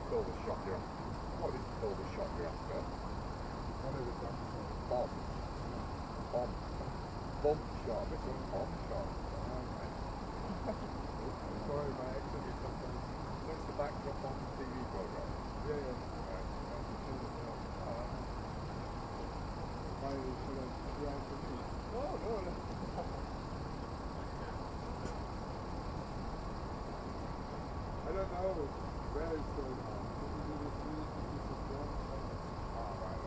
call the shot you're after? What did you call the shot you're after? One of the guns. Bomb. Bomb. Bomb shot. This one's bomb shot. Sorry, my accent is sometimes. What's the backdrop on the TV program? Yeah, yeah. Right. Why should I try for me? No. I don't know where it's going on. Maybe the street is a strong. Right.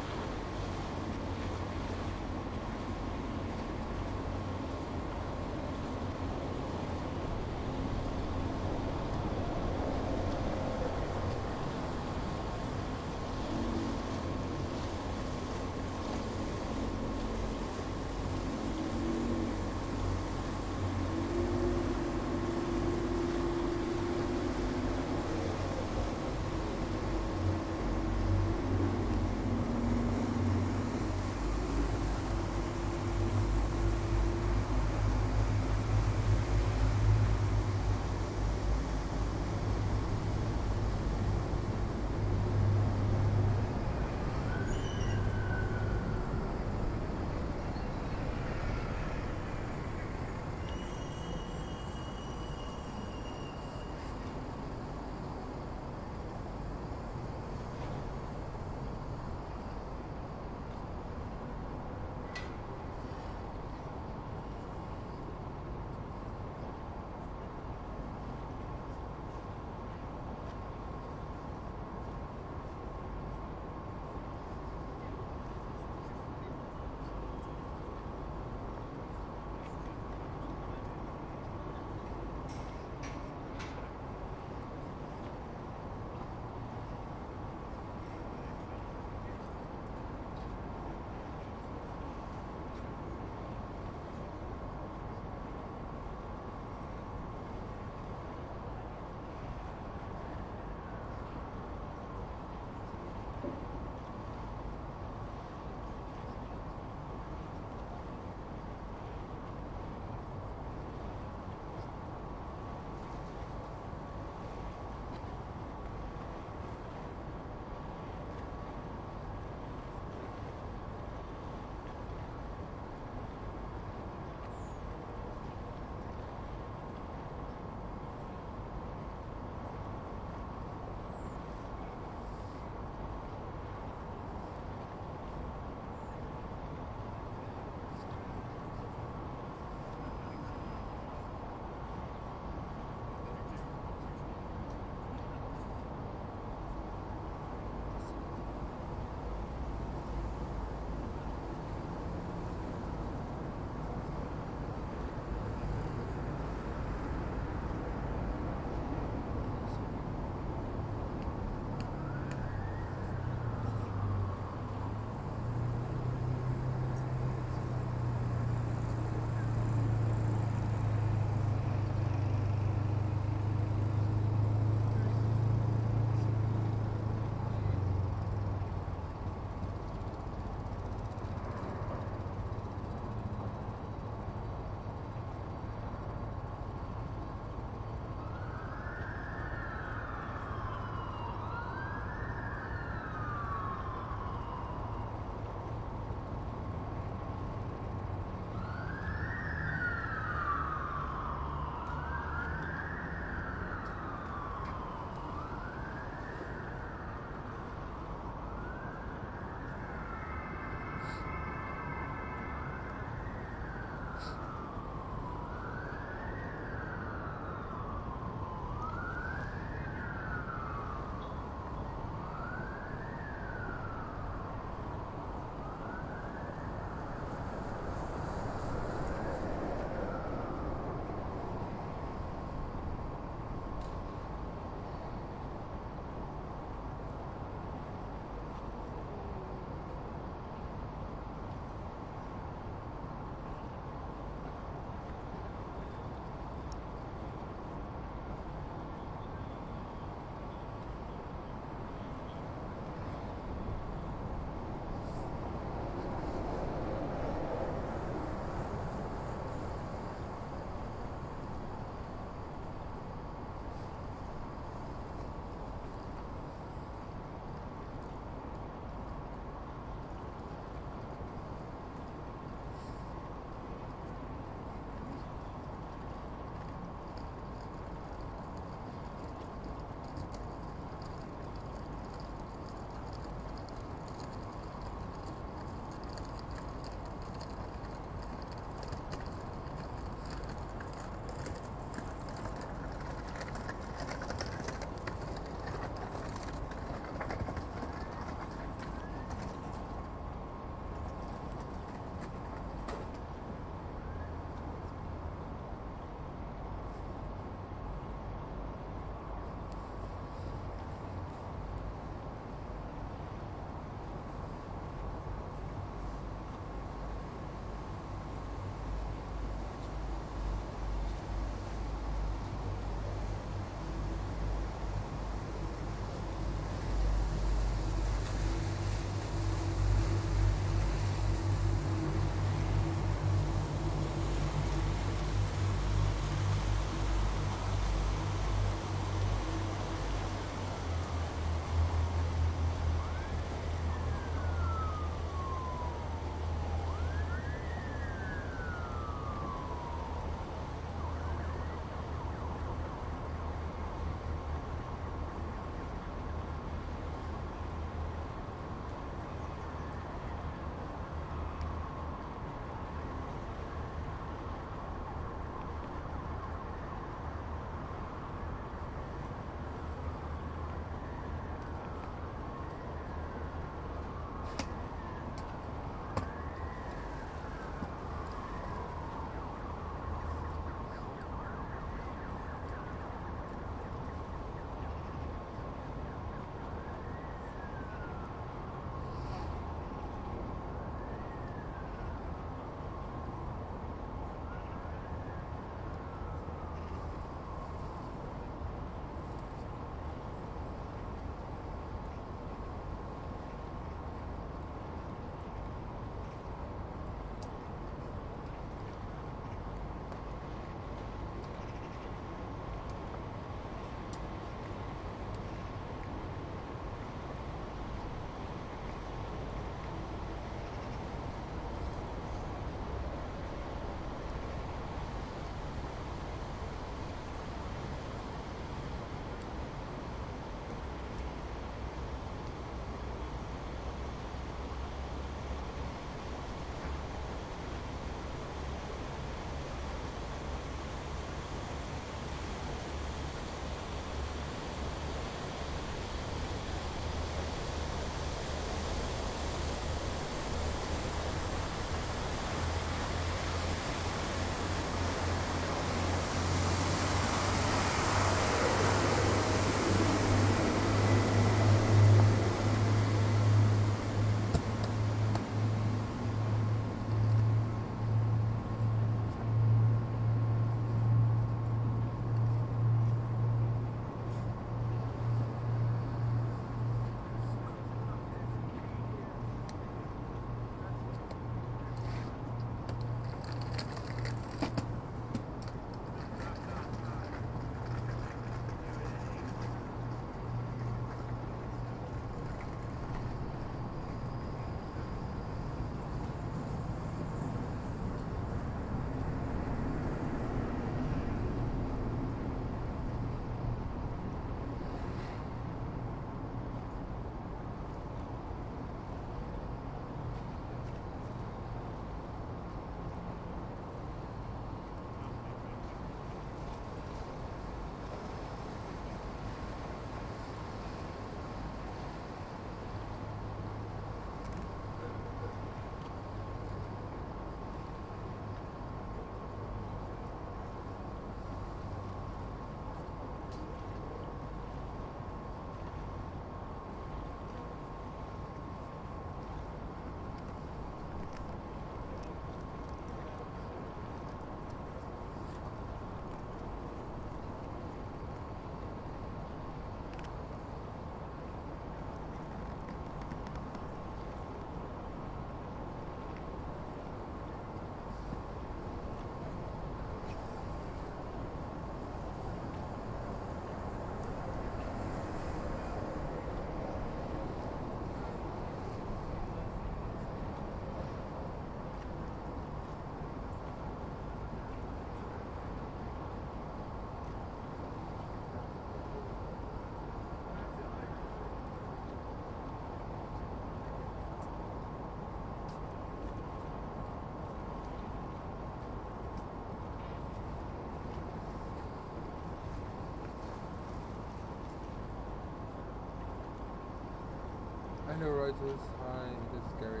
I know Reuters. Hi, this is Gary.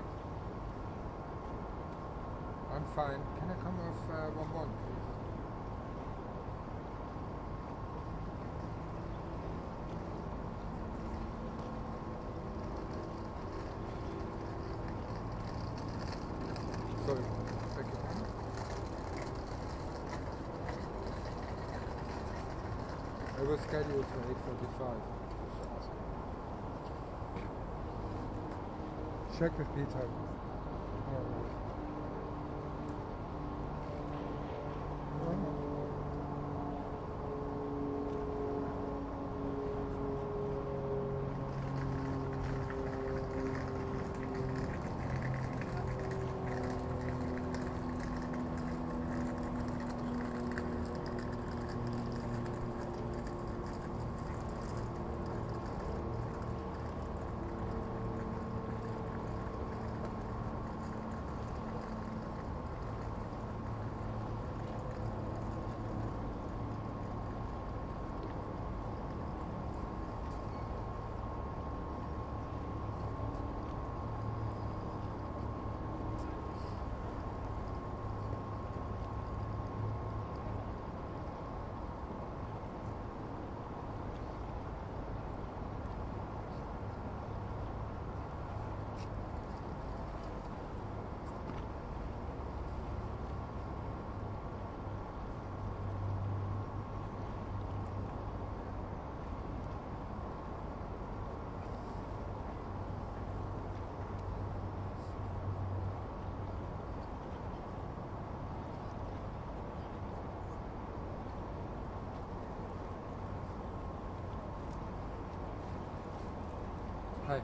I'm fine. Can I come off 1-1, please? Sorry, beg your pardon? It was scheduled for 8:45. Check with Peter. Hi.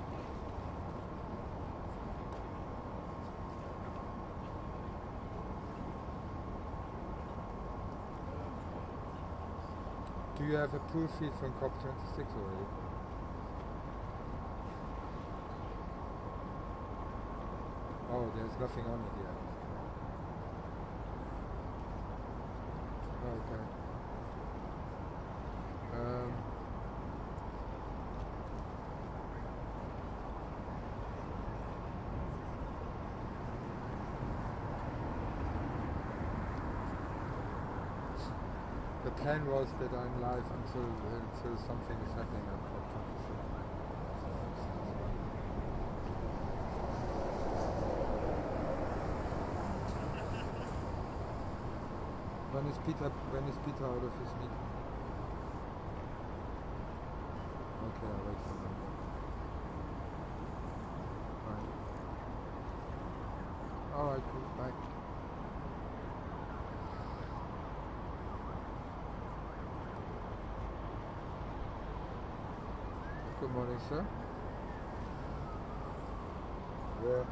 Do you have a proof sheet from Cop26 already? Oh, there's nothing on it yet. Okay. The plan was that I'm live until something is happening on Cop26. When is Peter out of his meeting? Okay, I'll wait for him. Right. Alright, cool. Bye. Good morning, sir. Yeah.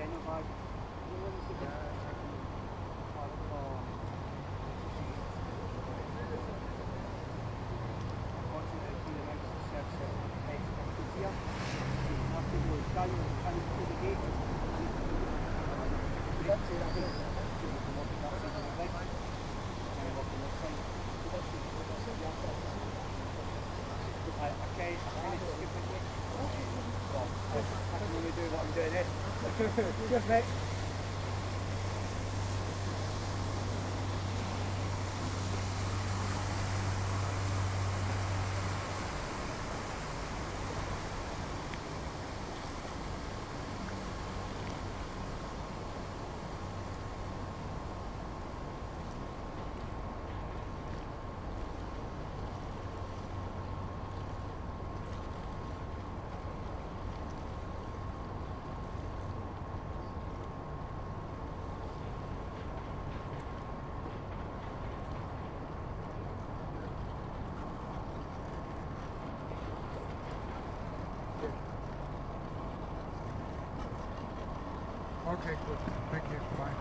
Yeah, not bad. You know, it's a bit hard for unfortunately the mouse serves certain expertise here. You have to go scan through the gate. That's it, I think. So you can walk it that side of the bridge and then walk on this side. I kind of skip it. Well, I can only do what I'm doing this. Cheers, mate. Okay, good. Thank you. Bye.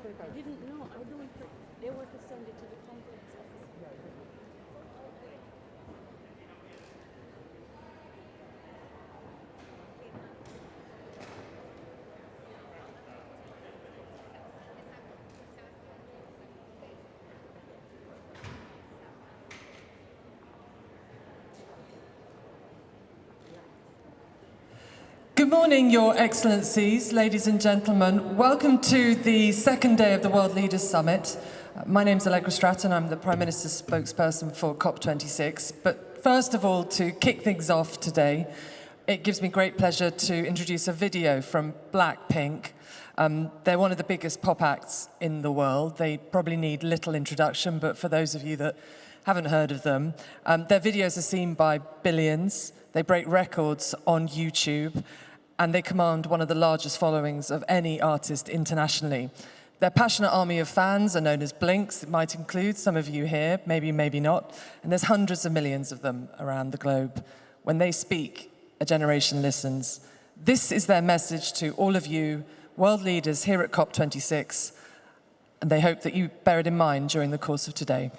I didn't know. I don't. They were to send it to the conference office. Good morning, Your Excellencies, ladies and gentlemen. Welcome to the second day of the World Leaders Summit. My name is Allegra Stratton. I'm the Prime Minister's spokesperson for Cop26. But first of all, to kick things off today, it gives me great pleasure to introduce a video from Blackpink. They're one of the biggest pop acts in the world. They probably need little introduction, but for those of you that haven't heard of them, their videos are seen by billions. They break records on YouTube, and they command one of the largest followings of any artist internationally. Their passionate army of fans are known as Blinks. It might include some of you here, maybe, maybe not. And there's hundreds of millions of them around the globe. When they speak, a generation listens. This is their message to all of you, world leaders here at Cop26, and they hope that you bear it in mind during the course of today.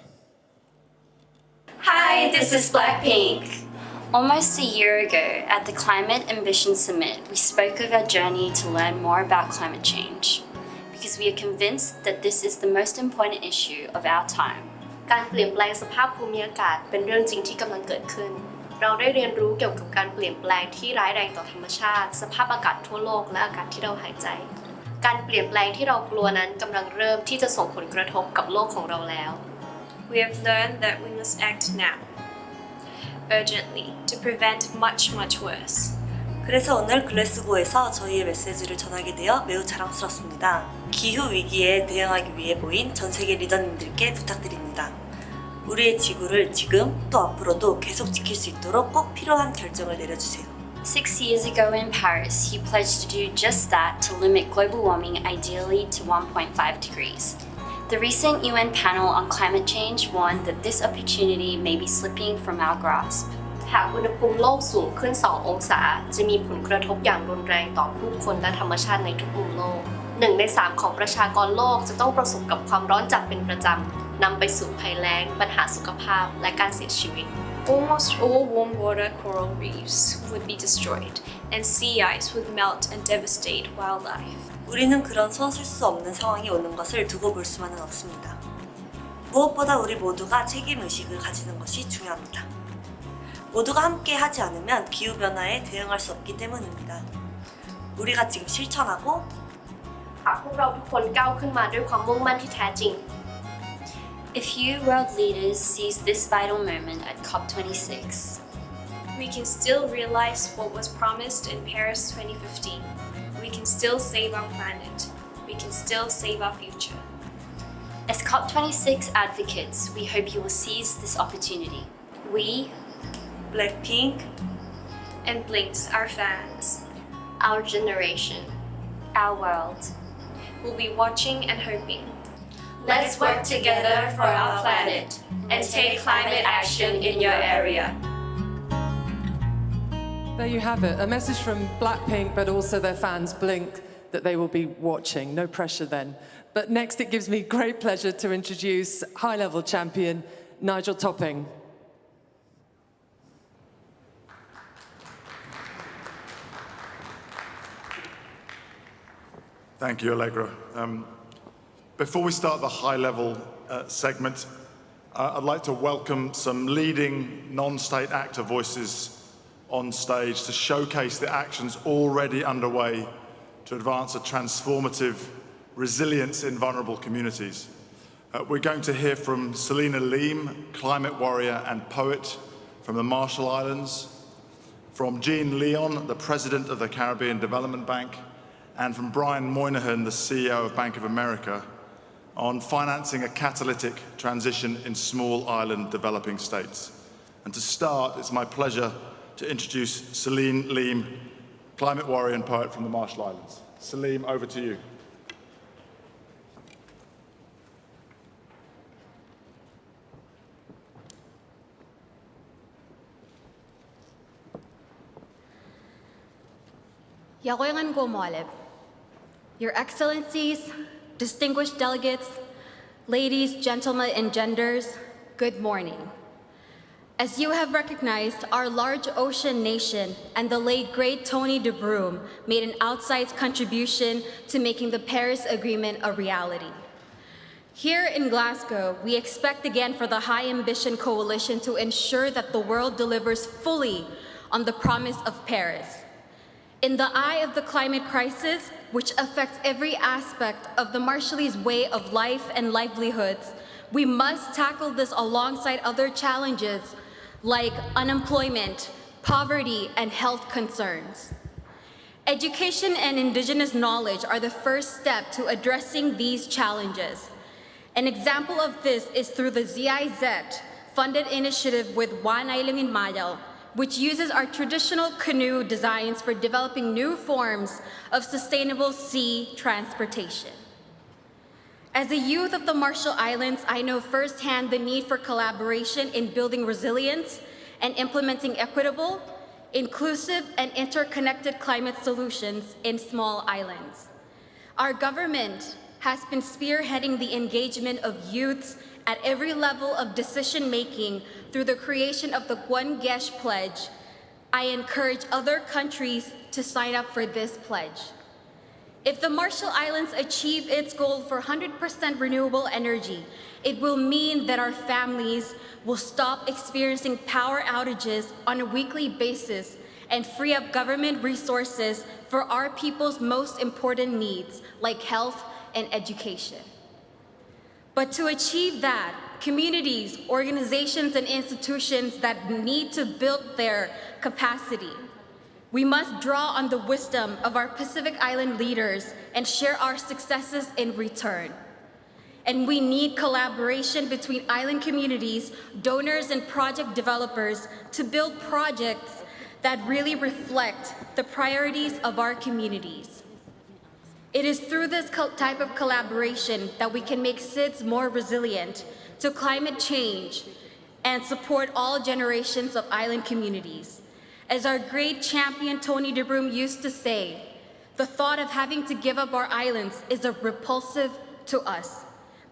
Hi, this is Blackpink. Almost a year ago, at the Climate Ambition Summit, we spoke of our journey to learn more about climate change, because we are convinced that this is the most important issue of our time. การเปลี่ยนแปลงสภาพภูมิอากาศเป็นเรื่องจริงที่กำลังเกิดขึ้น เราได้เรียนรู้เกี่ยวกับการเปลี่ยนแปลงที่ร้ายแรงต่อธรรมชาติ สภาพอากาศทั่วโลกและอากาศที่เราหายใจ การเปลี่ยนแปลงที่เรากลัวนั้นกำลังเริ่มที่จะส่งผลกระทบกับโลกของเราแล้ว We have learned that we must act now, urgently, to prevent much worse. 그래서 오늘 글래스고에서 저희의 메시지를 전하게 되어 매우 자랑스럽습니다. 기후 위기에 대응하기 위해 모인 전 세계 리더님들께 부탁드립니다. 우리의 지구를 지금 또 앞으로도 계속 지킬 수 있도록 꼭 필요한 결정을 내려주세요. 6 years ago in Paris, he pledged to do just that to limit global warming ideally to 1.5 degrees. The recent UN panel on climate change warned that this opportunity may be slipping from our grasp. หากอุณหภูมิโลกสูงขึ้น 2 องศาจะมีผลกระทบอย่างรุนแรงต่อผู้คนและธรรมชาติในทุกมุมโลก 1 ใน 3 ของประชากรโลกจะต้องประสบกับความร้อนจัดเป็นประจำนำไปสู่ภัยแล้งปัญหาสุขภาพและการเสียชีวิต Almost all warm water coral reefs would be destroyed, and sea ice would melt and devastate wildlife. 우리는 그런 서술 수 없는 상황이 오는 것을 두고 볼 수만은 없습니다. 무엇보다 우리 모두가 책임의식을 가지는 것이 중요합니다. 모두가 함께 하지 않으면 기후변화에 대응할 수 없기 때문입니다. 우리가 지금 실천하고 หากพวกเราทุกคนก้าวขึ้นมาด้วยความมุ่งมั่นที่แท้จริง If you world leaders seize this vital moment at COP26, We can still realize what was promised in Paris 2015. We can still save our planet. We can still save our future. as COP26 advocates, we hope you will seize this opportunity. We, Blackpink, And Blinks, our fans, our generation our world, will be watching and hoping. Let's work together for our planet and take climate action in your area. There you have it, a message from Blackpink, but also their fans, Blink, that they will be watching. No pressure then. But next, it gives me great pleasure to introduce high-level champion Nigel Topping. Thank you, Allegra. Before we start the high-level segment, I'd like to welcome some leading non-state actor voices on stage to showcase the actions already underway to advance a transformative resilience in vulnerable communities. We're going to hear from Selena Leem, climate warrior and poet from the Marshall Islands, from Jean Leon, the president of the Caribbean Development Bank, and from Brian Moynihan, the CEO of Bank of America, on financing a catalytic transition in small island developing states. And to start, it's my pleasure to introduce Celine Leem, climate warrior and poet from the Marshall Islands. Celine, over to you. Your Excellencies, distinguished delegates, ladies, gentlemen, and genders, good morning. As you have recognized, our large ocean nation and the late great Tony de Broom made an outsized contribution to making the Paris Agreement a reality. Here in Glasgow, we expect again for the High Ambition Coalition to ensure that the world delivers fully on the promise of Paris. In the eye of the climate crisis, which affects every aspect of the Marshallese way of life and livelihoods, we must tackle this alongside other challenges like unemployment, poverty, and health concerns. Education and Indigenous knowledge are the first step to addressing these challenges. An example of this is through the ZIZ-funded initiative with One Island in Mayal, which uses our traditional canoe designs for developing new forms of sustainable sea transportation. As a youth of the Marshall Islands, I know firsthand the need for collaboration in building resilience and implementing equitable, inclusive, and interconnected climate solutions in small islands. Our government has been spearheading the engagement of youths at every level of decision-making through the creation of the Gwangesh Pledge. I encourage other countries to sign up for this pledge. If the Marshall Islands achieve its goal for 100% renewable energy, it will mean that our families will stop experiencing power outages on a weekly basis and free up government resources for our people's most important needs, like health and education. But to achieve that, communities, organizations, and institutions that need to build their capacity, we must draw on the wisdom of our Pacific Island leaders and share our successes in return. And we need collaboration between island communities, donors, and project developers to build projects that really reflect the priorities of our communities. It is through this type of collaboration that we can make SIDS more resilient to climate change and support all generations of island communities. As our great champion Tony de Broom used to say, the thought of having to give up our islands is repulsive to us.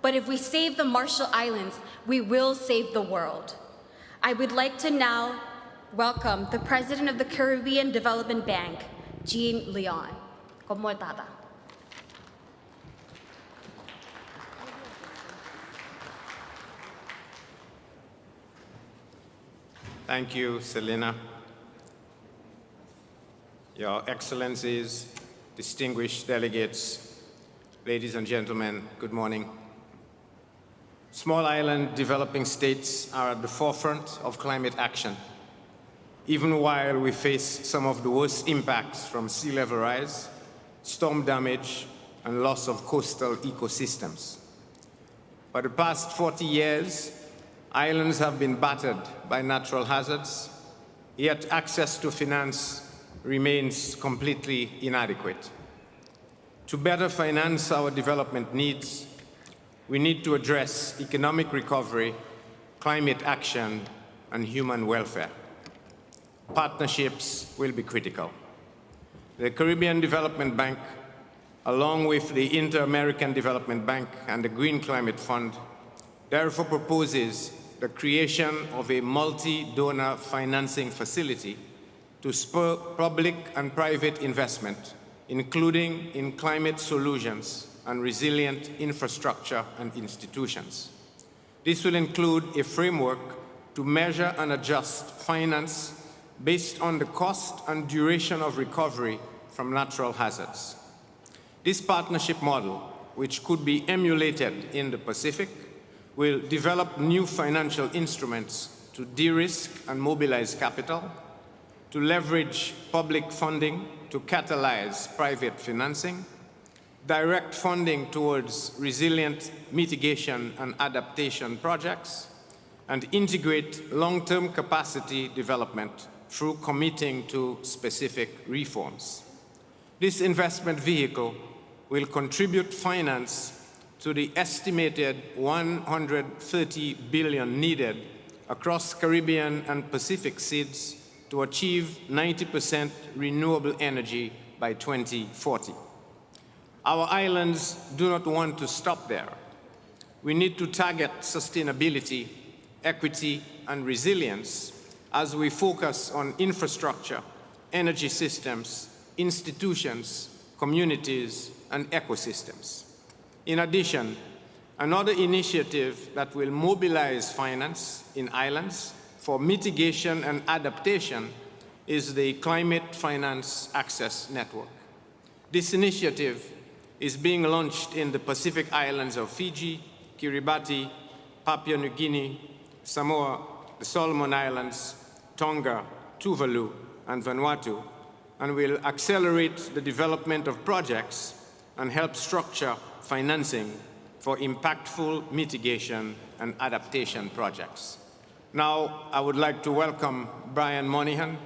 But if we save the Marshall Islands, we will save the world. I would like to now welcome the President of the Caribbean Development Bank, Jean Leon. Komortada. Thank you, Selena. Your Excellencies, distinguished delegates, ladies and gentlemen, good morning. Small island developing states are at the forefront of climate action, even while we face some of the worst impacts from sea level rise, storm damage, and loss of coastal ecosystems. For the past 40 years, islands have been battered by natural hazards, yet access to finance remains completely inadequate. To better finance our development needs, we need to address economic recovery, climate action, and human welfare. Partnerships will be critical. The Caribbean Development Bank, along with the Inter-American Development Bank and the Green Climate Fund, therefore proposes the creation of a multi-donor financing facility to spur public and private investment, including in climate solutions and resilient infrastructure and institutions. This will include a framework to measure and adjust finance based on the cost and duration of recovery from natural hazards. This partnership model, which could be emulated in the Pacific, will develop new financial instruments to de-risk and mobilize capital, to leverage public funding to catalyze private financing, direct funding towards resilient mitigation and adaptation projects, and integrate long-term capacity development through committing to specific reforms. This investment vehicle will contribute finance to the estimated $130 billion needed across Caribbean and Pacific SIDS to achieve 90% renewable energy by 2040. Our islands do not want to stop there. We need to target sustainability, equity, and resilience as we focus on infrastructure, energy systems, institutions, communities, and ecosystems. In addition, another initiative that will mobilize finance in islands for mitigation and adaptation is the Climate Finance Access Network. This initiative is being launched in the Pacific islands of Fiji, Kiribati, Papua New Guinea, Samoa, the Solomon Islands, Tonga, Tuvalu, and Vanuatu, and will accelerate the development of projects and help structure financing for impactful mitigation and adaptation projects. Now, I would like to welcome Brian Moynihan,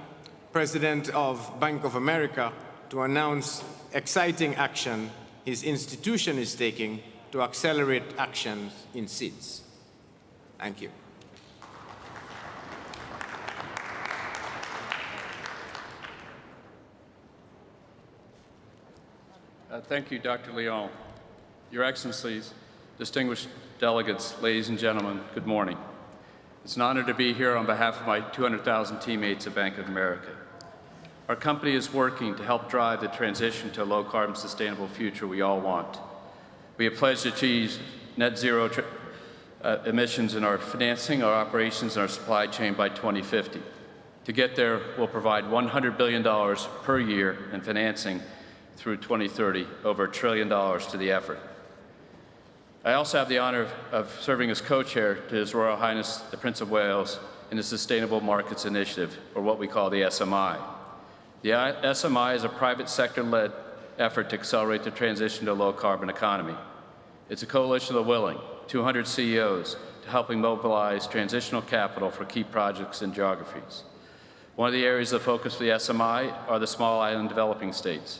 President of Bank of America, to announce exciting action his institution is taking to accelerate actions in SIDS. Thank you. Thank you, Dr. Leon. Your Excellencies, distinguished delegates, ladies and gentlemen, good morning. It's an honor to be here on behalf of my 200,000 teammates at Bank of America. Our company is working to help drive the transition to a low-carbon, sustainable future we all want. We have pledged to achieve net zero emissions in our financing, our operations, and our supply chain by 2050. To get there, we'll provide $100 billion per year in financing through 2030, over $1 trillion to the effort. I also have the honor of serving as co-chair to His Royal Highness the Prince of Wales in the Sustainable Markets Initiative, or what we call the SMI. The SMI is a private sector-led effort to accelerate the transition to a low-carbon economy. It's a coalition of the willing, 200 CEOs, to helping mobilize transitional capital for key projects and geographies. One of the areas of focus for the SMI are the small island developing states.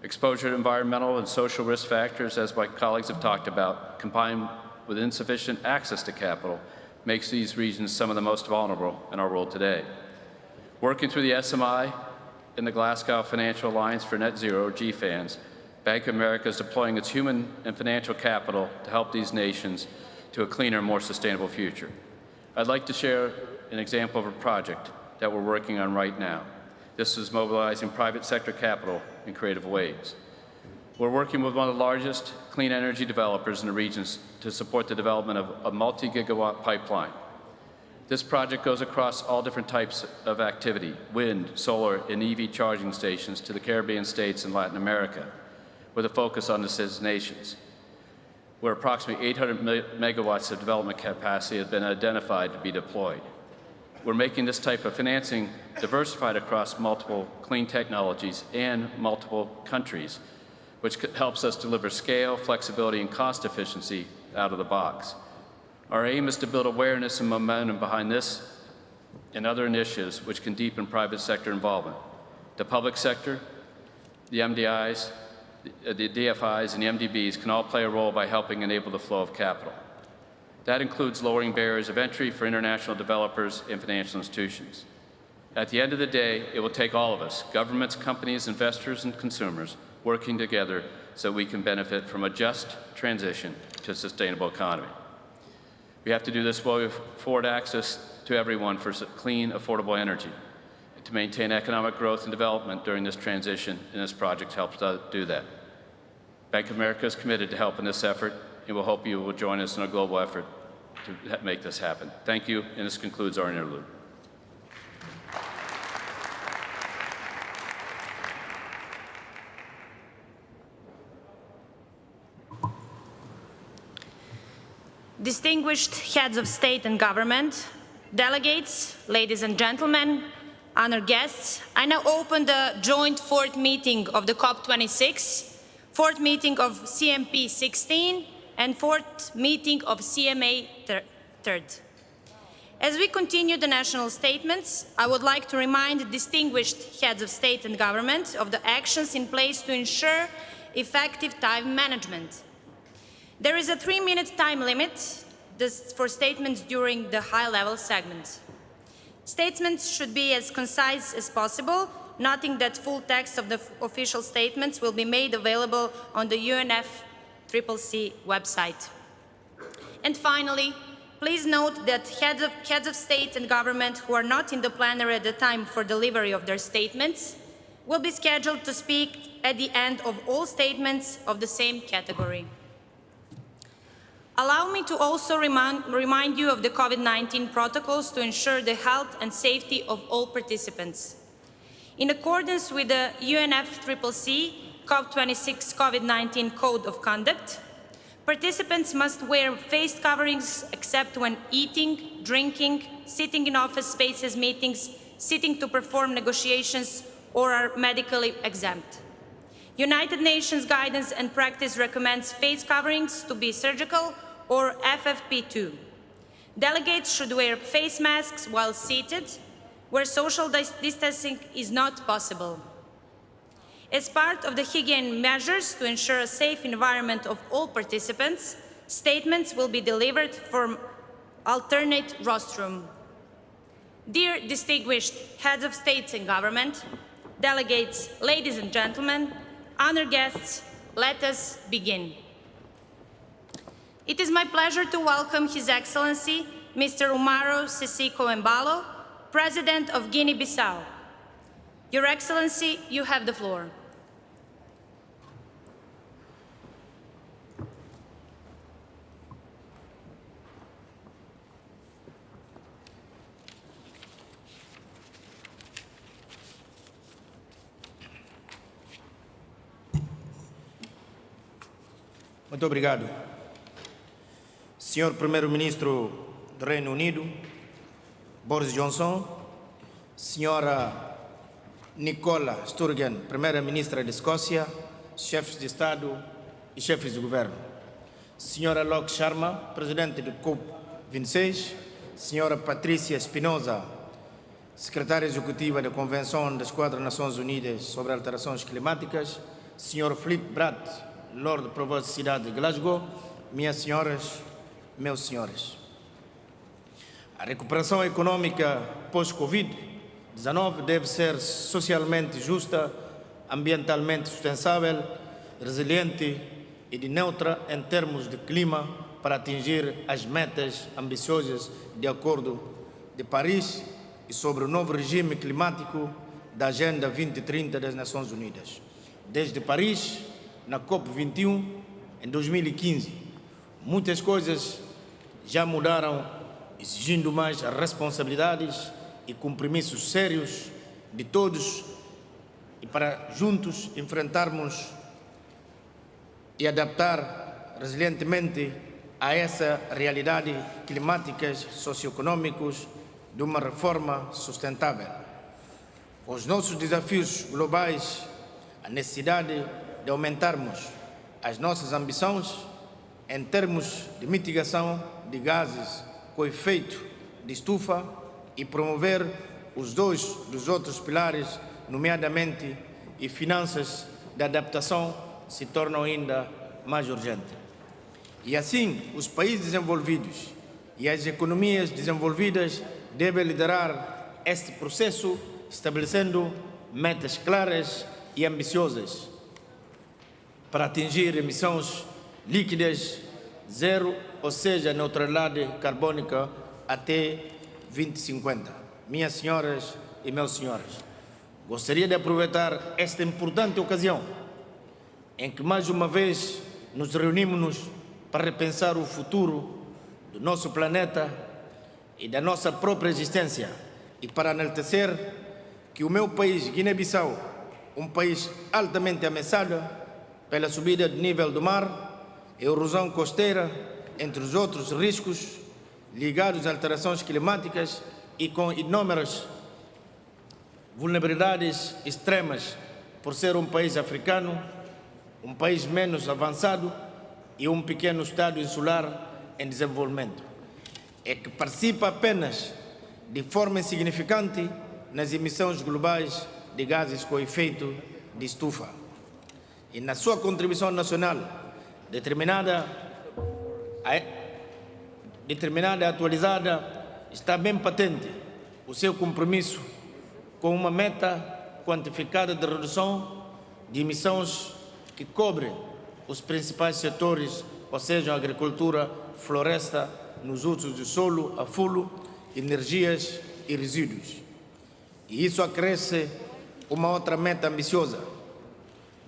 Exposure to environmental and social risk factors, as my colleagues have talked about, combined with insufficient access to capital, makes these regions some of the most vulnerable in our world today. Working through the SMI and the Glasgow Financial Alliance for Net Zero, GFANZ, Bank of America is deploying its human and financial capital to help these nations to a cleaner, more sustainable future. I'd like to share an example of a project that we're working on right now. This is mobilizing private sector capital in creative ways. We're working with one of the largest clean energy developers in the regions to support the development of a multi-gigawatt pipeline. This project goes across all different types of activity, wind, solar, and EV charging stations to the Caribbean states and Latin America, with a focus on the SIDS nations, where approximately 800 megawatts of development capacity has been identified to be deployed. We're making this type of financing diversified across multiple clean technologies and multiple countries, which helps us deliver scale, flexibility, and cost efficiency out of the box. Our aim is to build awareness and momentum behind this and other initiatives which can deepen private sector involvement. The public sector, the MDIs, the DFIs, and the MDBs can all play a role by helping enable the flow of capital. That includes lowering barriers of entry for international developers and financial institutions. At the end of the day, it will take all of us, governments, companies, investors, and consumers, working together so we can benefit from a just transition to a sustainable economy. We have to do this while we afford access to everyone for clean, affordable energy. To maintain economic growth and development during this transition, and this project helps do that. Bank of America is committed to helping this effort, and we'll hope you will join us in a global effort to make this happen. Thank you, and this concludes our interlude. Distinguished heads of state and government, delegates, ladies and gentlemen, honored guests, I now open the joint fourth meeting of the Cop26, fourth meeting of CMP 16, and fourth meeting of CMA 3rd. As we continue the national statements, I would like to remind distinguished heads of state and government of the actions in place to ensure effective time management. There is a 3-minute time limit for statements during the high-level segment. Statements should be as concise as possible, noting that full text of the official statements will be made available on the UNFCCC website. And finally, please note that heads of state and government who are not in the plenary at the time for delivery of their statements will be scheduled to speak at the end of all statements of the same category. Allow me to also remind you of the COVID-19 protocols to ensure the health and safety of all participants. In accordance with the UNFCCC Cop26 COVID-19 Code of Conduct, participants must wear face coverings except when eating, drinking, sitting in office spaces, meetings, sitting to perform negotiations, or are medically exempt. United Nations guidance and practice recommends face coverings to be surgical or FFP2. Delegates should wear face masks while seated, where social distancing is not possible. As part of the hygiene measures to ensure a safe environment of all participants, statements will be delivered from alternate rostrum. Dear distinguished heads of state and government, delegates, ladies and gentlemen, honored guests, let us begin. It is my pleasure to welcome His Excellency, Mr. Umaro Sissoco Embalo, President of Guinea-Bissau. Your Excellency, you have the floor. Muito obrigado. Senhor Primeiro-Ministro do Reino Unido, Boris Johnson, Senhora Nicola Sturgeon, Primeira-Ministra de Escócia, chefes de Estado e chefes de Governo, Senhora Lok Sharma, Presidente do Cop26, Senhora Patrícia Espinosa, Secretária Executiva da Convenção das 4 Nações Unidas sobre Alterações Climáticas, Senhor Philip Bratt, Lord Provost da cidade de Glasgow, minhas senhoras, meus senhores. A recuperação econômica pós-Covid-19 deve ser socialmente justa, ambientalmente sustentável, resiliente e de neutra em termos de clima para atingir as metas ambiciosas de Acordo de Paris e sobre o novo regime climático da Agenda 2030 das Nações Unidas. Desde Paris, na Cop21, em 2015, muitas coisas já mudaram, exigindo mais responsabilidades e compromissos sérios de todos e para juntos enfrentarmos e adaptar resilientemente a essa realidade climáticas socioeconômicos de uma reforma sustentável. Com os nossos desafios globais, a necessidade de aumentarmos as nossas ambições em termos de mitigação de gases com efeito de estufa e promover os dois dos outros pilares, nomeadamente e finanças de adaptação, se tornam ainda mais urgentes. E assim, os países desenvolvidos e as economias desenvolvidas devem liderar este processo, estabelecendo metas claras e ambiciosas para atingir emissões líquidas zero, ou seja, neutralidade carbônica até 2050. Minhas senhoras e meus senhores, gostaria de aproveitar esta importante ocasião em que mais uma vez nos reunimos para repensar o futuro do nosso planeta e da nossa própria existência e para enaltecer que o meu país, Guiné-Bissau, um país altamente ameaçado pela subida do nível do mar, erosão costeira, entre os outros riscos ligados a alterações climáticas e com inúmeras vulnerabilidades extremas por ser um país africano, um país menos avançado e um pequeno estado insular em desenvolvimento, é que participa apenas de forma insignificante nas emissões globais de gases com efeito de estufa. E na sua contribuição nacional, determinada e atualizada, está bem patente o seu compromisso com uma meta quantificada de redução de emissões que cobre os principais setores, ou seja, agricultura, floresta, nos usos de solo, a fulo, energias e resíduos. E isso acresce uma outra meta ambiciosa,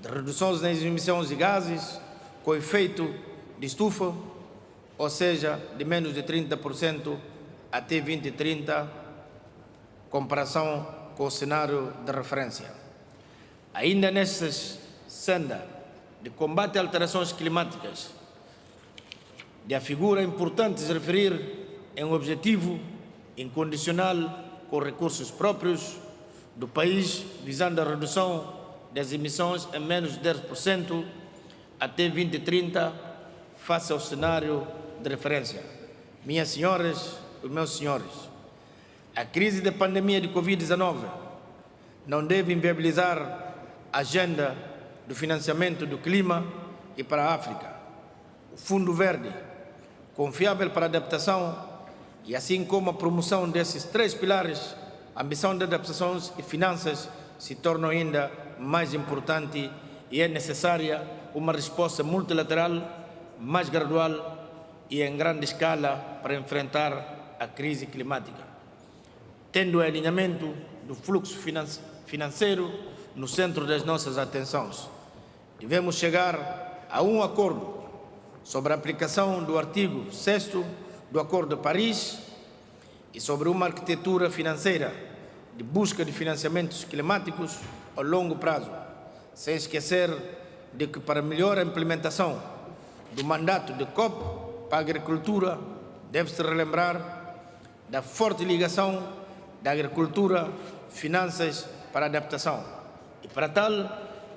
de reduções nas emissões de gases com efeito de estufa, ou seja, de menos de 30% até 2030, comparação com o cenário de referência. Ainda nesta senda de combate a alterações climáticas, de a figura importante se referir em um objetivo incondicional com recursos próprios do país, visando a redução das emissões em menos de 10% até 2030, face ao cenário de referência. Minhas senhoras e meus senhores, a crise da pandemia de Covid-19 não deve inviabilizar a agenda do financiamento do clima e para a África. O Fundo Verde, confiável para a adaptação, e assim como a promoção desses três pilares, a ambição de adaptações e finanças se tornam ainda mais importante e é necessária uma resposta multilateral, mais gradual e em grande escala para enfrentar a crise climática, tendo o alinhamento do fluxo financeiro no centro das nossas atenções. Devemos chegar a um acordo sobre a aplicação do artigo 6º do Acordo de Paris e sobre uma arquitetura financeira de busca de financiamentos climáticos a longo prazo, sem esquecer de que para melhor implementação do mandato de COP para a agricultura, deve-se relembrar da forte ligação da agricultura, finanças para a adaptação. E para tal,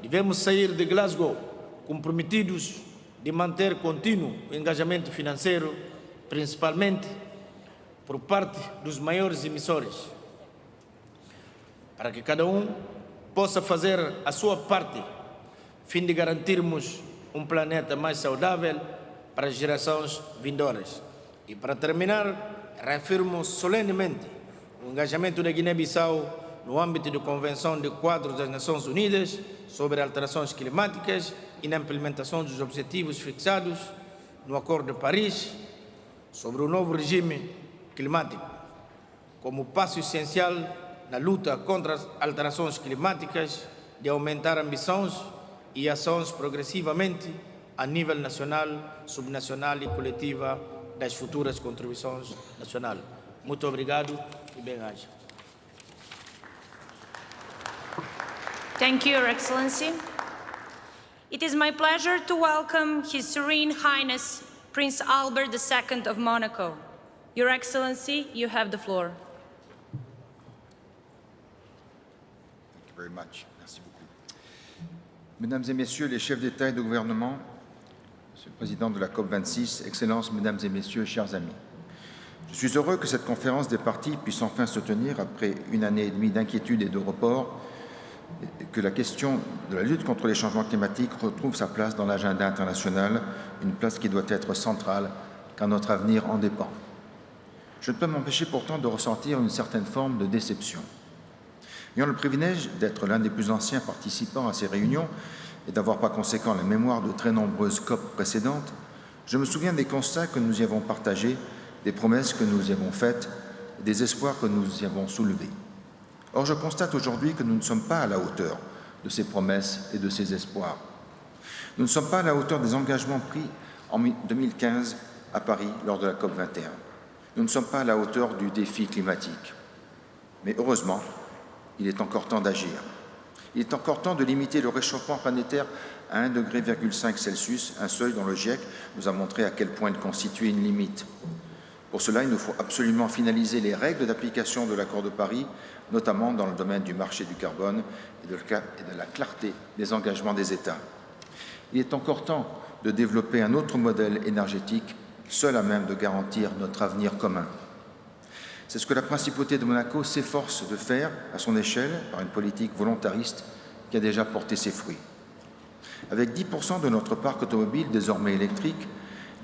devemos sair de Glasgow comprometidos de manter contínuo o engajamento financeiro, principalmente por parte dos maiores emissores, para que cada um possa fazer a sua parte, a fim de garantirmos um planeta mais saudável para as gerações vindouras. E para terminar, reafirmo solenemente o engajamento da Guiné-Bissau no âmbito da Convenção de Quadros das Nações Unidas sobre alterações climáticas e na implementação dos objetivos fixados no Acordo de Paris sobre o novo regime climático, como passo essencial na luta contra as alterações climáticas, de aumentar ambições e ações progressivamente a nível nacional, subnacional e coletiva das futuras contribuições nacionais. Muito obrigado e bem-aja. Thank you, Your Excellency. It is my pleasure to welcome His Serene Highness Prince Albert II of Monaco. Your Excellency, you have the floor. Thank you very much. Merci beaucoup. Mesdames et Messieurs les chefs d'État et de gouvernement, Monsieur le Président de la Cop26, Excellences, Mesdames et Messieurs, chers amis. Je suis heureux que cette conférence des partis puisse enfin se tenir après une année et demie d'inquiétude et de report, et que la question de la lutte contre les changements climatiques retrouve sa place dans l'agenda international, une place qui doit être centrale car notre avenir en dépend. Je ne peux m'empêcher pourtant de ressentir une certaine forme de déception. Ayant le privilège d'être l'un des plus anciens participants à ces réunions et d'avoir par conséquent la mémoire de très nombreuses COP précédentes, je me souviens des constats que nous y avons partagés, des promesses que nous y avons faites, des espoirs que nous y avons soulevés. Or, je constate aujourd'hui que nous ne sommes pas à la hauteur de ces promesses et de ces espoirs. Nous ne sommes pas à la hauteur des engagements pris en 2015 à Paris lors de la COP21. Nous ne sommes pas à la hauteur du défi climatique. Mais heureusement, il est encore temps d'agir. Il est encore temps de limiter le réchauffement planétaire à 1,5 degré Celsius, un seuil dont le GIEC nous a montré à quel point il constituait une limite. Pour cela, il nous faut absolument finaliser les règles d'application de l'accord de Paris, notamment dans le domaine du marché du carbone et de la clarté des engagements des États. Il est encore temps de développer un autre modèle énergétique, seul à même de garantir notre avenir commun. C'est ce que la Principauté de Monaco s'efforce de faire à son échelle par une politique volontariste qui a déjà porté ses fruits. Avec 10% de notre parc automobile désormais électrique,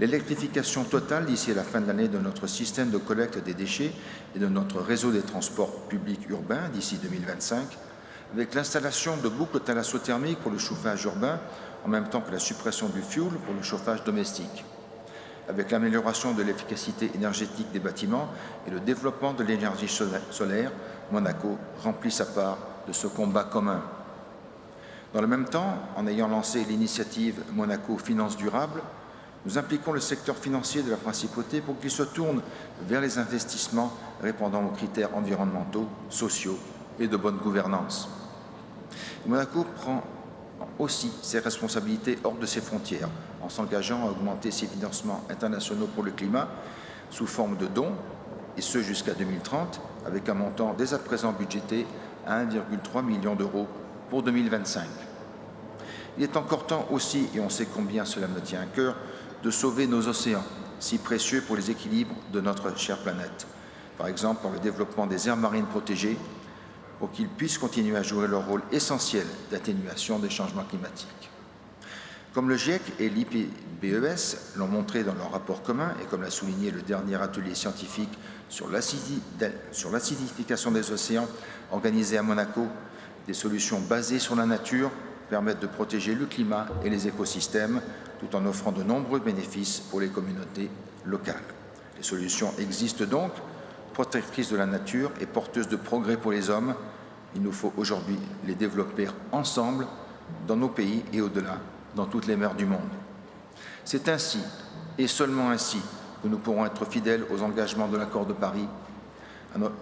l'électrification totale d'ici à la fin de l'année de notre système de collecte des déchets et de notre réseau des transports publics urbains d'ici 2025, avec l'installation de boucles thalassothermiques pour le chauffage urbain, en même temps que la suppression du fioul pour le chauffage domestique. Avec l'amélioration de l'efficacité énergétique des bâtiments et le développement de l'énergie solaire, Monaco remplit sa part de ce combat commun. Dans le même temps, en ayant lancé l'initiative Monaco Finance Durable, nous impliquons le secteur financier de la principauté pour qu'il se tourne vers les investissements répondant aux critères environnementaux, sociaux et de bonne gouvernance. Monaco prend aussi ses responsabilités hors de ses frontières, en s'engageant à augmenter ses financements internationaux pour le climat sous forme de dons, et ce jusqu'à 2030, avec un montant dès à présent budgété à 1,3 million d'euros pour 2025. Il est encore temps aussi, et on sait combien cela me tient à cœur, de sauver nos océans, si précieux pour les équilibres de notre chère planète. Par exemple, par le développement des aires marines protégées, pour qu'ils puissent continuer à jouer leur rôle essentiel d'atténuation des changements climatiques. Comme le GIEC et l'IPBES l'ont montré dans leur rapport commun, et comme l'a souligné le dernier atelier scientifique sur l'acidification des océans organisé à Monaco, des solutions basées sur la nature permettent de protéger le climat et les écosystèmes, tout en offrant de nombreux bénéfices pour les communautés locales. Les solutions existent donc, protectrices de la nature et porteuses de progrès pour les hommes. Il nous faut aujourd'hui les développer ensemble dans nos pays et au-delà, dans toutes les mers du monde. C'est ainsi, et seulement ainsi, que nous pourrons être fidèles aux engagements de l'accord de Paris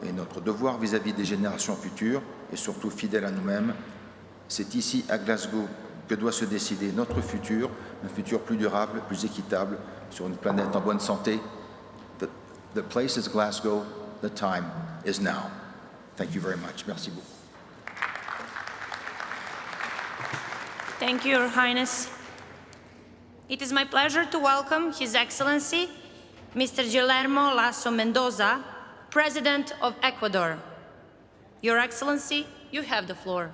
et notre devoir vis-à-vis des générations futures, et surtout fidèles à nous-mêmes. C'est ici, à Glasgow, que doit se décider notre futur, un futur plus durable, plus équitable, sur une planète en bonne santé. The place is Glasgow, the time is now. Thank you very much. Merci beaucoup. Thank you, Your Highness. It is my pleasure to welcome His Excellency, Mr. Guillermo Lasso Mendoza, President of Ecuador. Your Excellency, you have the floor.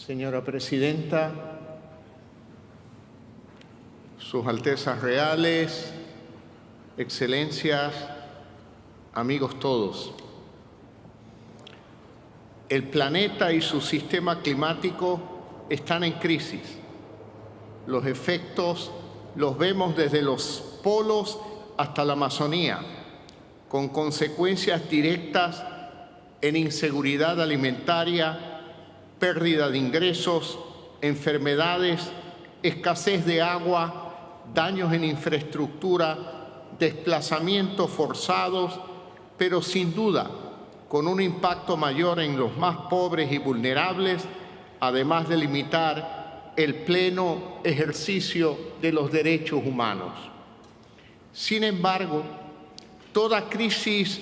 Señora Presidenta, Sus Altezas Reales, Excelencias, amigos todos. El planeta y su sistema climático están en crisis. Los efectos los vemos desde los polos hasta la Amazonía, con consecuencias directas en inseguridad alimentaria, pérdida de ingresos, enfermedades, escasez de agua, daños en infraestructura, desplazamientos forzados, pero sin duda con un impacto mayor en los más pobres y vulnerables, además de limitar el pleno ejercicio de los derechos humanos. Sin embargo, toda crisis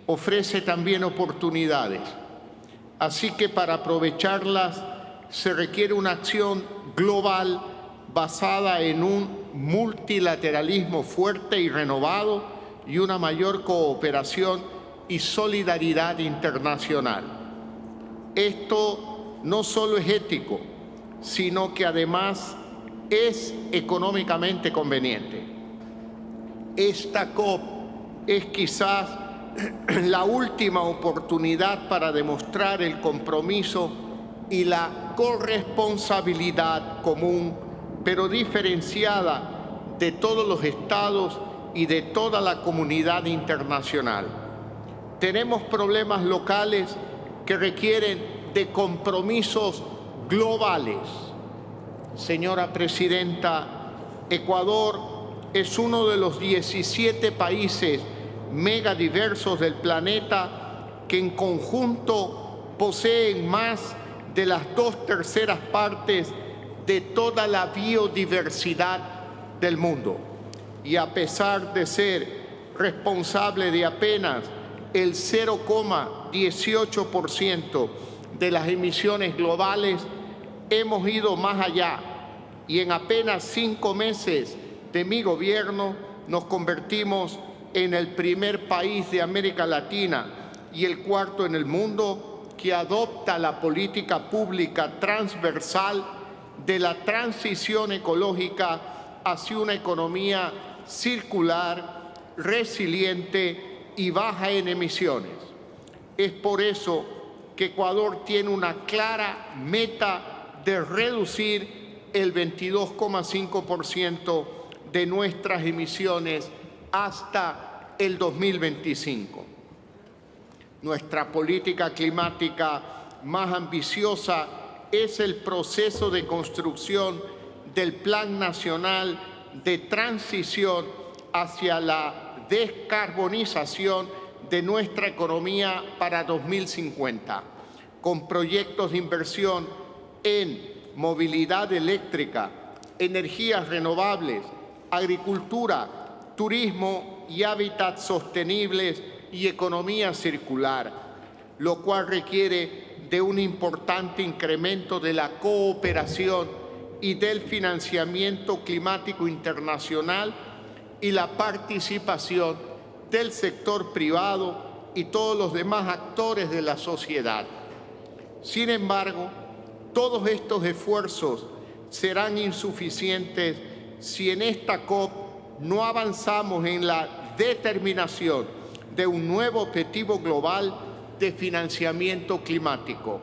ofrece también oportunidades. Así que para aprovecharlas se requiere una acción global basada en un multilateralismo fuerte y renovado y una mayor cooperación y solidaridad internacional. Esto no solo es ético, sino que además es económicamente conveniente. Esta COP es quizás la última oportunidad para demostrar el compromiso y la corresponsabilidad común, pero diferenciada de todos los estados y de toda la comunidad internacional. Tenemos problemas locales que requieren de compromisos globales. Señora Presidenta, Ecuador es uno de los 17 países megadiversos del planeta que en conjunto poseen más de las 2/3 partes de toda la biodiversidad del mundo. Y a pesar de ser responsable de apenas el 0,18% de las emisiones globales, hemos ido más allá y en apenas 5 meses de mi gobierno, nos convertimos en el primer país de América Latina y el cuarto en el mundo que adopta la política pública transversal de la transición ecológica hacia una economía circular, resiliente y baja en emisiones. Es por eso que Ecuador tiene una clara meta de reducir el 22,5% de nuestras emisiones hasta el 2025. Nuestra política climática más ambiciosa es el proceso de construcción del Plan Nacional de Transición hacia la descarbonización de nuestra economía para 2050, con proyectos de inversión en movilidad eléctrica, energías renovables, agricultura, turismo y hábitats sostenibles y economía circular, lo cual requiere de un importante incremento de la cooperación y del financiamiento climático internacional y la participación del sector privado y todos los demás actores de la sociedad. Sin embargo, todos estos esfuerzos serán insuficientes si en esta COP no avanzamos en la determinación de un nuevo objetivo global de financiamiento climático,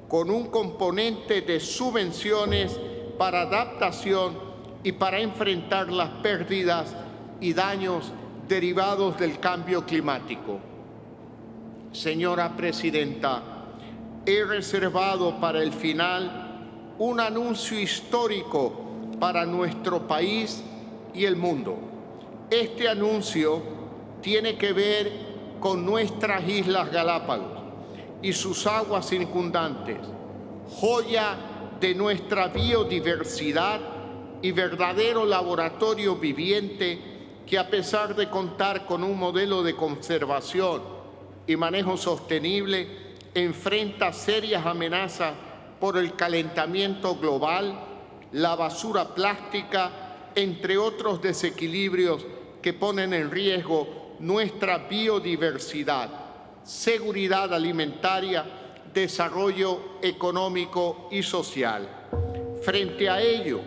con un componente de subvenciones para adaptación y para enfrentar las pérdidas y daños derivados del cambio climático. Señora Presidenta, he reservado para el final un anuncio histórico para nuestro país y el mundo. Este anuncio tiene que ver con nuestras Islas Galápagos y sus aguas circundantes, joya de nuestra biodiversidad y verdadero laboratorio viviente que, a pesar de contar con un modelo de conservación y manejo sostenible, enfrenta serias amenazas por el calentamiento global, la basura plástica, entre otros desequilibrios que ponen en riesgo nuestra biodiversidad, seguridad alimentaria, desarrollo económico y social. Frente a ello,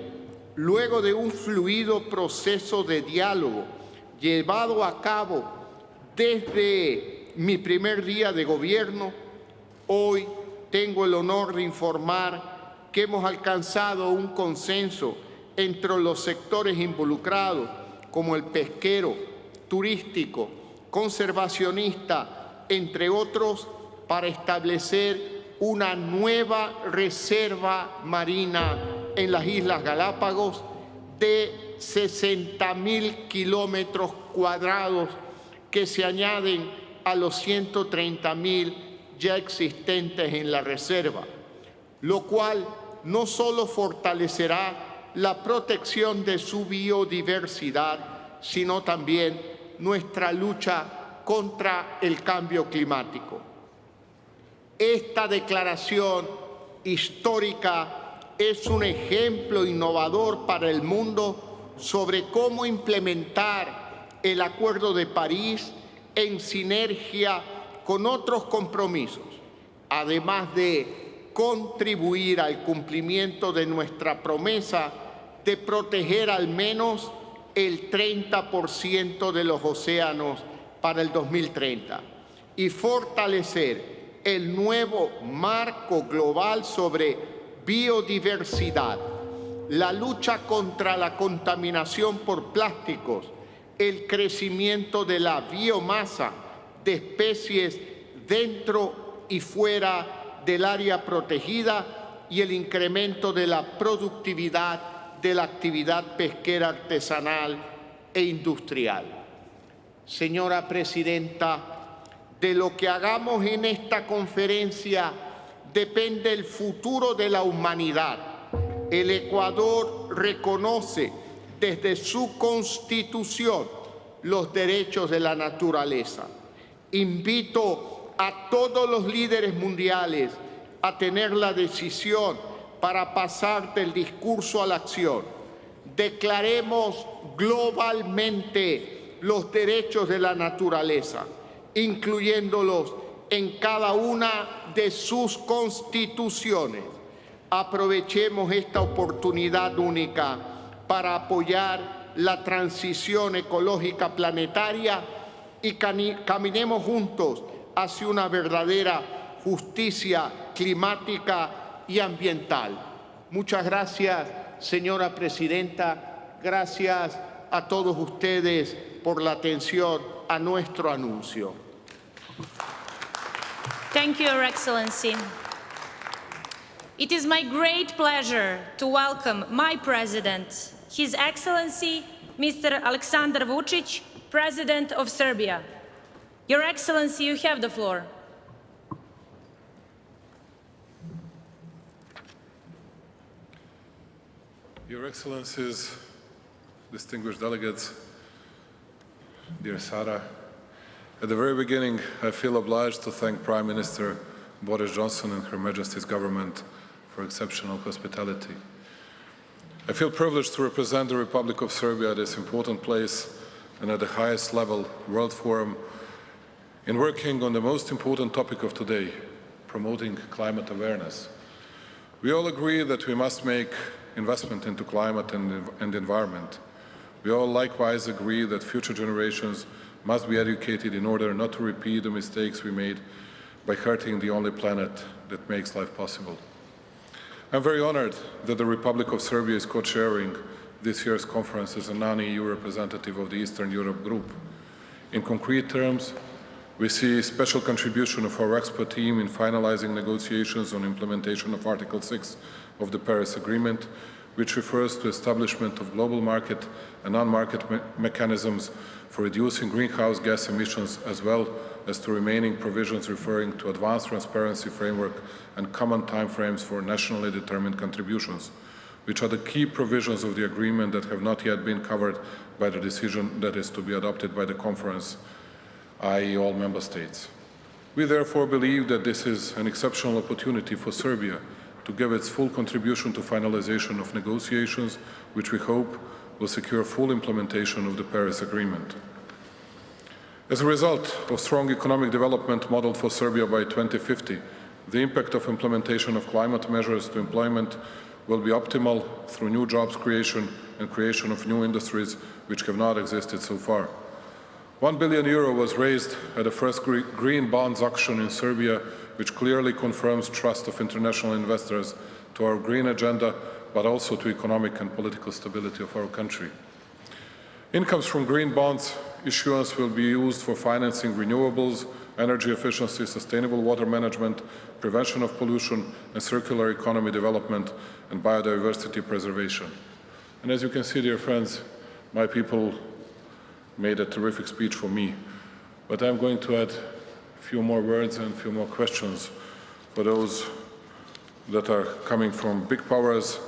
luego de un fluido proceso de diálogo llevado a cabo desde mi primer día de gobierno, hoy tengo el honor de informar que hemos alcanzado un consenso entre los sectores involucrados, como el pesquero, turístico, conservacionista, entre otros, para establecer una nueva reserva marina en las Islas Galápagos de 60.000 kilómetros cuadrados que se añaden a los 130.000 ya existentes en la reserva, lo cual no solo fortalecerá la protección de su biodiversidad, sino también nuestra lucha contra el cambio climático. Esta declaración histórica es un ejemplo innovador para el mundo sobre cómo implementar el Acuerdo de París en sinergia con otros compromisos, además de contribuir al cumplimiento de nuestra promesa de proteger al menos el 30% de los océanos para el 2030 y fortalecer el nuevo marco global sobre biodiversidad, la lucha contra la contaminación por plásticos, el crecimiento de la biomasa de especies dentro y fuera del área protegida y el incremento de la productividad de la actividad pesquera artesanal e industrial. Señora Presidenta, de lo que hagamos en esta conferencia depende el futuro de la humanidad. El Ecuador reconoce desde su Constitución los derechos de la naturaleza. Invito a todos los líderes mundiales a tener la decisión para pasar del discurso a la acción, declaremos globalmente los derechos de la naturaleza, incluyéndolos en cada una de sus constituciones. Aprovechemos esta oportunidad única para apoyar la transición ecológica planetaria y caminemos juntos hacia una verdadera justicia climática y ambiental. Muchas gracias, señora presidenta. Gracias a todos ustedes por la atención a nuestro anuncio. Thank you, Your Excellency. It is my great pleasure to welcome my President, His Excellency, Mr. Aleksandar Vučić, President of Serbia. Your Excellency, you have the floor. Your Excellencies, distinguished delegates, dear Sarah, at the very beginning, I feel obliged to thank Prime Minister Boris Johnson and Her Majesty's government for exceptional hospitality. I feel privileged to represent the Republic of Serbia at this important place and at the highest level World Forum in working on the most important topic of today, promoting climate awareness. We all agree that we must make investment into climate and environment. We all likewise agree that future generations must be educated in order not to repeat the mistakes we made by hurting the only planet that makes life possible. I'm very honored that the Republic of Serbia is co-chairing this year's conference as a non-EU representative of the Eastern Europe group. In concrete terms, we see a special contribution of our expert team in finalizing negotiations on implementation of Article 6 of the Paris Agreement, which refers to establishment of global market and non-market mechanisms for reducing greenhouse gas emissions, as well as to remaining provisions referring to advanced transparency framework and common timeframes for nationally determined contributions, which are the key provisions of the agreement that have not yet been covered by the decision that is to be adopted by the conference, i.e. all member states. We therefore believe that this is an exceptional opportunity for Serbia to give its full contribution to finalization of negotiations, which we hope will secure full implementation of the Paris Agreement. As a result of strong economic development modeled for Serbia by 2050, the impact of implementation of climate measures to employment will be optimal through new jobs creation and creation of new industries which have not existed so far. €1 billion was raised at the first green bonds auction in Serbia, which clearly confirms trust of international investors to our green agenda, but also to economic and political stability of our country. Incomes from green bonds issuance will be used for financing renewables, energy efficiency, sustainable water management, prevention of pollution, and circular economy development and biodiversity preservation. And as you can see, dear friends, my people made a terrific speech for me, but I'm going to add a few more words and a few more questions for those that are coming from big powers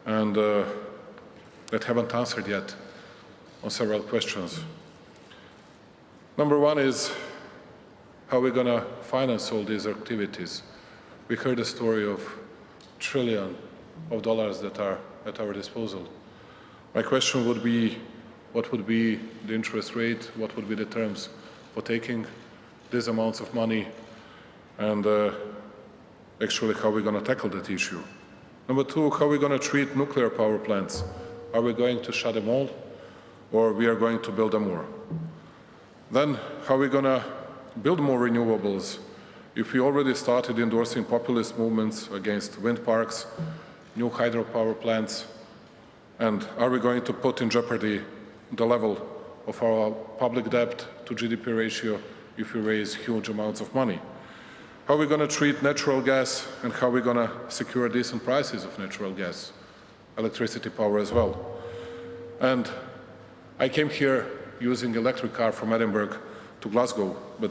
and that haven't answered yet on several questions. Number one is how we're going to finance all these activities. We heard a story of trillions of dollars that are at our disposal. My question would be, what would be the interest rate? What would be the terms for taking these amounts of money? And actually, how are we going to tackle that issue? Number two, how are we going to treat nuclear power plants? Are we going to shut them all, or we are going to build them more? Then, how are we going to build more renewables if we already started endorsing populist movements against wind parks, new hydropower plants, and are we going to put in jeopardy the level of our public debt to GDP ratio if we raise huge amounts of money? How are we going to treat natural gas, and how are we going to secure decent prices of natural gas, electricity power as well? And I came here using electric car from Edinburgh to Glasgow, but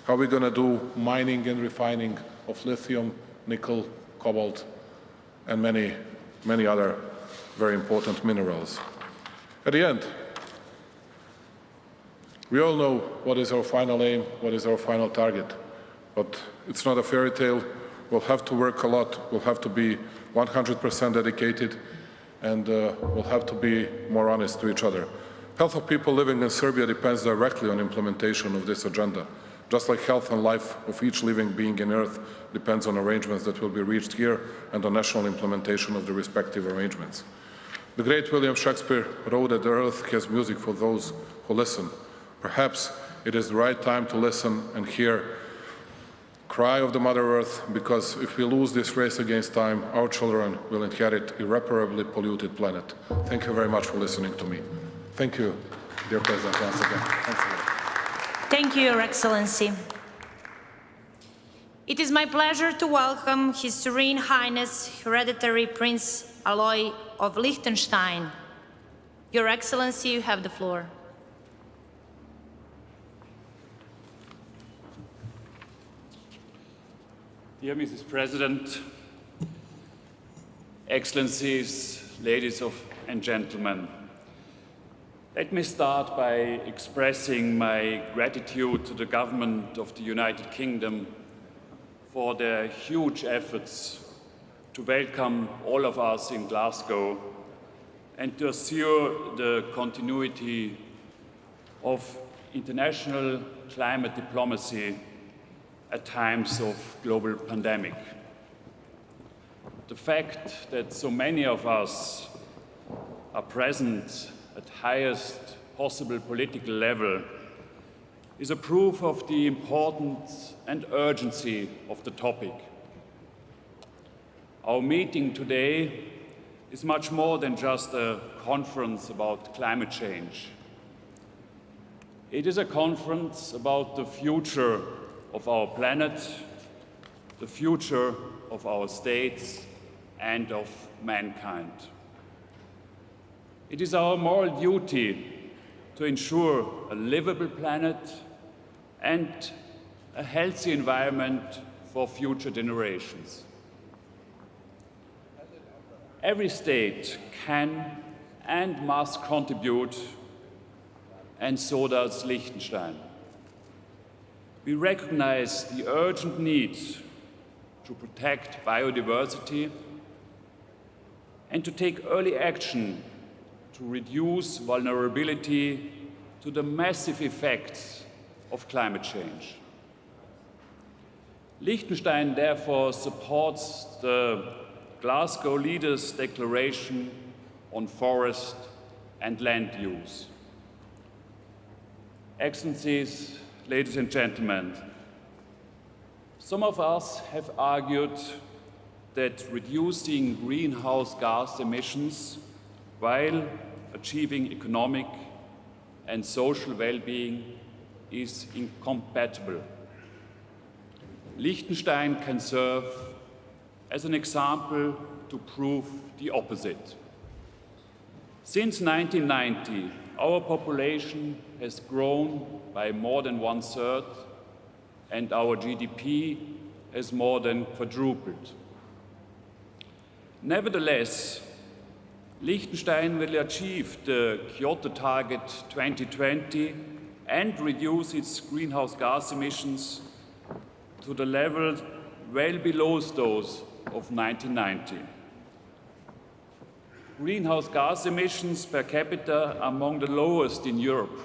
how are we going to do mining and refining of lithium, nickel, cobalt, and many, many other very important minerals? At the end, we all know what is our final aim, what is our final target, but it's not a fairy tale. We'll have to work a lot. We'll have to be 100% dedicated, and we'll have to be more honest to each other. Health of people living in Serbia depends directly on implementation of this agenda, just like health and life of each living being in Earth depends on arrangements that will be reached here and on national implementation of the respective arrangements. The great William Shakespeare wrote that the earth has music for those who listen. Perhaps it is the right time to listen and hear cry of the Mother Earth, because if we lose this race against time, our children will inherit irreparably polluted planet. Thank you very much for listening to me. Thank you, dear President, once again. Thanks a lot. Thank you, Your Excellency. It is my pleasure to welcome His Serene Highness Hereditary Prince Aloy of Liechtenstein. Your Excellency, you have the floor. Dear Mrs. President, Excellencies, ladies and gentlemen, let me start by expressing my gratitude to the government of the United Kingdom for their huge efforts to welcome all of us in Glasgow and to assure the continuity of international climate diplomacy at times of global pandemic. The fact that so many of us are present at highest possible political level is a proof of the importance and urgency of the topic. Our meeting today is much more than just a conference about climate change. It is a conference about the future of our planet, the future of our states and of mankind. It is our moral duty to ensure a livable planet and a healthy environment for future generations. Every state can and must contribute, and so does Liechtenstein. We recognize the urgent need to protect biodiversity and to take early action to reduce vulnerability to the massive effects of climate change. Liechtenstein therefore supports the Glasgow Leaders' Declaration on Forest and Land Use. Excellencies, ladies and gentlemen, some of us have argued that reducing greenhouse gas emissions while achieving economic and social well-being is incompatible. Liechtenstein can serve as an example to prove the opposite. Since 1990, our population has grown by more than 1/3, and our GDP has more than quadrupled. Nevertheless, Liechtenstein will achieve the Kyoto target 2020 and reduce its greenhouse gas emissions to the level well below those of 1990. Greenhouse gas emissions per capita are among the lowest in Europe,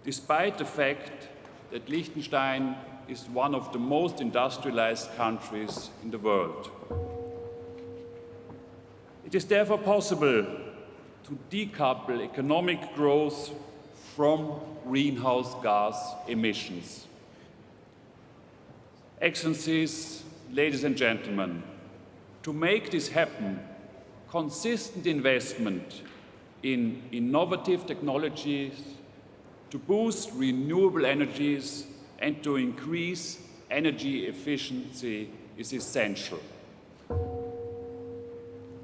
despite the fact that Liechtenstein is one of the most industrialized countries in the world. It is therefore possible to decouple economic growth from greenhouse gas emissions. Excellencies, ladies and gentlemen, to make this happen, consistent investment in innovative technologies to boost renewable energies and to increase energy efficiency is essential.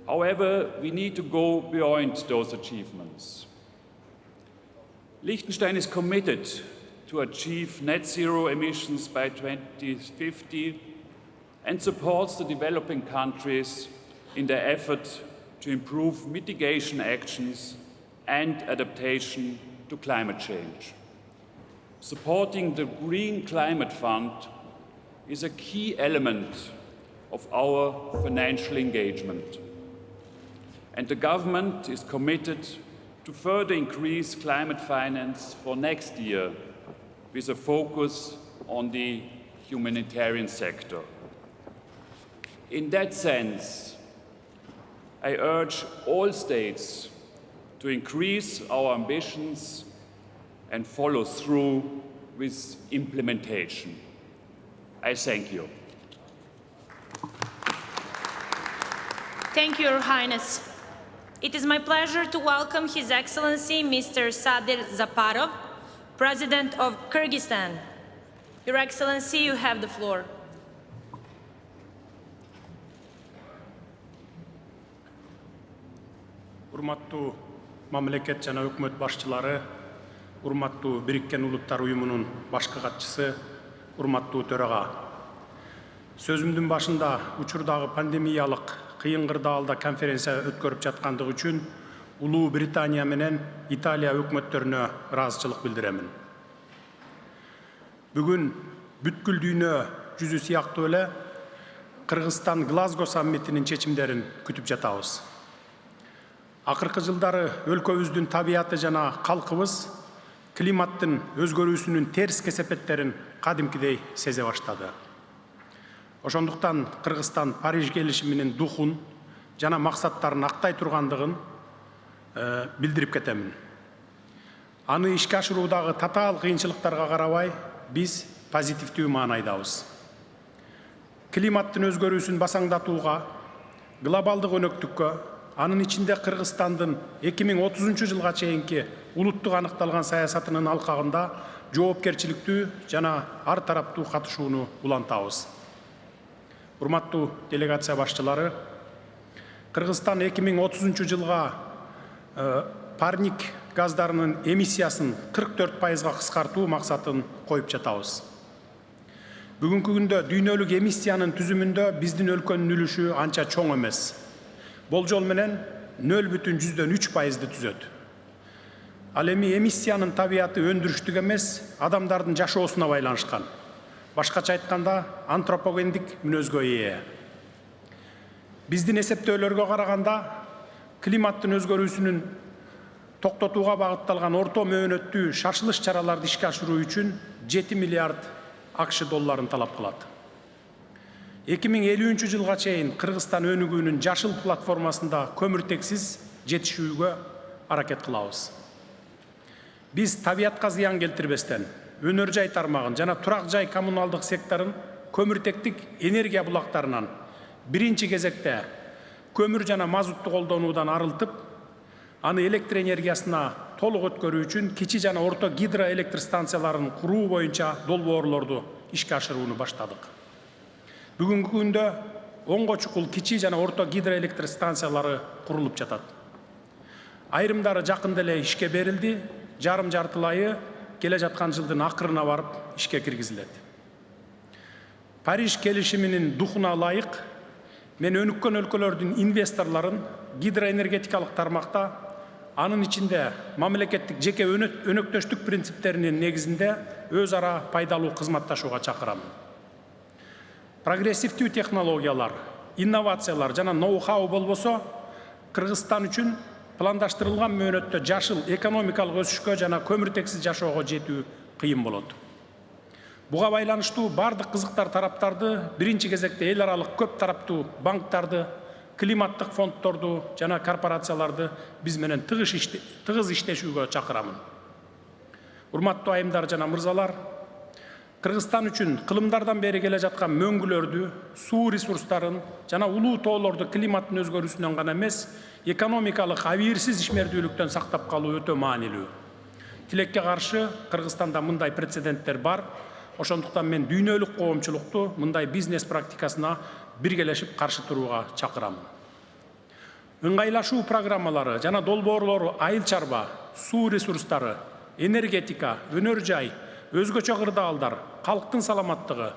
However, we need to go beyond those achievements. Liechtenstein is committed to achieve net zero emissions by 2050 and supports the developing countries in their effort to improve mitigation actions and adaptation to climate change. Supporting the Green Climate Fund is a key element of our financial engagement. And the government is committed to further increase climate finance for next year with a focus on the humanitarian sector. In that sense, I urge all states to increase our ambitions and follow through with implementation. I thank you. Thank you, Your Highness. It is my pleasure to welcome His Excellency Mr. Sadir Zaparov, President of Kyrgyzstan. Your Excellency, you have the floor. Урматтуу мамлекет жана өкмөт башчылары, урматтуу Бириккен Улуттар Уюмунун башкы катчысы, урматтуу төрага. Сөзүмдүн башында учурдагы пандемиялык кыйын кырдаалда конференция өткөрүп жаткандыгы үчүн Улуу Британия менен Италия өкмөттөрүнө ыраазычылык билдиремин. Бүгүн бүткүл дүйнө жүзү сыяктуу эле Кыргызстан Глазго саммитинин чечимдерин күтүп жатабыз. Акыркы жылдары өлкөбүздүн табияты жана калкыбыз климаттын өзгөрүүсүнүн терс кесепеттерин кадимкидей сезе баштады. Ошондуктан Кыргызстан Париж келишиминин духун жана максаттарын актай тургандыгын билдирип кетемин. Аны ишке ашыруудагы татаал кыйынчылыктарга карабай, биз позитивдүү маанайдабыз. Климаттын өзгөрүүсүн басаңдатууга, глобалдык өнөктүккө, анын ичинде Кыргызстандын 2030 жылга чейинки улуттук аныкталган саясатынын алкагында жоопкерчиликтүү жана ар тараптуу катышууну улантабыз. Урматтуу делегация башчылары, Кыргызстан 2030 жылга парник газдарынын эмиссиясын 44%га кыскартуу максатын коюп жатабыз. Бүгүнкү күндө дүйнөлүк эмиссиянын түзүмүндө биздин өлкөнүн үлүшү анча чоң эмес. Болжол менен 0,3% түзөт. Ал эми эмиссиянын табияты өндүрүштүк эмес, адамдардын жашоосуна байланышкан. Башкача айтканда, антропогендик мүнөзгө ээ. Биздин эсептөөлөргө караганда, климаттын өзгөрүүсүнүн токтотууга багытталган орто мөөнөттүү шашылыш чараларды ишке ашыруу үчүн 7 миллиард АКШ долларын талап кылат. 2050 жылга чейин Кыргызстан өнүгүүнүн жашыл платформасында көмүртексиз жетишүүгө аракет кылабыз. Биз табиятка зыян келтирбестен, өнөр жай тармагын жана турак жай коммуналдык секторун көмүртектик энергия булактарынан биринчи кезекте көмүр жана мазутту колдонуудан арылтып, аны электр энергиясына толук өткөрүү үчүн кичи жана орто гидроэлектр станцияларын куруу боюнча долбоорлорду ишке ашырууну баштадык. Бүгүнкү күндө 10 чукул кичи жана орто гидроэлектр станциялары курулуп жатат. Айрымдары жакында эле ишке берилди, жарым жартылайы келе жаткан жылдын акырына барып ишке киргизилет. Париж келишиминин духуна ылайык, мен өнүккөн өлкөлөрдүн инвесторлорун гидроэнергетикалык тармакта, анын ичинде мамлекеттик жеке өнөктөштүк принциптеринин негизинде өз ара пайдалуу кызматташууга чакырамын. Прогрессивдүү технологиялар, инновациялар жана ноу-хау болбосо, Кыргызстан үчүн пландаштырылган мөөнөттө жашыл экономикалык өсүшкө жана көмүртексиз жашоого жетүү кыйын болот. Буга байланыштуу бардык кызыктар тараптарды биринчи кезекте эл аралык көп тараптуу банктарды, климаттык фонддорду жана корпорацияларды биз менен тыгыз иштешүүгө чакырамын. Урматтуу айымдар жана мырзалар, Кыргызстан үчүн кылымдардан бери келе жаткан мөңгүлөрдү, суу ресурстарын жана улуу тоолорду климаттын өзгөрүүсүнөн гана эмес, экономикалык абийирсиз ишмердүүлүктөн сактап калуу өтө маанилүү. Тилекке каршы Кыргызстанда мындай прецеденттер бар. Ошондуктан мен дүйнөлүк коомчулукту мындай бизнес практикасына биргелешип каршы турууга чакырамын. Ыңгайлашуу программалары жана долбоорлору айыл чарба, суу ресурстары, энергетика, өнөр жай, өзгөчө кырдаалдар, калктын саламаттыгы,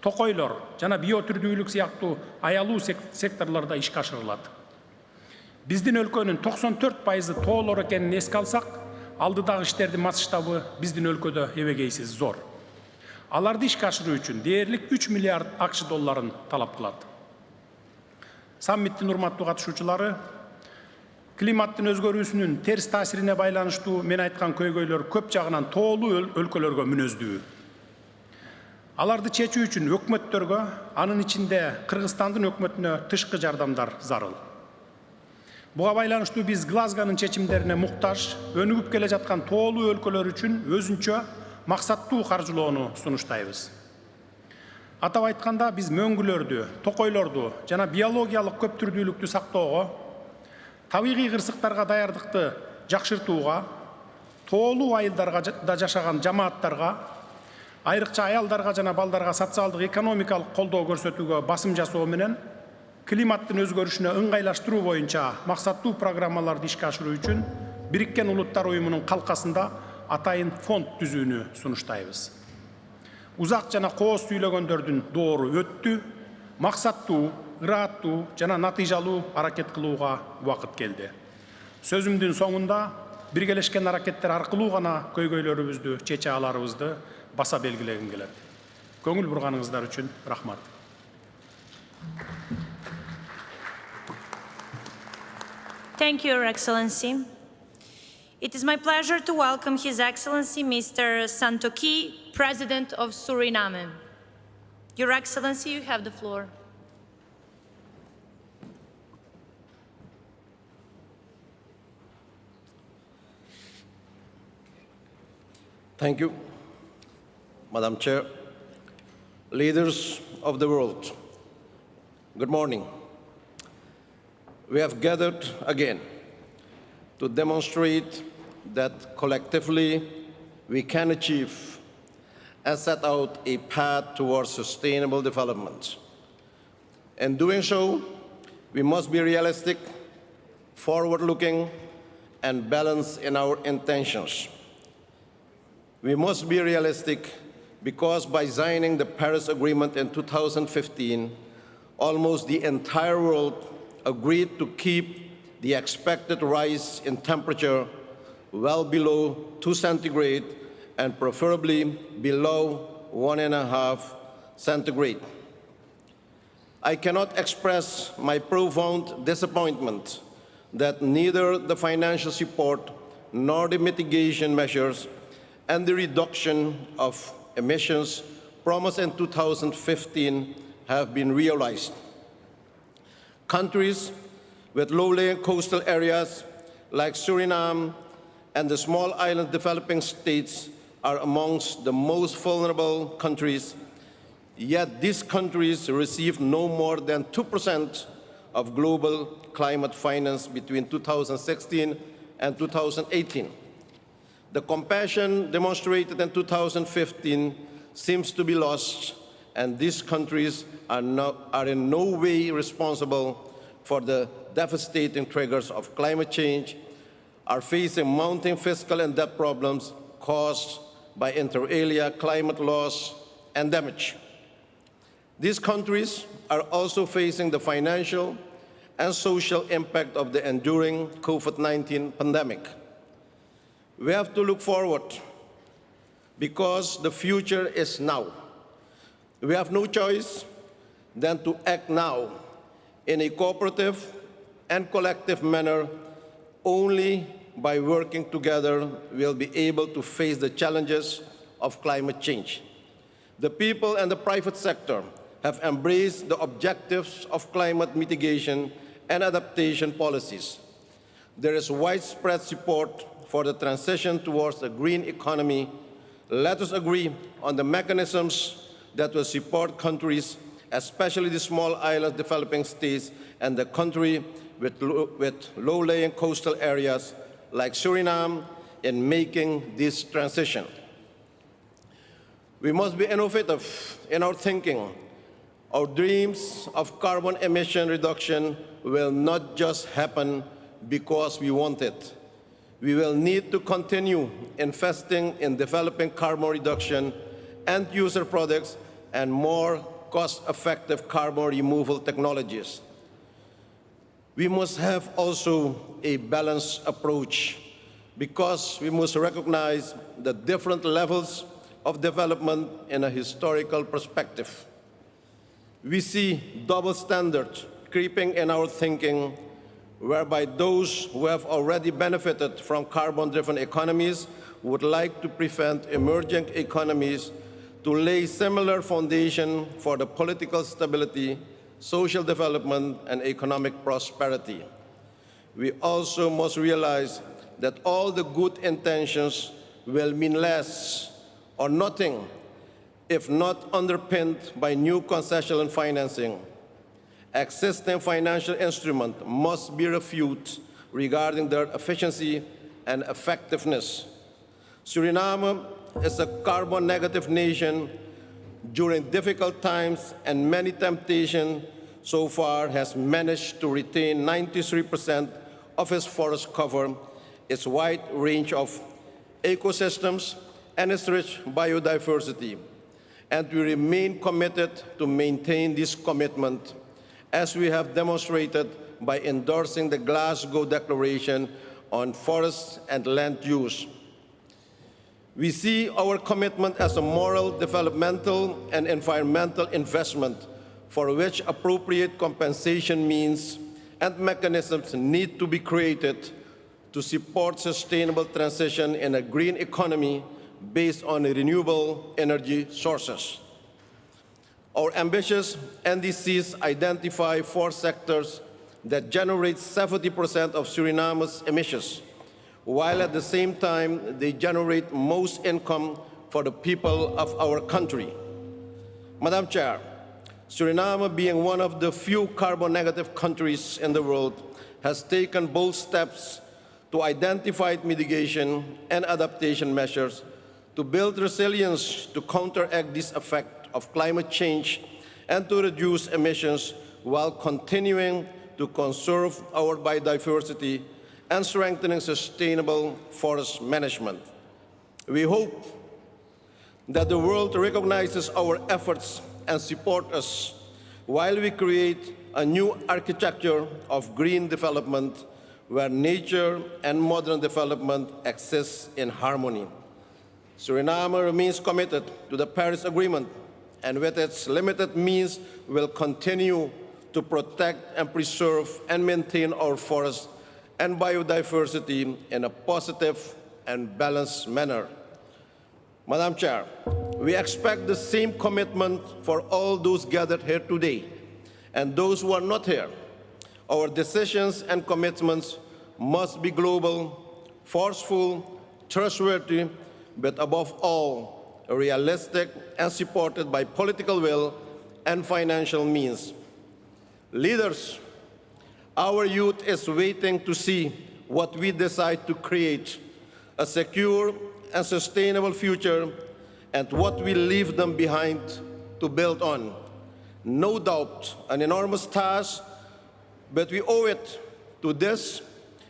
токойлор жана биотүрдүүлүк сыяктуу аялуу секторлордо ишке ашырылат. Биздин өлкөнүн 94% тоолор экенин эске алсак, алдыдагы иштердин масштабы биздин өлкөдө эбегейсиз зор. Аларды ишке ашыруу үчүн дээрлик 3 миллиард АКШ долларын талап кылат. Саммиттин урматтуу катышуучулары, климаттын өзгөрүүсүнүн терс таасирине байланыштуу мен айткан көйгөйлөр көп жагынан тоолуу өлкөлөргө мүнөздүү. Аларды чечүү үчүн өкмөттөргө, анын ичинде Кыргызстандын өкмөтүнө тышкы жардамдар зарыл. Буга байланыштуу биз Глазгонун чечимдерине муктаж, өнүгүп келе жаткан тоолуу өлкөлөр үчүн өзүнчө максаттуу каржылоону сунуштайбыз. Атап айтканда биз мөңгүлөрдү, токойлорду жана биологиялык көптүрдүүлүктү сактоого, табигый кырсыктарга даярдыкты жакшыртууга, тоолуу айылдарга да жашаган жамааттарга, айрыкча аялдарга жана балдарга социалдык экономикалык колдоо көрсөтүүгө басым жасоо менен климаттын өзгөрүшүнө ыңгайлаштыруу боюнча максаттуу программаларды ишке ашыруу үчүн Бириккен Улуттар уюмунун калкасында атайын фонд түзүүнү сунуштайбыз. Узак жана кооз сүйлөгөндөрдүн доору өттү, максаттуу, ырааттуу жана натыйжалуу аракет кылууга убакыт келди. Сөзүмдүн соңунда биргелешкен аракеттер аркылуу гана көйгөйлөрүбүздү чече аларыбызды баса белгилегим келет. Көңүл бурганыңыздар үчүн рахмат. Thank you, Your Excellency. It is my pleasure to welcome His Excellency Mr. Santoki, President of Suriname. Your Excellency, you have the floor. Thank you, Madam Chair. Leaders of the world, good morning. We have gathered again to demonstrate that collectively we can achieve and set out a path towards sustainable development. In doing so, we must be realistic, forward-looking, and balanced in our intentions. We must be realistic because by signing the Paris Agreement in 2015, almost the entire world agreed to keep the expected rise in temperature well below 2 centigrade and preferably below 1.5 centigrade. I cannot express my profound disappointment that neither the financial support nor the mitigation measures and the reduction of emissions promised in 2015 have been realized. Countries with low-lying coastal areas like Suriname and the small island developing states are amongst the most vulnerable countries, yet these countries receive no more than 2% of global climate finance between 2016 and 2018. The compassion demonstrated in 2015 seems to be lost, and these countries are in no way responsible for the devastating triggers of climate change, are facing mounting fiscal and debt problems caused by inter alia climate loss and damage. These countries are also facing the financial and social impact of the enduring COVID-19 pandemic. We have to look forward because the future is now. We have no choice than to act now in a cooperative and collective manner. Only by working together we'll be able to face the challenges of climate change. The people and the private sector have embraced the objectives of climate mitigation and adaptation policies. There is widespread support for the transition towards a green economy. Let us agree on the mechanisms that will support countries, especially the small island developing states and the country with low-lying coastal areas like Suriname in making this transition. We must be innovative in our thinking. Our dreams of carbon emission reduction will not just happen because we want it. We will need to continue investing in developing carbon reduction, end-user products, and more cost-effective carbon removal technologies. We must have also a balanced approach because we must recognize the different levels of development in a historical perspective. We see double standards creeping in our thinking whereby those who have already benefited from carbon-driven economies would like to prevent emerging economies to lay similar foundation for the political stability, social development, and economic prosperity. We also must realize that all the good intentions will mean less or nothing if not underpinned by new concessional financing. Existing financial instruments must be reviewed regarding their efficiency and effectiveness. Suriname is a carbon-negative nation during difficult times, and many temptations so far has managed to retain 93% of its forest cover, its wide range of ecosystems, and its rich biodiversity. And we remain committed to maintain this commitment, as we have demonstrated by endorsing the Glasgow Declaration on Forests and Land Use. We see our commitment as a moral, developmental, and environmental investment for which appropriate compensation means and mechanisms need to be created to support sustainable transition in a green economy based on renewable energy sources. Our ambitious NDCs identify 4 sectors that generate 70% of Suriname's emissions, while at the same time they generate most income for the people of our country. Madam Chair, Suriname, being one of the few carbon-negative countries in the world, has taken bold steps to identify mitigation and adaptation measures to build resilience to counteract this effect of climate change and to reduce emissions while continuing to conserve our biodiversity and strengthening sustainable forest management. We hope that the world recognizes our efforts and support us while we create a new architecture of green development where nature and modern development exist in harmony. Suriname remains committed to the Paris Agreement, and with its limited means will continue to protect and preserve and maintain our forests and biodiversity in a positive and balanced manner. Madam Chair, we expect the same commitment for all those gathered here today and those who are not here. Our decisions and commitments must be global, forceful, trustworthy, but above all, realistic and supported by political will and financial means. Leaders, our youth is waiting to see what we decide to create, a secure and sustainable future, and what we leave them behind to build on. No doubt, an enormous task, but we owe it to this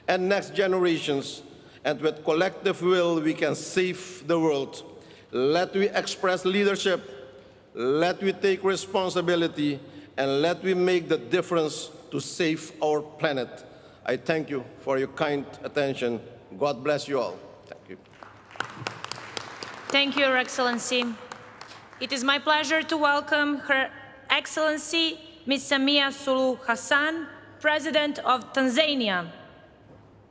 and next generations, and with collective will, we can save the world. Let we express leadership, let we take responsibility, and let we make the difference to save our planet. I thank you for your kind attention. God bless you all. Thank you. Thank you, Your Excellency. It is my pleasure to welcome Her Excellency Ms. Samia Suluhu Hassan, President of Tanzania.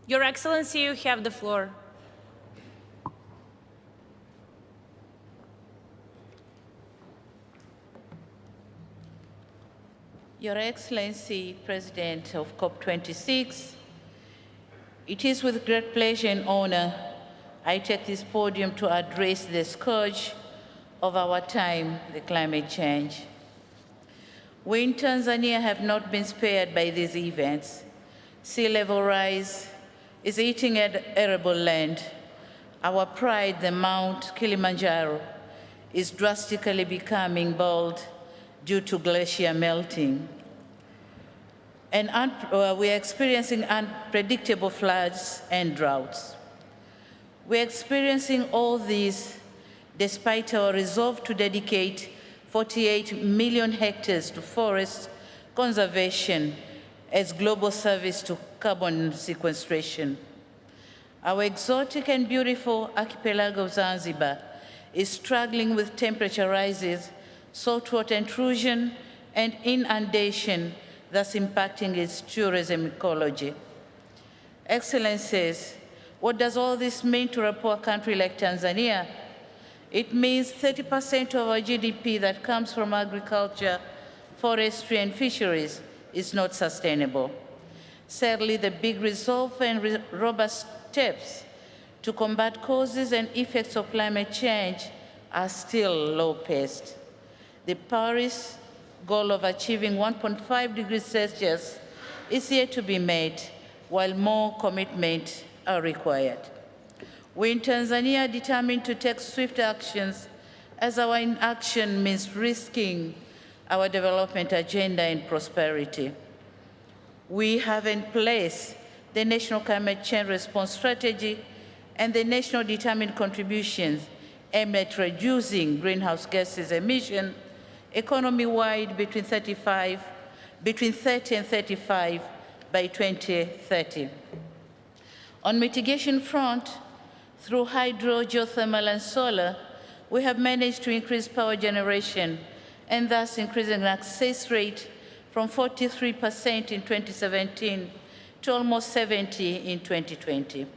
Your Excellency, you have the floor. Your Excellency, President of Cop26, it is with great pleasure and honor I take this podium to address the scourge of our time, the climate change. We in Tanzania have not been spared by these events. Sea level rise is eating arable land. Our pride, the Mount Kilimanjaro, is drastically becoming bald due to glacier melting. And we are experiencing unpredictable floods and droughts. We're experiencing all these despite our resolve to dedicate 48 million hectares to forest conservation as global service to carbon sequestration. Our exotic and beautiful archipelago of Zanzibar is struggling with temperature rises, saltwater intrusion, and inundation, thus impacting its tourism ecology. Excellencies, what does all this mean to a poor country like Tanzania? It means 30% of our GDP that comes from agriculture, forestry, and fisheries is not sustainable. Sadly, the big resolve and robust steps to combat causes and effects of climate change are still low-paced. The Paris goal of achieving 1.5 degrees Celsius is yet to be made, while more commitment are required. We in Tanzania are determined to take swift actions, as our inaction means risking our development agenda and prosperity. We have in place the National Climate Change Response Strategy and the National Determined Contributions aimed at reducing greenhouse gases emission economy-wide between 30 and 35 by 2030. On mitigation front, through hydro, geothermal, and solar, we have managed to increase power generation and thus increasing access rate from 43% in 2017 to almost 70% in 2020.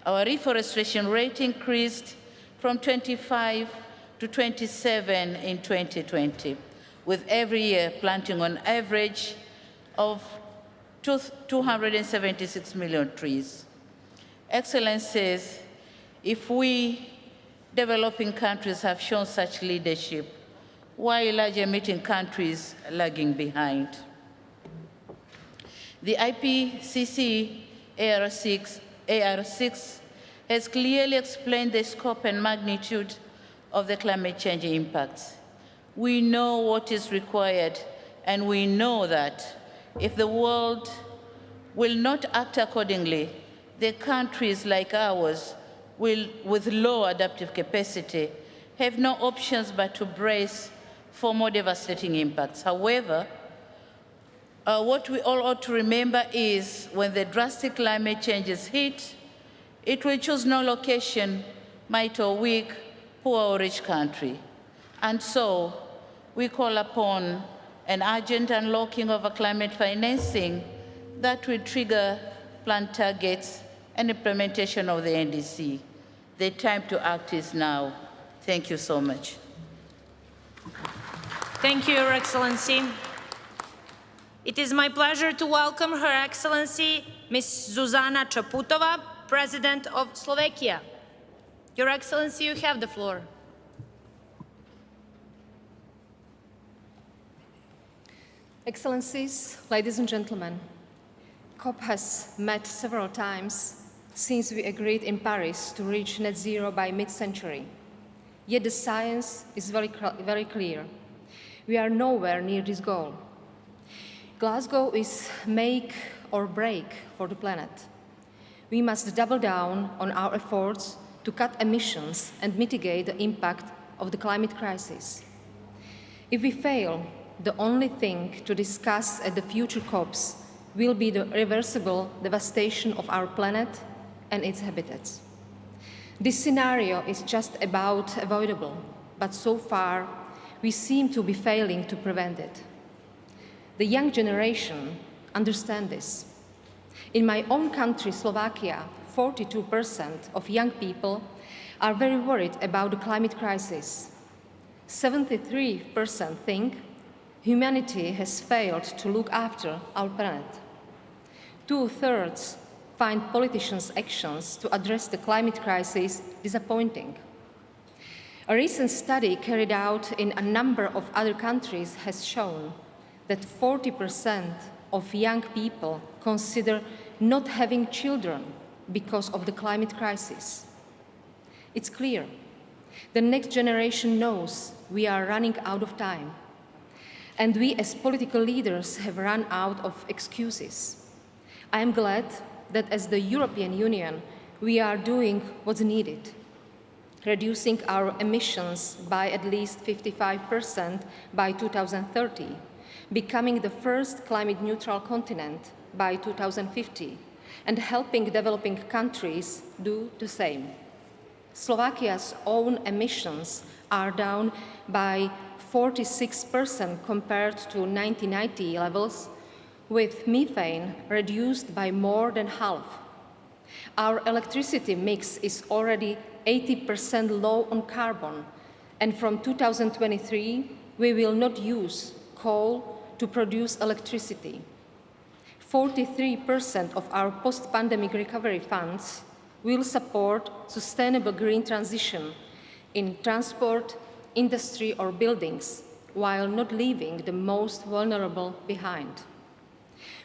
Our reforestation rate increased from 25 to 27 in 2020, with every year planting on average of 276 million trees. Excellencies, if we developing countries have shown such leadership, why large emitting countries are lagging behind? The IPCC AR6 has clearly explained the scope and magnitude of the climate change impacts. We know what is required, and we know that if the world will not act accordingly, the countries like ours with low adaptive capacity have no options but to brace for more devastating impacts. However, what we all ought to remember is when the drastic climate changes hit, it will choose no location, might or weak, poor or rich country. And so we call upon an urgent unlocking of a climate financing that will trigger planned targets and implementation of the NDC. The time to act is now. Thank you so much. Thank you, Your Excellency. It is my pleasure to welcome Her Excellency Ms. Zuzana Čaputova, President of Slovakia. Your Excellency, you have the floor. Excellencies, ladies and gentlemen, COP has met several times since we agreed in Paris to reach net zero by mid-century. Yet the science is very clear. We are nowhere near this goal. Glasgow is make or break for the planet. We must double down on our efforts to cut emissions and mitigate the impact of the climate crisis. If we fail, the only thing to discuss at the future COPs will be the irreversible devastation of our planet and its habitats. This scenario is just about avoidable, but so far we seem to be failing to prevent it. The young generation understand this. In my own country, Slovakia, 42% of young people are very worried about the climate crisis. 73% think humanity has failed to look after our planet. 2/3 find politicians' actions to address the climate crisis disappointing. A recent study carried out in a number of other countries has shown that 40% of young people consider not having children because of the climate crisis. It's clear. The next generation knows we are running out of time, and we as political leaders have run out of excuses. I am glad that as the European Union, we are doing what's needed, reducing our emissions by at least 55% by 2030, becoming the first climate-neutral continent by 2050, and helping developing countries do the same. Slovakia's own emissions are down by 46% compared to 1990 levels, with methane reduced by more than half. Our electricity mix is already 80% low on carbon, and from 2023, we will not use coal to produce electricity. 43% of our post-pandemic recovery funds will support sustainable green transition in transport, industry, or buildings, while not leaving the most vulnerable behind.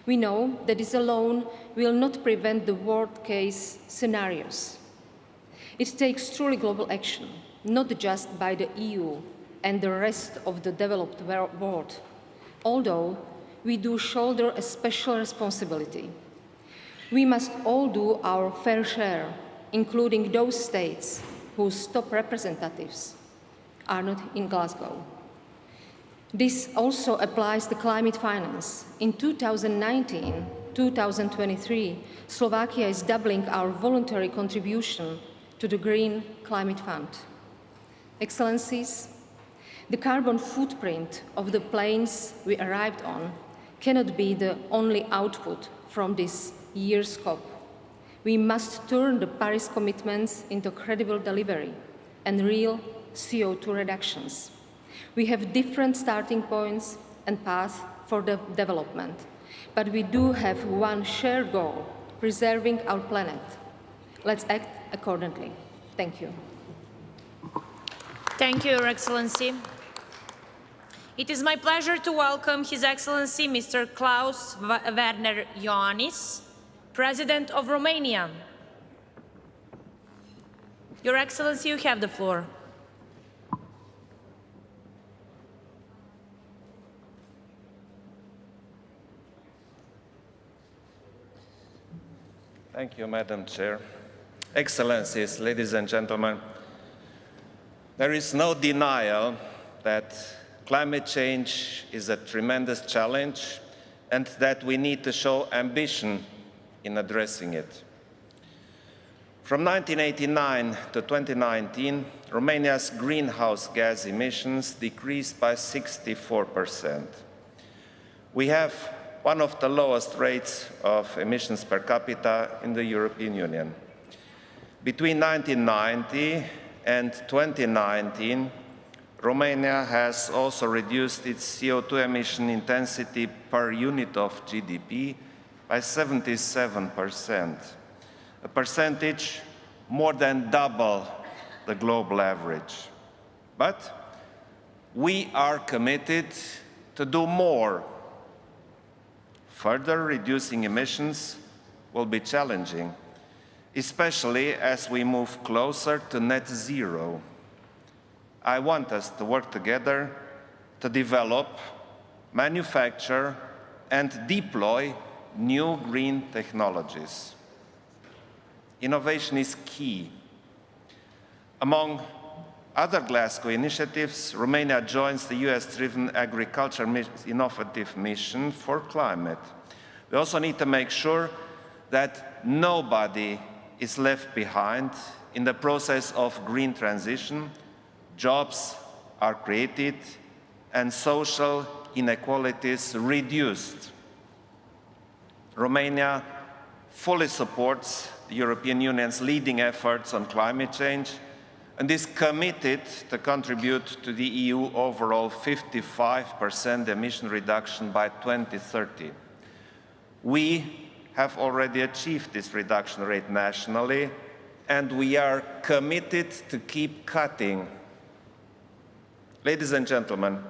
We know that this alone will not prevent the worst-case scenarios. It takes truly global action, not just by the EU and the rest of the developed world, although we do shoulder a special responsibility. We must all do our fair share, including those states whose top representatives are not in Glasgow. This also applies to climate finance. In 2019-2023, Slovakia is doubling our voluntary contribution to the Green Climate Fund. Excellencies, the carbon footprint of the planes we arrived on cannot be the only output from this year's COP. We must turn the Paris commitments into credible delivery and real CO2 reductions. We have different starting points and paths for the development, but we do have one shared goal, preserving our planet. Let's act accordingly. Thank you. Thank you, Your Excellency. It is my pleasure to welcome His Excellency Mr. Klaus Werner Ioannis, President of Romania. Your Excellency, you have the floor. Thank you, Madam Chair. Excellencies, ladies and gentlemen, there is no denial that climate change is a tremendous challenge and that we need to show ambition in addressing it. From 1989 to 2019, Romania's greenhouse gas emissions decreased by 64%. We have one of the lowest rates of emissions per capita in the European Union. Between 1990 and 2019, Romania has also reduced its CO2 emission intensity per unit of GDP by 77%, a percentage more than double the global average. But we are committed to do more. Further reducing emissions will be challenging, especially as we move closer to net zero. I want us to work together to develop, manufacture, and deploy new green technologies. Innovation is key. Among other Glasgow initiatives, Romania joins the US-driven Agriculture Innovative Mission for Climate. We also need to make sure that nobody is left behind in the process of green transition. Jobs are created and social inequalities reduced. Romania fully supports the European Union's leading efforts on climate change and is committed to contribute to the EU overall 55% emission reduction by 2030. We have already achieved this reduction rate nationally, and we are committed to keep cutting. Ladies and gentlemen,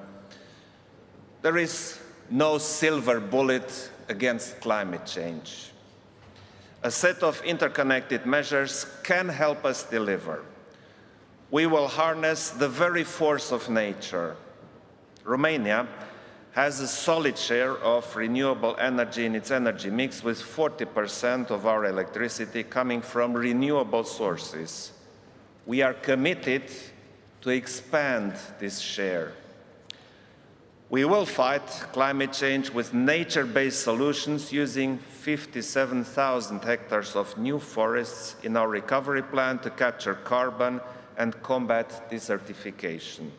there is no silver bullet against climate change. A set of interconnected measures can help us deliver. We will harness the very force of nature. Romania has a solid share of renewable energy in its energy mix, with 40% of our electricity coming from renewable sources. We are committed to expand this share. We will fight climate change with nature-based solutions using 57,000 hectares of new forests in our recovery plan to capture carbon and combat desertification.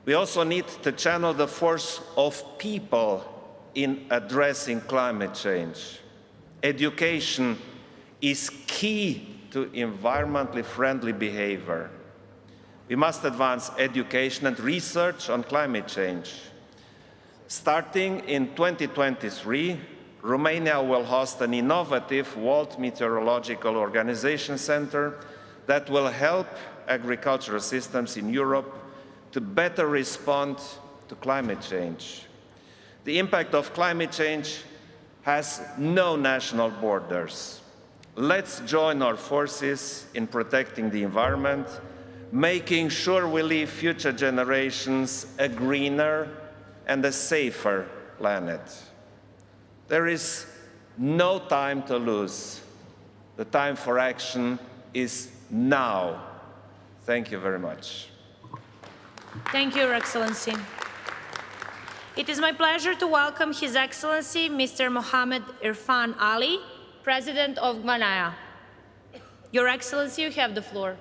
We also need to channel the force of people in addressing climate change. Education is key to environmentally friendly behavior. We must advance education and research on climate change. Starting in 2023, Romania will host an innovative World Meteorological Organization Center that will help agricultural systems in Europe to better respond to climate change. The impact of climate change has no national borders. Let's join our forces in protecting the environment, making sure we leave future generations a greener and a safer planet. There is no time to lose. The time for action is now. Thank you very much. Thank you, Your Excellency. It is my pleasure to welcome His Excellency Mr. Mohammed Irfan Ali, President of Guyana. Your Excellency, you have the floor.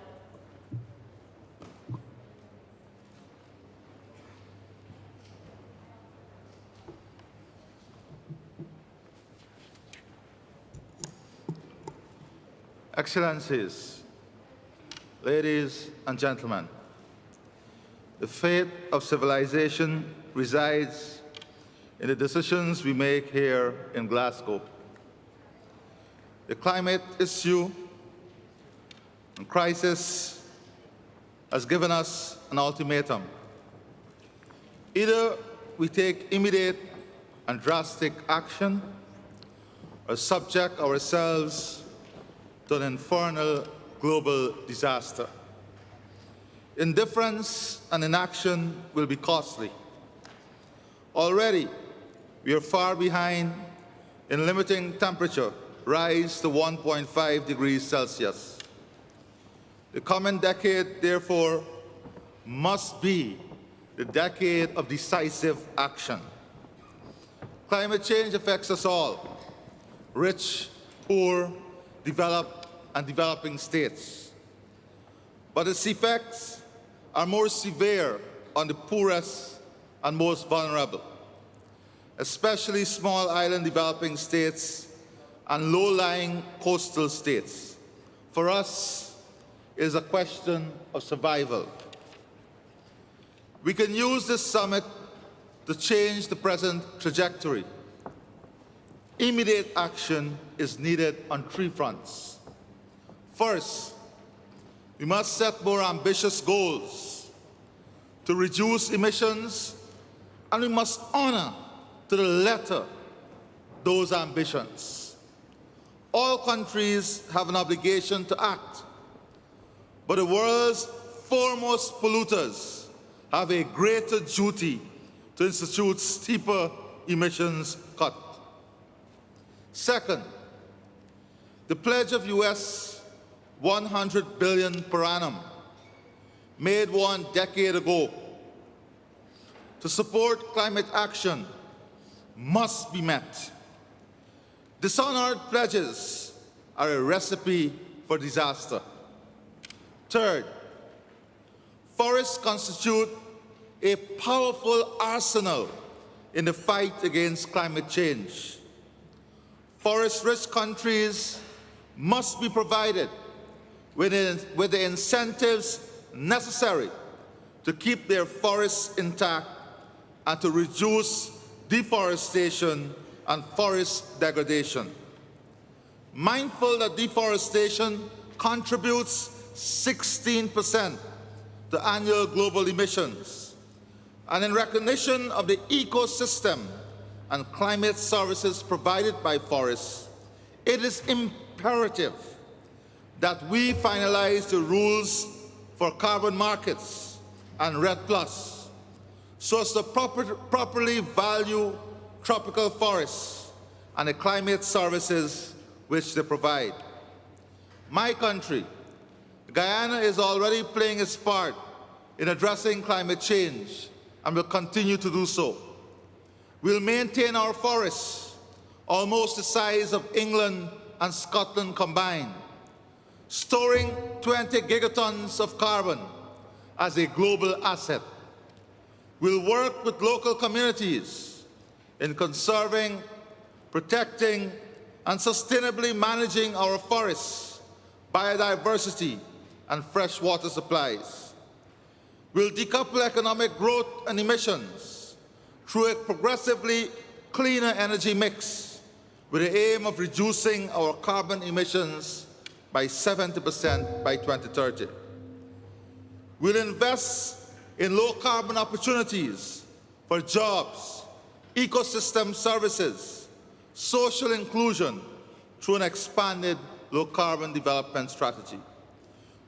Excellencies, ladies and gentlemen, the fate of civilization resides in the decisions we make here in Glasgow. The climate issue and crisis has given us an ultimatum. Either we take immediate and drastic action or subject ourselves to an infernal global disaster. Indifference and inaction will be costly. Already, we are far behind in limiting temperature rise to 1.5 degrees Celsius. The coming decade, therefore, must be the decade of decisive action. Climate change affects us all, rich, poor, developed, and developing states. But its effects are more severe on the poorest and most vulnerable, especially small island developing states and low-lying coastal states. For us, it is a question of survival. We can use this summit to change the present trajectory. Immediate action is needed on three fronts. First, we must set more ambitious goals to reduce emissions, and we must honor to the letter those ambitions. All countries have an obligation to act, but the world's foremost polluters have a greater duty to institute steeper emissions cut. Second, the pledge of US $100 billion per annum, made 1 decade ago, to support climate action must be met. Dishonored pledges are a recipe for disaster. Third, forests constitute a powerful arsenal in the fight against climate change. Forest-rich countries must be provided with the incentives necessary to keep their forests intact and to reduce deforestation and forest degradation. Mindful that deforestation contributes 16% to annual global emissions, and in recognition of the ecosystem and climate services provided by forests, it is imperative that we finalize the rules for carbon markets and REDD+, so as to properly value tropical forests and the climate services which they provide. My country, Guyana, is already playing its part in addressing climate change and will continue to do so. We'll maintain our forests, almost the size of England and Scotland combined, storing 20 gigatons of carbon as a global asset. We'll work with local communities in conserving, protecting, and sustainably managing our forests, biodiversity, and freshwater supplies. We'll decouple economic growth and emissions through a progressively cleaner energy mix with the aim of reducing our carbon emissions by 70% by 2030. We'll invest in low-carbon opportunities for jobs, ecosystem services, social inclusion through an expanded low-carbon development strategy.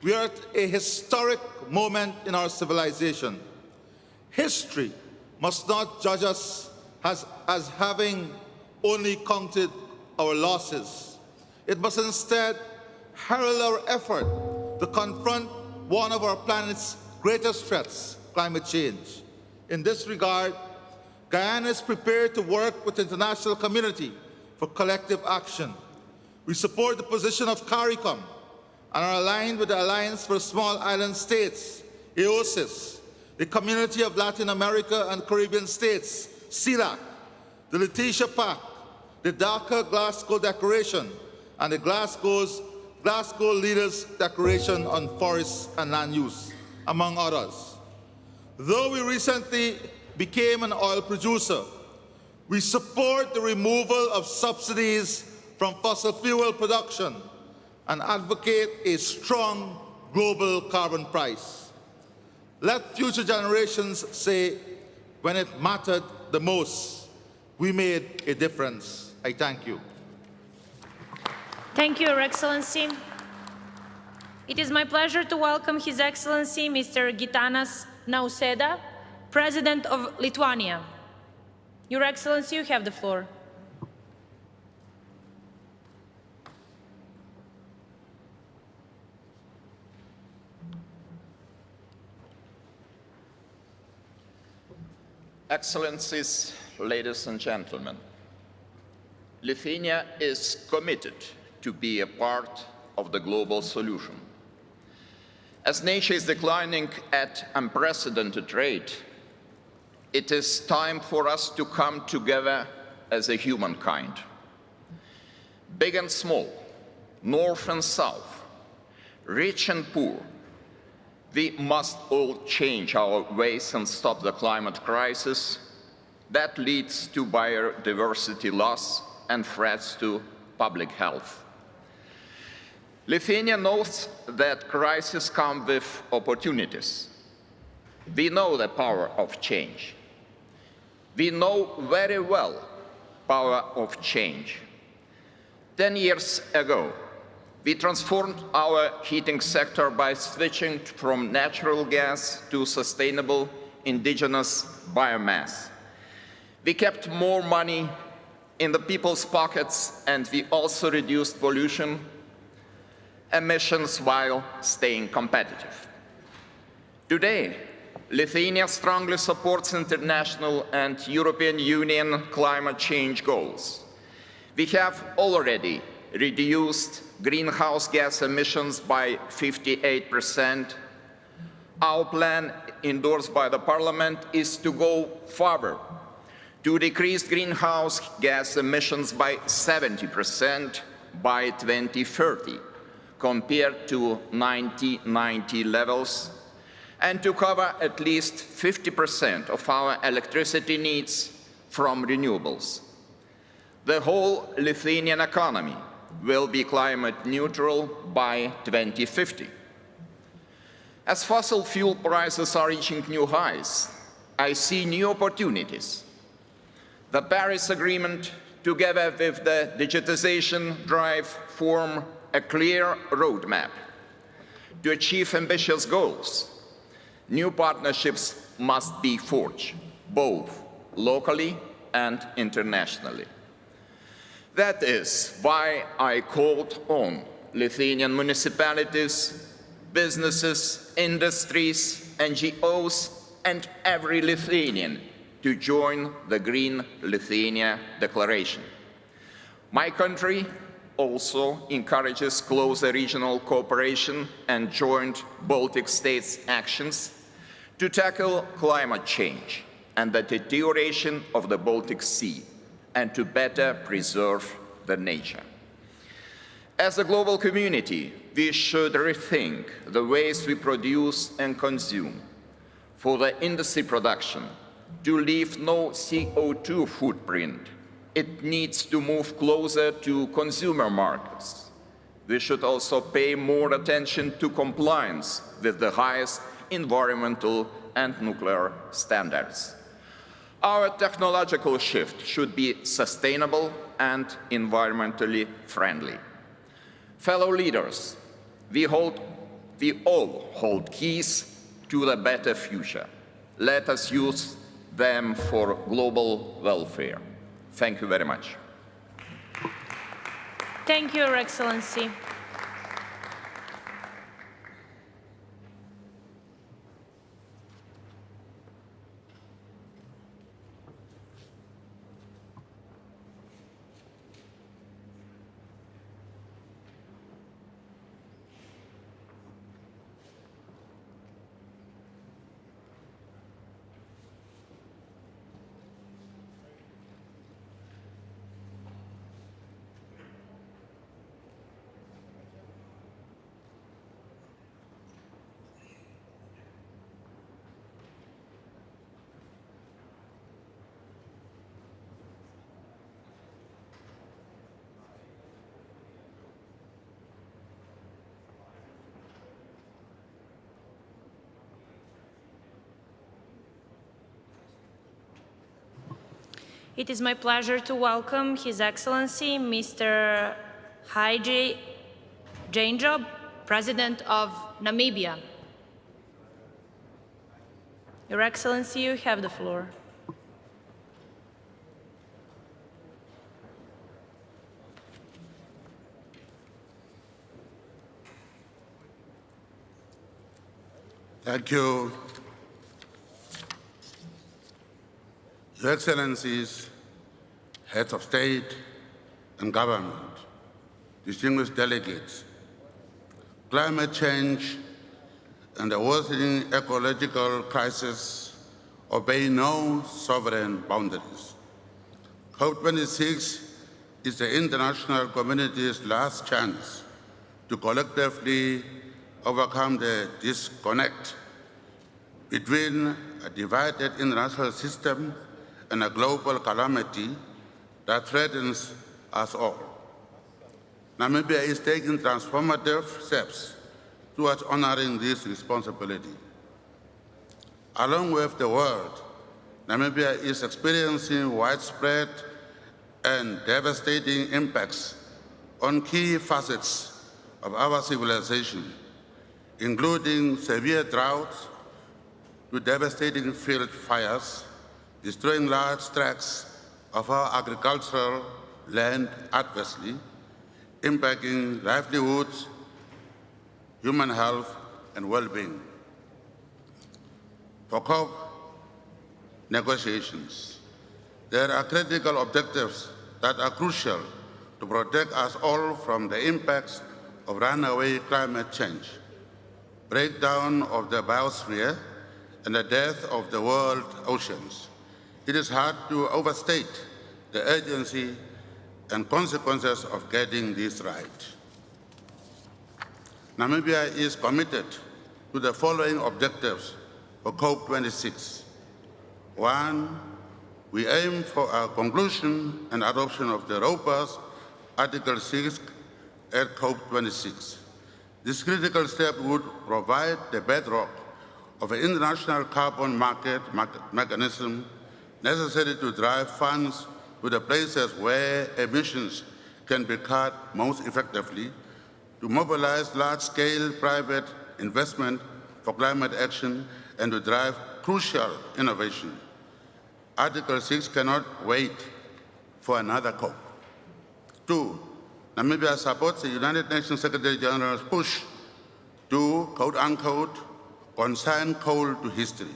We are at a historic moment in our civilization. History must not judge us as having only counted our losses. It must instead herald our effort to confront one of our planet's greatest threats, climate change. In this regard, Guyana is prepared to work with the international community for collective action. We support the position of CARICOM and are aligned with the Alliance for Small Island States, AOSIS, the Community of Latin America and Caribbean States, CELAC, the Letitia Pact, the Dhaka Glasgow Declaration, and the Glasgow Leaders Declaration on Forests and Land Use, among others. Though we recently became an oil producer, we support the removal of subsidies from fossil fuel production and advocate a strong global carbon price. Let future generations say, when it mattered the most, we made a difference. I thank you. Thank you, Your Excellency. It is my pleasure to welcome His Excellency Mr. Gitanas Nausėda, President of Lithuania. Your Excellency, you have the floor. Excellencies, ladies and gentlemen, Lithuania is committed to be a part of the global solution. As nature is declining at unprecedented rate, it is time for us to come together as a humankind. Big and small, north and south, rich and poor, we must all change our ways and stop the climate crisis that leads to biodiversity loss and threats to public health. Lithuania knows that crises come with opportunities. We know the power of change. We know very well the power of change. 10 years ago, we transformed our heating sector by switching from natural gas to sustainable indigenous biomass. We kept more money in the people's pockets, and we also reduced pollution emissions while staying competitive. Today, Lithuania strongly supports international and European Union climate change goals. We have already reduced greenhouse gas emissions by 58%. Our plan, endorsed by the Parliament, is to go further, to decrease greenhouse gas emissions by 70% by 2030, compared to 1990 levels, and to cover at least 50% of our electricity needs from renewables. The whole Lithuanian economy will be climate neutral by 2050. As fossil fuel prices are reaching new highs, I see new opportunities. The Paris Agreement, together with the digitization drive, form a clear roadmap to achieve ambitious goals. New partnerships must be forged, both locally and internationally. That is why I called on Lithuanian municipalities, businesses, industries, NGOs, and every Lithuanian to join the Green Lithuania Declaration. My country also encourages closer regional cooperation and joint Baltic states' actions to tackle climate change and the deterioration of the Baltic Sea, and to better preserve the nature. As a global community, we should rethink the ways we produce and consume. For the industry production to leave no CO2 footprint, it needs to move closer to consumer markets. We should also pay more attention to compliance with the highest environmental and nuclear standards. Our technological shift should be sustainable and environmentally friendly. Fellow leaders, we all hold keys to the better future. Let us use them for global welfare. Thank you very much. Thank you, Your Excellency. It is my pleasure to welcome His Excellency Mr. Haji Jainjob, President of Namibia. Your Excellency, you have the floor. Thank you. Your Excellencies, Heads of State and Government, distinguished delegates, climate change and the worsening ecological crisis obey no sovereign boundaries. COP26 is the international community's last chance to collectively overcome the disconnect between a divided international system and a global calamity that threatens us all. Namibia is taking transformative steps towards honoring this responsibility. Along with the world, Namibia is experiencing widespread and devastating impacts on key facets of our civilization, including severe droughts to devastating field fires, destroying large tracts of our agricultural land adversely, impacting livelihoods, human health, and well-being. For COP negotiations, there are critical objectives that are crucial to protect us all from the impacts of runaway climate change, breakdown of the biosphere, and the death of the world oceans. It is hard to overstate the urgency and consequences of getting this right. Namibia is committed to the following objectives for COP26. 1, we aim for a conclusion and adoption of the robust Article 6 at COP26. This critical step would provide the bedrock of an international carbon market mechanism necessary to drive funds to the places where emissions can be cut most effectively, to mobilize large-scale private investment for climate action, and to drive crucial innovation. Article 6 cannot wait for another COP. 2, Namibia supports the United Nations Secretary General's push to, quote-unquote, consign coal to history.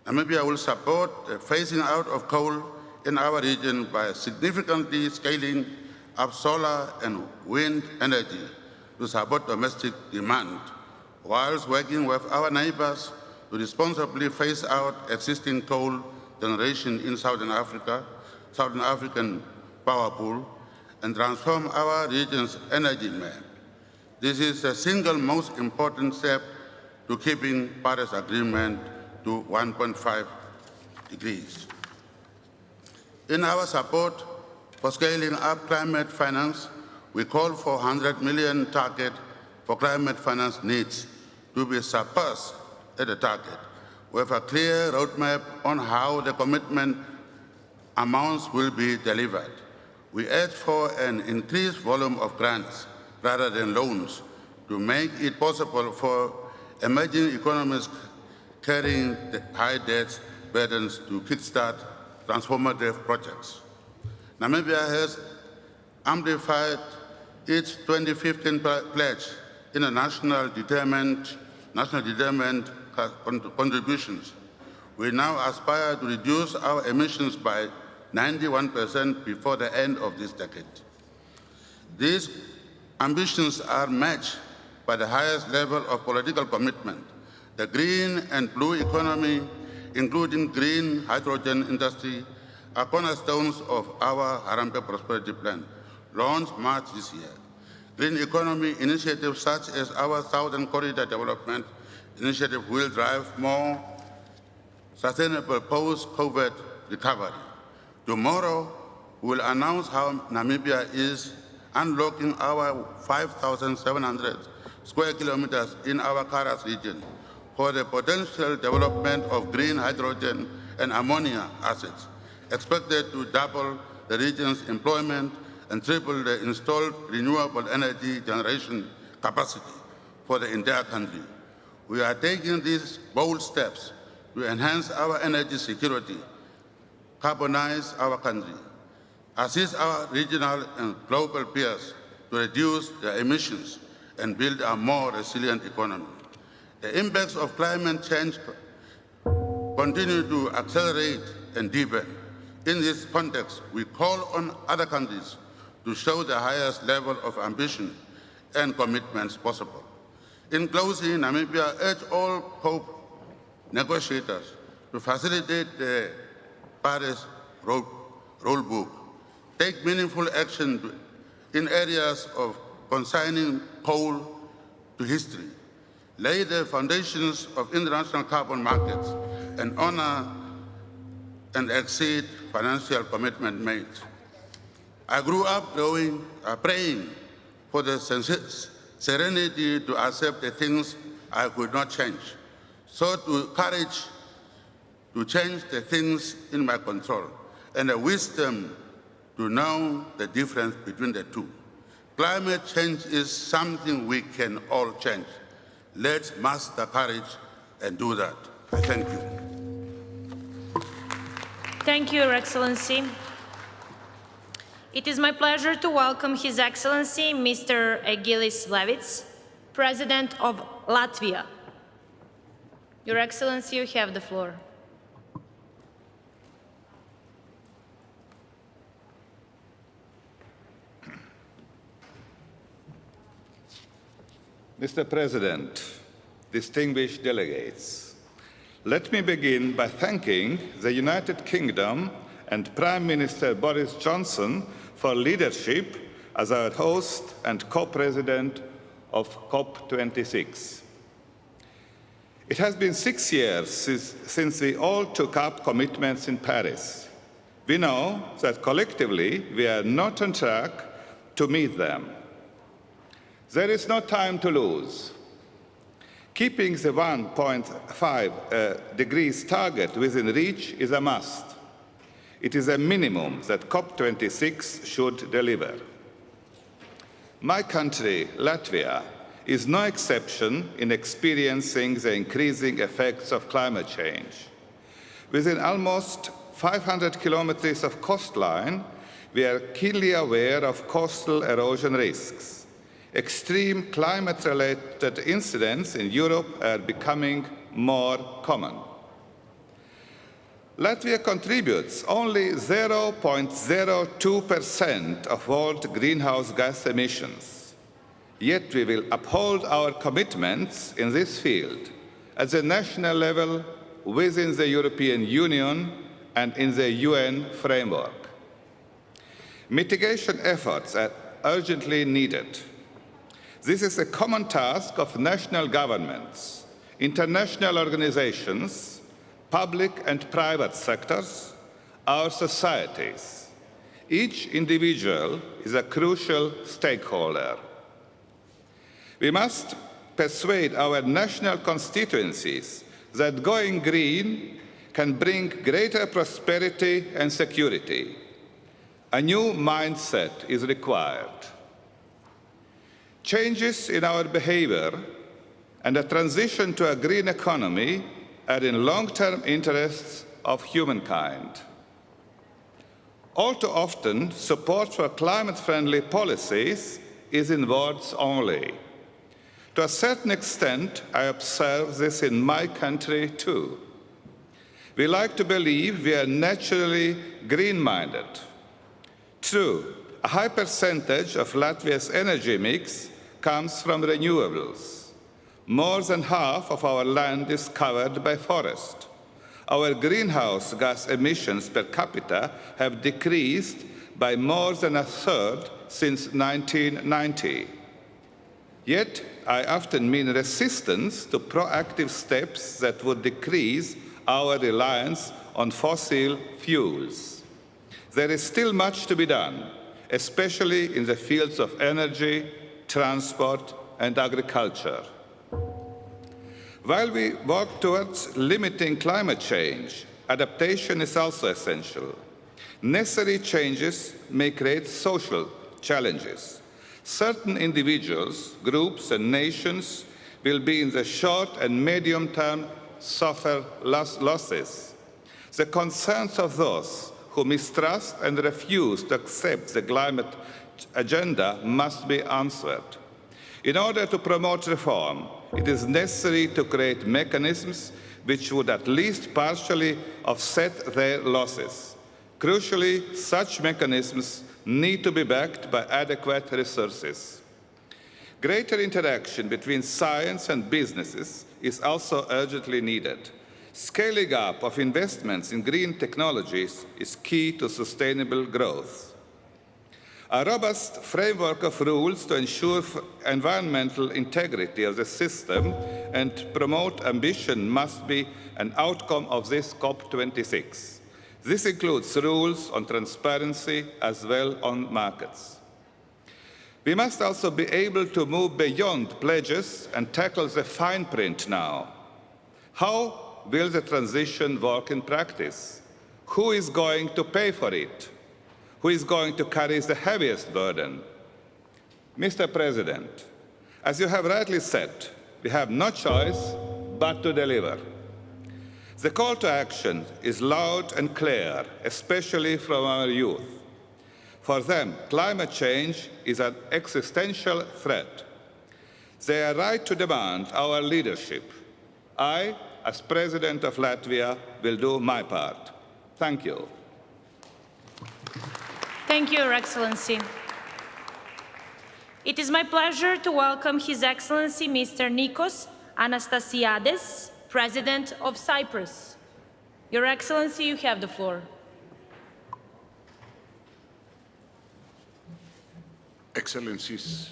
Namibia will support the phasing out of coal in our region by significantly scaling up solar and wind energy to support domestic demand, whilst working with our neighbors to responsibly phase out existing coal generation in Southern African power pool, and transform our region's energy map. This is the single most important step to keeping Paris Agreement to 1.5 degrees. In our support for scaling up climate finance, we call for 100 million target for climate finance needs to be surpassed at the target. We have a clear roadmap on how the commitment amounts will be delivered. We ask for an increased volume of grants rather than loans to make it possible for emerging economies carrying the high debt burdens to kickstart transformative projects. Namibia has amplified its 2015 pledge in a national determined contributions. We now aspire to reduce our emissions by 91% before the end of this decade. These ambitions are matched by the highest level of political commitment. The green and blue economy, including green hydrogen industry, are cornerstones of our Harambee Prosperity Plan, launched March this year. Green economy initiatives such as our Southern Corridor Development Initiative will drive more sustainable post-COVID recovery. Tomorrow, we will announce how Namibia is unlocking our 5,700 square kilometers in our Karas region for the potential development of green hydrogen and ammonia assets, expected to double the region's employment and triple the installed renewable energy generation capacity for the entire country. We are taking these bold steps to enhance our energy security, carbonize our country, assist our regional and global peers to reduce their emissions and build a more resilient economy. The impacts of climate change continue to accelerate and deepen. In this context, we call on other countries to show the highest level of ambition and commitments possible. In closing, Namibia urges all COP negotiators to facilitate the Paris rulebook, take meaningful action in areas of consigning coal to history, lay the foundations of international carbon markets, and honor and exceed financial commitment made. I grew up praying for the serenity to accept the things I could not change, so to courage to change the things in my control, and the wisdom to know the difference between the two. Climate change is something we can all change. Let's muster courage and do that. I thank you. Thank you, Your Excellency. It is my pleasure to welcome His Excellency Mr. Egilis Levits, President of Latvia. Your Excellency, you have the floor. Mr. President, distinguished delegates, let me begin by thanking the United Kingdom and Prime Minister Boris Johnson for leadership as our host and co-president of COP26. It has been 6 years since we all took up commitments in Paris. We know that collectively we are not on track to meet them. There is no time to lose. Keeping the 1.5 degrees target within reach is a must. It is a minimum that COP26 should deliver. My country, Latvia, is no exception in experiencing the increasing effects of climate change. Within almost 500 kilometers of coastline, we are keenly aware of coastal erosion risks. Extreme climate-related incidents in Europe are becoming more common. Latvia contributes only 0.02% of world greenhouse gas emissions. Yet we will uphold our commitments in this field at the national level, within the European Union, and in the UN framework. Mitigation efforts are urgently needed. This is a common task of national governments, international organizations, public and private sectors, our societies. Each individual is a crucial stakeholder. We must persuade our national constituencies that going green can bring greater prosperity and security. A new mindset is required. Changes in our behavior and a transition to a green economy are in long-term interests of humankind. All too often, support for climate-friendly policies is in words only. To a certain extent, I observe this in my country too. We like to believe we are naturally green-minded. True, a high percentage of Latvia's energy mix comes from renewables. More than half of our land is covered by forest. Our greenhouse gas emissions per capita have decreased by more than a third since 1990. Yet, I often mean resistance to proactive steps that would decrease our reliance on fossil fuels. There is still much to be done, especially in the fields of energy, transport, and agriculture. While we work towards limiting climate change, adaptation is also essential. Necessary changes may create social challenges. Certain individuals, groups, and nations will be in the short and medium term suffer losses. The concerns of those who mistrust and refuse to accept the climate agenda must be answered. In order to promote reform, it is necessary to create mechanisms which would at least partially offset their losses. Crucially, such mechanisms need to be backed by adequate resources. Greater interaction between science and businesses is also urgently needed. Scaling up of investments in green technologies is key to sustainable growth. A robust framework of rules to ensure environmental integrity of the system and promote ambition must be an outcome of this Cop26. This includes rules on transparency as well on markets. We must also be able to move beyond pledges and tackle the fine print now. How will the transition work in practice? Who is going to pay for it? Who is going to carry the heaviest burden? Mr. President, as you have rightly said, we have no choice but to deliver. The call to action is loud and clear, especially from our youth. For them, climate change is an existential threat. They are right to demand our leadership. I, as President of Latvia, will do my part. Thank you. Thank you, Your Excellency. It is my pleasure to welcome His Excellency Mr. Nikos Anastasiades, President of Cyprus. Your Excellency, you have the floor. Excellencies,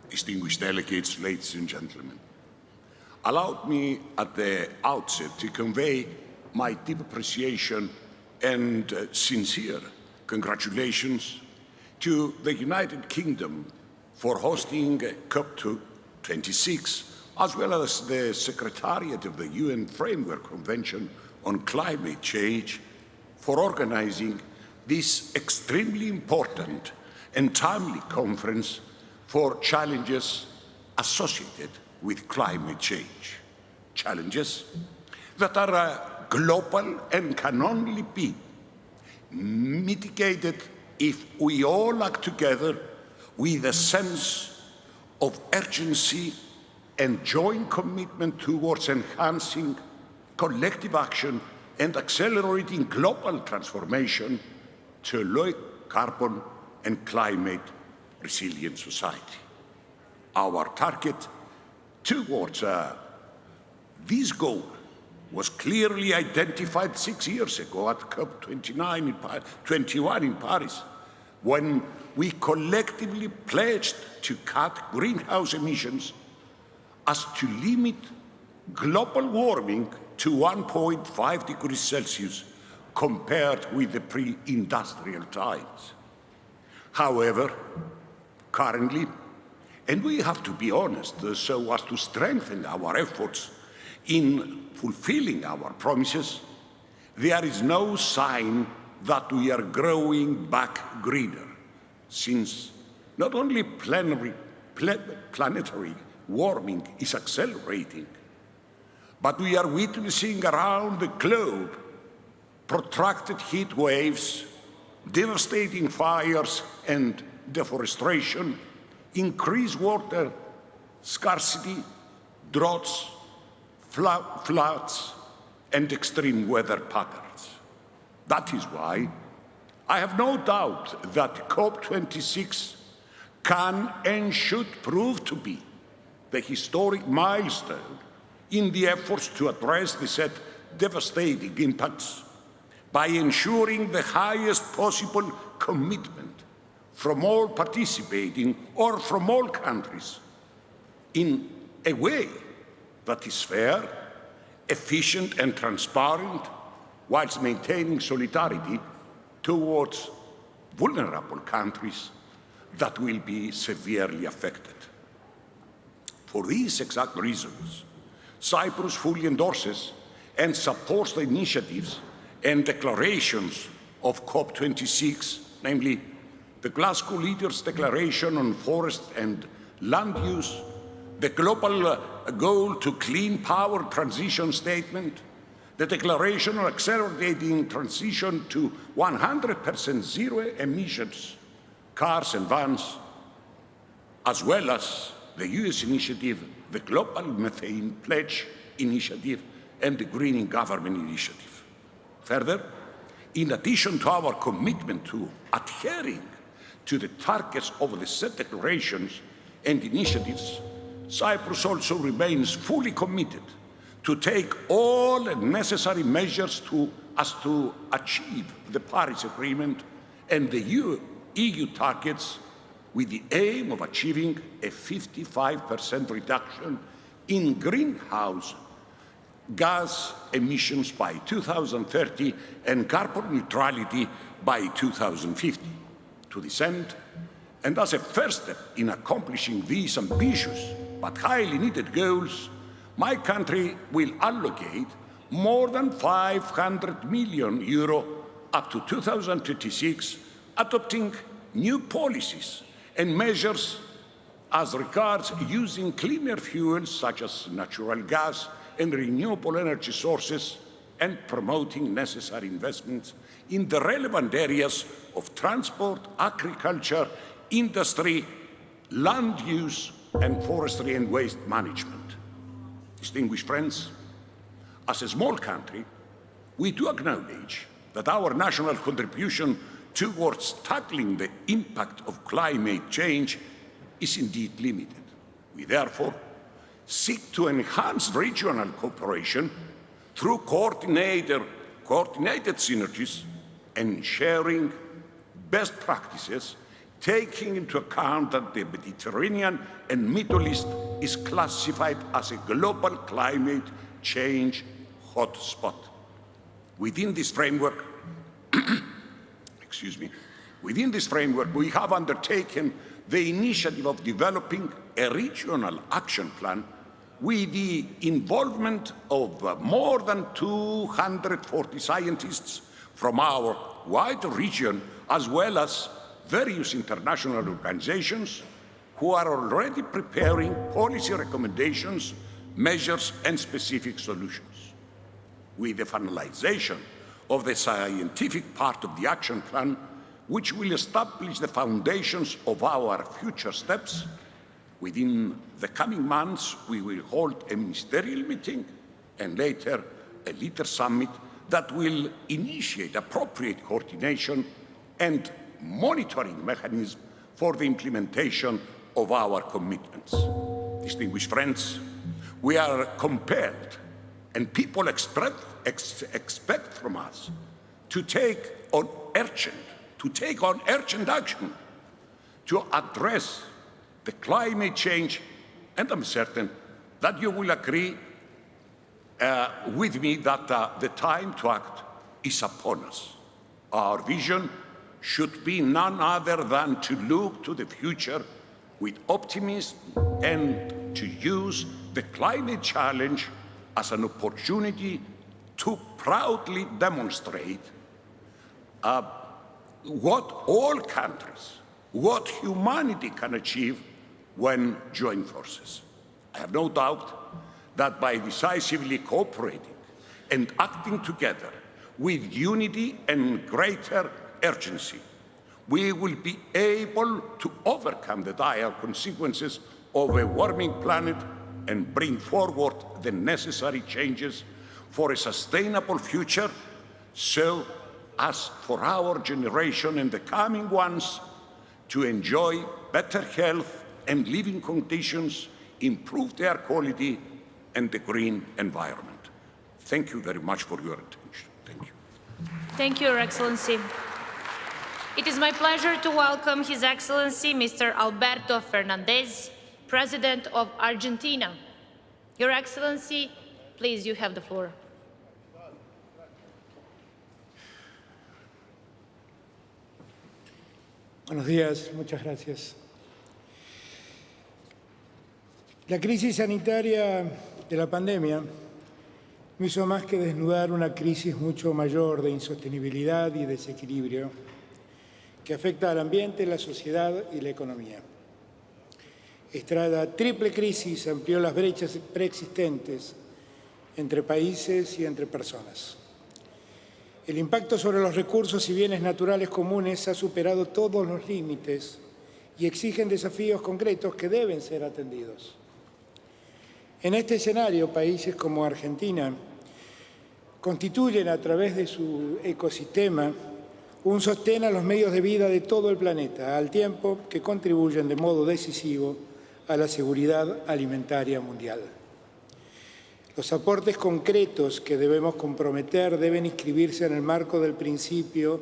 distinguished delegates, ladies and gentlemen, allow me at the outset to convey my deep appreciation and sincere congratulations to the United Kingdom for hosting COP26, as well as the Secretariat of the UN Framework Convention on Climate Change for organizing this extremely important and timely conference for challenges associated with climate change. Challenges that are global and can only be mitigated if we all act together with a sense of urgency and joint commitment towards enhancing collective action and accelerating global transformation to a low carbon and climate resilient society. Our target towards this goal was clearly identified 6 years ago at COP21 in Paris when we collectively pledged to cut greenhouse emissions as to limit global warming to 1.5 degrees Celsius compared with the pre-industrial times. However, currently, and we have to be honest so as to strengthen our efforts in fulfilling our promises, there is no sign that we are growing back greener, since not only planetary warming is accelerating, but we are witnessing around the globe protracted heat waves, devastating fires and deforestation, increased water scarcity, droughts, floods, and extreme weather patterns. That is why I have no doubt that Cop26 can and should prove to be the historic milestone in the efforts to address the said devastating impacts by ensuring the highest possible commitment from all participating or from all countries in a way that is fair, efficient and transparent, whilst maintaining solidarity towards vulnerable countries that will be severely affected. For these exact reasons, Cyprus fully endorses and supports the initiatives and declarations of Cop26, namely the Glasgow Leaders' Declaration on Forest and Land Use, the Global Goal to Clean Power Transition Statement, the Declaration on Accelerating Transition to 100% Zero Emissions Cars and Vans, as well as the US initiative, the Global Methane Pledge Initiative, and the Greening Government Initiative. Further, in addition to our commitment to adhering to the targets of the said declarations and initiatives, Cyprus also remains fully committed to take all necessary measures to achieve the Paris Agreement and the EU targets, with the aim of achieving a 55% reduction in greenhouse gas emissions by 2030 and carbon neutrality by 2050. To this end, and as a first step in accomplishing these ambitious but highly needed goals, my country will allocate more than €500 million up to 2026, adopting new policies and measures as regards using cleaner fuels such as natural gas and renewable energy sources, and promoting necessary investments in the relevant areas of transport, agriculture, industry, land use, and forestry and waste management. Distinguished friends, as a small country, we do acknowledge that our national contribution towards tackling the impact of climate change is indeed limited. We therefore seek to enhance regional cooperation through coordinated synergies and sharing best practices, taking into account that the Mediterranean and Middle East is classified as a global climate change hotspot. Within this framework, we have undertaken the initiative of developing a regional action plan with the involvement of more than 240 scientists from our wide region, as well as various international organizations who are already preparing policy recommendations, measures, and specific solutions. With the finalization of the scientific part of the action plan, which will establish the foundations of our future steps, within the coming months, we will hold a ministerial meeting and later a leader summit that will initiate appropriate coordination and monitoring mechanism for the implementation of our commitments. Distinguished friends, we are compelled, and people expect from us, to take on urgent to take on urgent action to address the climate change, and I'm certain that you will agree with me that the time to act is upon us. Our vision should be none other than to look to the future with optimism and to use the climate challenge as an opportunity to proudly demonstrate what all countries, what humanity can achieve when join forces. I have no doubt that by decisively cooperating and acting together with unity and greater urgency, we will be able to overcome the dire consequences of a warming planet and bring forward the necessary changes for a sustainable future, so as for our generation and the coming ones to enjoy better health and living conditions, improved air quality, and the green environment. Thank you very much for your attention. Thank you. Thank you, Your Excellency. It is my pleasure to welcome His Excellency Mr. Alberto Fernandez, President of Argentina. Your Excellency, please, you have the floor. Buenos días, muchas gracias. La crisis sanitaria de la pandemia no hizo más que desnudar una crisis mucho mayor de insostenibilidad y desequilibrio que afecta al ambiente, la sociedad y la economía. Esta triple crisis amplió las brechas preexistentes entre países y entre personas. El impacto sobre los recursos y bienes naturales comunes ha superado todos los límites y exigen desafíos concretos que deben ser atendidos. En este escenario, países como Argentina constituyen a través de su ecosistema un sostén a los medios de vida de todo el planeta, al tiempo que contribuyen de modo decisivo a la seguridad alimentaria mundial. Los aportes concretos que debemos comprometer deben inscribirse en el marco del principio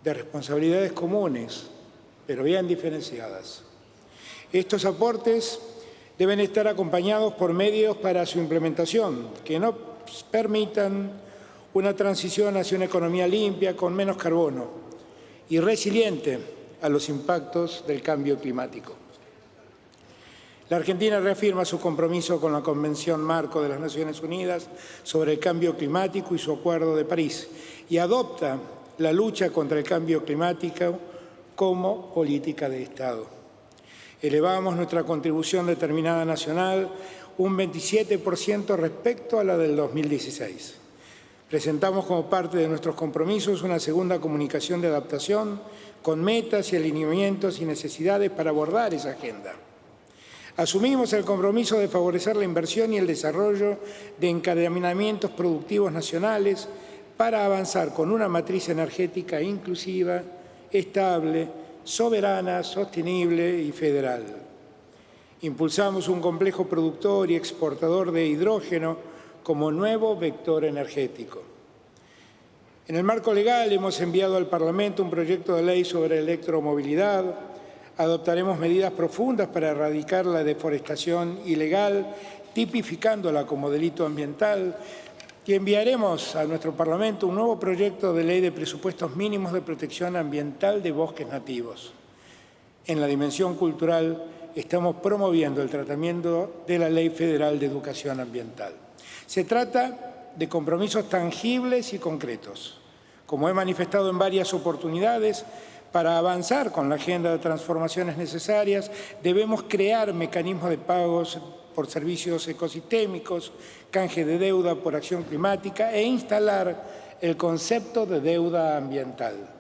de responsabilidades comunes, pero bien diferenciadas. Estos aportes deben estar acompañados por medios para su implementación, que no permitan una transición hacia una economía limpia, con menos carbono y resiliente a los impactos del cambio climático. La Argentina reafirma su compromiso con la Convención Marco de las Naciones Unidas sobre el Cambio Climático y su Acuerdo de París y adopta la lucha contra el cambio climático como política de Estado. Elevamos nuestra contribución determinada nacional un 27% respecto a la del 2016. Presentamos como parte de nuestros compromisos una segunda comunicación de adaptación con metas y alineamientos y necesidades para abordar esa agenda. Asumimos el compromiso de favorecer la inversión y el desarrollo de encadenamientos productivos nacionales para avanzar con una matriz energética inclusiva, estable, soberana, sostenible y federal. Impulsamos un complejo productor y exportador de hidrógeno como nuevo vector energético. En el marco legal hemos enviado al Parlamento un proyecto de ley sobre electromovilidad. Adoptaremos medidas profundas para erradicar la deforestación ilegal, tipificándola como delito ambiental, y enviaremos a nuestro Parlamento un nuevo proyecto de ley de presupuestos mínimos de protección ambiental de bosques nativos. En la dimensión cultural, estamos promoviendo el tratamiento de la Ley Federal de Educación Ambiental. Se trata de compromisos tangibles y concretos. Como he manifestado en varias oportunidades, para avanzar con la agenda de transformaciones necesarias, debemos crear mecanismos de pagos por servicios ecosistémicos, canje de deuda por acción climática e instalar el concepto de deuda ambiental.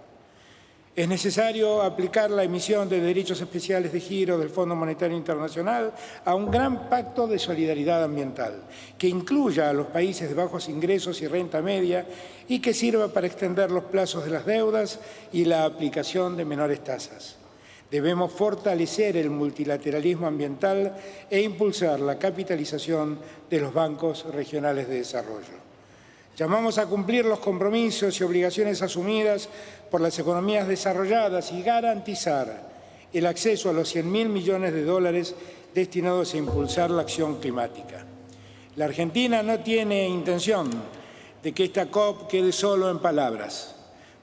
Es necesario aplicar la emisión de derechos especiales de giro del Fondo Monetario Internacional a un gran pacto de solidaridad ambiental que incluya a los países de bajos ingresos y renta media y que sirva para extender los plazos de las deudas y la aplicación de menores tasas. Debemos fortalecer el multilateralismo ambiental e impulsar la capitalización de los bancos regionales de desarrollo. Llamamos a cumplir los compromisos y obligaciones asumidas por las economías desarrolladas y garantizar el acceso a los 100.000 millones de dólares destinados a impulsar la acción climática. La Argentina no tiene intención de que esta COP quede solo en palabras.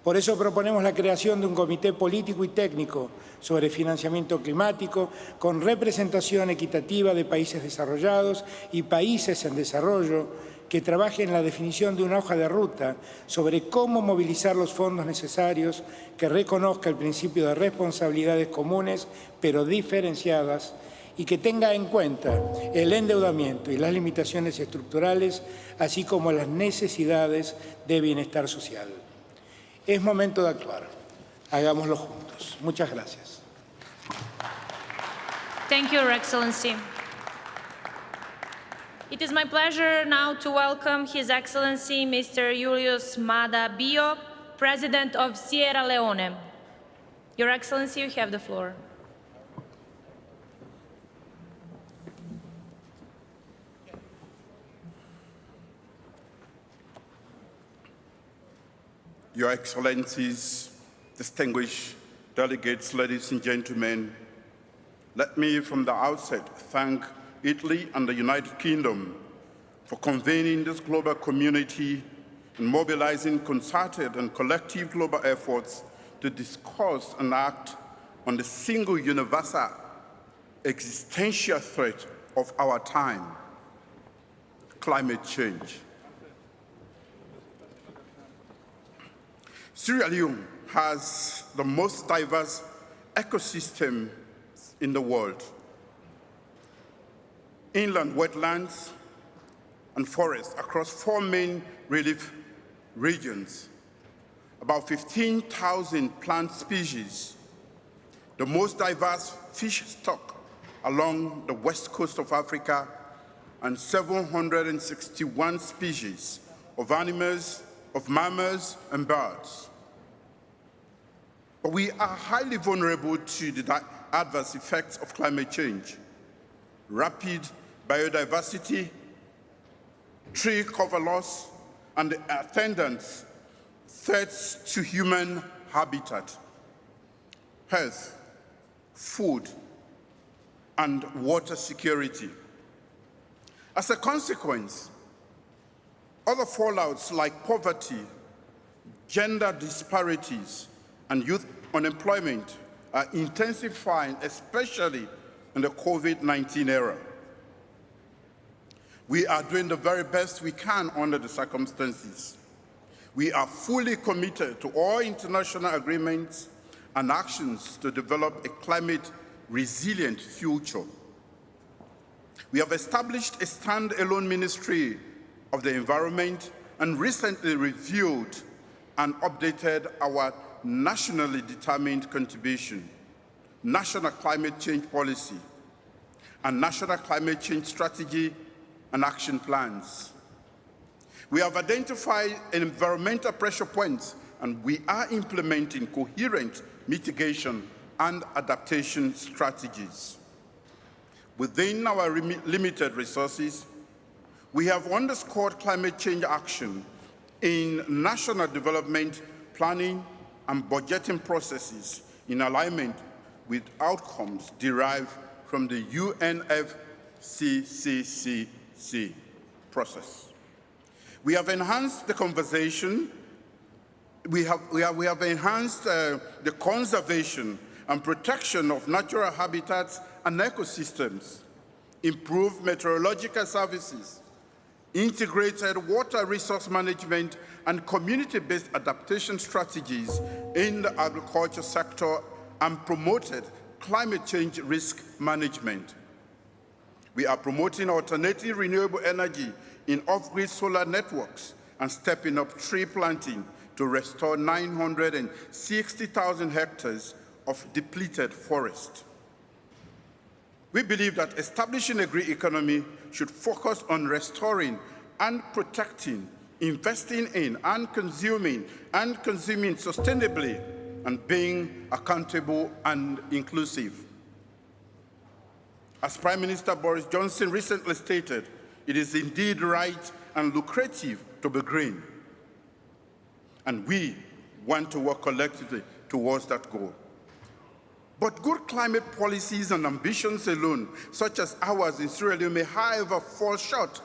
Por eso proponemos la creación de un comité político y técnico sobre financiamiento climático con representación equitativa de países desarrollados y países en desarrollo que trabaje en la definición de una hoja de ruta sobre cómo movilizar los fondos necesarios, que reconozca el principio de responsabilidades comunes pero diferenciadas y que tenga en cuenta el endeudamiento y las limitaciones estructurales, así como las necesidades de bienestar social. Es momento de actuar. Hagámoslo juntos. Muchas gracias. Thank you, Your Excellency. It is my pleasure now to welcome His Excellency Mr. Julius Maada Bio, President of Sierra Leone. Your Excellency, you have the floor. Your Excellencies, distinguished delegates, ladies and gentlemen, let me from the outset thank Italy and the United Kingdom for convening this global community and mobilizing concerted and collective global efforts to discuss and act on the single universal existential threat of our time, climate change. Sierra Leone has the most diverse ecosystem in the world. Inland wetlands and forests across 4 main relief regions, about 15,000 plant species, the most diverse fish stock along the west coast of Africa, and 761 species of animals, of mammals and birds. But we are highly vulnerable to the adverse effects of climate change. Rapid biodiversity, tree cover loss, and the attendant threats to human habitat, health, food, and water security. As a consequence, other fallouts like poverty, gender disparities, and youth unemployment are intensifying, especially in the COVID-19 era. We are doing the very best we can under the circumstances. We are fully committed to all international agreements and actions to develop a climate-resilient future. We have established a stand-alone Ministry of the Environment and recently reviewed and updated our nationally determined contribution, National Climate Change Policy, and National Climate Change Strategy and Action Plans. We have identified environmental pressure points and we are implementing coherent mitigation and adaptation strategies. Within our limited resources, we have underscored climate change action in national development planning and budgeting processes in alignment with outcomes derived from the UNFCCC process. We have enhanced the conversation. We have enhanced the conservation and protection of natural habitats and ecosystems, improved meteorological services, integrated water resource management and community-based adaptation strategies in the agriculture sector, and promoted climate change risk management. We are promoting alternative renewable energy in off-grid solar networks and stepping up tree planting to restore 960,000 hectares of depleted forest. We believe that establishing a green economy should focus on restoring and protecting, investing in and consuming sustainably, and being accountable and inclusive. As Prime Minister Boris Johnson recently stated, it is indeed right and lucrative to be green. And we want to work collectively towards that goal. But good climate policies and ambitions alone, such as ours in Sierra Leone, may however fall short.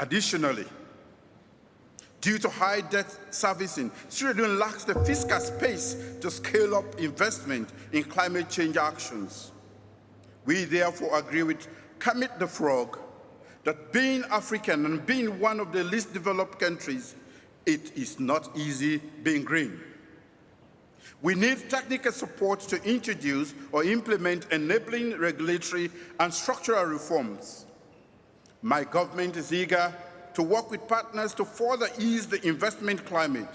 Additionally, due to high debt servicing, Sierra Leone lacks the fiscal space to scale up investment in climate change actions. We therefore agree with Kermit the Frog that being African and being one of the least developed countries, it is not easy being green. We need technical support to introduce or implement enabling regulatory and structural reforms. My government is eager to work with partners to further ease the investment climate,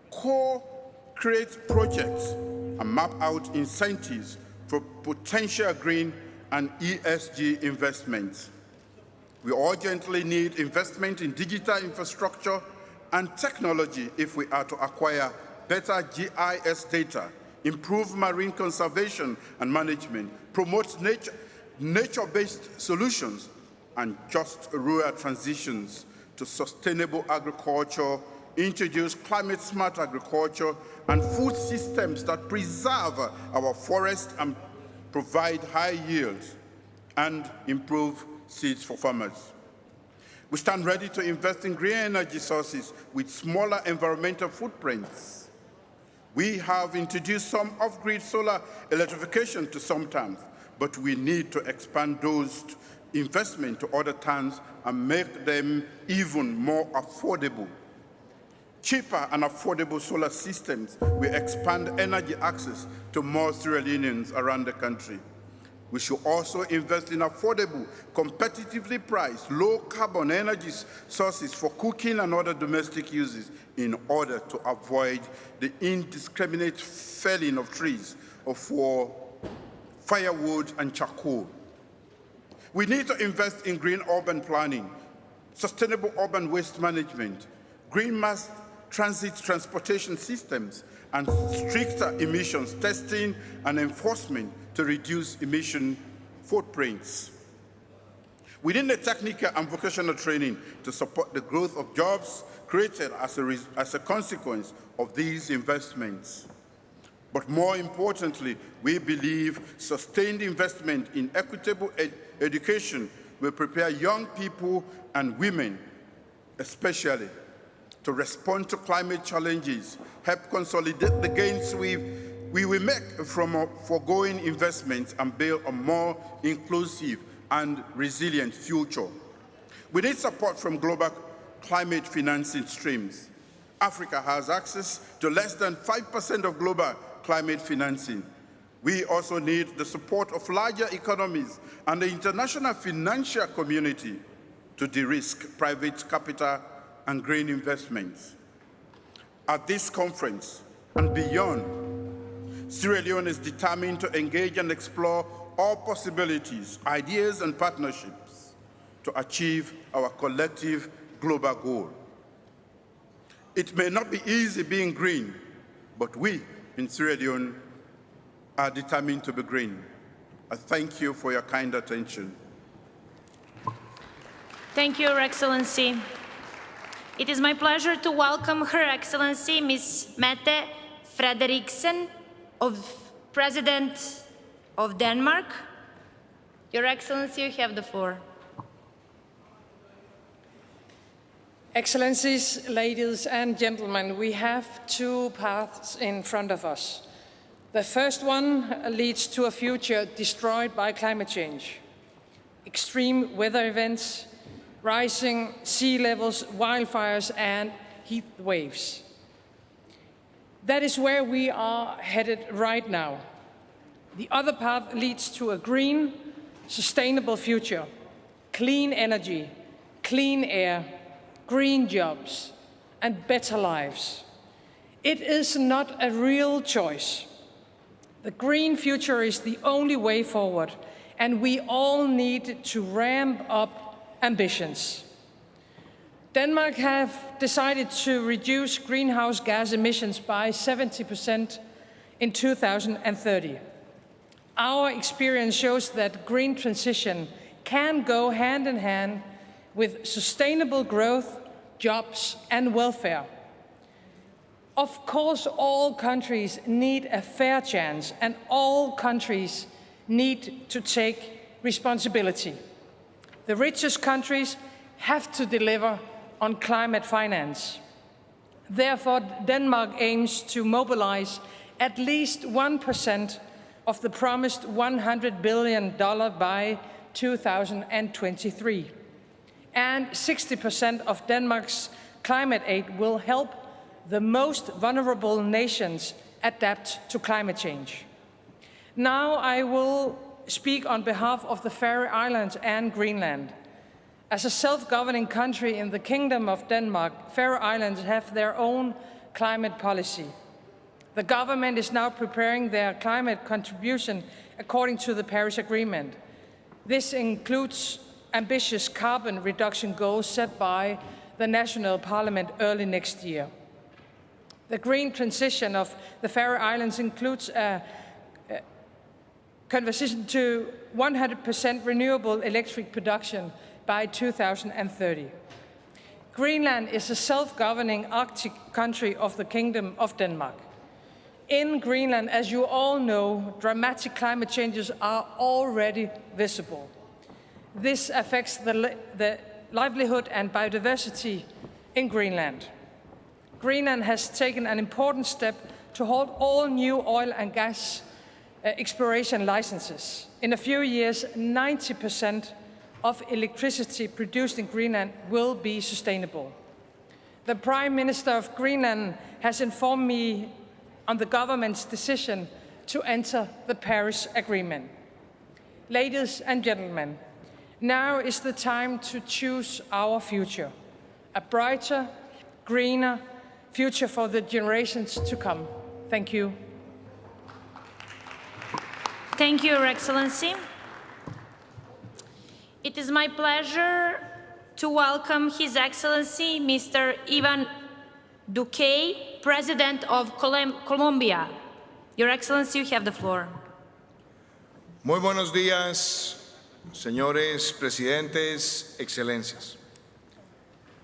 co-create projects, and map out incentives for potential green and ESG investments. We urgently need investment in digital infrastructure and technology if we are to acquire better GIS data, improve marine conservation and management, promote nature-based solutions, and just rural transitions to sustainable agriculture, introduce climate-smart agriculture, and food systems that preserve our forests and provide high yields, and improve seeds for farmers. We stand ready to invest in green energy sources with smaller environmental footprints. We have introduced some off-grid solar electrification to some towns, but we need to expand those investment to other towns and make them even more affordable. Cheaper and affordable solar systems will expand energy access to more Sierra Leoneans around the country. We should also invest in affordable, competitively priced, low-carbon energy sources for cooking and other domestic uses in order to avoid the indiscriminate felling of trees for firewood and charcoal. We need to invest in green urban planning, sustainable urban waste management, green mass transit transportation systems, and stricter emissions testing and enforcement to reduce emission footprints. We need the technical and vocational training to support the growth of jobs created as a consequence of these investments. But more importantly, we believe sustained investment in equitable education will prepare young people and women, especially, to respond to climate challenges, help consolidate the gains we will make from foregoing investments, and build a more inclusive and resilient future. We need support from global climate financing streams. Africa has access to less than 5% of global climate financing. We also need the support of larger economies and the international financial community to de-risk private capital and green investments. At this conference and beyond, Sierra Leone is determined to engage and explore all possibilities, ideas, and partnerships to achieve our collective global goal. It may not be easy being green, but we in Sierra Leone are determined to be green. I thank you for your kind attention. Thank you, Your Excellency. It is my pleasure to welcome Her Excellency Ms. Mette Frederiksen, President of Denmark. Your Excellency, you have the floor. Excellencies, ladies and gentlemen, we have two paths in front of us. The first one leads to a future destroyed by climate change. Extreme weather events, rising sea levels, wildfires, and heat waves. That is where we are headed right now. The other path leads to a green, sustainable future, clean energy, clean air, green jobs, and better lives. It is not a real choice. The green future is the only way forward, and we all need to ramp up ambitions. Denmark have decided to reduce greenhouse gas emissions by 70% in 2030. Our experience shows that green transition can go hand in hand with sustainable growth, jobs, and welfare. Of course, all countries need a fair chance, and all countries need to take responsibility. The richest countries have to deliver on climate finance. Therefore, Denmark aims to mobilize at least 1% of the promised $100 billion by 2023. And 60% of Denmark's climate aid will help the most vulnerable nations adapt to climate change. Now I will speak on behalf of the Faroe Islands and Greenland. As a self-governing country in the Kingdom of Denmark, Faroe Islands have their own climate policy. The government is now preparing their climate contribution according to the Paris Agreement. This includes ambitious carbon reduction goals set by the National Parliament early next year. The green transition of the Faroe Islands includes a conversion to 100% renewable electric production by 2030. Greenland is a self-governing Arctic country of the Kingdom of Denmark. In Greenland, as you all know, dramatic climate changes are already visible. This affects the livelihood and biodiversity in Greenland. Greenland has taken an important step to halt all new oil and gas exploration licenses. In a few years, 90% of electricity produced in Greenland will be sustainable. The Prime Minister of Greenland has informed me on the government's decision to enter the Paris Agreement. Ladies and gentlemen, now is the time to choose our future, a brighter, greener future for the generations to come. Thank you. Thank you, Your Excellency. It is my pleasure to welcome His Excellency Mr. Ivan Duque, President of Colombia. Your Excellency, you have the floor. Muy buenos días, señores presidentes, excelencias.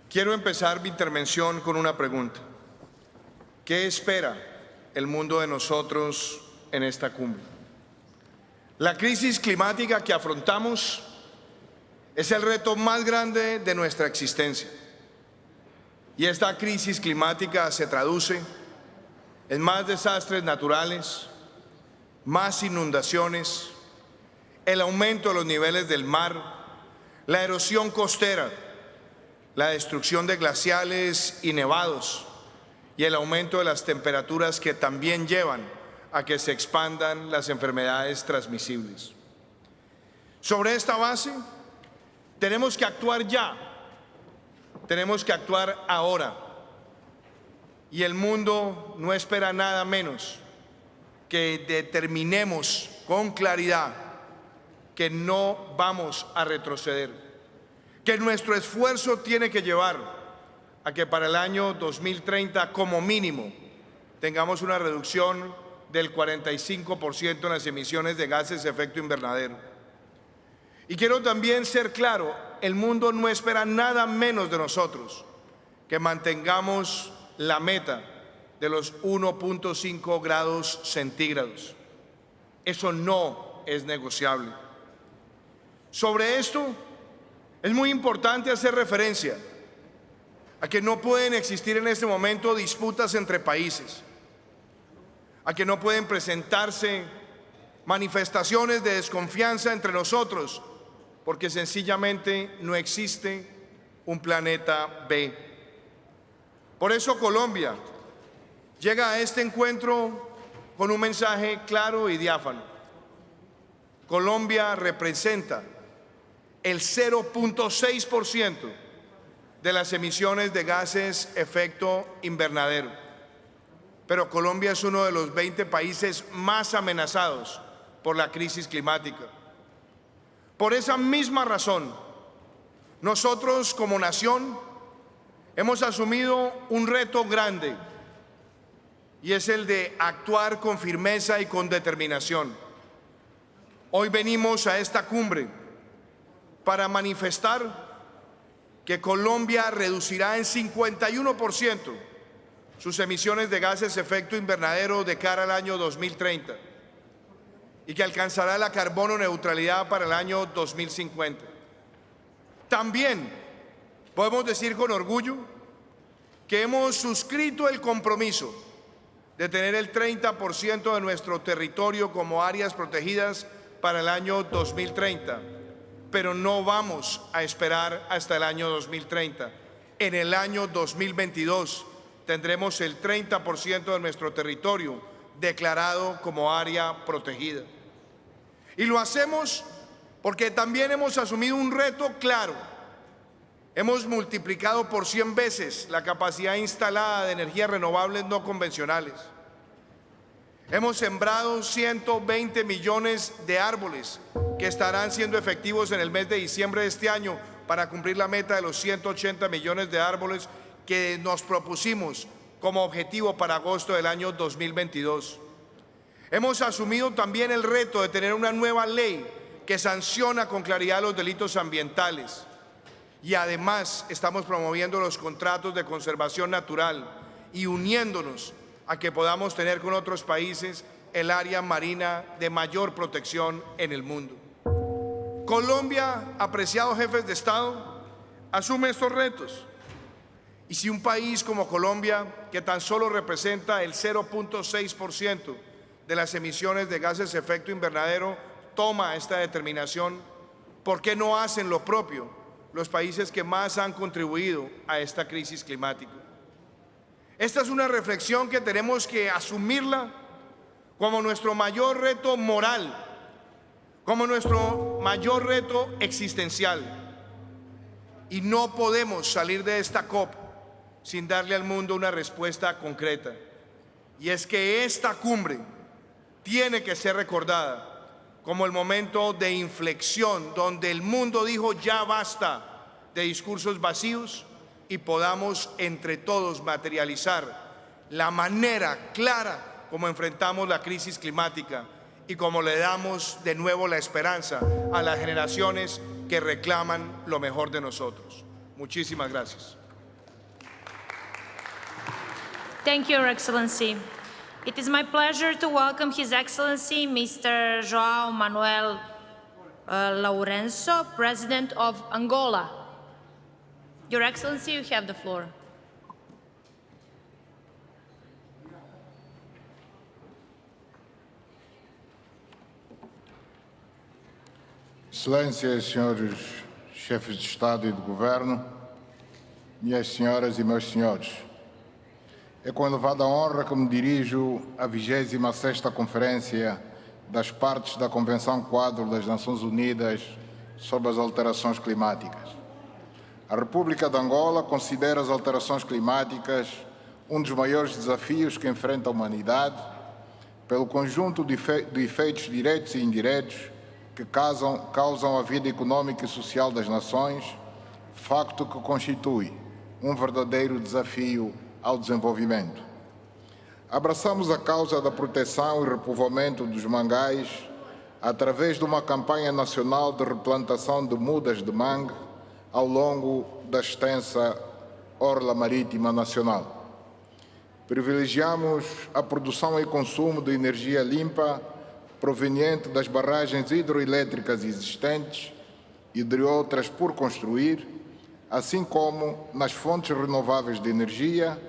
Quiero empezar mi intervención con una pregunta. ¿Qué espera el mundo de nosotros en esta cumbre? La crisis climática que afrontamos es el reto más grande de nuestra existencia. Y esta crisis climática se traduce en más desastres naturales, más inundaciones, el aumento de los niveles del mar, la erosión costera, la destrucción de glaciales y nevados y el aumento de las temperaturas que también llevan a que se expandan las enfermedades transmisibles. Sobre esta base, tenemos que actuar ya, tenemos que actuar ahora. Y el mundo no espera nada menos que determinemos con claridad que no vamos a retroceder, que nuestro esfuerzo tiene que llevar a que para el año 2030, como mínimo, tengamos una reducción del 45% en las emisiones de gases de efecto invernadero. Y quiero también ser claro, el mundo no espera nada menos de nosotros que mantengamos la meta de los 1.5 grados centígrados. Eso no es negociable. Sobre esto, es muy importante hacer referencia a que no pueden existir en este momento disputas entre países, a que no pueden presentarse manifestaciones de desconfianza entre nosotros, porque sencillamente no existe un planeta B. Por eso Colombia llega a este encuentro con un mensaje claro y diáfano. Colombia representa el 0.6% de las emisiones de gases efecto invernadero. Pero Colombia es uno de los 20 países más amenazados por la crisis climática. Por esa misma razón, nosotros como nación hemos asumido un reto grande y es el de actuar con firmeza y con determinación. Hoy venimos a esta cumbre para manifestar que Colombia reducirá en 51% sus emisiones de gases de efecto invernadero de cara al año 2030 y que alcanzará la carbono neutralidad para el año 2050. También podemos decir con orgullo que hemos suscrito el compromiso de tener el 30% de nuestro territorio como áreas protegidas para el año 2030, pero no vamos a esperar hasta el año 2030. En el año 2022 tendremos el 30% de nuestro territorio declarado como área protegida. Y lo hacemos porque también hemos asumido un reto claro. Hemos multiplicado por 100 veces la capacidad instalada de energías renovables no convencionales. Hemos sembrado 120 millones de árboles que estarán siendo efectivos en el mes de diciembre de este año para cumplir la meta de los 180 millones de árboles que nos propusimos como objetivo para agosto del año 2022. Hemos asumido también el reto de tener una nueva ley que sanciona con claridad los delitos ambientales. Y además estamos promoviendo los contratos de conservación natural y uniéndonos a que podamos tener con otros países el área marina de mayor protección en el mundo. Colombia, apreciados jefes de Estado, asume estos retos. Y si un país como Colombia, que tan solo representa el 0.6% de las emisiones de gases de efecto invernadero, toma esta determinación, ¿por qué no hacen lo propio los países que más han contribuido a esta crisis climática? Esta es una reflexión que tenemos que asumirla como nuestro mayor reto moral, como nuestro mayor reto existencial. Y no podemos salir de esta COP sin darle al mundo una respuesta concreta. Y es que esta cumbre tiene que ser recordada como el momento de inflexión donde el mundo dijo ya basta de discursos vacíos y podamos entre todos materializar la manera clara como enfrentamos la crisis climática y como le damos de nuevo la esperanza a las generaciones que reclaman lo mejor de nosotros. Muchísimas gracias. Thank you, Your Excellency. It is my pleasure to welcome His Excellency Mr. João Manuel Lourenço, President of Angola. Your Excellency, you have the floor. Excelências, senhores chefes de Estado e de Governo, minhas senhoras e meus senhores, é com elevada honra que me dirijo à 26ª Conferência das Partes da Convenção Quadro das Nações Unidas sobre as Alterações Climáticas. A República de Angola considera as alterações climáticas um dos maiores desafios que enfrenta a humanidade, pelo conjunto de efeitos diretos e indiretos que causam a vida econômica e social das nações, facto que constitui um verdadeiro desafio ao desenvolvimento. Abraçamos a causa da proteção e repovoamento dos mangais através de uma campanha nacional de replantação de mudas de mangue ao longo da extensa orla marítima nacional. Privilegiamos a produção e consumo de energia limpa proveniente das barragens hidroelétricas existentes e de outras por construir, assim como nas fontes renováveis de energia,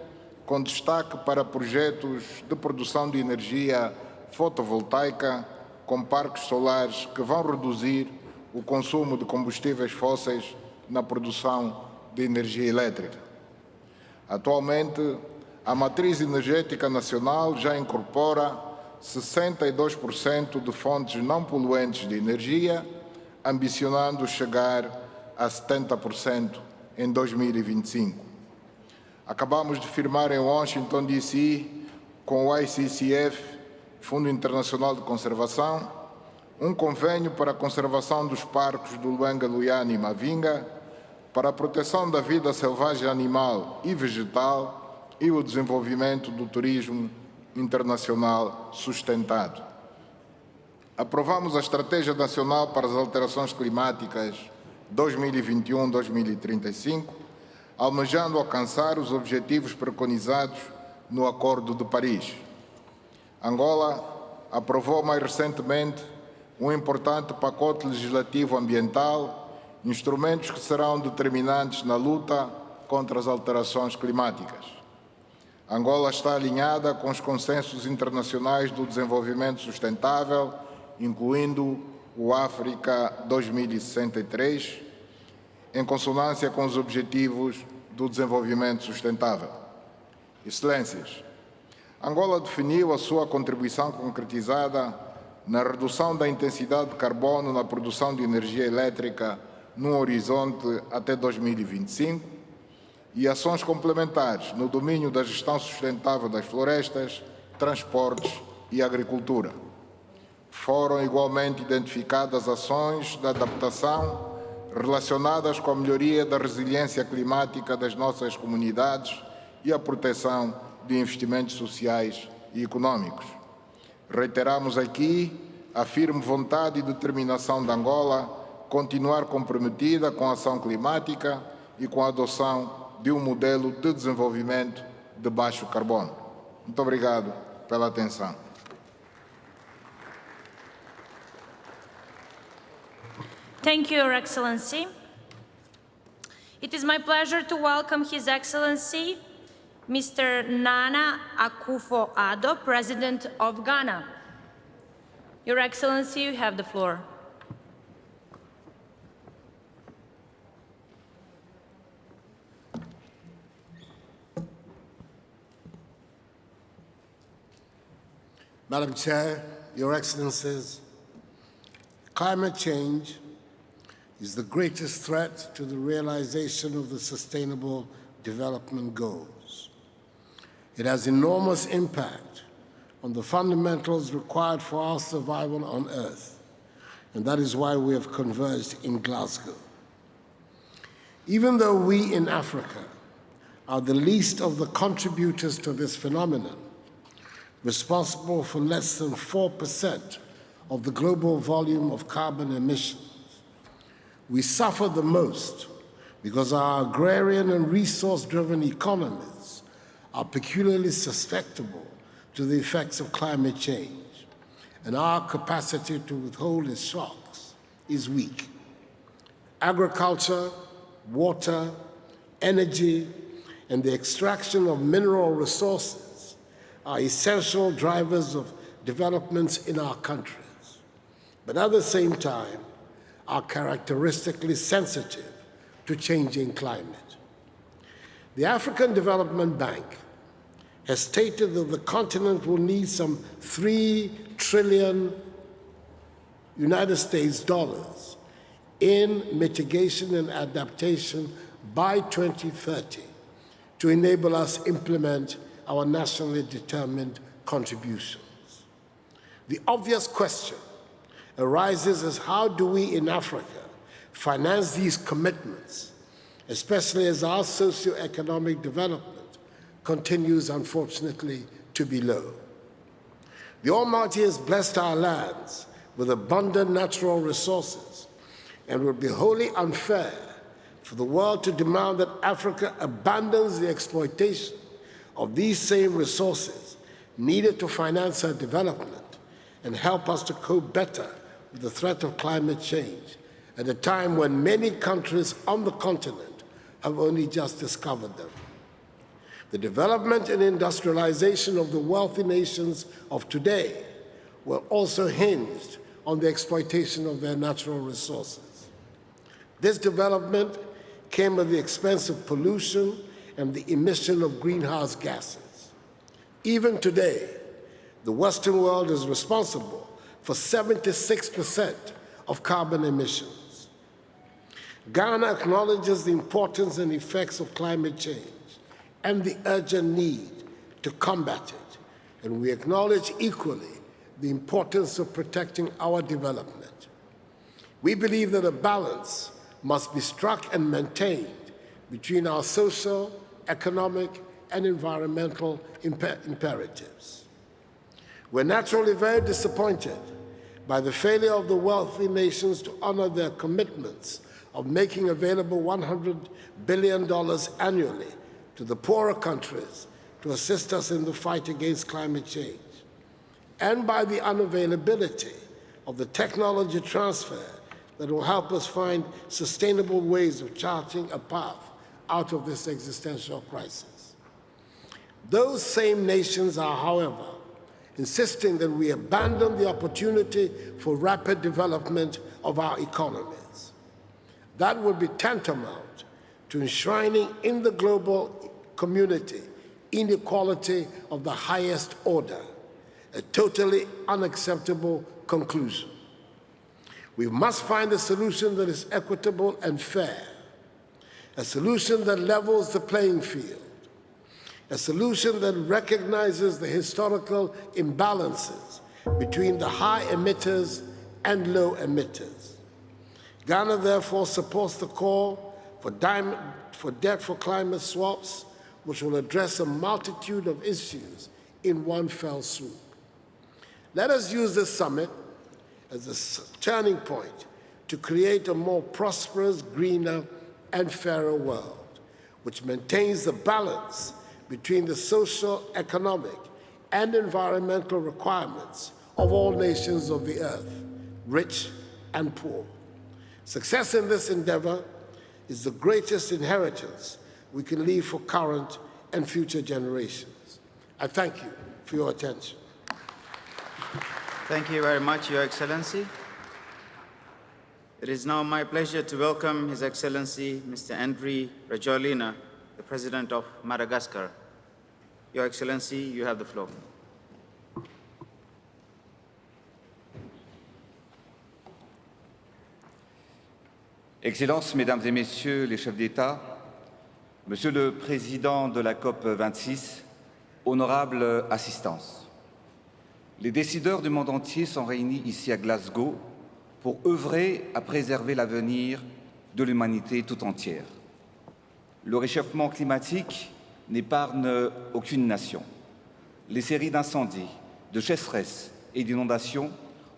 com destaque para projetos de produção de energia fotovoltaica com parques solares que vão reduzir o consumo de combustíveis fósseis na produção de energia elétrica. Atualmente, a matriz energética nacional já incorpora 62% de fontes não poluentes de energia, ambicionando chegar a 70% em 2025. Acabamos de firmar em Washington, D.C., com o ICCF, Fundo Internacional de Conservação, um convênio para a conservação dos parques do Luanga, Luiana e Mavinga, para a proteção da vida selvagem animal e vegetal e o desenvolvimento do turismo internacional sustentado. Aprovamos a Estratégia Nacional para as Alterações Climáticas 2021-2035, almejando alcançar os objetivos preconizados no Acordo de Paris. Angola aprovou mais recentemente um importante pacote legislativo ambiental, instrumentos que serão determinantes na luta contra as alterações climáticas. Angola está alinhada com os consensos internacionais do desenvolvimento sustentável, incluindo o África 2063, em consonância com os objetivos do desenvolvimento sustentável. Excelências, Angola definiu a sua contribuição concretizada na redução da intensidade de carbono na produção de energia elétrica num horizonte até 2025 e ações complementares no domínio da gestão sustentável das florestas, transportes e agricultura. Foram igualmente identificadas ações de adaptação relacionadas com a melhoria da resiliência climática das nossas comunidades e a proteção de investimentos sociais e econômicos. Reiteramos aqui a firme vontade e determinação de Angola continuar comprometida com a ação climática e com a adoção de um modelo de desenvolvimento de baixo carbono. Muito obrigado pela atenção. Thank you, Your Excellency. It is my pleasure to welcome His Excellency, Mr. Nana Akufo-Addo, President of Ghana. Your Excellency, you have the floor. Madam Chair, Your Excellencies, climate change is the greatest threat to the realization of the Sustainable Development Goals. It has enormous impact on the fundamentals required for our survival on Earth, and that is why we have converged in Glasgow. Even though we in Africa are the least of the contributors to this phenomenon, responsible for less than 4% of the global volume of carbon emissions, we suffer the most because our agrarian and resource-driven economies are peculiarly susceptible to the effects of climate change, and our capacity to withhold its shocks is weak. Agriculture, water, energy, and the extraction of mineral resources are essential drivers of developments in our countries, but at the same time are characteristically sensitive to changing climate. The African Development Bank has stated that the continent will need some $3 trillion United States dollars in mitigation and adaptation by 2030 to enable us implement our nationally determined contributions. The obvious question arises as how do we in Africa finance these commitments, especially as our socio-economic development continues, unfortunately, to be low. The Almighty has blessed our lands with abundant natural resources, and it would be wholly unfair for the world to demand that Africa abandons the exploitation of these same resources needed to finance our development and help us to cope better with the threat of climate change at a time when many countries on the continent have only just discovered them. The development and industrialization of the wealthy nations of today were also hinged on the exploitation of their natural resources. This development came at the expense of pollution and the emission of greenhouse gases. Even today, the Western world is responsible for 76% of carbon emissions. Ghana acknowledges the importance and effects of climate change and the urgent need to combat it, and we acknowledge equally the importance of protecting our development. We believe that a balance must be struck and maintained between our social, economic, and environmental imperatives. We're naturally very disappointed by the failure of the wealthy nations to honor their commitments of making available $100 billion annually to the poorer countries to assist us in the fight against climate change, and by the unavailability of the technology transfer that will help us find sustainable ways of charting a path out of this existential crisis. Those same nations are, however, insisting that we abandon the opportunity for rapid development of our economies. That would be tantamount to enshrining in the global community inequality of the highest order, a totally unacceptable conclusion. We must find a solution that is equitable and fair, a solution that levels the playing field, a solution that recognizes the historical imbalances between the high emitters and low emitters. Ghana therefore supports the call for debt for climate swaps, which will address a multitude of issues in one fell swoop. Let us use this summit as a turning point to create a more prosperous, greener, and fairer world, which maintains the balance between the social, economic, and environmental requirements of all nations of the earth, rich and poor. Success in this endeavor is the greatest inheritance we can leave for current and future generations. I thank you for your attention. Thank you very much, Your Excellency. It is now my pleasure to welcome His Excellency Mr. Andry Rajoelina, the President of Madagascar. Your Excellency, you have the floor. Excellences, Mesdames et Messieurs les chefs d'État, Monsieur le Président de la Cop26, honorable assistance. Les décideurs du monde entier sont réunis ici à Glasgow pour œuvrer à préserver l'avenir de l'humanité tout entière. Le réchauffement climatique n'épargne aucune nation. Les séries d'incendies, de sécheresses et d'inondations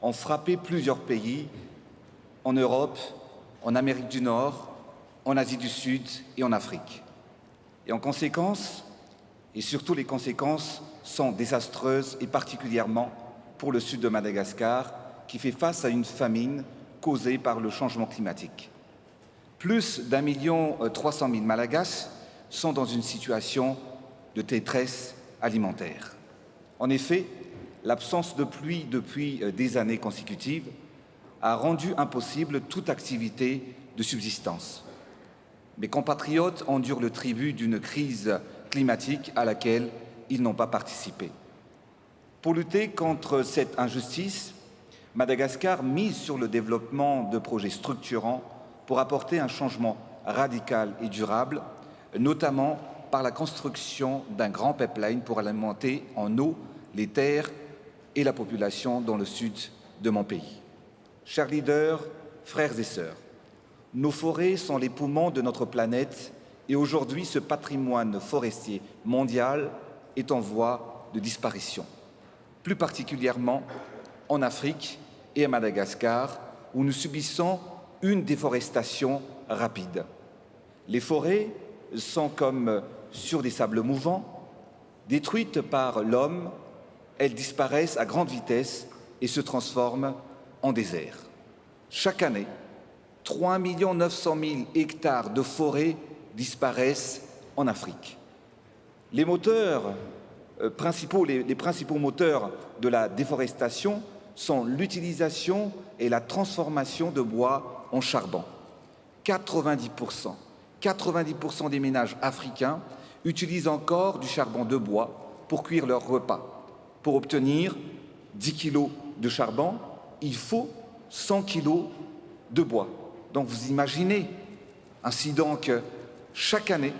ont frappé plusieurs pays en Europe, en Amérique du Nord, en Asie du Sud et en Afrique. Et en conséquence, et surtout les conséquences sont désastreuses et particulièrement pour le sud de Madagascar qui fait face à une famine causée par le changement climatique. Plus d'1,3 million Malagasy sont dans une situation de détresse alimentaire. En effet, l'absence de pluie depuis des années consécutives a rendu impossible toute activité de subsistance. Mes compatriotes endurent le tribut d'une crise climatique à laquelle ils n'ont pas participé. Pour lutter contre cette injustice, Madagascar mise sur le développement de projets structurants pour apporter un changement radical et durable, notamment par la construction d'un grand pipeline pour alimenter en eau les terres et la population dans le sud de mon pays. Chers leaders, frères et sœurs, nos forêts sont les poumons de notre planète et aujourd'hui ce patrimoine forestier mondial est en voie de disparition. Plus particulièrement en Afrique et à Madagascar, où nous subissons une déforestation rapide. Les forêts sont comme sur des sables mouvants, détruites par l'homme, elles disparaissent à grande vitesse et se transforment en désert. Chaque année, 3 900 000 hectares de forêts disparaissent en Afrique. Les principaux moteurs de la déforestation sont l'utilisation et la transformation de bois en charbon. 90% des ménages africains utilisent encore du charbon de bois pour cuire leurs repas. Pour obtenir 10 kg de charbon, il faut 100 kg de bois. Donc vous imaginez, ainsi donc, chaque année,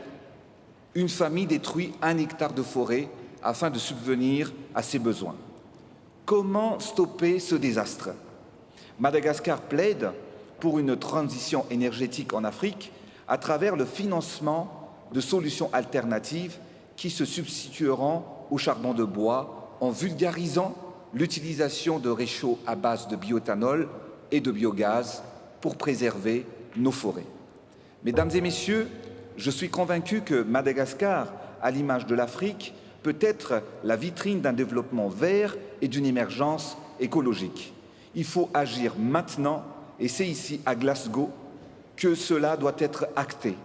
une famille détruit 1 hectare de forêt afin de subvenir à ses besoins. Comment stopper ce désastre? Madagascar plaide pour une transition énergétique en Afrique à travers le financement de solutions alternatives qui se substitueront au charbon de bois en vulgarisant l'utilisation de réchauds à base de bioéthanol et de biogaz pour préserver nos forêts. Mesdames et messieurs, je suis convaincu que Madagascar, à l'image de l'Afrique, peut être la vitrine d'un développement vert et d'une émergence écologique. Il faut agir maintenant, et c'est ici, à Glasgow, que cela doit être acté.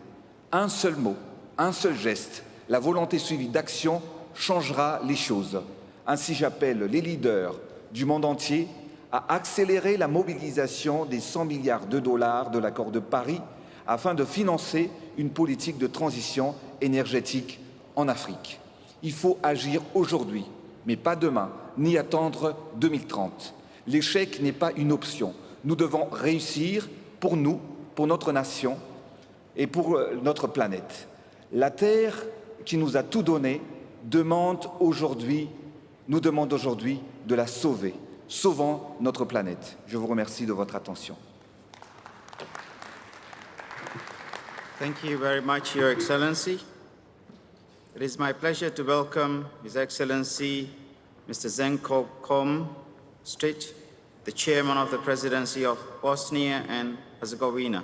Un seul mot, un seul geste, la volonté suivie d'action changera les choses. Ainsi, j'appelle les leaders du monde entier à accélérer la mobilisation des 100 milliards de dollars de l'accord de Paris afin de financer une politique de transition énergétique en Afrique. Il faut agir aujourd'hui, mais pas demain, ni attendre 2030. L'échec n'est pas une option. Nous devons réussir pour nous, pour notre nation et pour notre planète. La Terre, qui nous a tout donné, nous demande aujourd'hui de la sauver. Sauvons notre planète. Je vous remercie de votre attention. Thank you very much, Your Excellency. It is my pleasure to welcome His Excellency Mr. Zenko Komstrit, the Chairman of the Presidency of Bosnia and Herzegovina.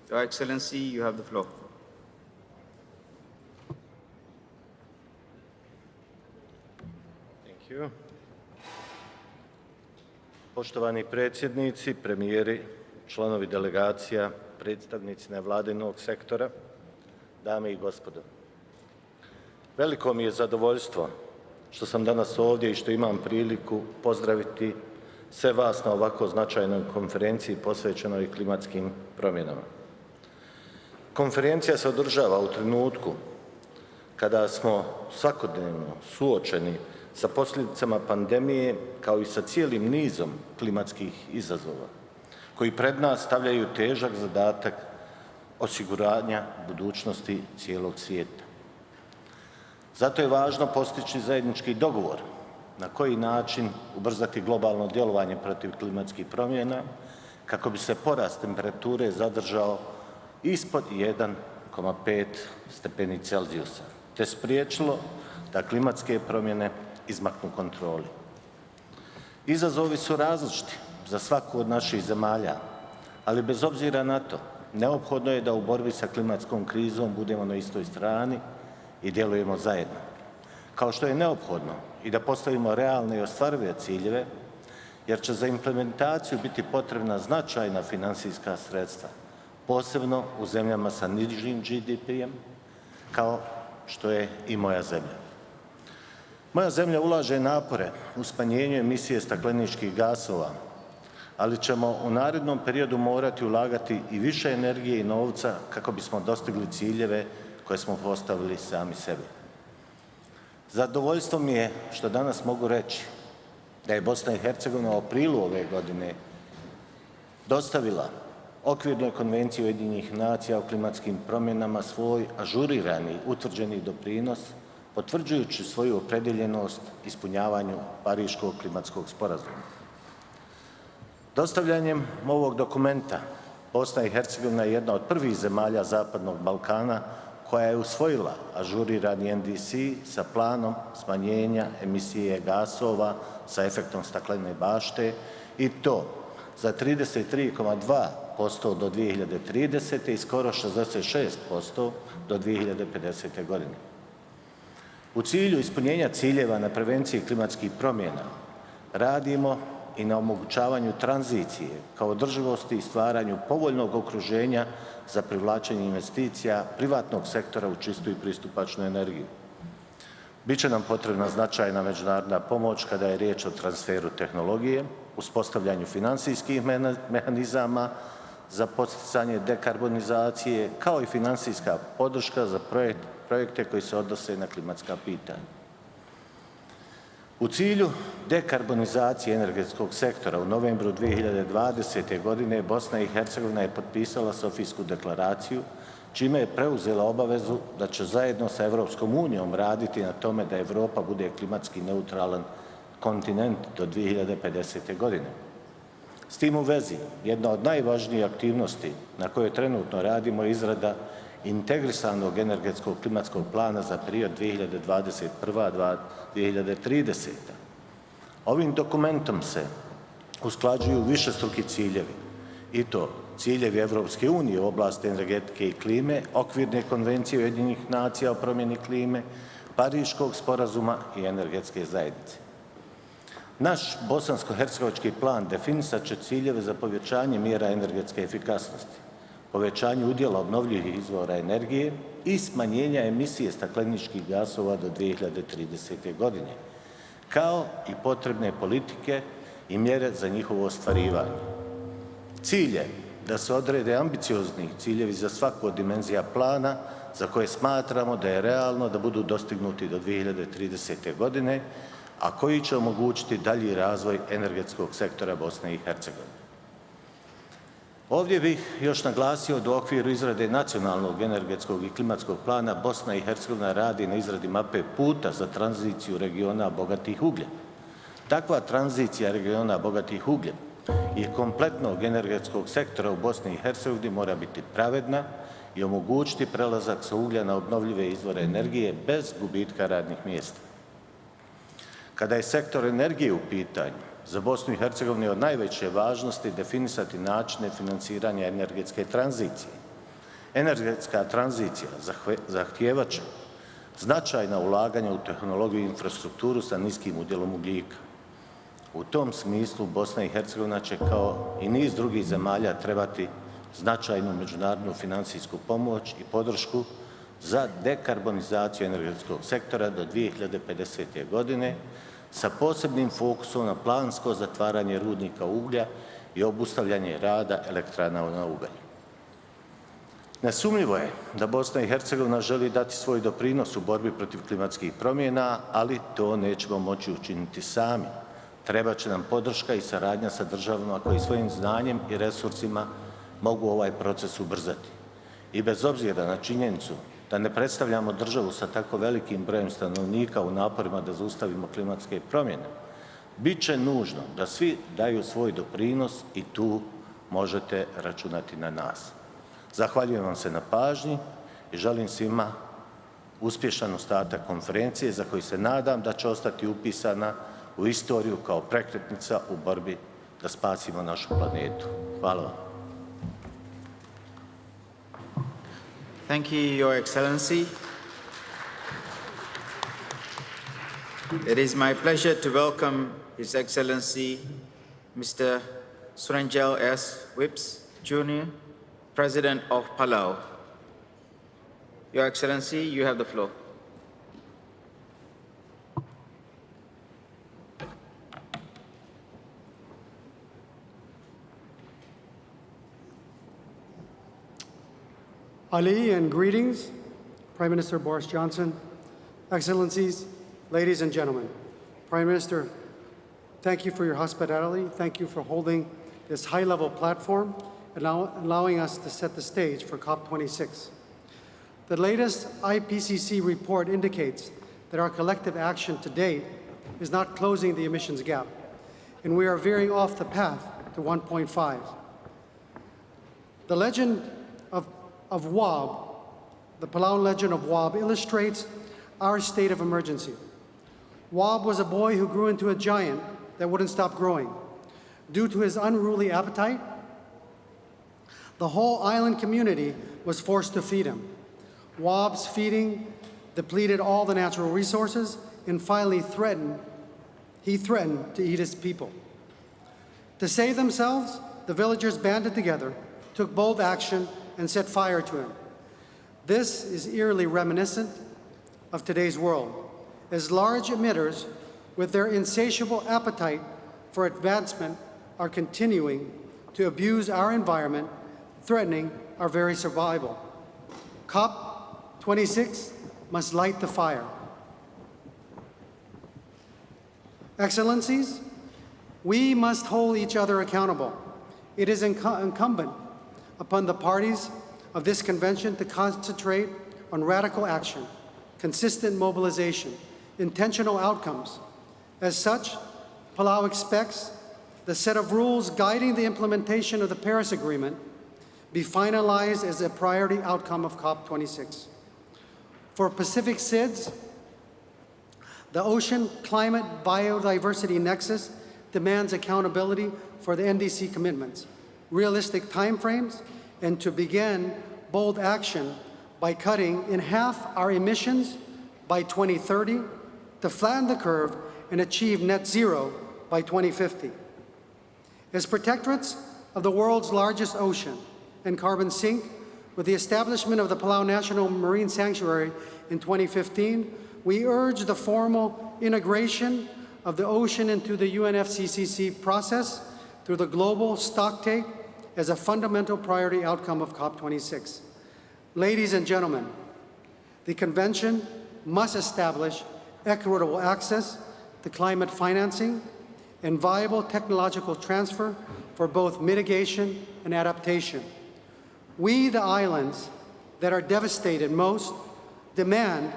Your Excellency, you have the floor. Thank you. Poštovani predsjednici, premijeri, članovi delegacija, predstavnici nevladinog sektora, dame i gospodo. Veliko mi je zadovoljstvo što sam danas ovdje i što imam priliku pozdraviti sve vas na ovako značajnoj konferenciji posvećenoj klimatskim promjenama. Konferencija se održava u trenutku kada smo svakodnevno suočeni sa posljedicama pandemije kao i sa cijelim nizom klimatskih izazova koji pred nas stavljaju težak zadatak osiguranja budućnosti cijelog svijeta. Zato je važno postići zajednički dogovor na koji način ubrzati globalno djelovanje protiv klimatskih promjena kako bi se porast temperature zadržao ispod 1,5 stepeni Celzijusa, te spriječilo da klimatske promjene izmaknu kontroli. Izazovi su različiti za svaku od naših zemalja, ali bez obzira na to, neophodno je da u borbi sa klimatskom krizom budemo na istoj strani i djelujemo zajedno. Kao što je neophodno i da postavimo realne i ostvarive ciljeve, jer će za implementaciju biti potrebna značajna financijska sredstva, posebno u zemljama sa nižim GDP-em, kao što je i moja zemlja. Moja zemlja ulaže napore u smanjenju emisije stakleničkih gasova, ali ćemo u narednom periodu morati ulagati i više energije i novca kako bismo dostigli ciljeve koje smo postavili sami sebi. Zadovoljstvo mi je što danas mogu reći da je Bosna i Hercegovina u aprilu ove godine dostavila Okvirnoj konvenciji Ujedinjenih nacija o klimatskim promjenama svoj ažurirani utvrđeni doprinos, potvrđujući svoju opredjeljenost ispunjavanju Pariškog klimatskog sporazuma. Dostavljanjem ovog dokumenta Bosna i Hercegovina je jedna od prvih zemalja Zapadnog Balkana koja je usvojila ažurirani NDC sa planom smanjenja emisije gasova sa efektom staklene bašte i to za 33,2% do 2030. i skoro 66% do 2050. godine. U cilju ispunjenja ciljeva na prevenciji klimatskih promjena radimo i na omogućavanju tranzicije kao održivosti i stvaranju povoljnog okruženja za privlačenje investicija privatnog sektora u čistu i pristupačnu energiju. Biće nam potrebna značajna međunarodna pomoć kada je riječ o transferu tehnologije, uspostavljanju financijskih mehanizama za poticanje dekarbonizacije, kao i financijska podrška za projekte koji se odnose na klimatska pitanja. U cilju dekarbonizacije energetskog sektora u novembru 2020. godine Bosna i Hercegovina je potpisala Sofijsku deklaraciju, čime je preuzela obavezu da će zajedno sa Evropskom unijom raditi na tome da Europa bude klimatski neutralan kontinent do 2050. godine. S tim u vezi, jedna od najvažnijih aktivnosti na kojoj trenutno radimo je izrada integrisanog energetskog klimatskog plana za period 2021-2030. Ovim dokumentom se usklađuju višestruki ciljevi i to ciljevi Evropske unije u oblasti energetike i klime, okvirne konvencije Ujedinjenih nacija o promjeni klime, Pariškog sporazuma i energetske zajednice. Naš bosansko-hercegovački plan definisat će ciljeve za povećanje mjera energetske efikasnosti, povećanje udjela obnovljivih izvora energije i smanjenja emisije stakleničkih gasova do 2030. godine, kao i potrebne politike i mjere za njihovo ostvarivanje. Cilj je da se odrede ambiciozni ciljevi za svaku od dimenzija plana za koje smatramo da je realno da budu dostignuti do 2030. godine, a koji će omogućiti dalji razvoj energetskog sektora Bosne i Hercegovine. Ovdje bih još naglasio da u okviru izrade nacionalnog energetskog i klimatskog plana Bosna i Hercegovina radi na izradi mape puta za tranziciju regiona bogatih ugljem. Takva tranzicija regiona bogatih ugljem i kompletnog energetskog sektora u Bosni i Hercegovini mora biti pravedna i omogućiti prelazak sa uglja na obnovljive izvore energije bez gubitka radnih mjesta. Kada je sektor energije u pitanju, za Bosnu i Hercegovinu je od najveće važnosti definisati načine financiranja energetske tranzicije. Energetska tranzicija zahtijevat će značajna ulaganja u tehnologiju i infrastrukturu sa niskim udjelom ugljika. U tom smislu Bosna i Hercegovina će kao i niz drugih zemalja trebati značajnu međunarodnu financijsku pomoć i podršku za dekarbonizaciju energetskog sektora do 2050. godine sa posebnim fokusom na plansko zatvaranje rudnika uglja i obustavljanje rada elektrana na ugalj. Nesumnjivo je da Bosna i Hercegovina želi dati svoj doprinos u borbi protiv klimatskih promjena, ali to nećemo moći učiniti sami. Treba će nam podrška i saradnja sa državama koji svojim znanjem i resursima mogu ovaj proces ubrzati. I bez obzira na činjenicu da ne predstavljamo državu sa tako velikim brojem stanovnika u naporima da zaustavimo klimatske promjene, bit će nužno da svi daju svoj doprinos i tu možete računati na nas. Zahvaljujem vam se na pažnji i želim svima uspješan ostatak konferencije za koju se nadam da će ostati upisana u istoriju kao prekretnica u borbi da spasimo našu planetu. Hvala vam. Thank you, Your Excellency. It is my pleasure to welcome His Excellency Mr. Surenjel S. Whips, Jr., President of Palau. Your Excellency, you have the floor. Ali and greetings, Prime Minister Boris Johnson, Excellencies, ladies and gentlemen. Prime Minister, thank you for your hospitality. Thank you for holding this high-level platform and allowing us to set the stage for Cop26. The latest IPCC report indicates that our collective action to date is not closing the emissions gap, and we are veering off the path to 1.5. The legend of Wab, the Palau legend of Wab, illustrates our state of emergency. Wab was a boy who grew into a giant that wouldn't stop growing. Due to his unruly appetite, the whole island community was forced to feed him. Wab's feeding depleted all the natural resources and finally he threatened to eat his people. To save themselves, the villagers banded together, took bold action, and set fire to him. This is eerily reminiscent of today's world, as large emitters with their insatiable appetite for advancement are continuing to abuse our environment, threatening our very survival. Cop26 must light the fire. Excellencies, we must hold each other accountable. It is incumbent upon the parties of this convention to concentrate on radical action, consistent mobilization, intentional outcomes. As such, Palau expects the set of rules guiding the implementation of the Paris Agreement be finalized as a priority outcome of COP26. For Pacific SIDS, the Ocean Climate Biodiversity Nexus demands accountability for the NDC commitments. realistic timeframes, and to begin bold action by cutting in half our emissions by 2030, to flatten the curve and achieve net zero by 2050. As protectorates of the world's largest ocean and carbon sink, with the establishment of the Palau National Marine Sanctuary in 2015, we urge the formal integration of the ocean into the UNFCCC process through the global stocktake as a fundamental priority outcome of COP26. Ladies and gentlemen, the Convention must establish equitable access to climate financing and viable technological transfer for both mitigation and adaptation. We, the islands that are devastated most, demand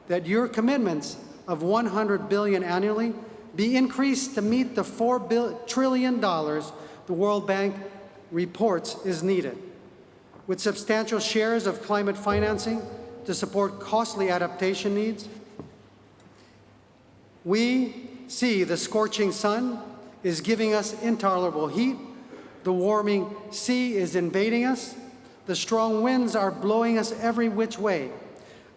that your commitments of $100 billion annually be increased to meet the $4 trillion the World Bank reports is needed, with substantial shares of climate financing to support costly adaptation needs. We see the scorching sun is giving us intolerable heat, the warming sea is invading us, the strong winds are blowing us every which way.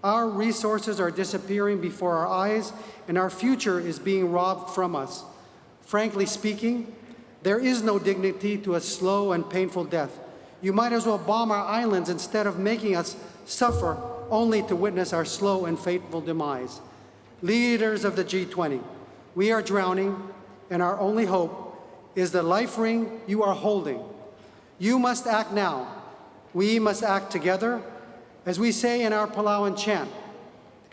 Our resources are disappearing before our eyes, and our future is being robbed from us. Frankly speaking, there is no dignity to a slow and painful death. You might as well bomb our islands instead of making us suffer only to witness our slow and fateful demise. Leaders of the G20, we are drowning, and our only hope is the life ring you are holding. You must act now. We must act together, as we say in our Palauan chant,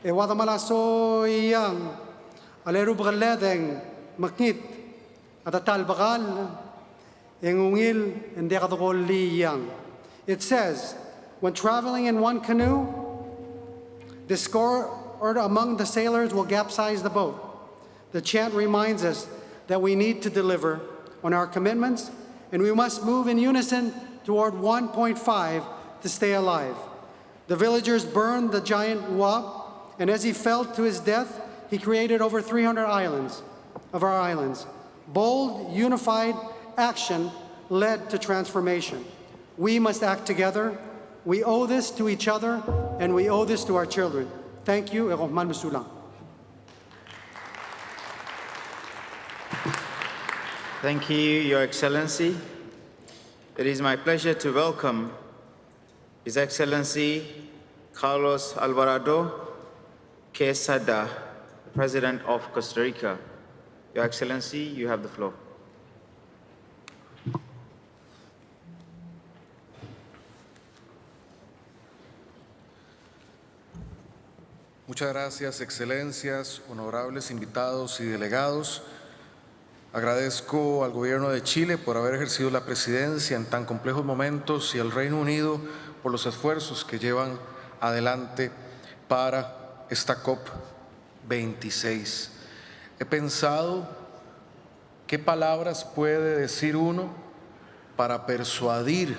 E wadamalasoyang, alerubgaledeng, maknit, atatalbagal, engungil, and dekadogoliyang. It says, when traveling in one canoe, discord among the sailors will capsize the boat. The chant reminds us that we need to deliver on our commitments, and we must move in unison toward 1.5 to stay alive. The villagers burned the giant Wab, and as he fell to his death, he created over 300 islands of our islands. Bold, unified action led to transformation. We must act together. We owe this to each other, and we owe this to our children. Thank you. Thank you, Your Excellency. It is my pleasure to welcome His Excellency Carlos Alvarado Quesada, President of Costa Rica. Your Excellency, you have the floor. Muchas gracias, Excelencias, honorables invitados y delegados. Agradezco al Gobierno de Chile por haber ejercido la presidencia en tan complejos momentos y al Reino Unido por los esfuerzos que llevan adelante para esta Cop26. He pensado qué palabras puede decir uno para persuadir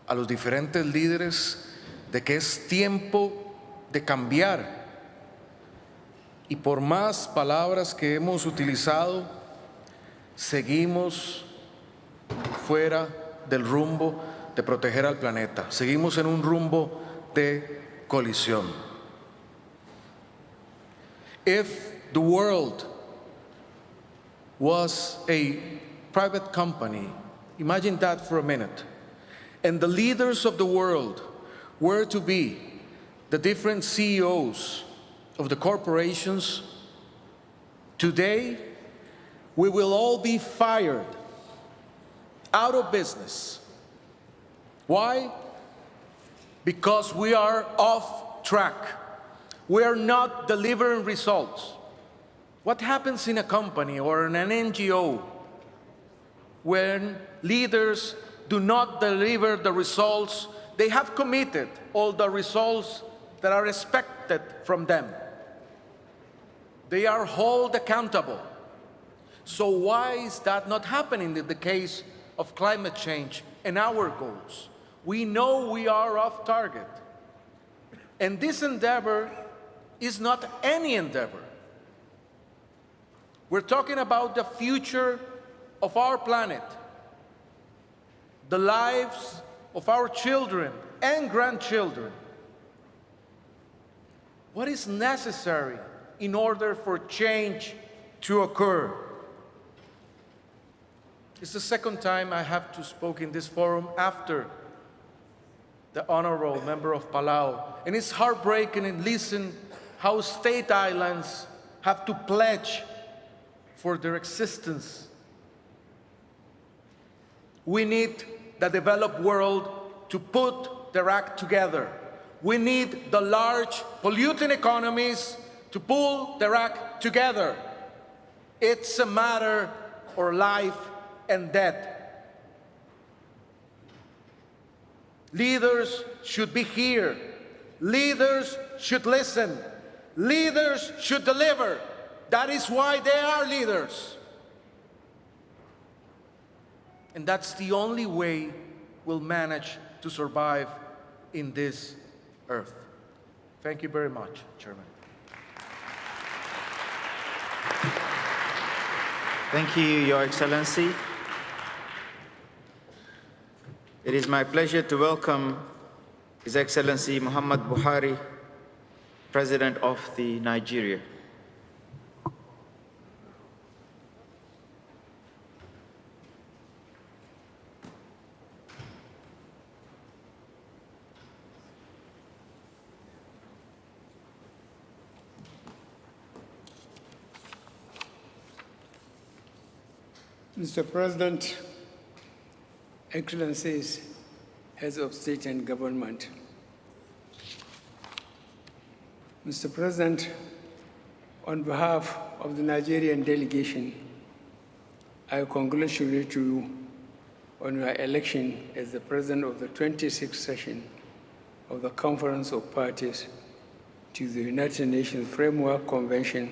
a los diferentes líderes de que es tiempo de cambiar. Y por más palabras que hemos utilizado, seguimos fuera del rumbo de proteger al planeta. Seguimos en un rumbo de colisión. If the world was a private company, imagine that for a minute, and the leaders of the world were to be the different CEOs of the corporations, today we will all be fired, out of business. Why? Because we are off track. We are not delivering results. What happens in a company or in an NGO when leaders do not deliver the results they have committed, all the results that are expected from them? They are held accountable. So why is that not happening in the case of climate change and our goals? We know we are off target. And this endeavor is not any endeavor. We're talking about the future of our planet. the lives of our children and grandchildren. What is necessary in order for change to occur? It's the second time I have to speak in this forum after the honorable member of Palau. And it's heartbreaking to listen how state islands have to pledge for their existence. We need the developed world to put their act together. We need the large polluting economies to pull their act together. It's a matter of life and death. Leaders should be here. Leaders should listen. Leaders should deliver. That is why they are leaders. And that's the only way we'll manage to survive in this earth. Thank you very much, Chairman. Thank you, Your Excellency. It is my pleasure to welcome His Excellency Muhammad Buhari, President of the Nigeria. Mr. President, Excellencies, Heads of State and Government. Mr. President, on behalf of the Nigerian delegation, I congratulate you on your election as the President of the 26th session of the Conference of Parties to the United Nations Framework Convention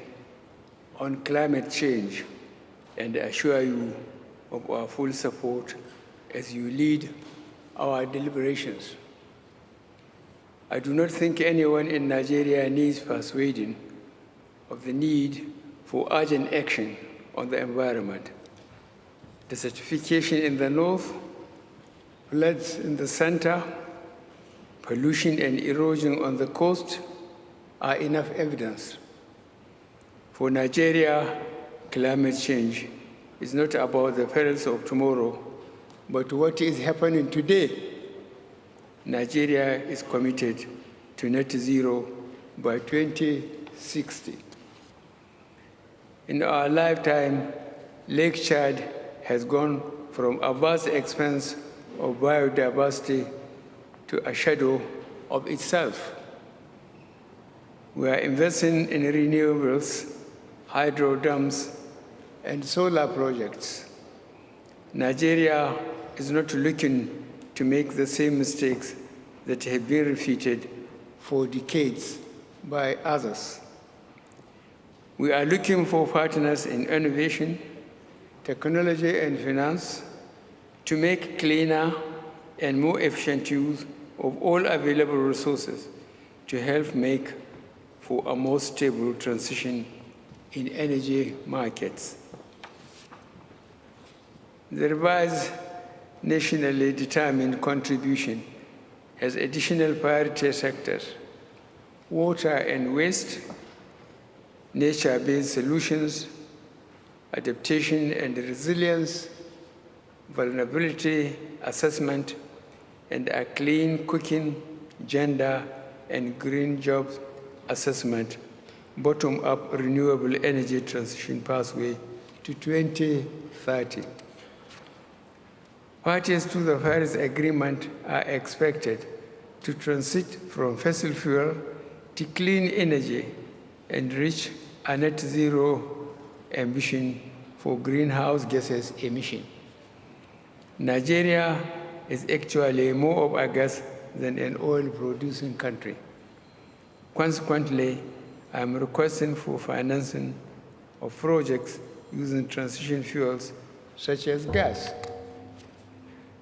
on Climate Change, and assure you of our full support as you lead our deliberations. I do not think anyone in Nigeria needs persuading of the need for urgent action on the environment. Desertification in the north, floods in the center, pollution and erosion on the coast are enough evidence. For Nigeria, climate change is not about the perils of tomorrow, but what is happening today. Nigeria is committed to net zero by 2060. In our lifetime, Lake Chad has gone from a vast expanse of biodiversity to a shadow of itself. We are investing in renewables, hydro dams, and solar projects. Nigeria is not looking to make the same mistakes that have been repeated for decades by others. We are looking for partners in innovation, technology, and finance to make cleaner and more efficient use of all available resources to help make for a more stable transition in energy markets. The revised nationally determined contribution has additional priority sectors: water and waste, nature-based solutions, adaptation and resilience, vulnerability assessment, and a clean cooking, gender, and green jobs assessment, bottom-up renewable energy transition pathway to 2030. Parties to the Paris Agreement are expected to transit from fossil fuel to clean energy and reach a net zero ambition for greenhouse gases emission. Nigeria is actually more of a gas than an oil-producing country. Consequently, I am requesting for financing of projects using transition fuels such as gas.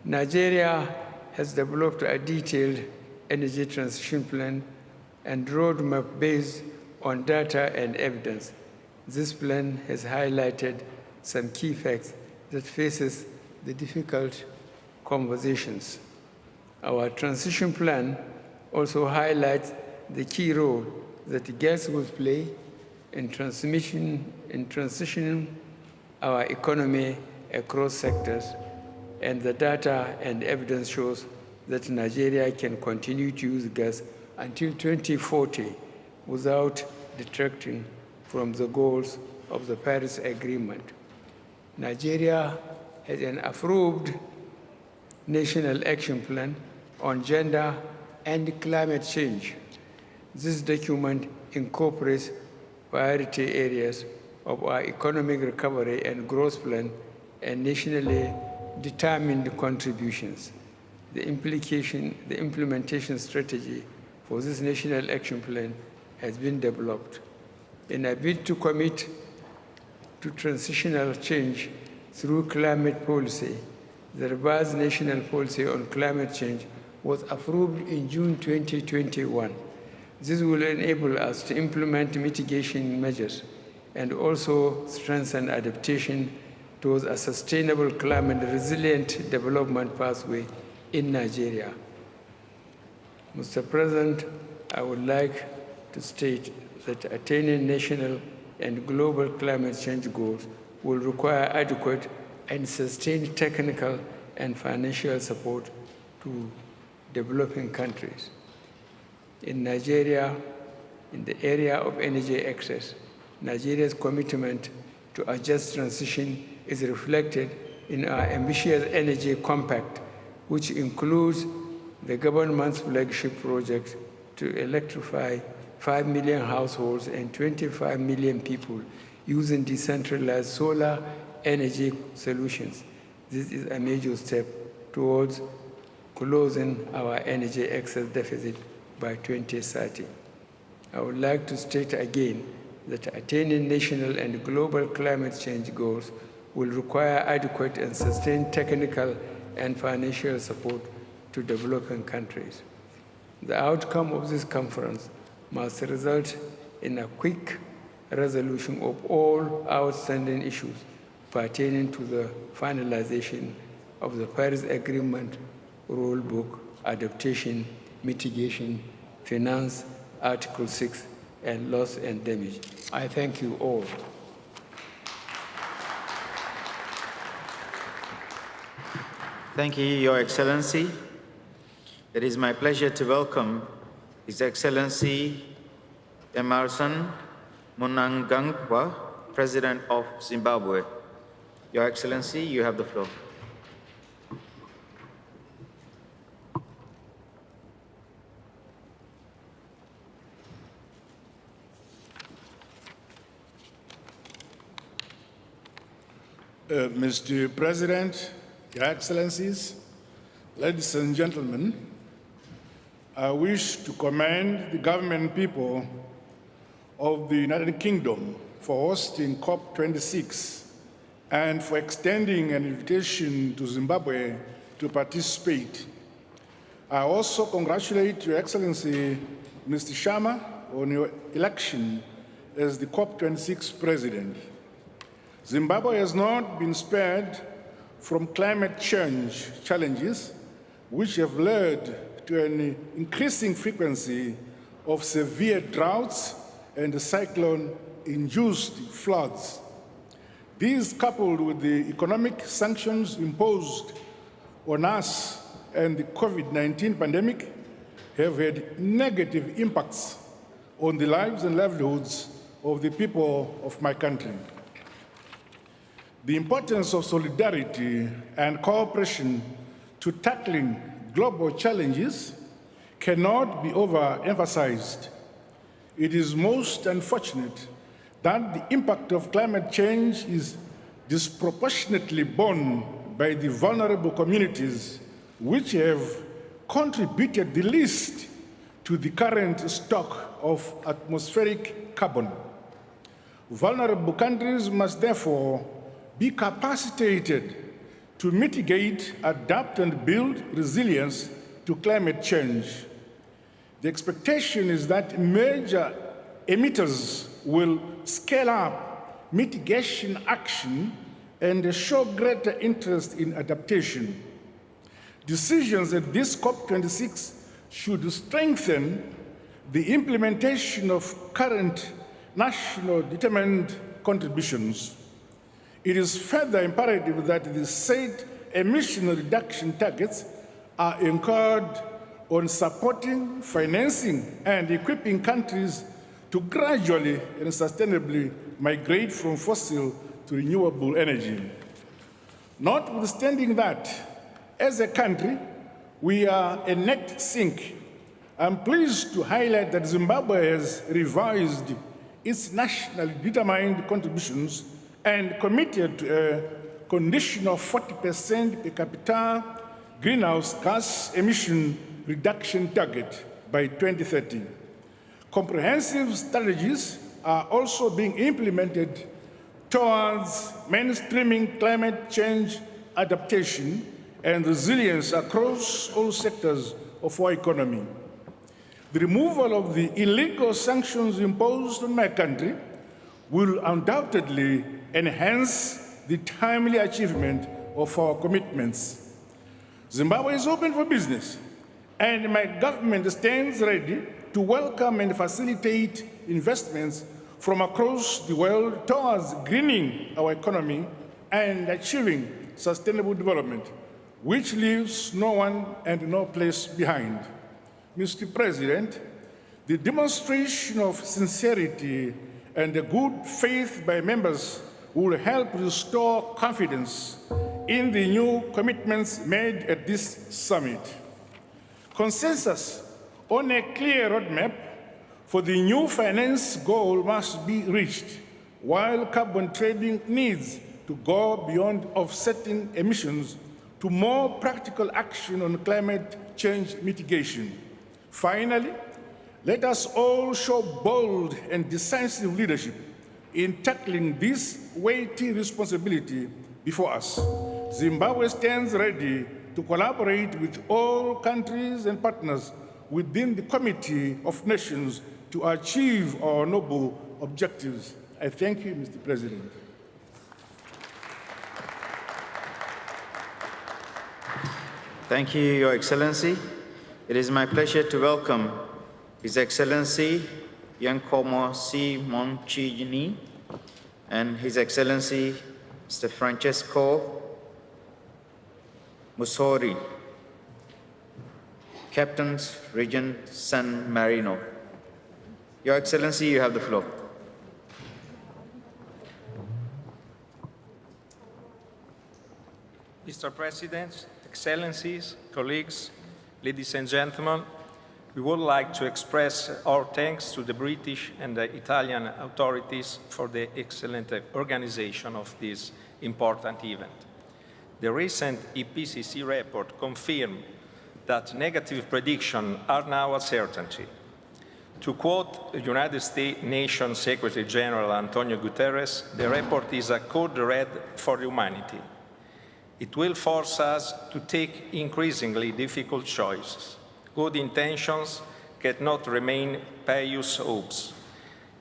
Nigeria has developed a detailed energy transition plan and roadmap based on data and evidence. This plan has highlighted some key facts that faces the difficult conversations. Our transition plan also highlights the key role that gas will play in transitioning our economy across sectors, and the data and evidence shows that Nigeria can continue to use gas until 2040 without detracting from the goals of the Paris Agreement. Nigeria has an approved National Action Plan on Gender and Climate Change. This document incorporates priority areas of our economic recovery and growth plan and nationally determined contributions. The implementation strategy for this National Action Plan has been developed. In a bid to commit to transitional change through climate policy, the revised national policy on climate change was approved in June 2021. This will enable us to implement mitigation measures and also strengthen adaptation towards a sustainable climate-resilient development pathway in Nigeria. Mr. President, I would like to state that attaining national and global climate change goals will require adequate and sustained technical and financial support to developing countries. In Nigeria, in the area of energy access, Nigeria's commitment to a just transition is reflected in our ambitious energy compact, which includes the government's flagship project to electrify 5 million households and 25 million people using decentralized solar energy solutions. This is a major step towards closing our energy access deficit by 2030. I would like to state again that attaining national and global climate change goals will require adequate and sustained technical and financial support to developing countries. The outcome of this conference must result in a quick resolution of all outstanding issues pertaining to the finalization of the Paris Agreement rulebook, adaptation, mitigation, finance, Article 6, and loss and damage. I thank you all. Thank you, Your Excellency. It is my pleasure to welcome His Excellency Emmerson Mnangagwa, President of Zimbabwe. Your Excellency, you have the floor. Mr. President, Your Excellencies, ladies and gentlemen, I wish to commend the government and people of the United Kingdom for hosting COP26 and for extending an invitation to Zimbabwe to participate. I also congratulate Your Excellency, Mr. Sharma, on your election as the COP26 President. Zimbabwe has not been spared from climate change challenges, which have led to an increasing frequency of severe droughts and cyclone-induced floods. These, coupled with the economic sanctions imposed on us and the COVID-19 pandemic, have had negative impacts on the lives and livelihoods of the people of my country. The importance of solidarity and cooperation to tackling global challenges cannot be overemphasized. It is most unfortunate that the impact of climate change is disproportionately borne by the vulnerable communities which have contributed the least to the current stock of atmospheric carbon. Vulnerable countries must therefore be capacitated to mitigate, adapt, and build resilience to climate change. The expectation is that major emitters will scale up mitigation action and show greater interest in adaptation. Decisions at this COP26 should strengthen the implementation of current national determined contributions. It is further imperative that the said emission reduction targets are anchored on supporting, financing, and equipping countries to gradually and sustainably migrate from fossil to renewable energy. Notwithstanding that, as a country, we are a net sink. I'm pleased to highlight that Zimbabwe has revised its nationally determined contributions and committed to a conditional 40% per capita greenhouse gas emission reduction target by 2030. Comprehensive strategies are also being implemented towards mainstreaming climate change adaptation and resilience across all sectors of our economy. The removal of the illegal sanctions imposed on my country will undoubtedly enhance the timely achievement of our commitments. Zimbabwe is open for business, and my government stands ready to welcome and facilitate investments from across the world towards greening our economy and achieving sustainable development, which leaves no one and no place behind. Mr. President, the demonstration of sincerity and good faith by members will help restore confidence in the new commitments made at this summit. Consensus on a clear roadmap for the new finance goal must be reached, while carbon trading needs to go beyond offsetting emissions to more practical action on climate change mitigation. Finally, let us all show bold and decisive leadership in tackling this weighty responsibility before us. Zimbabwe stands ready to collaborate with all countries and partners within the Committee of Nations to achieve our noble objectives. I thank you, Mr. President. Thank you, Your Excellency. It is my pleasure to welcome His Excellency Giacomo C. Moncini and His Excellency Mr. Francesco Musori, Captains, Regent San Marino. Your Excellency, you have the floor. Mr. President, Excellencies, colleagues, ladies and gentlemen, we would like to express our thanks to the British and the Italian authorities for the excellent organization of this important event. The recent IPCC report confirmed that negative predictions are now a certainty. To quote United Nations Secretary General Antonio Guterres, the report is a code red for humanity. It will force us to take increasingly difficult choices. Good intentions cannot remain pious hopes.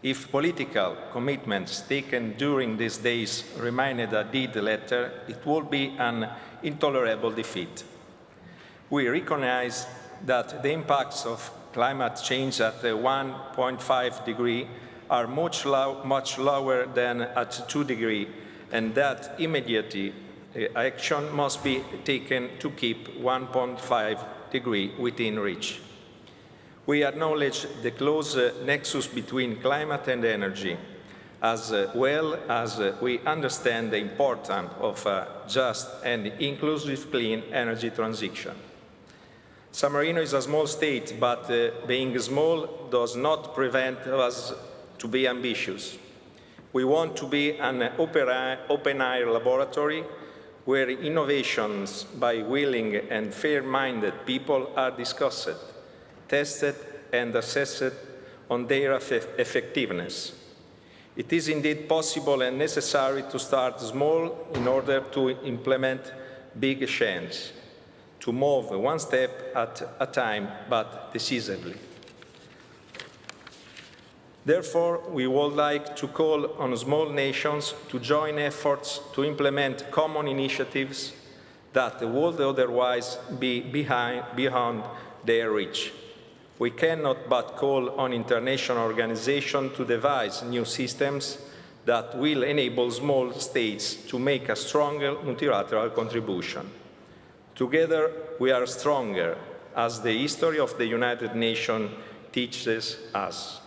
If political commitments taken during these days remained a dead letter, it would be an intolerable defeat. We recognize that the impacts of climate change at 1.5 degrees are much lower than at 2 degrees, and that immediate action must be taken to keep 1.5 degrees within reach. We acknowledge the close nexus between climate and energy, as well as we understand the importance of a just and inclusive clean energy transition. San Marino is a small state, but being small does not prevent us to be ambitious. We want to be an open-air laboratory where innovations by willing and fair-minded people are discussed, tested, and assessed on their effectiveness. It is indeed possible and necessary to start small in order to implement big change, to move one step at a time, but decisively. Therefore, we would like to call on small nations to join efforts to implement common initiatives that would otherwise be beyond their reach. We cannot but call on international organizations to devise new systems that will enable small states to make a stronger multilateral contribution. Together, we are stronger, as the history of the United Nations teaches us.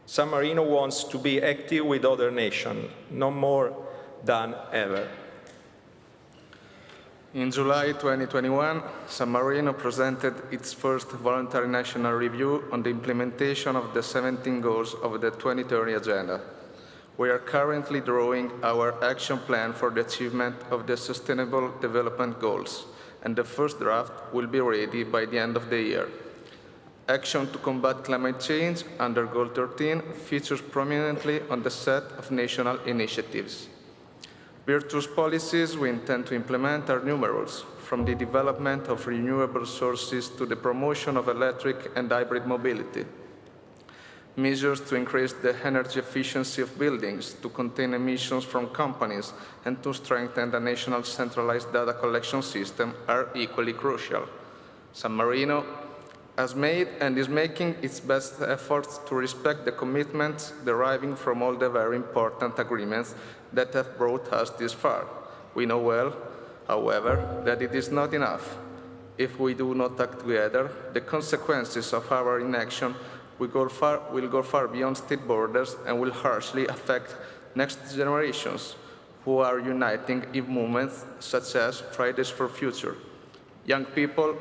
San Marino wants to be active with other nations, no more than ever. In July 2021, San Marino presented its first voluntary national review on the implementation of the 17 goals of the 2030 Agenda. We are currently drawing our action plan for the achievement of the Sustainable Development Goals, and the first draft will be ready by the end of the year. Action to combat climate change under Goal 13 features prominently on the set of national initiatives. Virtuous policies we intend to implement are numerous, from the development of renewable sources to the promotion of electric and hybrid mobility. Measures to increase the energy efficiency of buildings, to contain emissions from companies, and to strengthen the national centralized data collection system are equally crucial. San Marino has made and is making its best efforts to respect the commitments deriving from all the very important agreements that have brought us this far. We know well, however, that it is not enough. If we do not act together, the consequences of our inaction will go far beyond state borders and will harshly affect next generations who are uniting in movements such as Fridays for Future. Young people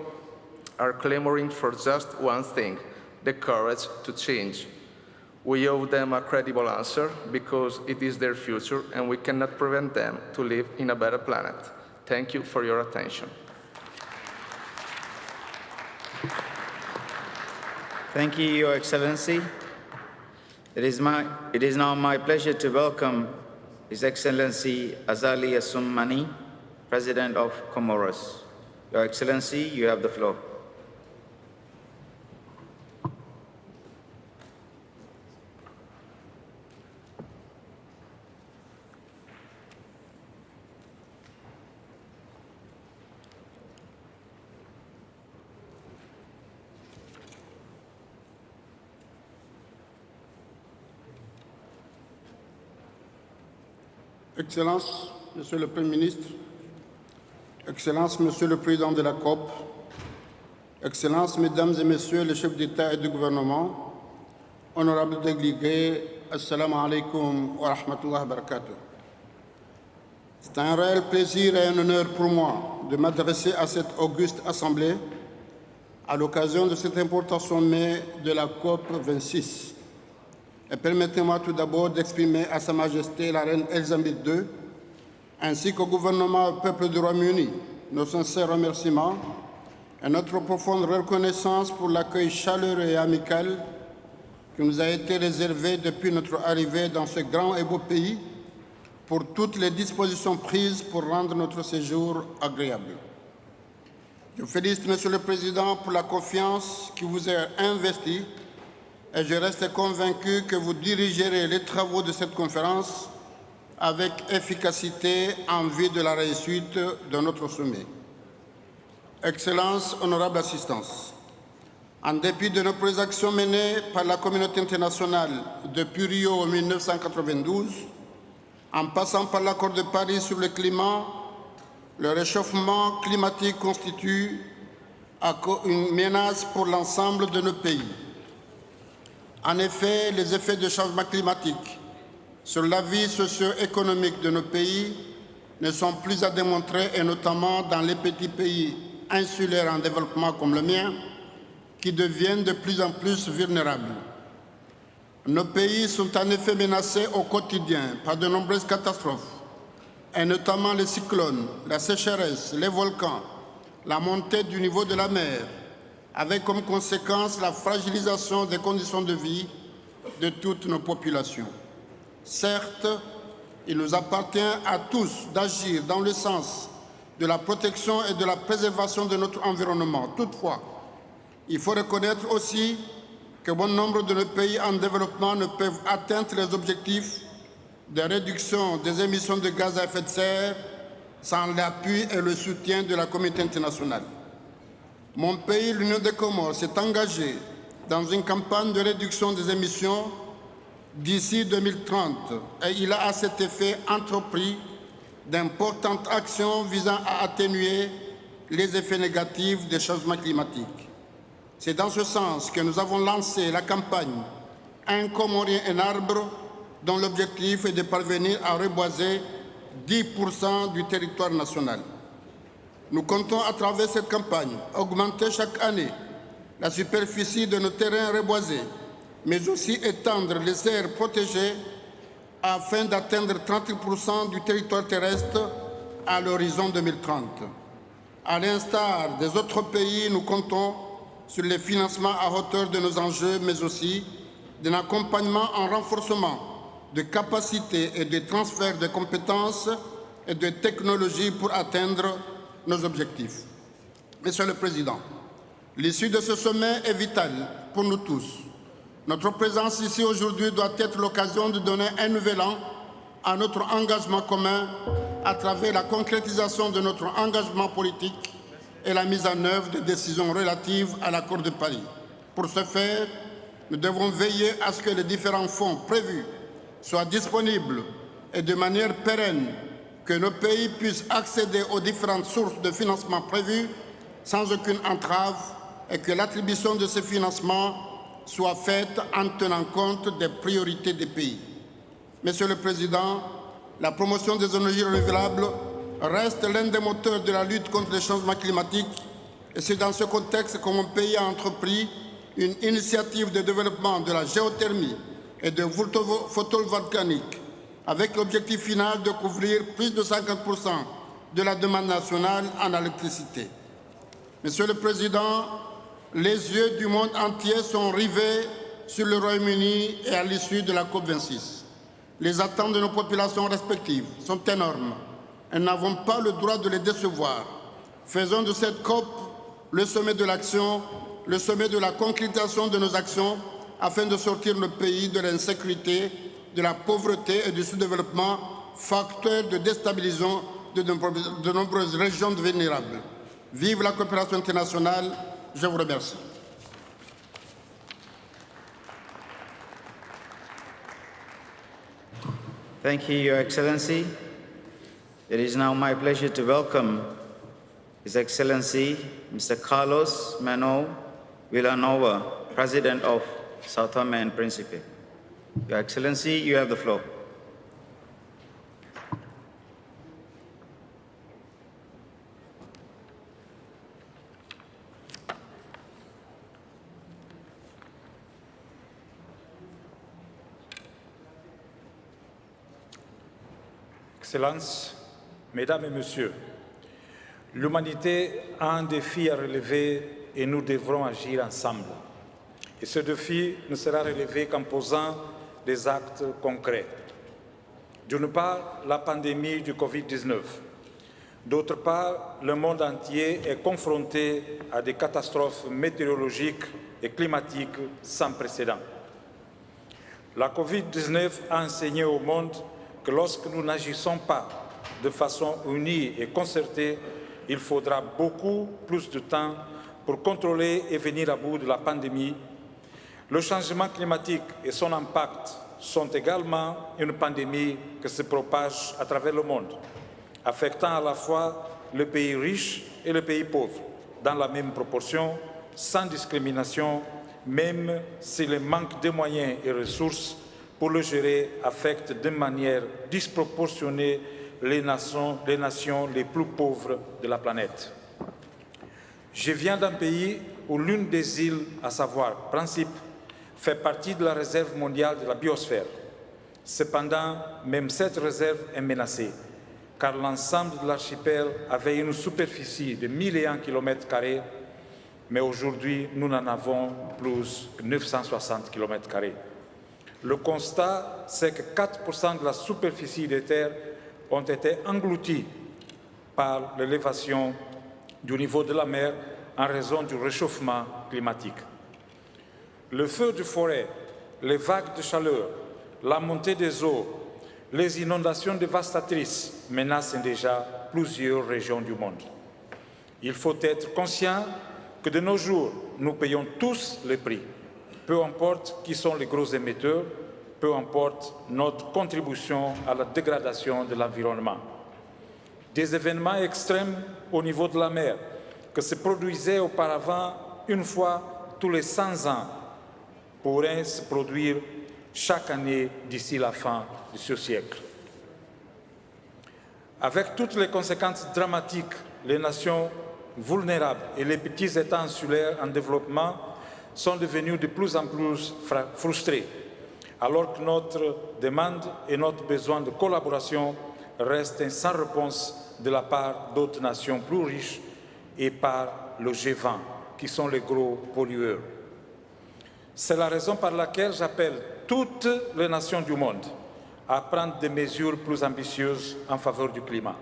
are clamoring for just one thing, the courage to change. We owe them a credible answer because it is their future and we cannot prevent them to live in a better planet. Thank you for your attention. Thank you, Your Excellency. It is now my pleasure to welcome His Excellency Azali Assoumani, President of Comoros. Your Excellency, you have the floor. Excellences, Monsieur le Premier ministre, Excellences, Monsieur le Président de la COP, Excellences, Mesdames et Messieurs les chefs d'État et de gouvernement, honorables délégués, Assalamu alaikum wa rahmatullahi wa barakatuh. C'est un réel plaisir et un honneur pour moi de m'adresser à cette auguste assemblée à l'occasion de cet important sommet de la Cop26. Et permettez-moi tout d'abord d'exprimer à Sa Majesté la Reine Elisabeth II, ainsi qu'au gouvernement et au peuple du Royaume-Uni, nos sincères remerciements et notre profonde reconnaissance pour l'accueil chaleureux et amical qui nous a été réservé depuis notre arrivée dans ce grand et beau pays, pour toutes les dispositions prises pour rendre notre séjour agréable. Je félicite Monsieur le Président pour la confiance qui vous est investie et je reste convaincu que vous dirigerez les travaux de cette conférence avec efficacité en vue de la réussite de notre sommet. Excellences, honorable assistance, en dépit de nombreuses actions menées par la communauté internationale depuis Rio en 1992, en passant par l'accord de Paris sur le climat, le réchauffement climatique constitue une menace pour l'ensemble de nos pays. En effet, les effets du changement climatique sur la vie socio-économique de nos pays ne sont plus à démontrer, et notamment dans les petits pays insulaires en développement comme le mien, qui deviennent de plus en plus vulnérables. Nos pays sont en effet menacés au quotidien par de nombreuses catastrophes, et notamment les cyclones, la sécheresse, les volcans, la montée du niveau de la mer, avec comme conséquence la fragilisation des conditions de vie de toutes nos populations. Certes, il nous appartient à tous d'agir dans le sens de la protection et de la préservation de notre environnement. Toutefois, il faut reconnaître aussi que bon nombre de nos pays en développement ne peuvent atteindre les objectifs de réduction des émissions de gaz à effet de serre sans l'appui et le soutien de la communauté internationale. Mon pays, l'Union des Comores, s'est engagé dans une campagne de réduction des émissions d'ici 2030 et il a à cet effet entrepris d'importantes actions visant à atténuer les effets négatifs des changements climatiques. C'est dans ce sens que nous avons lancé la campagne « Un Comorien, un arbre » dont l'objectif est de parvenir à reboiser 10% du territoire national. Nous comptons à travers cette campagne augmenter chaque année la superficie de nos terrains reboisés, mais aussi étendre les aires protégées afin d'atteindre 30% du territoire terrestre à l'horizon 2030. À l'instar des autres pays, nous comptons sur les financements à hauteur de nos enjeux, mais aussi d'un accompagnement en renforcement de capacités et de transfert de compétences et de technologies pour atteindre nos objectifs. Monsieur le Président, l'issue de ce sommet est vitale pour nous tous. Notre présence ici aujourd'hui doit être l'occasion de donner un nouvel an à notre engagement commun à travers la concrétisation de notre engagement politique et la mise en œuvre des décisions relatives à l'accord de Paris. Pour ce faire, nous devons veiller à ce que les différents fonds prévus soient disponibles et de manière pérenne, que nos pays puissent accéder aux différentes sources de financement prévues sans aucune entrave et que l'attribution de ces financements soit faite en tenant compte des priorités des pays. Monsieur le Président, la promotion des énergies renouvelables reste l'un des moteurs de la lutte contre les changements climatiques et c'est dans ce contexte que mon pays a entrepris une initiative de développement de la géothermie et de photovoltaïque avec l'objectif final de couvrir plus de 50% de la demande nationale en électricité. Monsieur le Président, les yeux du monde entier sont rivés sur le Royaume-Uni et à l'issue de la Cop26. Les attentes de nos populations respectives sont énormes et nous n'avons pas le droit de les décevoir. Faisons de cette COP le sommet de l'action, le sommet de la concrétisation de nos actions afin de sortir le pays de l'insécurité, de la pauvreté et du sous-développement, facteurs de déstabilisation de nombreuses régions vulnérables. Vive la coopération internationale. Je vous remercie. Thank you, Your Excellency. It is now my pleasure to welcome His Excellency Mr. Carlos Manuel Villanova, President of Sao Tome and Principe. Your Excellency, you have the floor. Excellences, Mesdames et Messieurs, l'humanité a un défi à relever et nous devrons agir ensemble. Et ce défi ne sera relevé qu'en posant des actes concrets. D'une part, la pandémie du Covid-19. D'autre part, le monde entier est confronté à des catastrophes météorologiques et climatiques sans précédent. La Covid-19 a enseigné au monde que lorsque nous n'agissons pas de façon unie et concertée, il faudra beaucoup plus de temps pour contrôler et venir à bout de la pandémie. Le changement climatique et son impact sont également une pandémie qui se propage à travers le monde, affectant à la fois les pays riches et les pays pauvres, dans la même proportion, sans discrimination, même si le manque de moyens et ressources pour le gérer affecte de manière disproportionnée les nations les plus pauvres de la planète. Je viens d'un pays où l'une des îles, à savoir Principe, fait partie de la réserve mondiale de la biosphère. Cependant, même cette réserve est menacée, car l'ensemble de l'archipel avait une superficie de 1001 km², mais aujourd'hui, nous n'en avons plus que 960 km². Le constat, c'est que 4% de la superficie des terres ont été engloutis par l'élévation du niveau de la mer en raison du réchauffement climatique. Le feu de forêt, les vagues de chaleur, la montée des eaux, les inondations dévastatrices menacent déjà plusieurs régions du monde. Il faut être conscient que de nos jours, nous payons tous le prix, peu importe qui sont les gros émetteurs, peu importe notre contribution à la dégradation de l'environnement. Des événements extrêmes au niveau de la mer, que se produisaient auparavant une fois tous les 100 ans, pourraient se produire chaque année d'ici la fin de ce siècle. Avec toutes les conséquences dramatiques, les nations vulnérables et les petits États insulaires en développement sont devenus de plus en plus frustrés, alors que notre demande et notre besoin de collaboration restent sans réponse de la part d'autres nations plus riches et par le G20, qui sont les gros pollueurs. C'est la raison par laquelle j'appelle toutes les nations du monde à prendre des mesures plus ambitieuses en faveur du climat.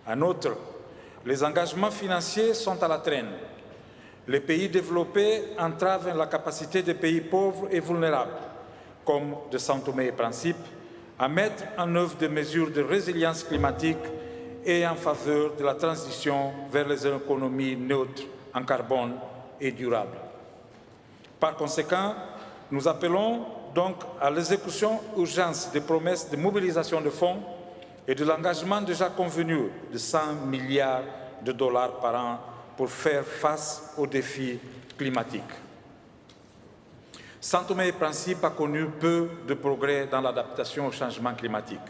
En outre, les engagements financiers sont à la traîne. Les pays développés entravent la capacité des pays pauvres et vulnérables, comme de São Tomé et Principe, à mettre en œuvre des mesures de résilience climatique et en faveur de la transition vers les économies neutres en carbone et durables. Par conséquent, nous appelons donc à l'exécution urgente des promesses de mobilisation de fonds et de l'engagement déjà convenu de 100 milliards de dollars par an pour faire face aux défis climatiques. São Tomé et Principe a connu peu de progrès dans l'adaptation au changement climatique.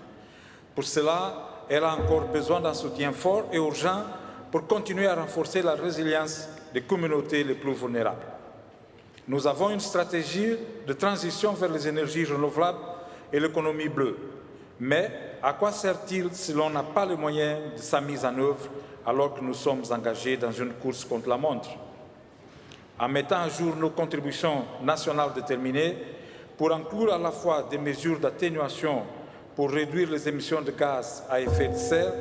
Pour cela, elle a encore besoin d'un soutien fort et urgent pour continuer à renforcer la résilience des communautés les plus vulnérables. Nous avons une stratégie de transition vers les énergies renouvelables et l'économie bleue. Mais à quoi sert-il si l'on n'a pas les moyens de sa mise en œuvre alors que nous sommes engagés dans une course contre la montre? En mettant à jour nos contributions nationales déterminées pour inclure à la fois des mesures d'atténuation pour réduire les émissions de gaz à effet de serre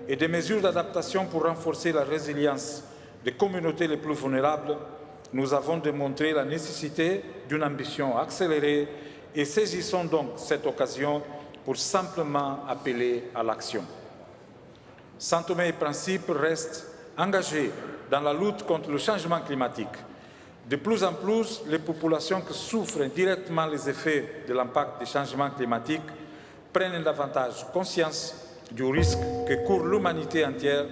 et des mesures d'adaptation pour renforcer la résilience des communautés les plus vulnérables, nous avons démontré la nécessité d'une ambition accélérée et saisissons donc cette occasion pour simplement appeler à l'action. São Tomé et Principe reste engagé dans la lutte contre le changement climatique. De plus en plus, les populations qui souffrent directement les effets de l'impact des changements climatiques prennent davantage conscience du risque que court l'humanité entière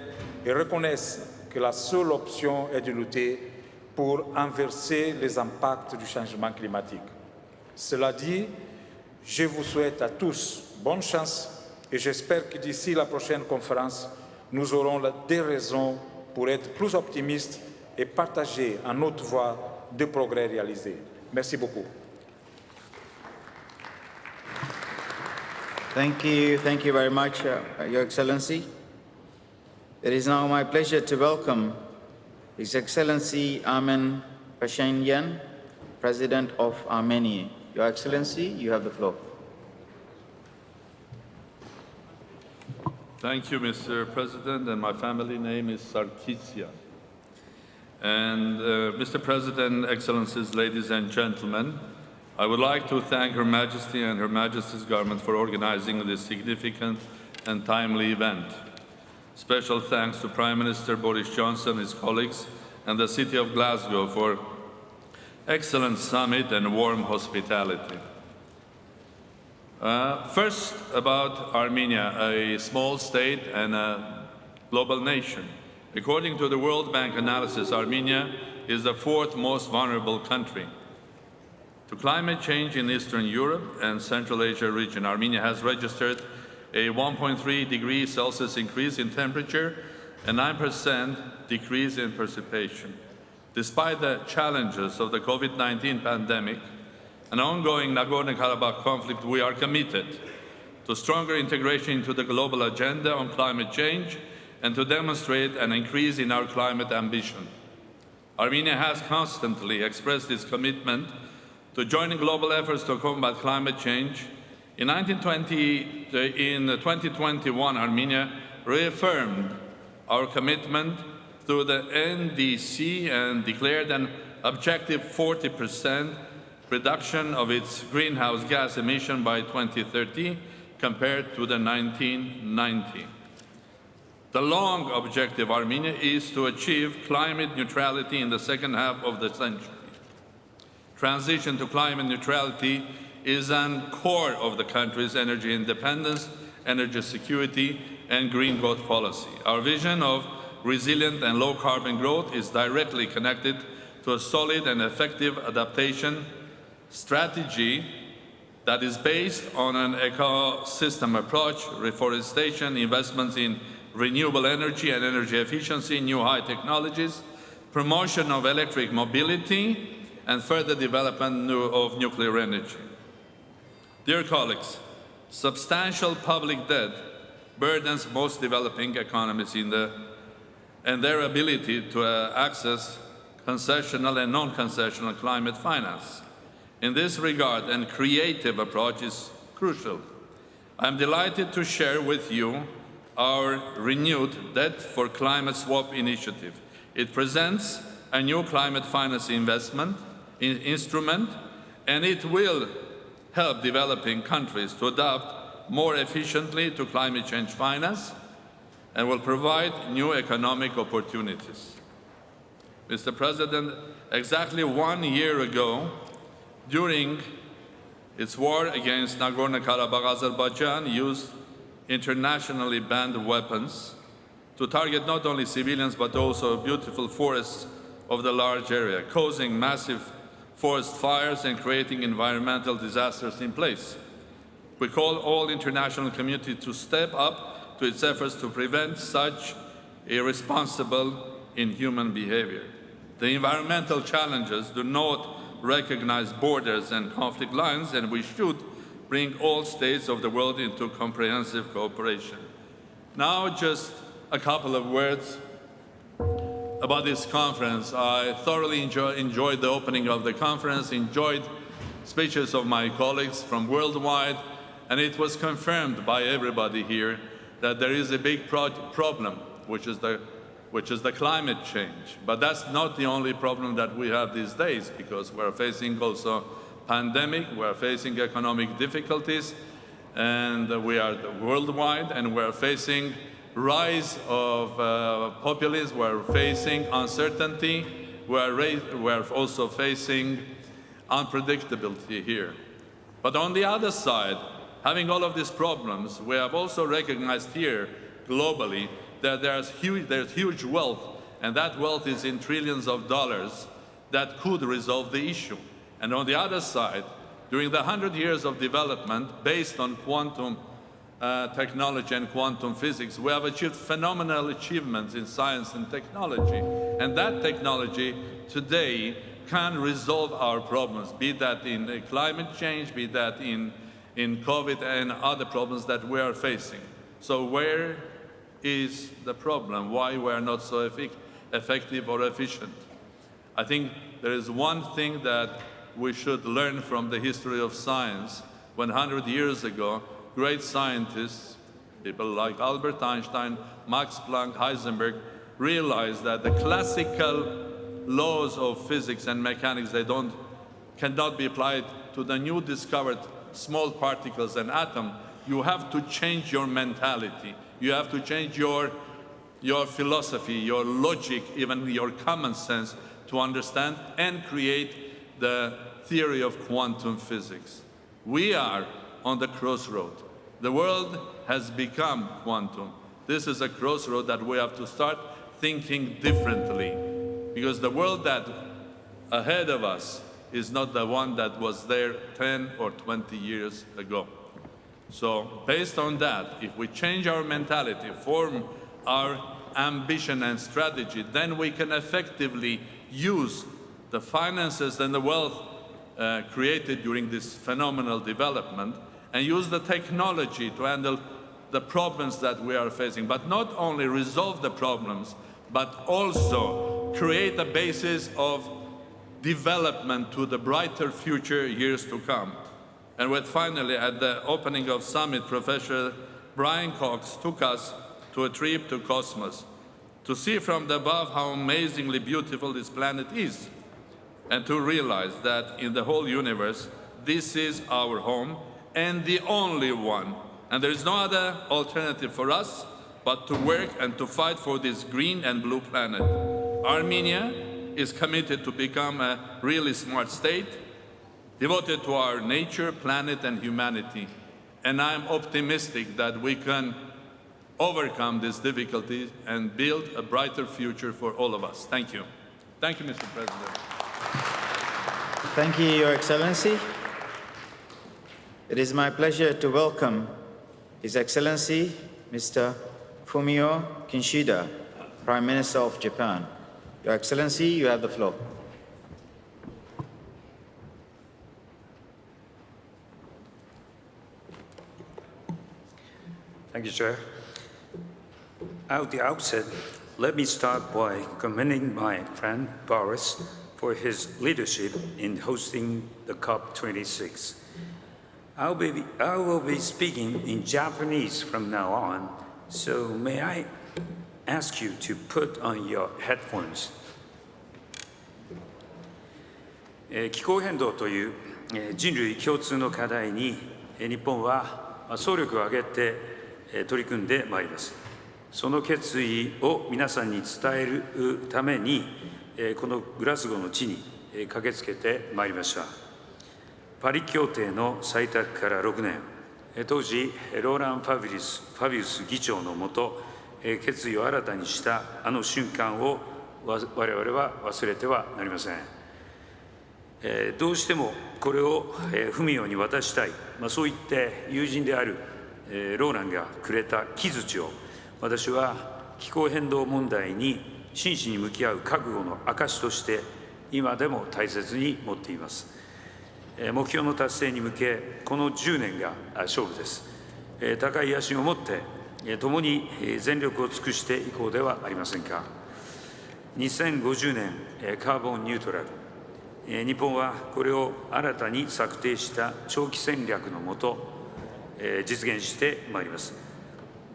et reconnaissent que la seule option est de lutter pour inverser les impacts du changement climatique. Cela dit, je vous souhaite à tous bonne chance et j'espère que d'ici la prochaine conférence, nous aurons des raisons pour être plus optimistes et partager en notre voie de progrès réalisés. Merci beaucoup. Thank you very much, Your Excellency. It is now my pleasure to welcome His Excellency Armen Pashinyan, President of Armenia. Your Excellency, you have the floor. Thank you, Mr. President, and my family name is Sarkisyan. And Mr. President, Excellencies, ladies and gentlemen, I would like to thank Her Majesty and Her Majesty's government for organizing this significant and timely event. Special thanks to Prime Minister Boris Johnson, his colleagues, and the city of Glasgow for excellent summit and warm hospitality. First, about Armenia, a small state and a global nation. According to the World Bank analysis, Armenia is the fourth most vulnerable country to climate change in Eastern Europe and Central Asia region. Armenia has registered a 1.3 degrees Celsius increase in temperature and 9% decrease in precipitation. Despite the challenges of the COVID-19 pandemic and ongoing Nagorno-Karabakh conflict, we are committed to stronger integration into the global agenda on climate change and to demonstrate an increase in our climate ambition. Armenia has constantly expressed its commitment to joining global efforts to combat climate change. In 2021, Armenia reaffirmed our commitment through the NDC and declared an objective 40% reduction of its greenhouse gas emission by 2030 compared to the 1990. The long objective of Armenia is to achieve climate neutrality in the second half of the century. Transition to climate neutrality is an core of the country's energy independence, energy security, and green growth policy. Our vision of resilient and low-carbon growth is directly connected to a solid and effective adaptation strategy that is based on an ecosystem approach, reforestation, investments in renewable energy and energy efficiency, new high technologies, promotion of electric mobility, and further development of nuclear energy. Dear colleagues, substantial public debt burdens most developing economies and their ability to access concessional and non-concessional climate finance. In this regard, a creative approach is crucial. I am delighted to share with you our renewed Debt for Climate Swap initiative. It presents a new climate finance investment instrument, and it will help developing countries to adapt more efficiently to climate change finance and will provide new economic opportunities. Mr. President, exactly 1 year ago, during its war against Nagorno-Karabakh, Azerbaijan used internationally banned weapons to target not only civilians but also beautiful forests of the large area, causing massive forest fires and creating environmental disasters in place. We call all international community to step up to its efforts to prevent such irresponsible, inhuman behavior. The environmental challenges do not recognize borders and conflict lines, and we should bring all states of the world into comprehensive cooperation. Now, just a couple of words about this conference. I thoroughly enjoyed the opening of the conference, enjoyed speeches of my colleagues from worldwide, and it was confirmed by everybody here that there is a big problem, which is the climate change. But that's not the only problem that we have these days, because we're facing also pandemic, we're facing economic difficulties, and we are worldwide, and we're facing rise of populism, we're facing uncertainty, we're also facing unpredictability here. But on the other side, having all of these problems, we have also recognized here globally that there's huge wealth, and that wealth is in trillions of dollars that could resolve the issue. And on the other side, during the 100 years of development based on quantum technology and quantum physics, we have achieved phenomenal achievements in science and technology. And that technology today can resolve our problems, be that in climate change, be that in COVID and other problems that we are facing. So where is the problem? Why we are not so effective or efficient? I think there is one thing that we should learn from the history of science. 100 years ago, great scientists, people like Albert Einstein, Max Planck, Heisenberg, realized that the classical laws of physics and mechanics, cannot be applied to the new discovered small particles and atoms. You have to change your mentality. You have to change your philosophy, your logic, even your common sense to understand and create the theory of quantum physics. We are on the crossroad. The world has become quantum. This is a crossroad that we have to start thinking differently, because the world that ahead of us is not the one that was there 10 or 20 years ago. So based on that, if we change our mentality, form our ambition and strategy, then we can effectively use the finances and the wealth created during this phenomenal development and use the technology to handle the problems that we are facing, but not only resolve the problems, but also create a basis of development to the brighter future years to come. And when finally, at the opening of summit, Professor Brian Cox took us to a trip to Cosmos to see from above how amazingly beautiful this planet is, and to realize that in the whole universe, this is our home and the only one. And there is no other alternative for us but to work and to fight for this green and blue planet. Armenia is committed to become a really smart state, devoted to our nature, planet, and humanity. And I'm optimistic that we can overcome these difficulties and build a brighter future for all of us. Thank you. Thank you, Mr. President. Thank you, Your Excellency. It is my pleasure to welcome His Excellency, Mr. Fumio Kishida, Prime Minister of Japan. Your Excellency, you have the floor. Thank you, Chair. At the outset, let me start by commending my friend Boris for his leadership in hosting the Cop26. I will be speaking in Japanese from now on, so may I ask you to put on your headphones. 気候変動という人類共通の課題に日本は総力を挙げて取り組んでまいります。その決意を皆さんに伝えるためにこのグラスゴーの地に駆けつけてまいりました。パリ協定の採択から6年、当時ローラン・ファビウス議長のもと決意を新たにしたあの瞬間を我々は忘れてはなりません。どうしてもこれをフミオに渡したい、そう言って友人であるローランがくれた木槌を私は気候変動問題に真摯に向き合う覚悟の証として今でも大切に持っています。目標の達成に向けこの10年が勝負です。高い野心を持って共に全力を尽くしていこうではありませんか。2050年カーボンニュートラル、日本はこれを新たに策定した長期戦略のもと実現してまいります。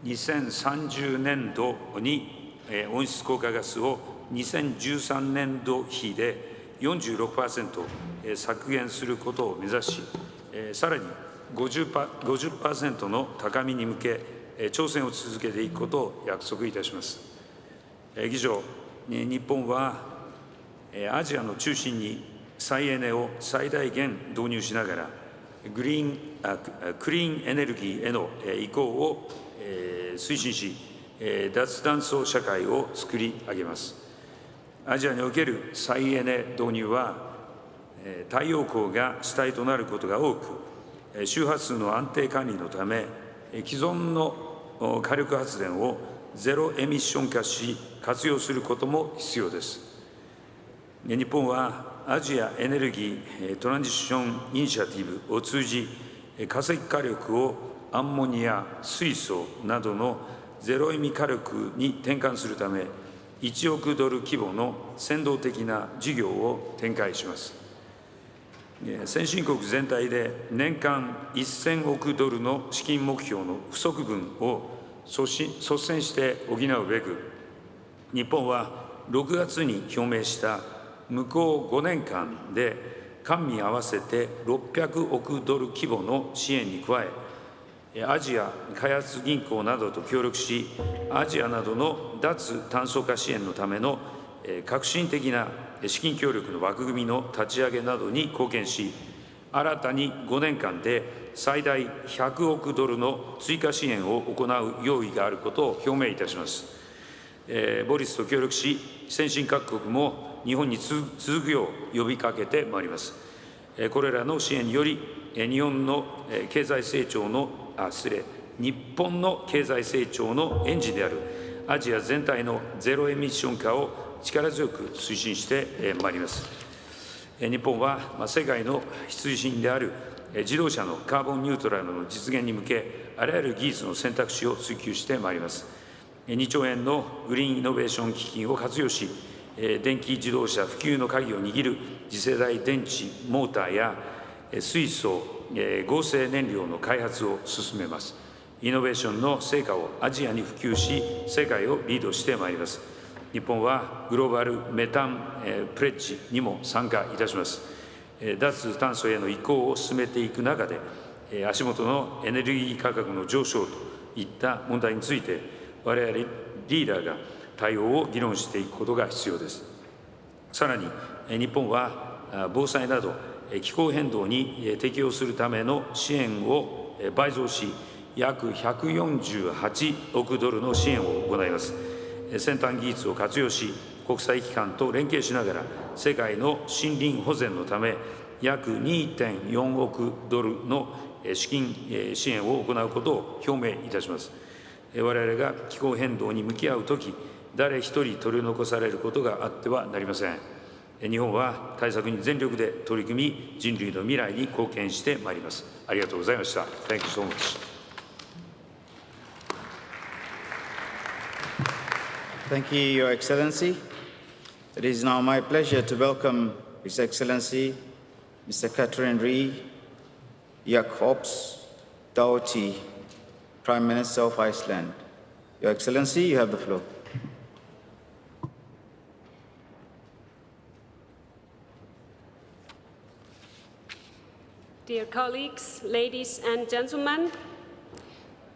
2030年度に温室効果ガスを2013年度比で 46% 削減することを目指し、さらに 50% の高みに向け挑戦を続けていくことを約束いたします。議長、日本はアジアの中心に再エネを最大限導入しながらクリーンエネルギーへの移行を推進し、脱炭素社会を作り上げます。アジアにおける再エネ導入は太陽光が主体となることが多く、周波数の安定管理のため既存の火力発電をゼロエミッション化し活用することも必要です。日本はアジアエネルギートランジションイニシアティブを通じ化石火力をアンモニア、水素などのゼロエミ火力に転換するため1億ドル規模の先導的な事業を展開します。先進国全体で年間1000億ドルの資金目標の不足分を率先して補うべく、日本は6月に表明した向こう5年間で官民合わせて600億ドル規模の支援に加え、アジア開発銀行などと協力し、アジアなどの脱炭素化支援のための革新的な資金協力の枠組みの立ち上げなどに貢献し、新たに5年間で最大100億ドルの追加支援を行う用意があることを表明いたします。ボリスと協力し、先進各国も日本に続くよう呼びかけてまいります。これらの支援により、日本の経済成長の日本の経済成長のエンジンであるアジア全体のゼロエミッション化を力強く推進してまいります。日本は世界の必需品である自動車のカーボンニュートラルの実現に向け、あらゆる技術の選択肢を追求してまいります。2兆円のグリーンイノベーション基金を活用し、電気自動車普及の鍵を握る次世代電池モーターや水素、合成燃料の開発を進めます。イノベーションの成果をアジアに普及し、世界をリードしてまいります。日本はグローバルメタンプレッジにも参加いたします。脱炭素への移行を進めていく中で、足元のエネルギー価格の上昇といった問題について、我々リーダーが対応を議論していくことが必要です。さらに、日本は防災など気候変動に適応するための支援を倍増し、約148億ドルの支援を行います。先端技術を活用し、国際機関と連携しながら、世界の森林保全のため、約 2.4 億ドルの資金支援を行うことを表明いたします。我々が気候変動に向き合うとき、誰一人取り残されることがあってはなりません。日本は対策に全力で取り組み、人類の未来に貢献してまいります。ありがとうございました。Thank you so much. Thank you, Your Excellency. It is now my pleasure to welcome His Excellency Mr. Katrin Jakobsdóttir, Prime Minister of Iceland. Your Excellency, you have the floor. Dear colleagues, ladies and gentlemen,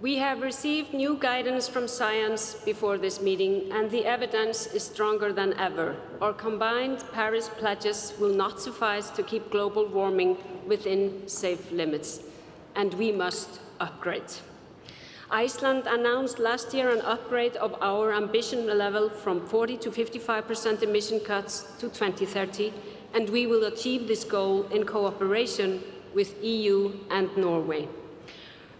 we have received new guidance from science before this meeting, and the evidence is stronger than ever. Our combined Paris pledges will not suffice to keep global warming within safe limits, and we must upgrade. Iceland announced last year an upgrade of our ambition level from 40% to 55% emission cuts to 2030, and we will achieve this goal in cooperation with EU and Norway.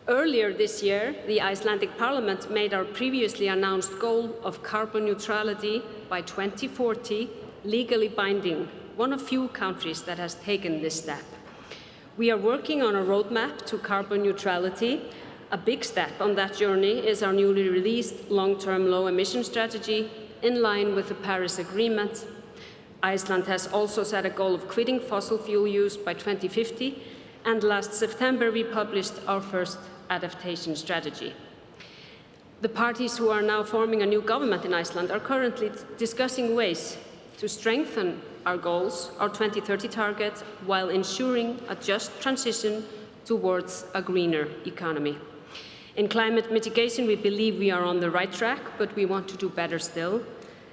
Earlier this year, the Icelandic Parliament made our previously announced goal of carbon neutrality by 2040 legally binding, one of few countries that has taken this step. We are working on a roadmap to carbon neutrality. A big step on that journey is our newly released long-term low-emission strategy in line with the Paris Agreement. Iceland has also set a goal of quitting fossil fuel use by 2050, and last September we published our first adaptation strategy. The parties who are now forming a new government in Iceland are currently discussing ways to strengthen our goals, our 2030 target, while ensuring a just transition towards a greener economy. In climate mitigation, we believe we are on the right track, but we want to do better still.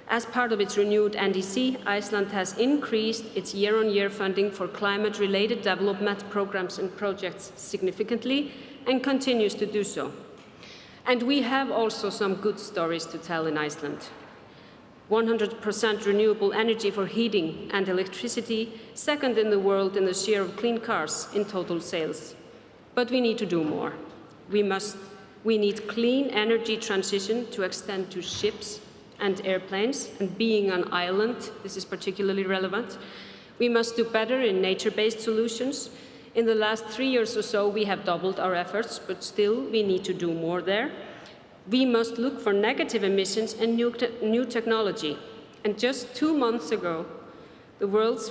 As part of its renewed NDC, Iceland has increased its year-on-year funding for climate-related development programs and projects significantly and continues to do so. And we have also some good stories to tell in Iceland. 100% renewable energy for heating and electricity, second in the world in the share of clean cars in total sales. But we need to do more. We need clean energy transition to extend to ships and airplanes, and being an island, this is particularly relevant. We must do better in nature-based solutions. In the last 3 years or so, we have doubled our efforts, but still we need to do more there. We must look for negative emissions and new technology. And just 2 months ago, the world's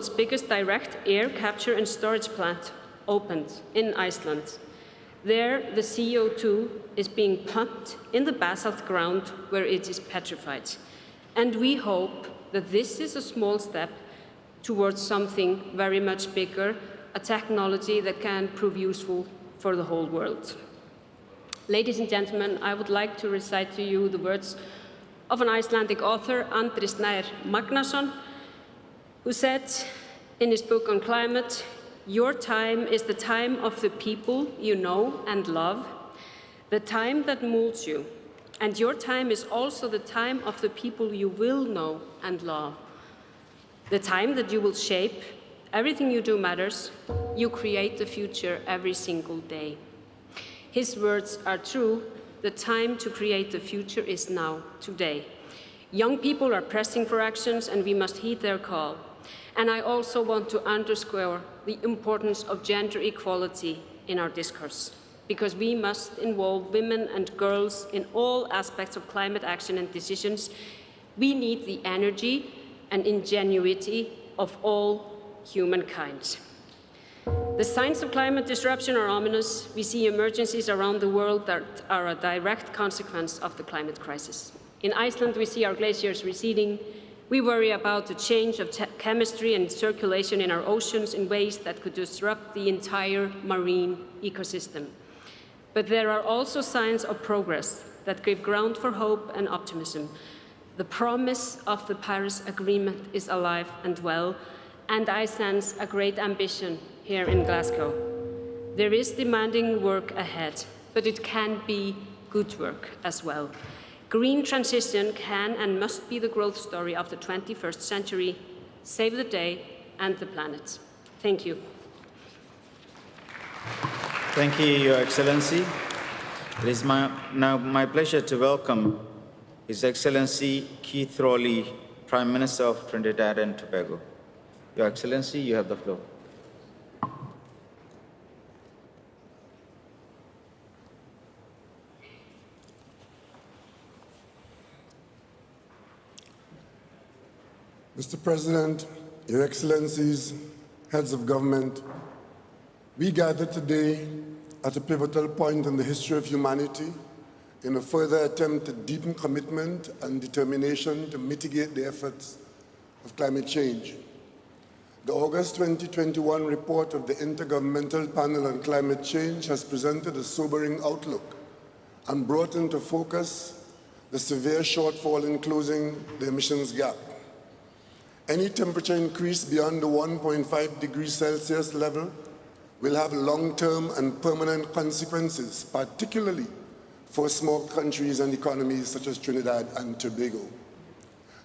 biggest direct air capture and storage plant opened in Iceland. There, the CO2 is being pumped in the basalt ground where it is petrified. And we hope that this is a small step towards something very much bigger, a technology that can prove useful for the whole world. Ladies and gentlemen, I would like to recite to you the words of an Icelandic author, Andri Snær Magnason, who said in his book on climate, "Your time is the time of the people you know and love, the time that molds you. And your time is also the time of the people you will know and love. The time that you will shape, everything you do matters, you create the future every single day." His words are true. The time to create the future is now, today. Young people are pressing for actions and we must heed their call. And I also want to underscore the importance of gender equality in our discourse, because we must involve women and girls in all aspects of climate action and decisions. We need the energy and ingenuity of all humankind. The signs of climate disruption are ominous. We see emergencies around the world that are a direct consequence of the climate crisis. In Iceland, we see our glaciers receding. We worry about the change of chemistry and circulation in our oceans in ways that could disrupt the entire marine ecosystem. But there are also signs of progress that give ground for hope and optimism. The promise of the Paris Agreement is alive and well, and I sense a great ambition here in Glasgow. There is demanding work ahead, but it can be good work as well. Green transition can and must be the growth story of the 21st century. Save the day and the planet. Thank you. Thank you, Your Excellency. It is now my pleasure to welcome His Excellency Keith Rowley, Prime Minister of Trinidad and Tobago. Your Excellency, you have the floor. Mr. President, Your Excellencies, heads of government, we gather today at a pivotal point in the history of humanity in a further attempt to deepen commitment and determination to mitigate the efforts of climate change. The August 2021 report of the Intergovernmental Panel on Climate Change has presented a sobering outlook and brought into focus the severe shortfall in closing the emissions gap. Any temperature increase beyond the 1.5 degrees Celsius level will have long-term and permanent consequences, particularly for small countries and economies such as Trinidad and Tobago.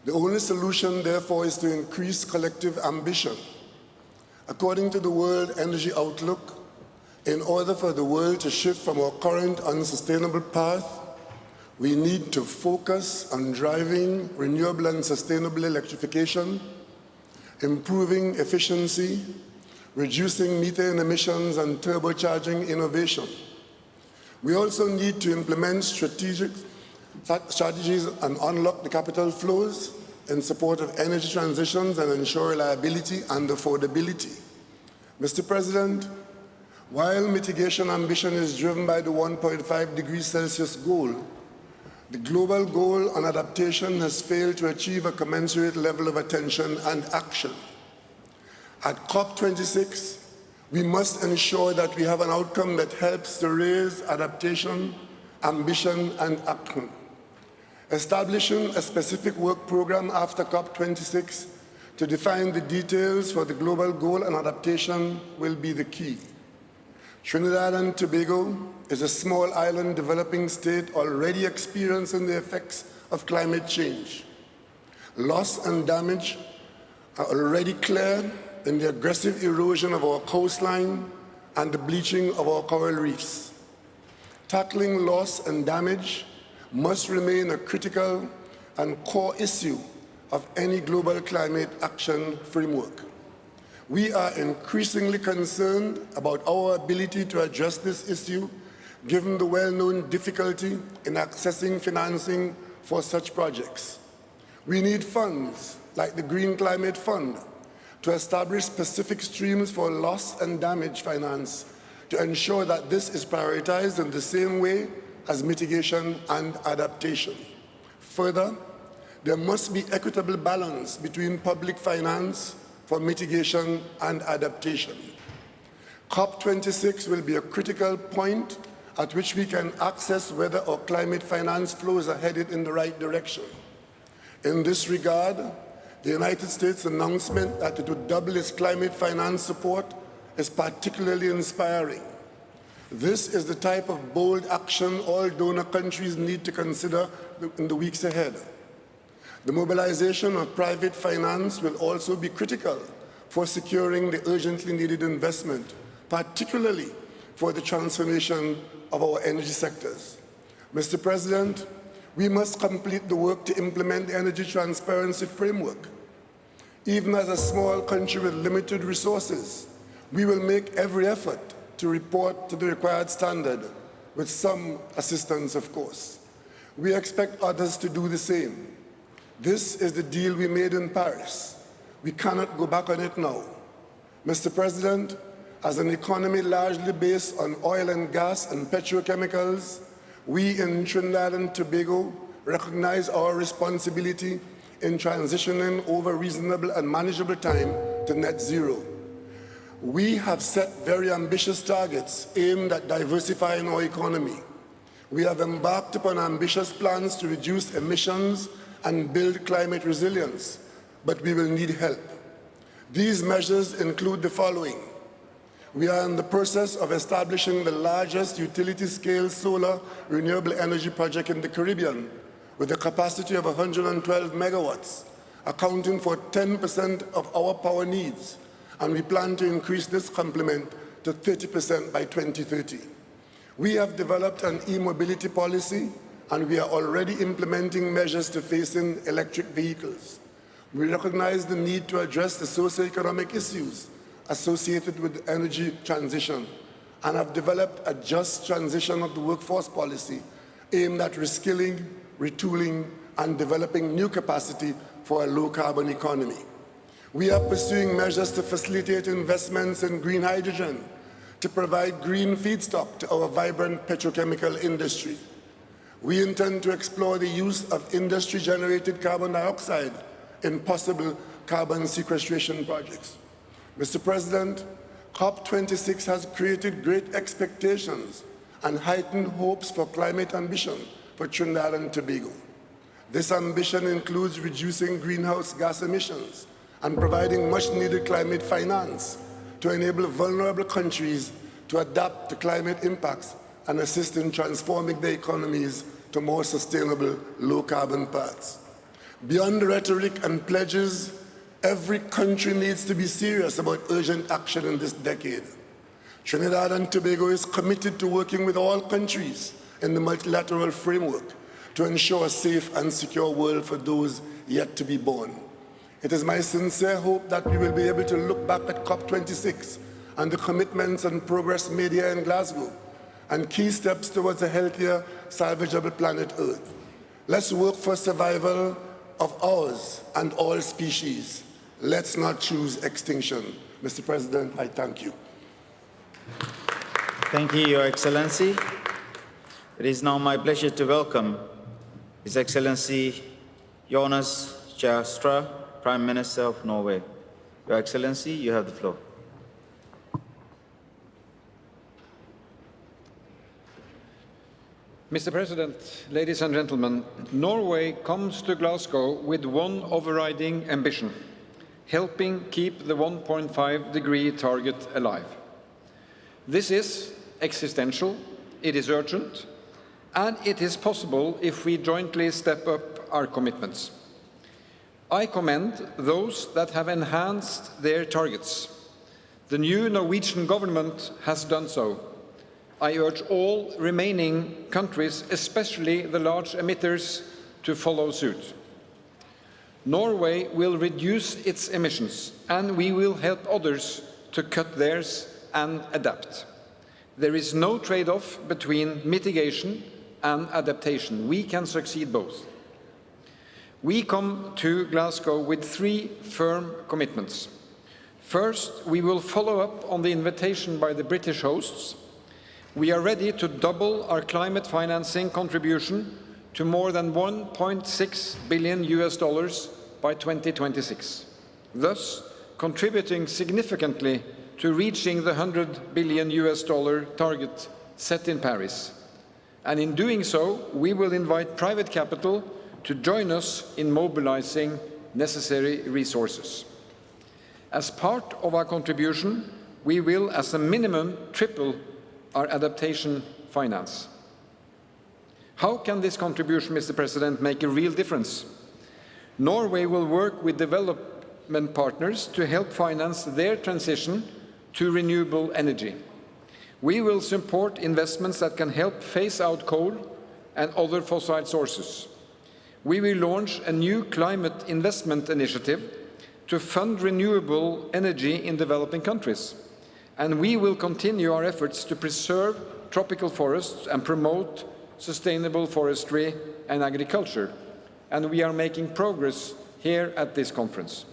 The only solution, therefore, is to increase collective ambition. According to the World Energy Outlook, in order for the world to shift from our current unsustainable path, we need to focus on driving renewable and sustainable electrification, improving efficiency, reducing methane emissions, and turbocharging innovation. We also need to implement strategies and unlock the capital flows in support of energy transitions and ensure reliability and affordability. Mr. President, while mitigation ambition is driven by the 1.5 degrees Celsius goal, the global goal on adaptation has failed to achieve a commensurate level of attention and action. At Cop26, we must ensure that we have an outcome that helps to raise adaptation, ambition, and action. Establishing a specific work program after Cop26 to define the details for the global goal and adaptation will be the key. Trinidad and Tobago is a small island developing state already experiencing the effects of climate change. Loss and damage are already clear in the aggressive erosion of our coastline and the bleaching of our coral reefs. Tackling loss and damage must remain a critical and core issue of any global climate action framework. We are increasingly concerned about our ability to address this issue, given the well-known difficulty in accessing financing for such projects. We need funds, like the Green Climate Fund, to establish specific streams for loss and damage finance to ensure that this is prioritized in the same way as mitigation and adaptation. Further, there must be equitable balance between public finance for mitigation and adaptation. COP26 will be a critical point at which we can assess whether our climate finance flows are headed in the right direction. In this regard, the United States' announcement that it would double its climate finance support is particularly inspiring. This is the type of bold action all donor countries need to consider in the weeks ahead. The mobilization of private finance will also be critical for securing the urgently needed investment, particularly for the transformation of our energy sectors. Mr. President, we must complete the work to implement the energy transparency framework. Even as a small country with limited resources, we will make every effort to report to the required standard, with some assistance, of course. We expect others to do the same. This is the deal we made in Paris. We cannot go back on it now. Mr. President, as an economy largely based on oil and gas and petrochemicals, we in Trinidad and Tobago recognize our responsibility in transitioning over reasonable and manageable time to net zero. We have set very ambitious targets aimed at diversifying our economy. We have embarked upon ambitious plans to reduce emissions and build climate resilience, but we will need help. These measures include the following. We are in the process of establishing the largest utility-scale solar renewable energy project in the Caribbean, with a capacity of 112 megawatts, accounting for 10% of our power needs, and we plan to increase this complement to 30% by 2030. We have developed an e-mobility policy, and we are already implementing measures to phase in electric vehicles. We recognize the need to address the socio-economic issues associated with energy transition, and have developed a just transition of the workforce policy aimed at reskilling, retooling, and developing new capacity for a low-carbon economy. We are pursuing measures to facilitate investments in green hydrogen, to provide green feedstock to our vibrant petrochemical industry. We intend to explore the use of industry-generated carbon dioxide in possible carbon sequestration projects. Mr. President, Cop26 has created great expectations and heightened hopes for climate ambition for Trinidad and Tobago. This ambition includes reducing greenhouse gas emissions and providing much-needed climate finance to enable vulnerable countries to adapt to climate impacts and assist in transforming their economies to more sustainable, low-carbon paths. Beyond the rhetoric and pledges, every country needs to be serious about urgent action in this decade. Trinidad and Tobago is committed to working with all countries in the multilateral framework to ensure a safe and secure world for those yet to be born. It is my sincere hope that we will be able to look back at Cop26 and the commitments and progress made here in Glasgow and key steps towards a healthier, salvageable planet Earth. Let's work for survival of ours and all species. Let's not choose extinction. Mr. President, I thank you. Thank you, Your Excellency. It is now my pleasure to welcome His Excellency Jonas Gahr Støre, Prime Minister of Norway. Your Excellency, you have the floor. Mr. President, ladies and gentlemen, Norway comes to Glasgow with one overriding ambition: helping keep the 1.5-degree target alive. This is existential, it is urgent, and it is possible if we jointly step up our commitments. I commend those that have enhanced their targets. The new Norwegian government has done so. I urge all remaining countries, especially the large emitters, to follow suit. Norway will reduce its emissions, and we will help others to cut theirs and adapt. There is no trade-off between mitigation and adaptation. We can succeed both. We come to Glasgow with 3 firm commitments. First, we will follow up on the invitation by the British hosts. We are ready to double our climate financing contribution to more than $1.6 billion by 2026, thus contributing significantly to reaching the $100 billion target set in Paris. And in doing so, we will invite private capital to join us in mobilizing necessary resources. As part of our contribution, we will, as a minimum, triple our adaptation finance. How can this contribution, Mr. President, make a real difference? Norway will work with development partners to help finance their transition to renewable energy. We will support investments that can help phase out coal and other fossil sources. We will launch a new climate investment initiative to fund renewable energy in developing countries. And we will continue our efforts to preserve tropical forests and promote sustainable forestry and agriculture. And we are making progress here at this conference.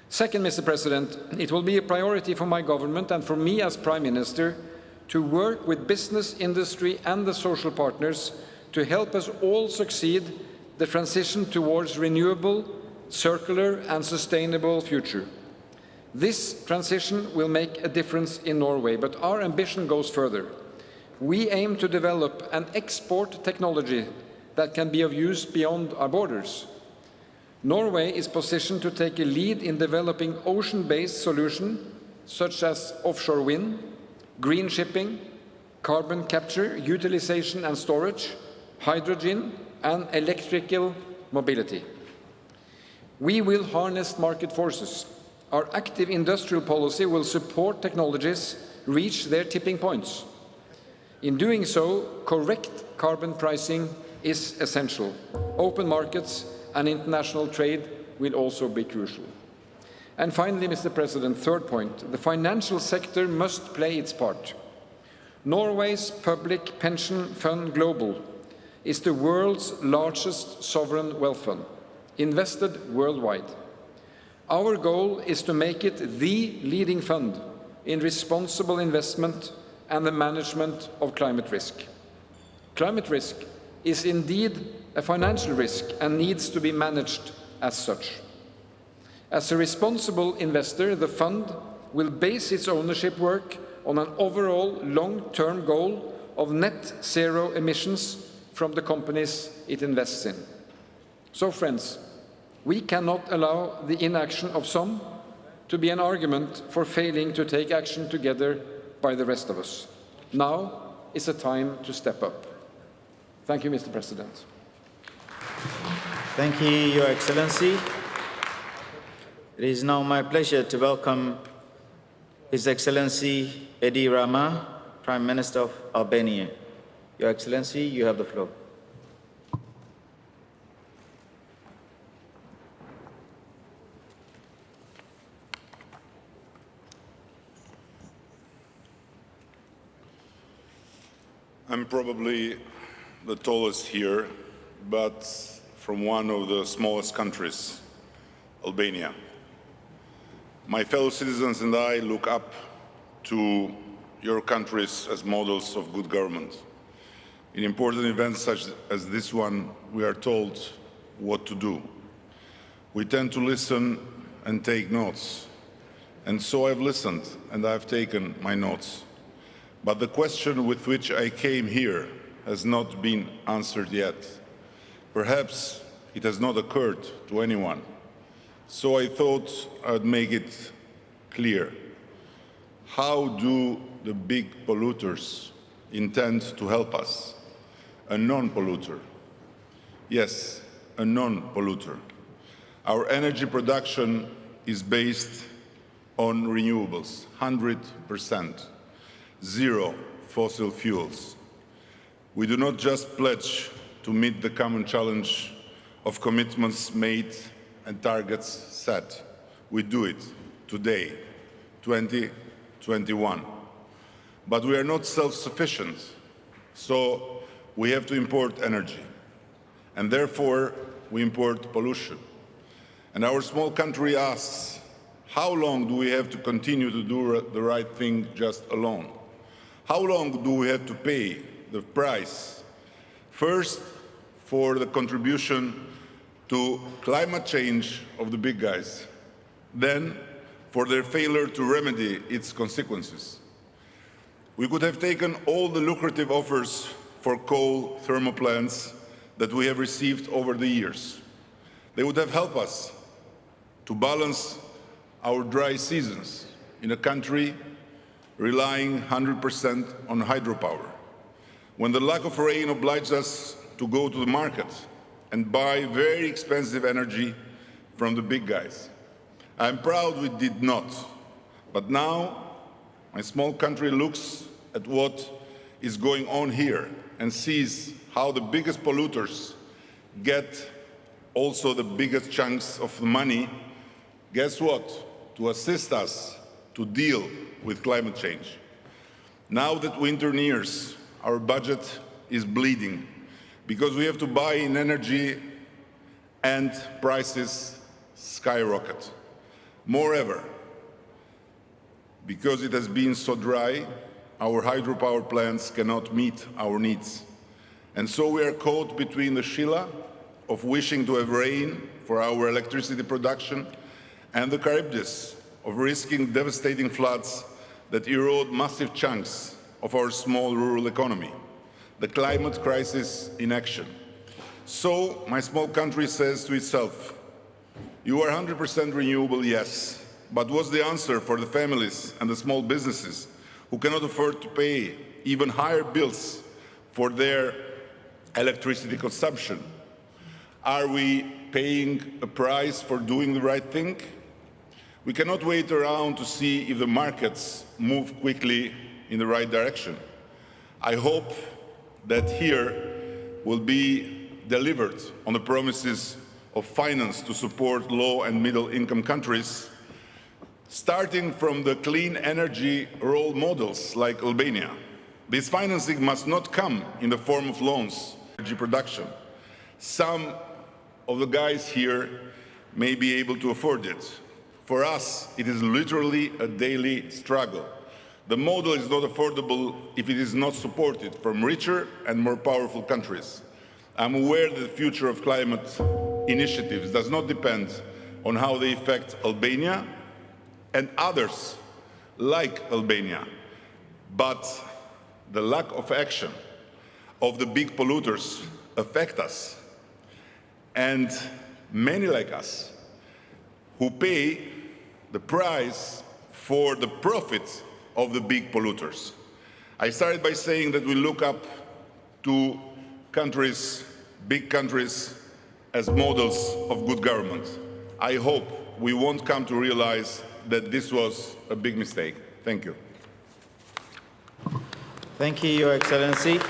Second, Mr. President, it will be a priority for my government and for me as Prime Minister to work with business, industry and the social partners to help us all succeed the transition towards renewable, circular and sustainable future. This transition will make a difference in Norway, but our ambition goes further. We aim to develop an export technology that can be of use beyond our borders. Norway is positioned to take a lead in developing ocean-based solutions such as offshore wind, green shipping, carbon capture, utilization and storage, hydrogen and electrical mobility. We will harness market forces. Our active industrial policy will support technologies reach their tipping points. In doing so, correct carbon pricing is essential. Open markets and international trade will also be crucial. And finally, Mr. President, third point, the financial sector must play its part. Norway's public pension fund Global is the world's largest sovereign wealth fund, invested worldwide. Our goal is to make it the leading fund in responsible investment and the management of climate risk. Climate risk is indeed a financial risk and needs to be managed as such. As a responsible investor, the fund will base its ownership work on an overall long-term goal of net zero emissions from the companies it invests in. So, friends, we cannot allow the inaction of some to be an argument for failing to take action together by the rest of us. Now is the time to step up. Thank you, Mr. President. Thank you, Your Excellency. It is now my pleasure to welcome His Excellency Edi Rama, Prime Minister of Albania. Your Excellency, you have the floor. I'm probably the tallest here, but from one of the smallest countries, Albania. My fellow citizens and I look up to your countries as models of good government. In important events such as this one, we are told what to do. We tend to listen and take notes. And so I've listened and I've taken my notes. But the question with which I came here has not been answered yet. Perhaps it has not occurred to anyone. So I thought I would make it clear. How do the big polluters intend to help us? A non-polluter. Yes, a non-polluter. Our energy production is based on renewables, 100%. Zero fossil fuels. We do not just pledge to meet the common challenge of commitments made and targets set. We do it today, 2021. But we are not self-sufficient, so we have to import energy. And therefore, we import pollution. And our small country asks, how long do we have to continue to do the right thing just alone? How long do we have to pay the price? First, for the contribution to climate change of the big guys. Then, for their failure to remedy its consequences. We could have taken all the lucrative offers for coal thermal plants that we have received over the years. They would have helped us to balance our dry seasons in a country relying 100% on hydropower, when the lack of rain obliged us to go to the market and buy very expensive energy from the big guys. I'm proud we did not, but now my small country looks at what is going on here and sees how the biggest polluters get also the biggest chunks of the money. Guess what? To assist us to deal with climate change. Now that winter nears, our budget is bleeding because we have to buy in energy and prices skyrocket. Moreover, because it has been so dry, our hydropower plants cannot meet our needs. And so we are caught between the Sheila of wishing to have rain for our electricity production and the Charybdis of risking devastating floods that erode massive chunks of our small rural economy. The climate crisis in action. So, my small country says to itself, you are 100% renewable, yes, but what's the answer for the families and the small businesses who cannot afford to pay even higher bills for their electricity consumption? Are we paying a price for doing the right thing? We cannot wait around to see if the markets move quickly in the right direction. I hope that here will be delivered on the promises of finance to support low and middle income countries, starting from the clean energy role models like Albania. This financing must not come in the form of loans, energy production. Some of the guys here may be able to afford it. For us, it is literally a daily struggle. The model is not affordable if it is not supported from richer and more powerful countries. I'm aware that the future of climate initiatives does not depend on how they affect Albania and others like Albania, but the lack of action of the big polluters affect us, and many like us who pay the price for the profits of the big polluters. I started by saying that we look up to countries, big countries, as models of good government. I hope we won't come to realize that this was a big mistake. Thank you. Thank you, Your Excellency.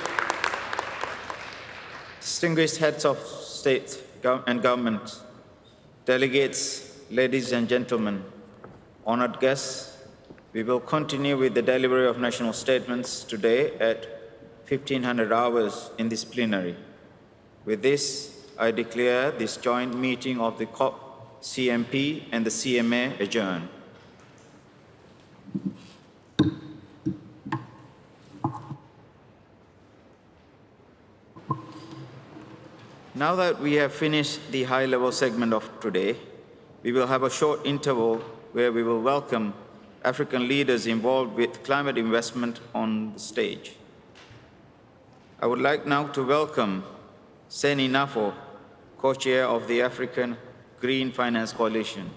Distinguished heads of state and government, delegates, ladies and gentlemen, honored guests, we will continue with the delivery of national statements today at 1500 hours in this plenary. With this, I declare this joint meeting of the COP, CMP and the CMA adjourned. Now that we have finished the high-level segment of today, we will have a short interval where we will welcome African leaders involved with climate investment on the stage. I would like now to welcome Seni Nafo, co-chair of the African Green Finance Coalition,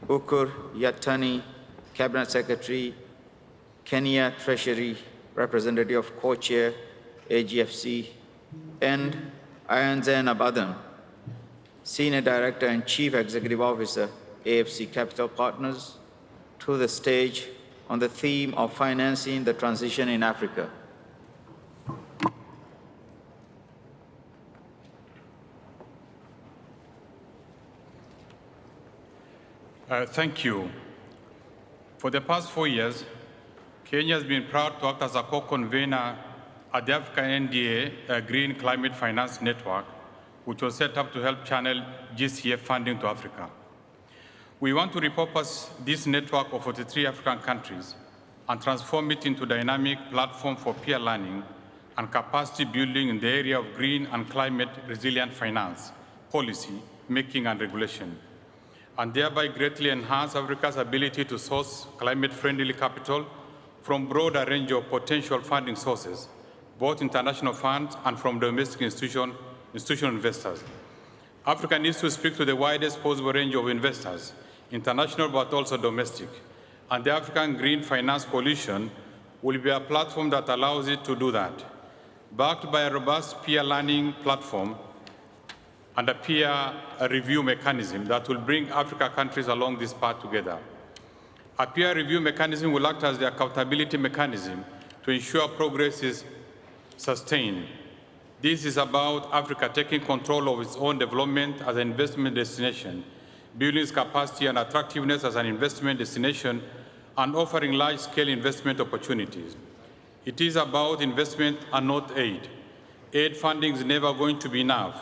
Ukur Yatani, Cabinet Secretary, Kenya Treasury Representative Co-Chair, AGFC, and Ayan Zainab Adam, Senior Director and Chief Executive Officer, AFC Capital Partners, to the stage on the theme of financing the transition in Africa. Thank you. For the past 4 years, Kenya has been proud to act as a co-convener at the African NDA, a Green Climate Finance Network, which was set up to help channel GCF funding to Africa. We want to repurpose this network of 43 African countries and transform it into a dynamic platform for peer learning and capacity building in the area of green and climate resilient finance, policy, making and regulation, and thereby greatly enhance Africa's ability to source climate-friendly capital from a broader range of potential funding sources, both international funds and from domestic institutional investors. Africa needs to speak to the widest possible range of investors, international but also domestic, and the African Green Finance Coalition will be a platform that allows it to do that, backed by a robust peer learning platform and a peer review mechanism that will bring Africa countries along this path together. A peer review mechanism will act as the accountability mechanism to ensure progress is sustained. This is about Africa taking control of its own development as an investment destination, building its capacity and attractiveness as an investment destination, and offering large-scale investment opportunities. It is about investment and not aid. Aid funding is never going to be enough.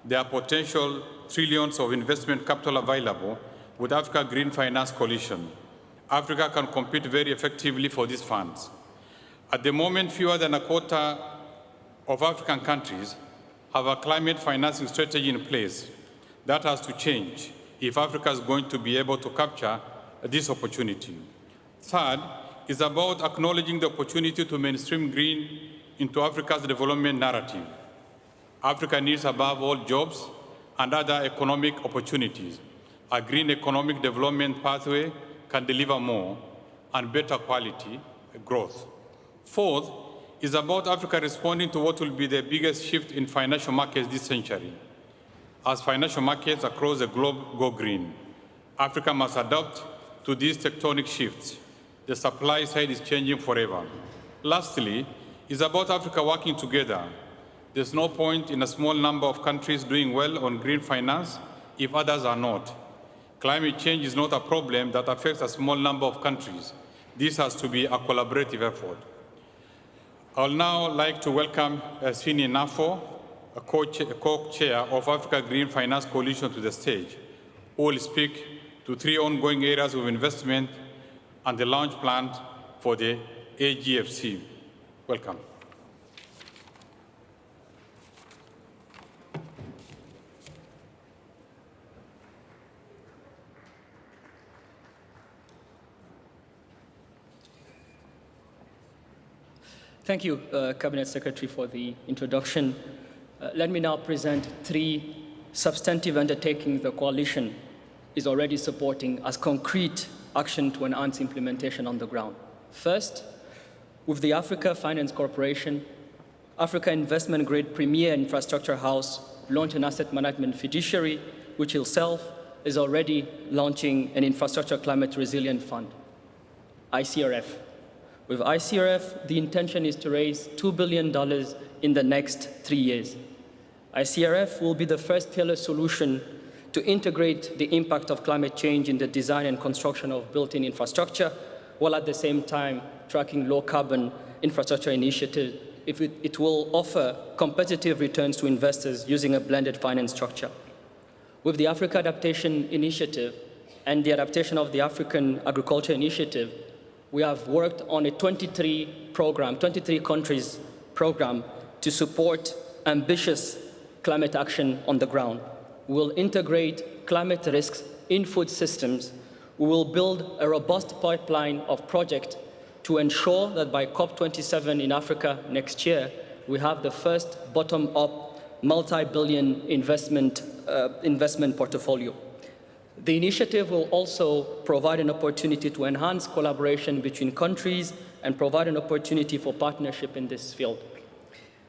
There are potential trillions of investment capital available with Africa Green Finance Coalition. Africa can compete very effectively for these funds. At the moment, fewer than a quarter of African countries have a climate financing strategy in place. That has to change. if Africa is going to be able to capture this opportunity. Third is about acknowledging the opportunity to mainstream green into Africa's development narrative. Africa needs above all jobs and other economic opportunities. A green economic development pathway can deliver more and better quality growth. Fourth is about Africa responding to what will be the biggest shift in financial markets this century. As financial markets across the globe go green, Africa must adapt to these tectonic shifts. The supply side is changing forever. Lastly, is about Africa working together. There's no point in a small number of countries doing well on green finance if others are not. Climate change is not a problem that affects a small number of countries. This has to be a collaborative effort. I would now like to welcome Sini Nafo, a co-chair of Africa Green Finance Coalition, to the stage, who will speak to 3 ongoing areas of investment and the launch plan for the AGFC. Welcome. Thank you, Cabinet Secretary, for the introduction. Let me now present 3 substantive undertakings the Coalition is already supporting as concrete action to enhance implementation on the ground. First, with the Africa Finance Corporation, Africa Investment Grade Premier Infrastructure House launched an asset management fiduciary, which itself is already launching an infrastructure climate resilient fund, ICRF. With ICRF, the intention is to raise $2 billion in the next 3 years. ICRF will be the first tailored solution to integrate the impact of climate change in the design and construction of built-in infrastructure, while at the same time tracking low-carbon infrastructure initiatives. It will offer competitive returns to investors using a blended finance structure. With the Africa Adaptation Initiative and the adaptation of the African Agriculture Initiative, we have worked on a 23 countries program to support ambitious climate action on the ground. We will integrate climate risks in food systems. We will build a robust pipeline of projects to ensure that by Cop26 in Africa next year, we have the first bottom-up multi-billion investment portfolio. The initiative will also provide an opportunity to enhance collaboration between countries and provide an opportunity for partnership in this field.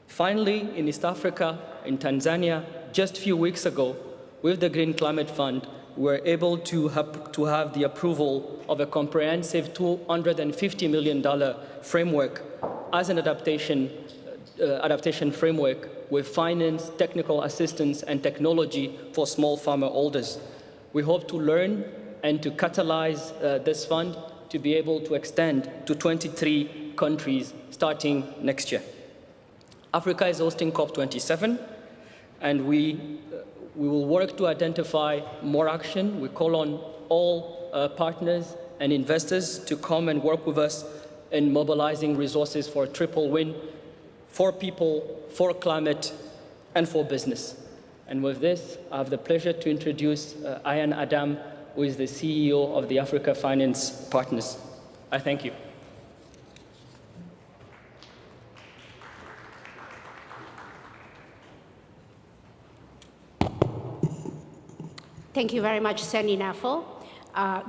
Finally, in East Africa, in Tanzania, just a few weeks ago, with the Green Climate Fund, we were able to have the approval of a comprehensive $250 million framework as an adaptation framework with finance, technical assistance, and technology for small farmer-holders. We hope to learn and to catalyze this fund to be able to extend to 23 countries starting next year. Africa is hosting COP27, and we will work to identify more action. We call on all partners and investors to come and work with us in mobilizing resources for a triple win for people, for climate, and for business. And with this, I have the pleasure to introduce Ayan Adam, who is the CEO of the Africa Finance Partners. I thank you. Thank you very much, Sani Nafo.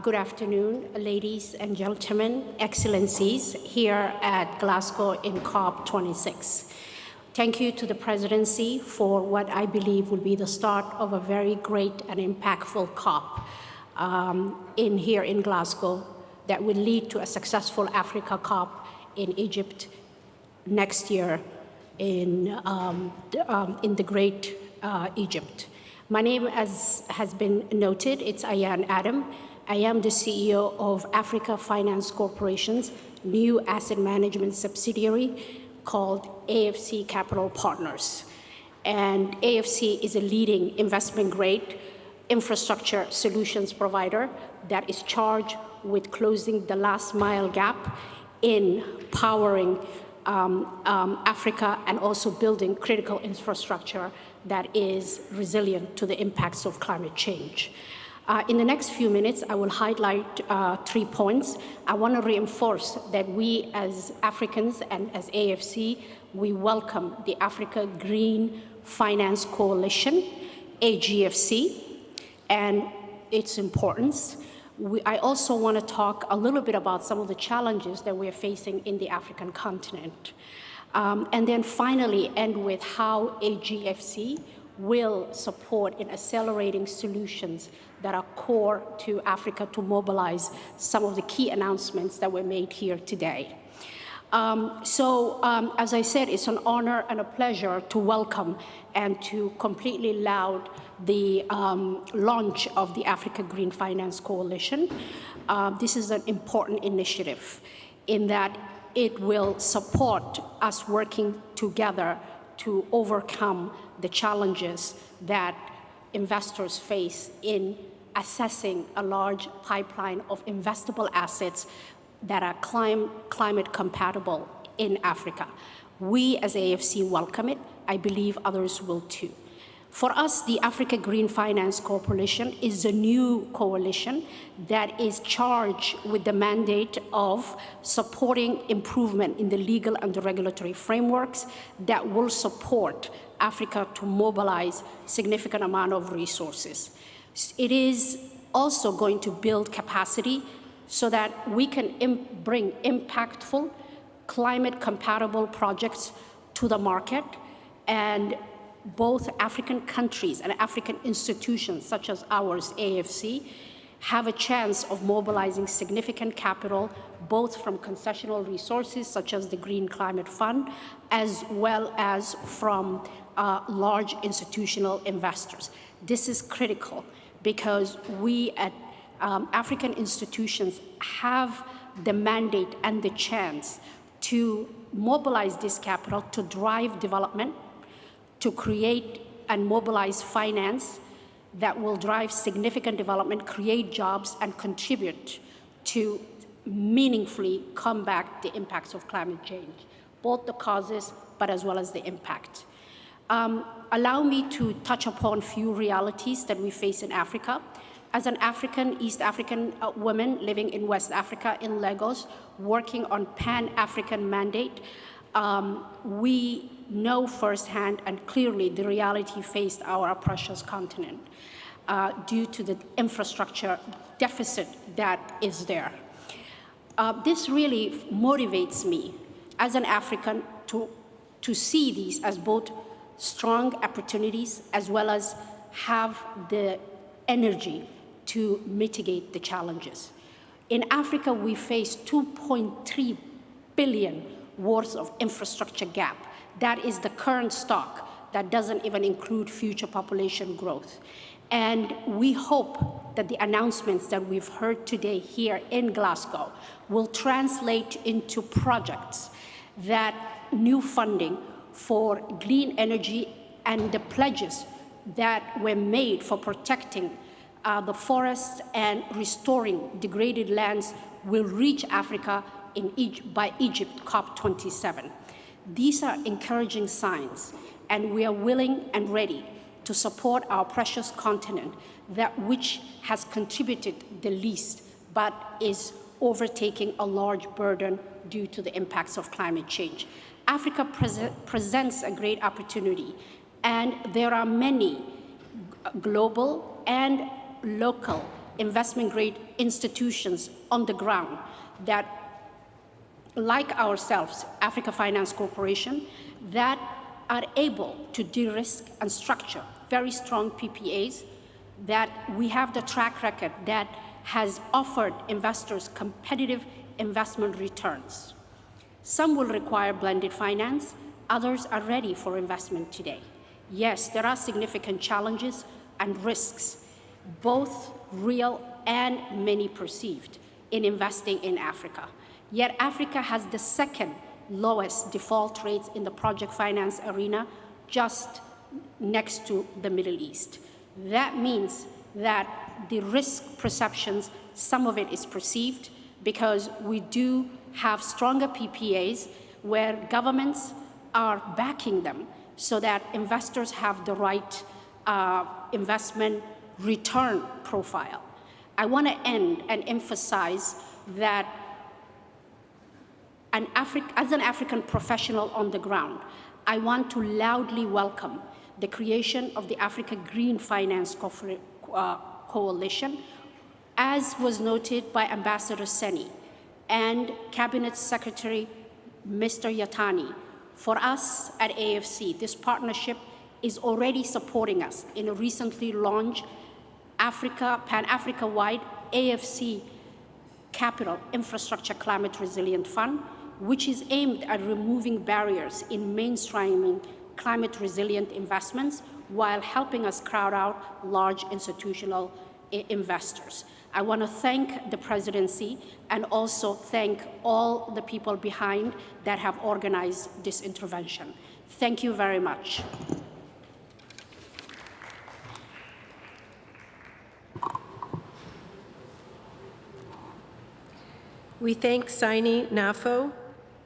Good afternoon, ladies and gentlemen, excellencies, here at Glasgow in Cop26. Thank you to the presidency for what I believe will be the start of a very great and impactful COP here in Glasgow that will lead to a successful Africa COP in Egypt next year in the Great Egypt. My name, as has been noted, it's Ayan Adam. I am the CEO of Africa Finance Corporation's new asset management subsidiary called AFC Capital Partners. And AFC is a leading investment-grade infrastructure solutions provider that is charged with closing the last mile gap in powering Africa and also building critical infrastructure that is resilient to the impacts of climate change. In the next few minutes, I will highlight 3 points. I want to reinforce that we as Africans and as AFC, we welcome the Africa Green Finance Coalition, AGFC, and its importance. I also want to talk a little bit about some of the challenges that we're facing in the African continent. And then finally end with how AGFC will support in accelerating solutions that are core to Africa to mobilize some of the key announcements that were made here today. As I said, it's an honor and a pleasure to welcome and to completely laud the launch of the Africa Green Finance Coalition. This is an important initiative in that it will support us working together to overcome the challenges that investors face in assessing a large pipeline of investable assets that are climate compatible in Africa. We as AFC welcome it. I believe others will too. For us, the Africa Green Finance Corporation is a new coalition that is charged with the mandate of supporting improvement in the legal and the regulatory frameworks that will support Africa to mobilize significant amount of resources. It is also going to build capacity so that we can bring impactful, climate-compatible projects to the market, and both African countries and African institutions, such as ours, AFC, have a chance of mobilizing significant capital, both from concessional resources, such as the Green Climate Fund, as well as from large institutional investors. This is critical because we at African institutions have the mandate and the chance to mobilize this capital to drive development, to create and mobilize finance that will drive significant development, create jobs, and contribute to meaningfully combat the impacts of climate change, both the causes, but as well as the impact. Allow me to touch upon a few realities that we face in Africa. As an African, East African woman living in West Africa, in Lagos, working on Pan-African mandate, we know firsthand and clearly the reality faced our precious continent due to the infrastructure deficit that is there. This really motivates me as an African to see these as both strong opportunities as well as have the energy to mitigate the challenges. In Africa, we face 2.3 billion worth of infrastructure gap. That is the current stock. That doesn't even include future population growth. And we hope that the announcements that we've heard today here in Glasgow will translate into projects that new funding for clean energy and the pledges that were made for protecting the forests and restoring degraded lands will reach Africa by Egypt Cop27. These are encouraging signs, and we are willing and ready to support our precious continent, that which has contributed the least, but is overtaking a large burden due to the impacts of climate change. Africa presents a great opportunity, and there are many global and local investment-grade institutions on the ground that, like ourselves, Africa Finance Corporation, that are able to de-risk and structure very strong PPAs, that we have the track record that has offered investors competitive investment returns. Some will require blended finance, others are ready for investment today. Yes, there are significant challenges and risks, both real and many perceived, in investing in Africa. Yet Africa has the second lowest default rates in the project finance arena, just next to the Middle East. That means that the risk perceptions, some of it is perceived because we do have stronger PPAs where governments are backing them so that investors have the right investment return profile. I want to end and emphasize that as an African professional on the ground, I want to loudly welcome the creation of the Africa Green Finance Coalition, as was noted by Ambassador Seni and Cabinet Secretary Mr. Yatani. For us at AFC, this partnership is already supporting us in a recently launched Pan-Africa-wide AFC Capital Infrastructure Climate Resilient Fund, which is aimed at removing barriers in mainstreaming climate resilient investments while helping us crowd out large institutional investors. I want to thank the presidency and also thank all the people behind that have organized this intervention. Thank you very much. We thank Saini Nafo,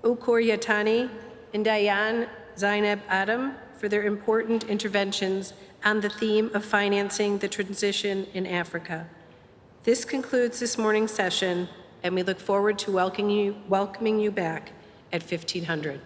Ukur Yatani, and Diane Zainab Adam for their important interventions on the theme of financing the transition in Africa. This concludes this morning's session, and we look forward to welcoming you back at 1500.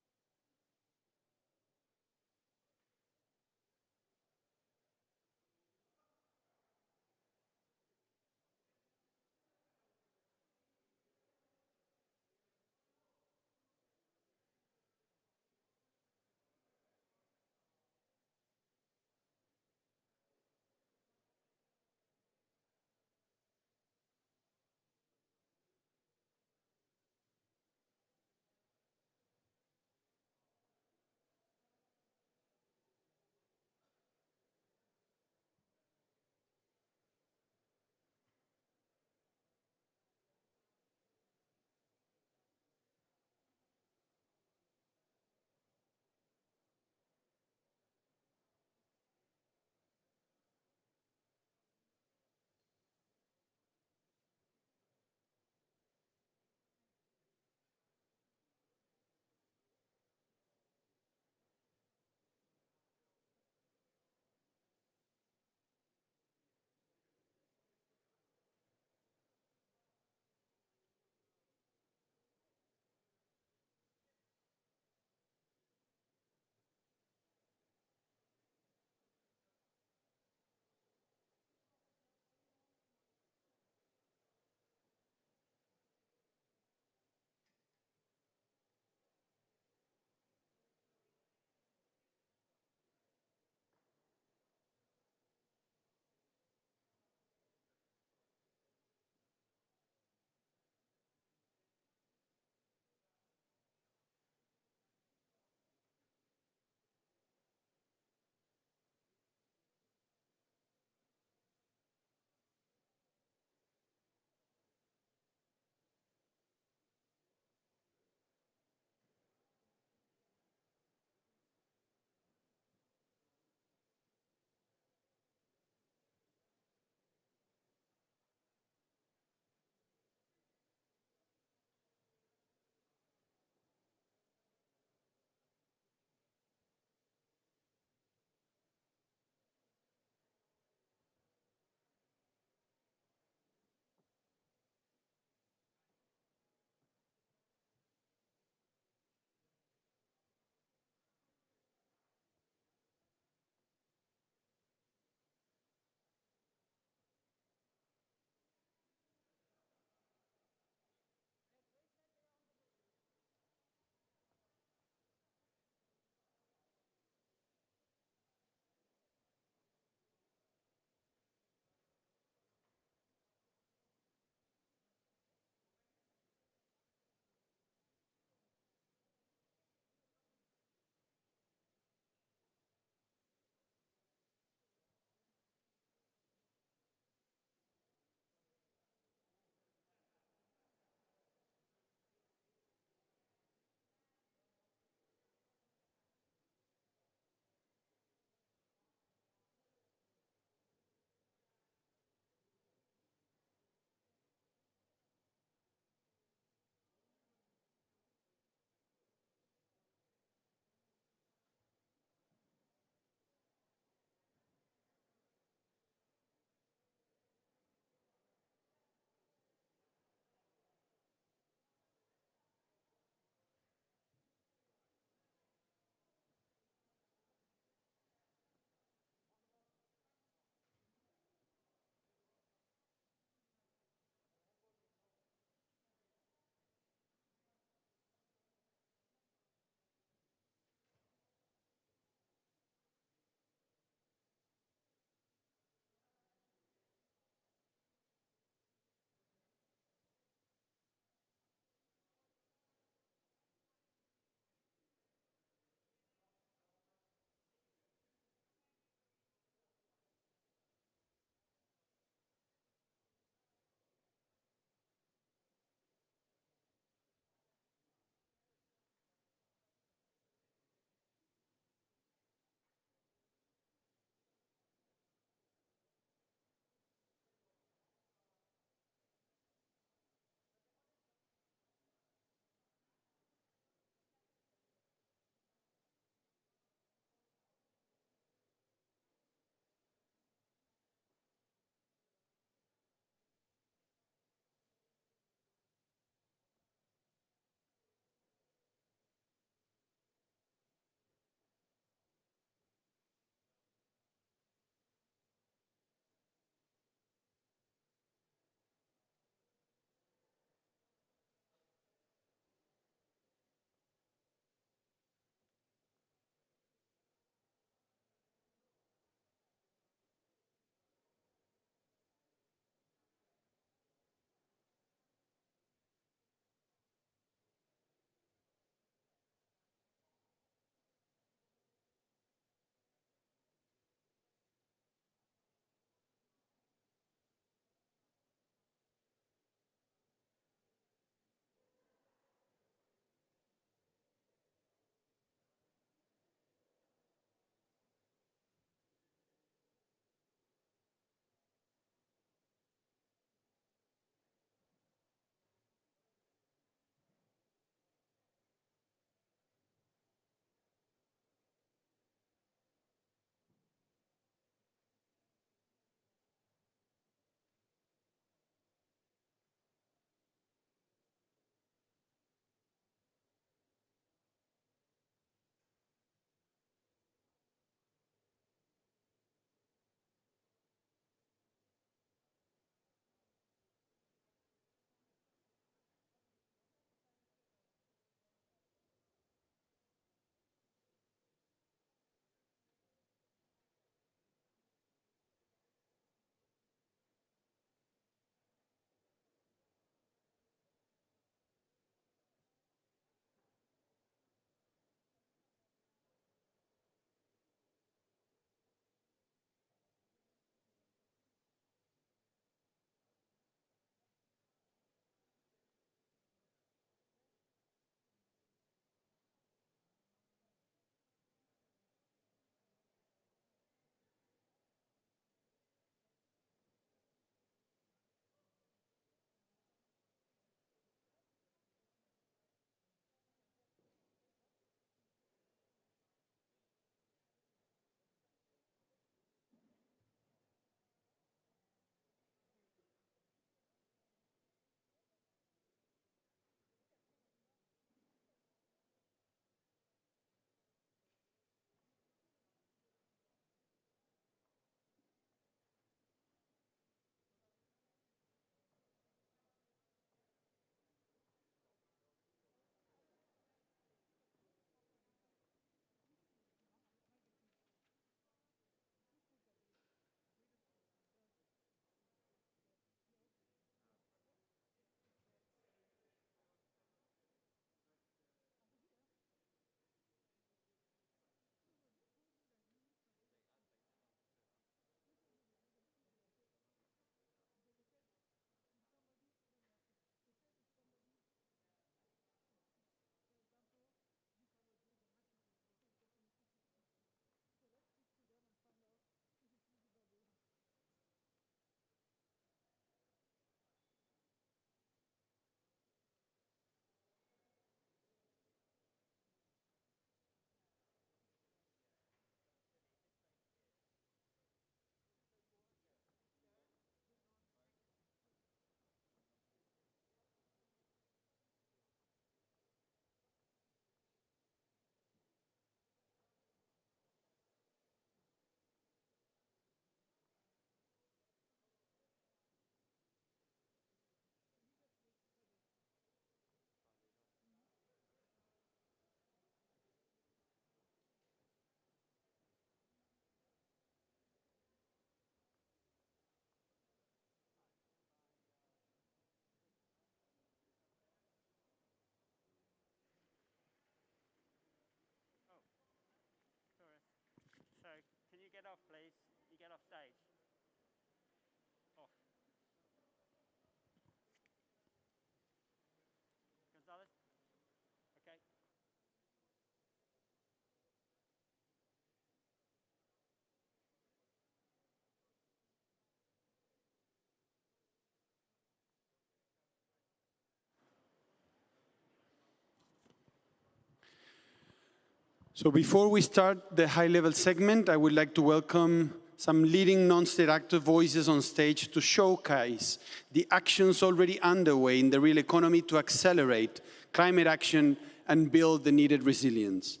So before we start the high-level segment, I would like to welcome some leading non-state actor voices on stage to showcase the actions already underway in the real economy to accelerate climate action and build the needed resilience.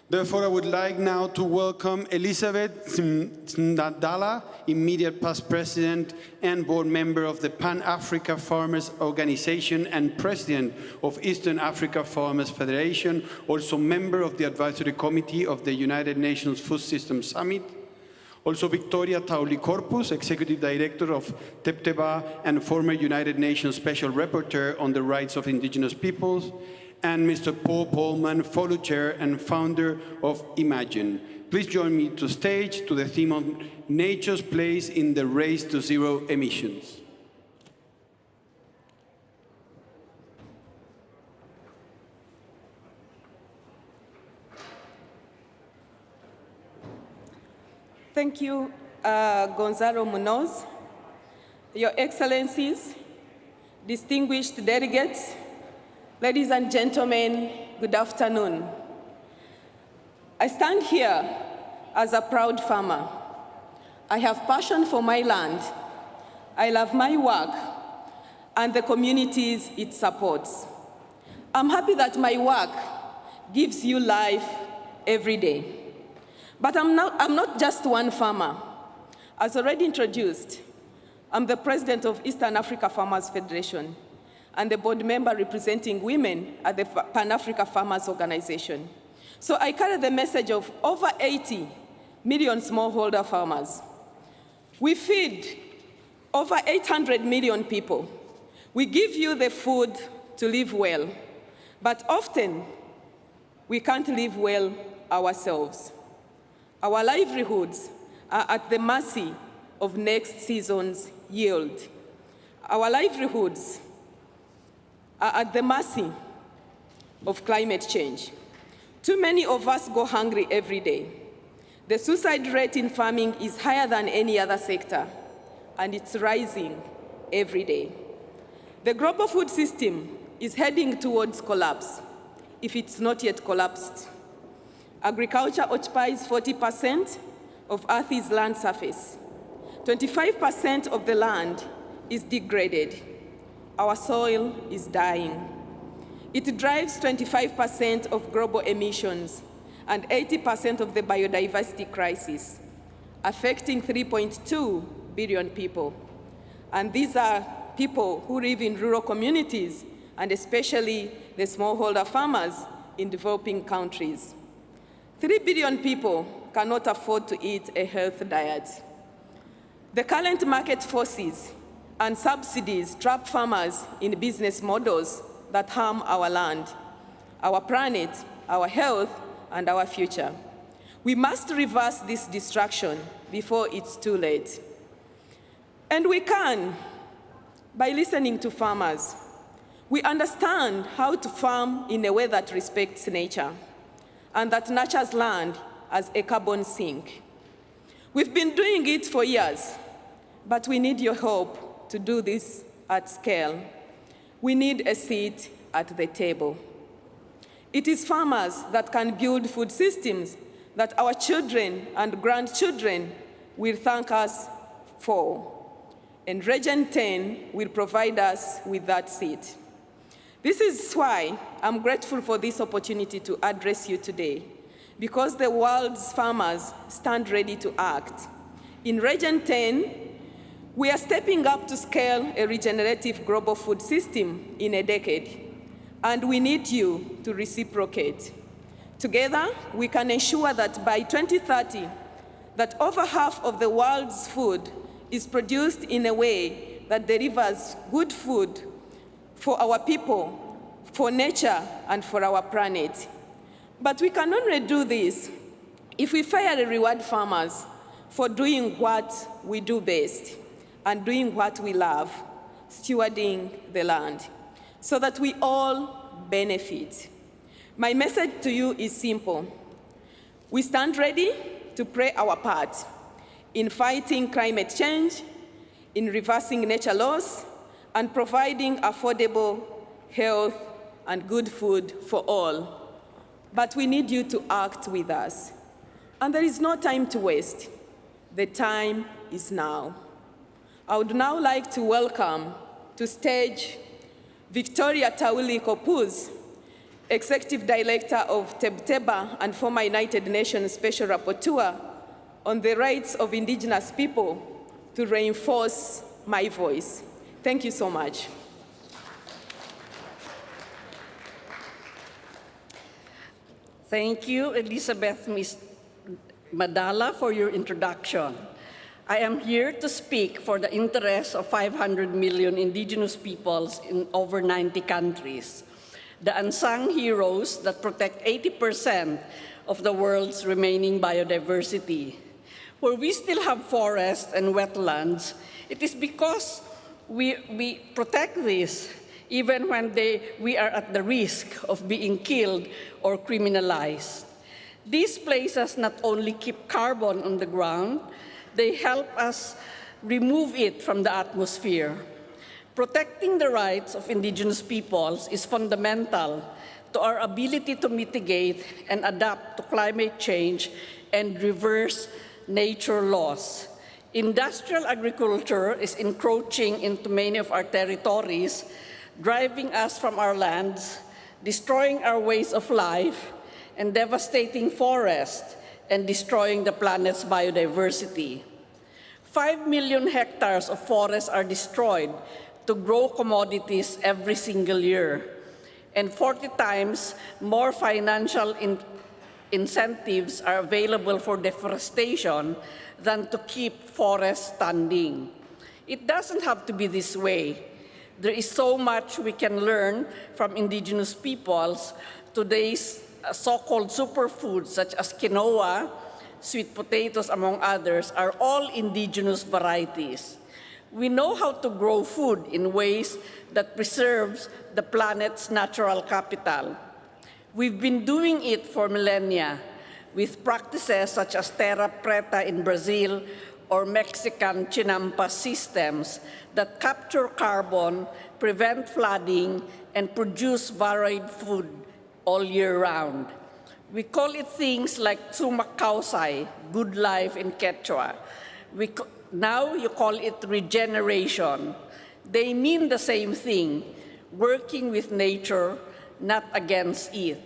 Therefore, I would like now to welcome Elizabeth della, immediate past president and board member of the Pan-Africa Farmers Organization and president of Eastern Africa Farmers Federation, also member of the advisory committee of the United Nations Food Systems Summit. Also Victoria Tauli-Corpus, executive director of Tepteba and former United Nations Special Rapporteur on the Rights of Indigenous Peoples. And Mr. Paul Polman, fellow chair and founder of Imagine. Please join me to stage to the theme of nature's place in the race to zero emissions. Thank you, Gonzalo Munoz, Your Excellencies, distinguished delegates, ladies and gentlemen, good afternoon. I stand here as a proud farmer. I have passion for my land. I love my work and the communities it supports. I'm happy that my work gives you life every day. But I'm not just one farmer. As already introduced, I'm the president of Eastern Africa Farmers Federation and the board member representing women at the Pan-Africa Farmers Organization. So I carry the message of over 80 million smallholder farmers. We feed over 800 million people. We give you the food to live well, but often we can't live well ourselves. Our livelihoods are at the mercy of next season's yield. Our livelihoods are at the mercy of climate change. Too many of us go hungry every day. The suicide rate in farming is higher than any other sector, and it's rising every day. The global food system is heading towards collapse, if it's not yet collapsed. Agriculture occupies 40% of Earth's land surface. 25% of the land is degraded. Our soil is dying. It drives 25% of global emissions and 80% of the biodiversity crisis, affecting 3.2 billion people. And these are people who live in rural communities, and especially the smallholder farmers in developing countries. 3 billion people cannot afford to eat a healthy diet. The current market forces and subsidies trap farmers in business models that harm our land, our planet, our health, and our future. We must reverse this destruction before it's too late. And we can, by listening to farmers. We understand how to farm in a way that respects nature and that nurtures land as a carbon sink. We've been doing it for years, but we need your help to do this at scale. We need a seat at the table. It is farmers that can build food systems that our children and grandchildren will thank us for. And Region 10 will provide us with that seat. This is why I'm grateful for this opportunity to address you today, because the world's farmers stand ready to act. In Region 10, we are stepping up to scale a regenerative global food system in a decade, and we need you to reciprocate. Together, we can ensure that by 2030, that over half of the world's food is produced in a way that delivers good food for our people, for nature, and for our planet. But we can only do this if we fairly reward farmers for doing what we do best and doing what we love, stewarding the land, so that we all benefit. My message to you is simple. We stand ready to play our part in fighting climate change, in reversing nature loss, and providing affordable health and good food for all. but we need you to act with us. And there is no time to waste. The time is now. I would now like to welcome to stage Victoria Tauli Kopuz, Executive Director of Tebteba and former United Nations Special Rapporteur on the rights of indigenous people, to reinforce my voice. Thank you so much. Thank you, Elizabeth Madala, for your introduction. I am here to speak for the interests of 500 million indigenous peoples in over 90 countries, the unsung heroes that protect 80% of the world's remaining biodiversity. Where we still have forests and wetlands, it is because we protect this even when we are at the risk of being killed or criminalized. These places not only keep carbon on the ground, they help us remove it from the atmosphere. Protecting the rights of indigenous peoples is fundamental to our ability to mitigate and adapt to climate change and reverse nature laws. Industrial agriculture is encroaching into many of our territories, driving us from our lands, destroying our ways of life, and devastating forests and destroying the planet's biodiversity. 5 million hectares of forests are destroyed to grow commodities every single year, and 40 times more financial incentives are available for deforestation than to keep forests standing. It doesn't have to be this way. There is so much we can learn from indigenous peoples. Today's so-called superfoods such as quinoa, sweet potatoes, among others, are all indigenous varieties. We know how to grow food in ways that preserves the planet's natural capital. We've been doing it for millennia with practices such as terra preta in Brazil or Mexican chinampa systems that capture carbon, prevent flooding, and produce varied food all year round. We call it things like sumak kausai, good life in Quechua. Now you call it regeneration. They mean the same thing, working with nature, not against it.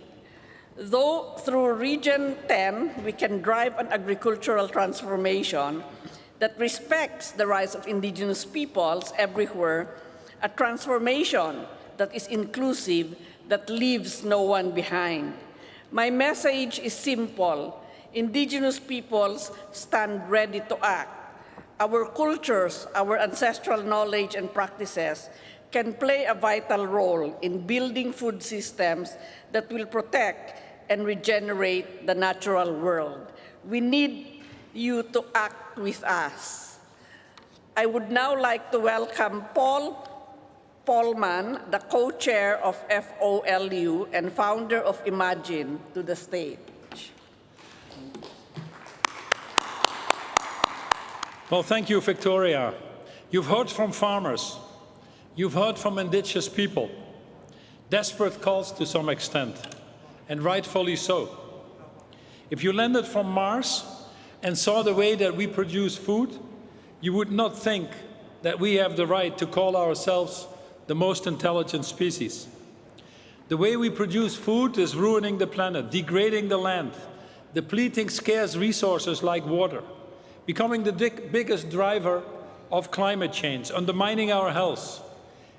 Though through Region 10, we can drive an agricultural transformation that respects the rights of indigenous peoples everywhere, a transformation that is inclusive, that leaves no one behind. My message is simple. Indigenous peoples stand ready to act. Our cultures, our ancestral knowledge and practices can play a vital role in building food systems that will protect and regenerate the natural world. We need you to act with us. I would now like to welcome Paul Polman, the co-chair of FOLU and founder of Imagine, to the stage. Well, thank you, Victoria. You've heard from farmers. You've heard from indigenous people. Desperate calls to some extent, and rightfully so. If you landed from Mars and saw the way that we produce food, you would not think that we have the right to call ourselves the most intelligent species. The way we produce food is ruining the planet, degrading the land, depleting scarce resources like water, becoming the biggest driver of climate change, undermining our health,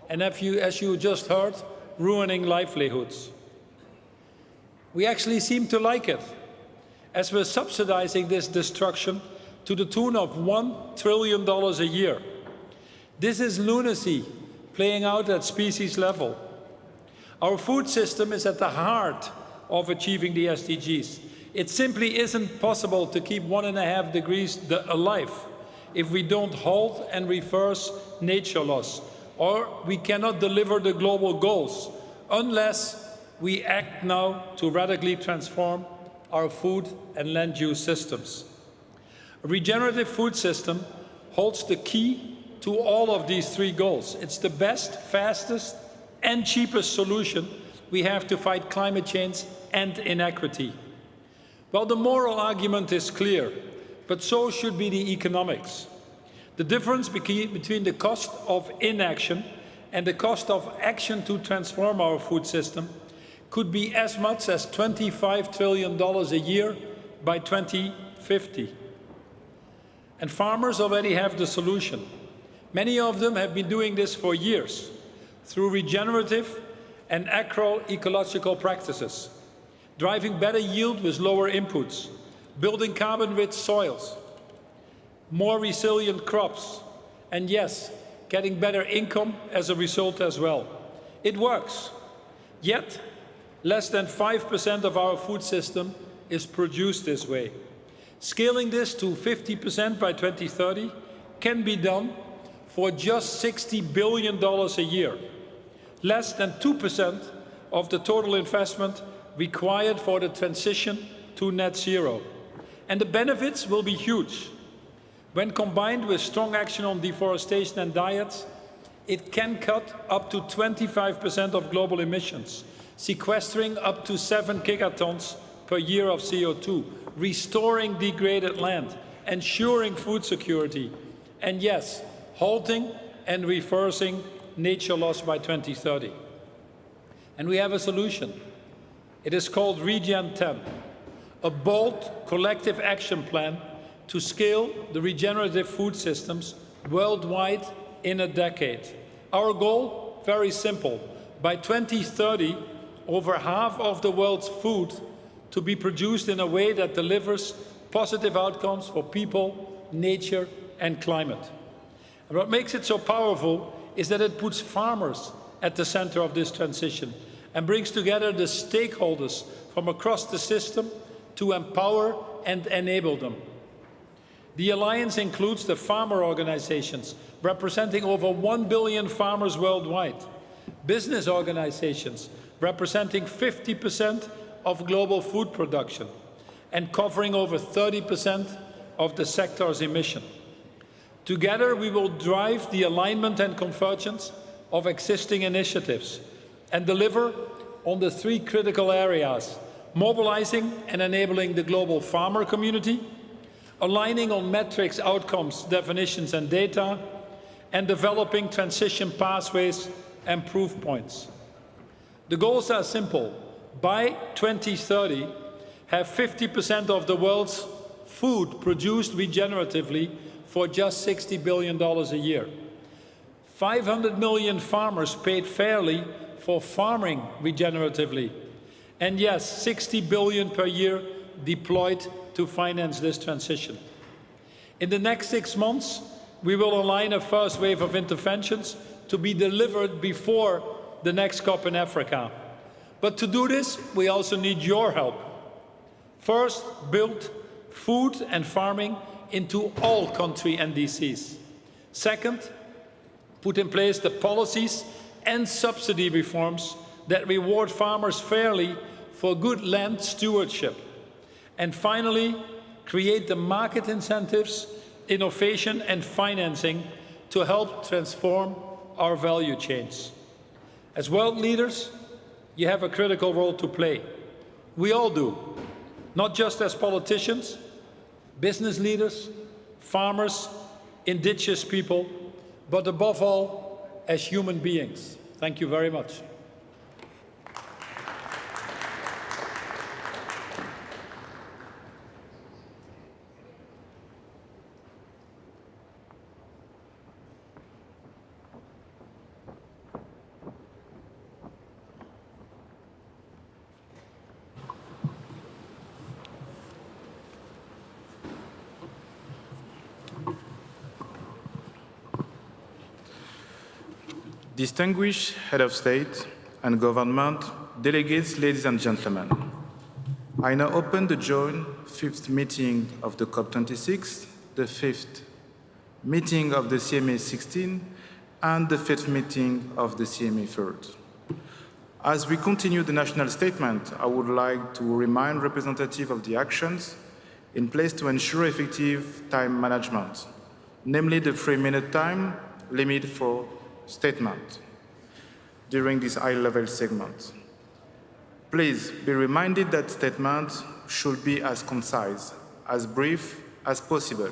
and as you just heard, ruining livelihoods. We actually seem to like it, as we're subsidizing this destruction to the tune of $1 trillion a year. This is lunacy playing out at species level. Our food system is at the heart of achieving the SDGs. It simply isn't possible to keep 1.5 degrees alive if we don't halt and reverse nature loss, or we cannot deliver the global goals unless we act now to radically transform our food and land use systems. A regenerative food system holds the key to all of these three goals. It's the best, fastest, and cheapest solution we have to fight climate change and inequity. Well, the moral argument is clear, but so should be the economics. The difference between the cost of inaction and the cost of action to transform our food system could be as much as $25 trillion a year by 2050. And farmers already have the solution. Many of them have been doing this for years through regenerative and agroecological practices, driving better yield with lower inputs, building carbon-rich soils, more resilient crops, and yes, getting better income as a result as well. It works. Yet, less than 5% of our food system is produced this way. Scaling this to 50% by 2030 can be done for just $60 billion a year, less than 2% of the total investment required for the transition to net zero. And the benefits will be huge. When combined with strong action on deforestation and diets, it can cut up to 25% of global emissions, sequestering up to 7 gigatons per year of CO2, restoring degraded land, ensuring food security, and yes, halting and reversing nature loss by 2030. And we have a solution. It is called Regen 10, a bold collective action plan to scale the regenerative food systems worldwide in a decade. Our goal, very simple. By 2030, over half of the world's food to be produced in a way that delivers positive outcomes for people, nature, and climate. And what makes it so powerful is that it puts farmers at the center of this transition and brings together the stakeholders from across the system to empower and enable them. The alliance includes the farmer organizations, representing over 1 billion farmers worldwide, business organizations, representing 50% of global food production, and covering over 30% of the sector's emission. Together, we will drive the alignment and convergence of existing initiatives and deliver on the 3 critical areas: mobilizing and enabling the global farmer community, aligning on metrics, outcomes, definitions, and data, and developing transition pathways and proof points. The goals are simple. By 2030, have 50% of the world's food produced regeneratively for just $60 billion a year. 500 million farmers paid fairly for farming regeneratively. And yes, $60 billion per year deployed to finance this transition. In the next 6 months, we will align a first wave of interventions to be delivered before the next COP in Africa. But to do this, we also need your help. First, build food and farming into all country NDCs. Second, put in place the policies and subsidy reforms that reward farmers fairly for good land stewardship. And finally, create the market incentives, innovation and financing to help transform our value chains. As world leaders, you have a critical role to play. We all do, not just as politicians, business leaders, farmers, indigenous people, but above all, as human beings. Thank you very much. Distinguished Head of State and Government, delegates, ladies and gentlemen, I now open the joint 5th meeting of the Cop26, the 5th meeting of the CMA 16, and the 5th meeting of the CMA 3rd. As we continue the national statement, I would like to remind representatives of the actions in place to ensure effective time management, namely the 3-minute time limit for statement during this high-level segment. Please be reminded that statements should be as concise, as brief as possible,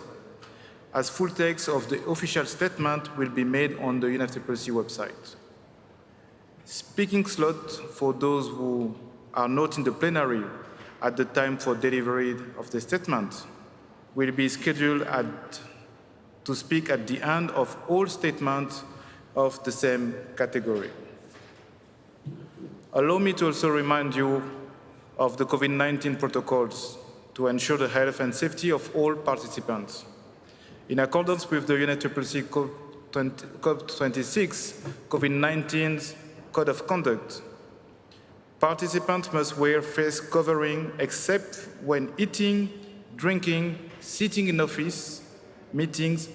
as full text of the official statement will be made on the UNFCCC website. Speaking slots for those who are not in the plenary at the time for delivery of the statement will be scheduled to speak at the end of all statements of the same category. Allow me to also remind you of the COVID-19 protocols to ensure the health and safety of all participants. In accordance with the UNFCCC Cop26 COVID-19 Code of Conduct, participants must wear face covering except when eating, drinking, sitting in office, meetings,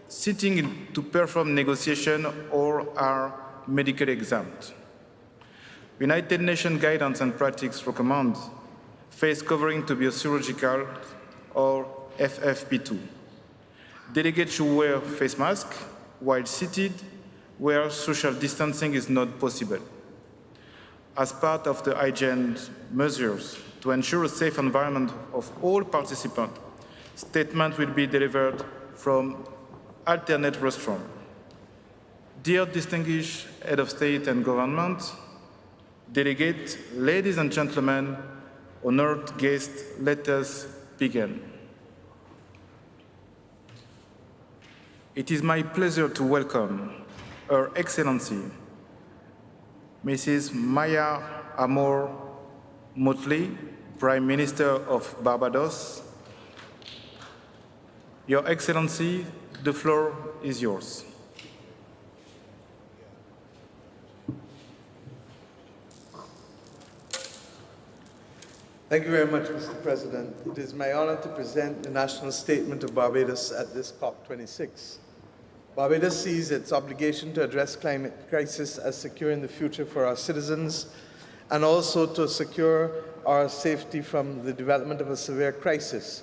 sitting in to perform negotiation or are medically exempt. United Nations guidance and practice recommend face covering to be a surgical or FFP2. Delegates should wear face mask while seated where social distancing is not possible. As part of the hygiene measures to ensure a safe environment of all participants, statements will be delivered from alternate restrooms. Dear distinguished head of state and government, delegates, ladies and gentlemen, honored guests, let us begin. It is my pleasure to welcome Her Excellency, Mrs. Maya Amor Motley, Prime Minister of Barbados. Your Excellency, the floor is yours. Thank you very much, Mr. President. It is my honor to present the national statement of Barbados at this Cop26. Barbados sees its obligation to address climate crisis as securing the future for our citizens and also to secure our safety from the development of a severe crisis,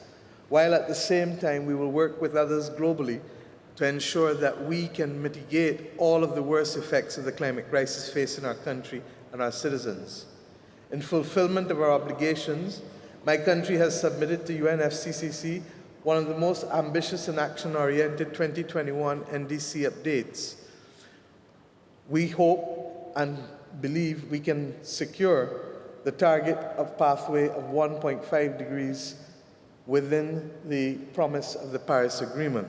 while at the same time we will work with others globally to ensure that we can mitigate all of the worst effects of the climate crisis facing our country and our citizens. In fulfillment of our obligations, my country has submitted to UNFCCC one of the most ambitious and action-oriented 2021 NDC updates. We hope and believe we can secure the target of pathway of 1.5 degrees within the promise of the Paris Agreement.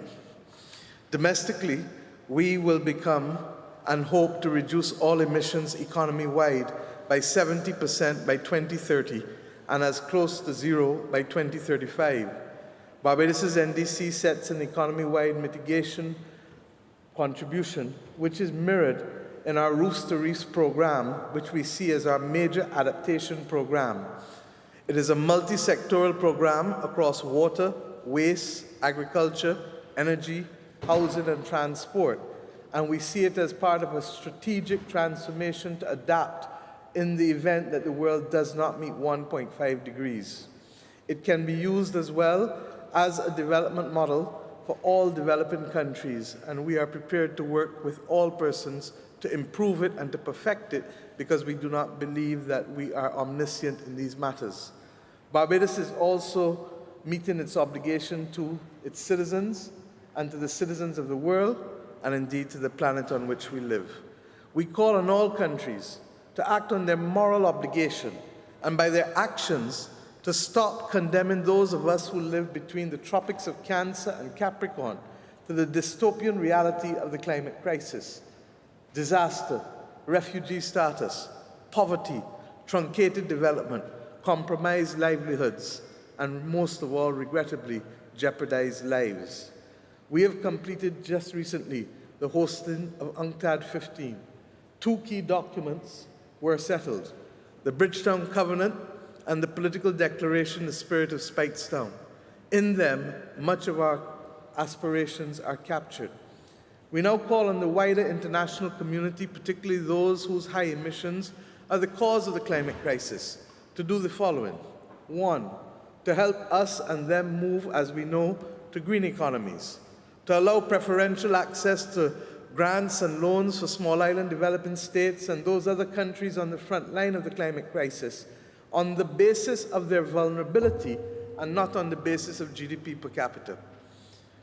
Domestically, we will become and hope to reduce all emissions economy-wide by 70% by 2030 and as close to zero by 2035. Barbados's NDC sets an economy-wide mitigation contribution, which is mirrored in our Roofs to Reefs program, which we see as our major adaptation program. It is a multi-sectoral program across water, waste, agriculture, energy, housing, and transport. And we see it as part of a strategic transformation to adapt in the event that the world does not meet 1.5 degrees. It can be used as well as a development model for all developing countries, and we are prepared to work with all persons to improve it and to perfect it because we do not believe that we are omniscient in these matters. Barbados is also meeting its obligation to its citizens and to the citizens of the world and indeed to the planet on which we live. We call on all countries to act on their moral obligation and by their actions to stop condemning those of us who live between the tropics of Cancer and Capricorn to the dystopian reality of the climate crisis. Disaster, refugee status, poverty, truncated development, compromised livelihoods, and most of all, regrettably, jeopardized lives. We have completed just recently the hosting of UNCTAD 15. Two key documents were settled, the Bridgetown Covenant and the Political Declaration, The Spirit of Speightstown. In them, much of our aspirations are captured. We now call on the wider international community, particularly those whose high emissions are the cause of the climate crisis, to do the following. One, to help us and them move, as we know, to green economies, to allow preferential access to grants and loans for small island developing states and those other countries on the front line of the climate crisis on the basis of their vulnerability and not on the basis of GDP per capita.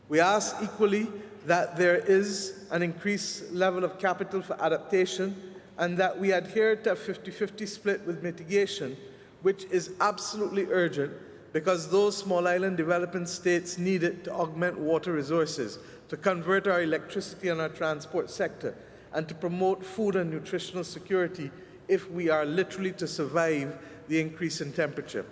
We ask equally that there is an increased level of capital for adaptation and that we adhere to a 50-50 split with mitigation, which is absolutely urgent because those small island developing states need it to augment water resources, to convert our electricity and our transport sector, and to promote food and nutritional security if we are literally to survive the increase in temperature.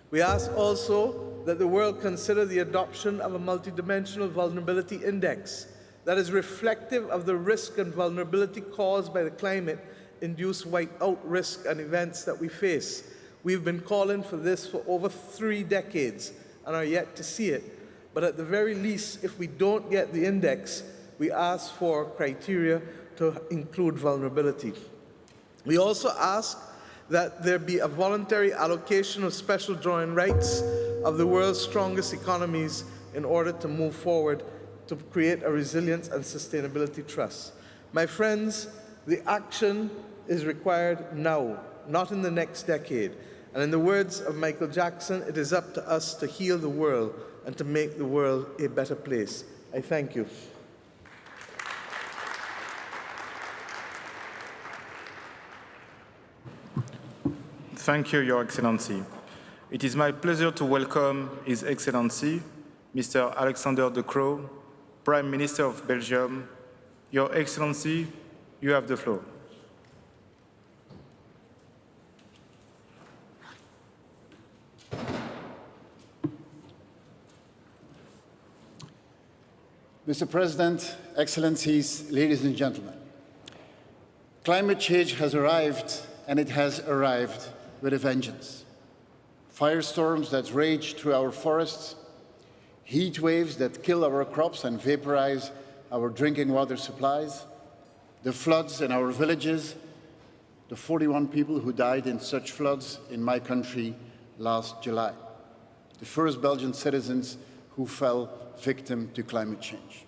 We ask also that the world consider the adoption of a multidimensional vulnerability index that is reflective of the risk and vulnerability caused by the climate-induced whiteout risk and events that we face. We've been calling for this for over 3 decades and are yet to see it. But at the very least, if we don't get the index, we ask for criteria to include vulnerability. We also ask that there be a voluntary allocation of special drawing rights of the world's strongest economies in order to move forward to create a resilience and sustainability trust. My friends, the action is required now, not in the next decade. And in the words of Michael Jackson, it is up to us to heal the world and to make the world a better place. I thank you. Thank you, Your Excellency. It is my pleasure to welcome His Excellency, Mr. Alexander De Croo, Prime Minister of Belgium. Your Excellency, you have the floor. Mr. President, Excellencies, ladies and gentlemen, climate change has arrived, and it has arrived with a vengeance. Firestorms that rage through our forests, heat waves that kill our crops and vaporize our drinking water supplies, the floods in our villages, the 41 people who died in such floods in my country last July, the first Belgian citizens who fell victim to climate change.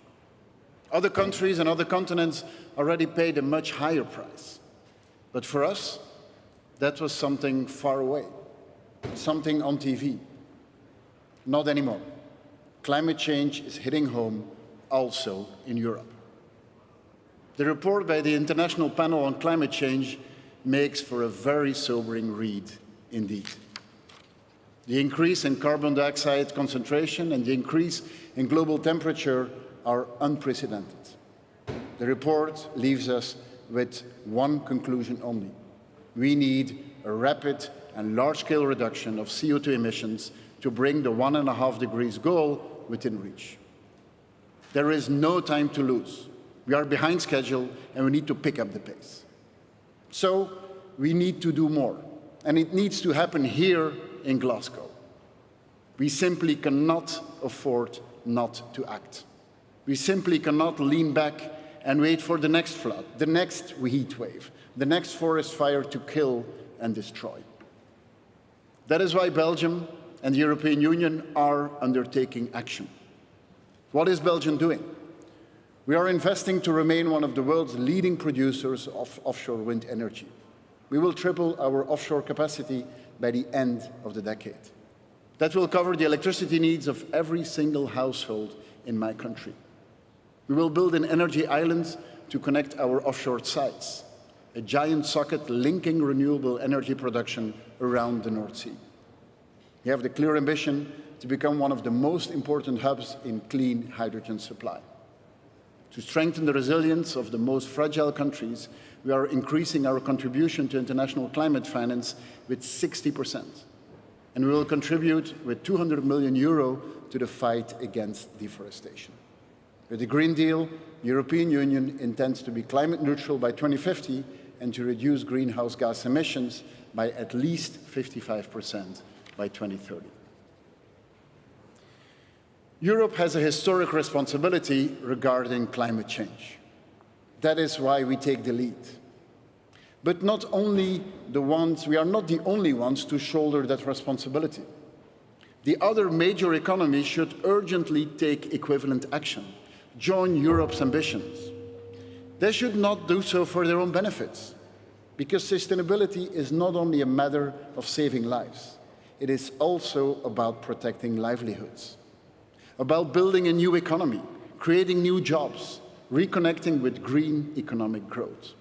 Other countries and other continents already paid a much higher price. But for us, that was something far away, something on TV. Not anymore. Climate change is hitting home also in Europe. The report by the International Panel on Climate Change makes for a very sobering read indeed. The increase in carbon dioxide concentration and the increase in global temperature are unprecedented. The report leaves us with one conclusion only. We need a rapid and large-scale reduction of CO2 emissions to bring the 1.5 degrees goal within reach. There is no time to lose. We are behind schedule and we need to pick up the pace. So we need to do more, and it needs to happen here in Glasgow. We simply cannot afford not to act. We simply cannot lean back and wait for the next flood, the next heat wave, the next forest fire to kill and destroy. That is why Belgium and the European Union are undertaking action. What is Belgium doing? We are investing to remain one of the world's leading producers of offshore wind energy. We will triple our offshore capacity by the end of the decade. That will cover the electricity needs of every single household in my country. We will build an energy island to connect our offshore sites, a giant socket linking renewable energy production around the North Sea. We have the clear ambition to become one of the most important hubs in clean hydrogen supply. To strengthen the resilience of the most fragile countries, we are increasing our contribution to international climate finance with 60%. And we will contribute with €200 million to the fight against deforestation. With the Green Deal, the European Union intends to be climate neutral by 2050 and to reduce greenhouse gas emissions by at least 55% by 2030. Europe has a historic responsibility regarding climate change. That is why we take the lead. But we are not the only ones to shoulder that responsibility. The other major economies should urgently take equivalent action, join Europe's ambitions. They should not do so for their own benefits. Because sustainability is not only a matter of saving lives, it is also about protecting livelihoods, about building a new economy, creating new jobs, reconnecting with green economic growth,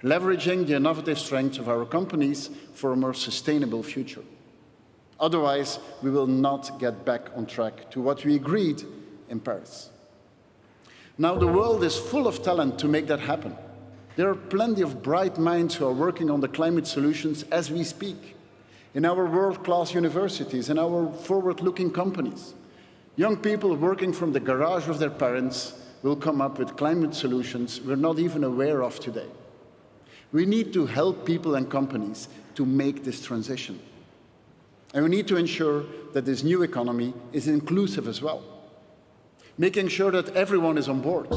leveraging the innovative strengths of our companies for a more sustainable future. Otherwise, we will not get back on track to what we agreed in Paris. Now, the world is full of talent to make that happen. There are plenty of bright minds who are working on the climate solutions as we speak, in our world-class universities, in our forward-looking companies. Young people working from the garage of their parents will come up with climate solutions we're not even aware of today. We need to help people and companies to make this transition. And we need to ensure that this new economy is inclusive as well, making sure that everyone is on board.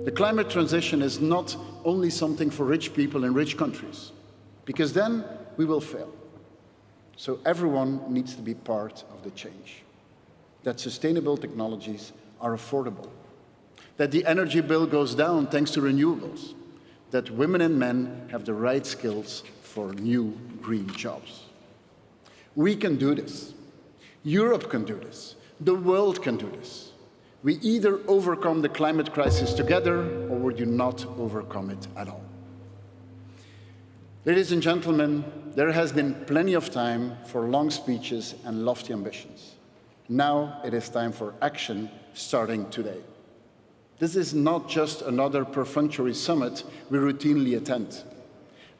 The climate transition is not only something for rich people in rich countries, because then we will fail. So everyone needs to be part of the change. That sustainable technologies are affordable, that the energy bill goes down thanks to renewables, that women and men have the right skills for new green jobs. We can do this. Europe can do this. The world can do this. We either overcome the climate crisis together or we do not overcome it at all. Ladies and gentlemen, there has been plenty of time for long speeches and lofty ambitions. Now it is time for action, starting today. This is not just another perfunctory summit we routinely attend.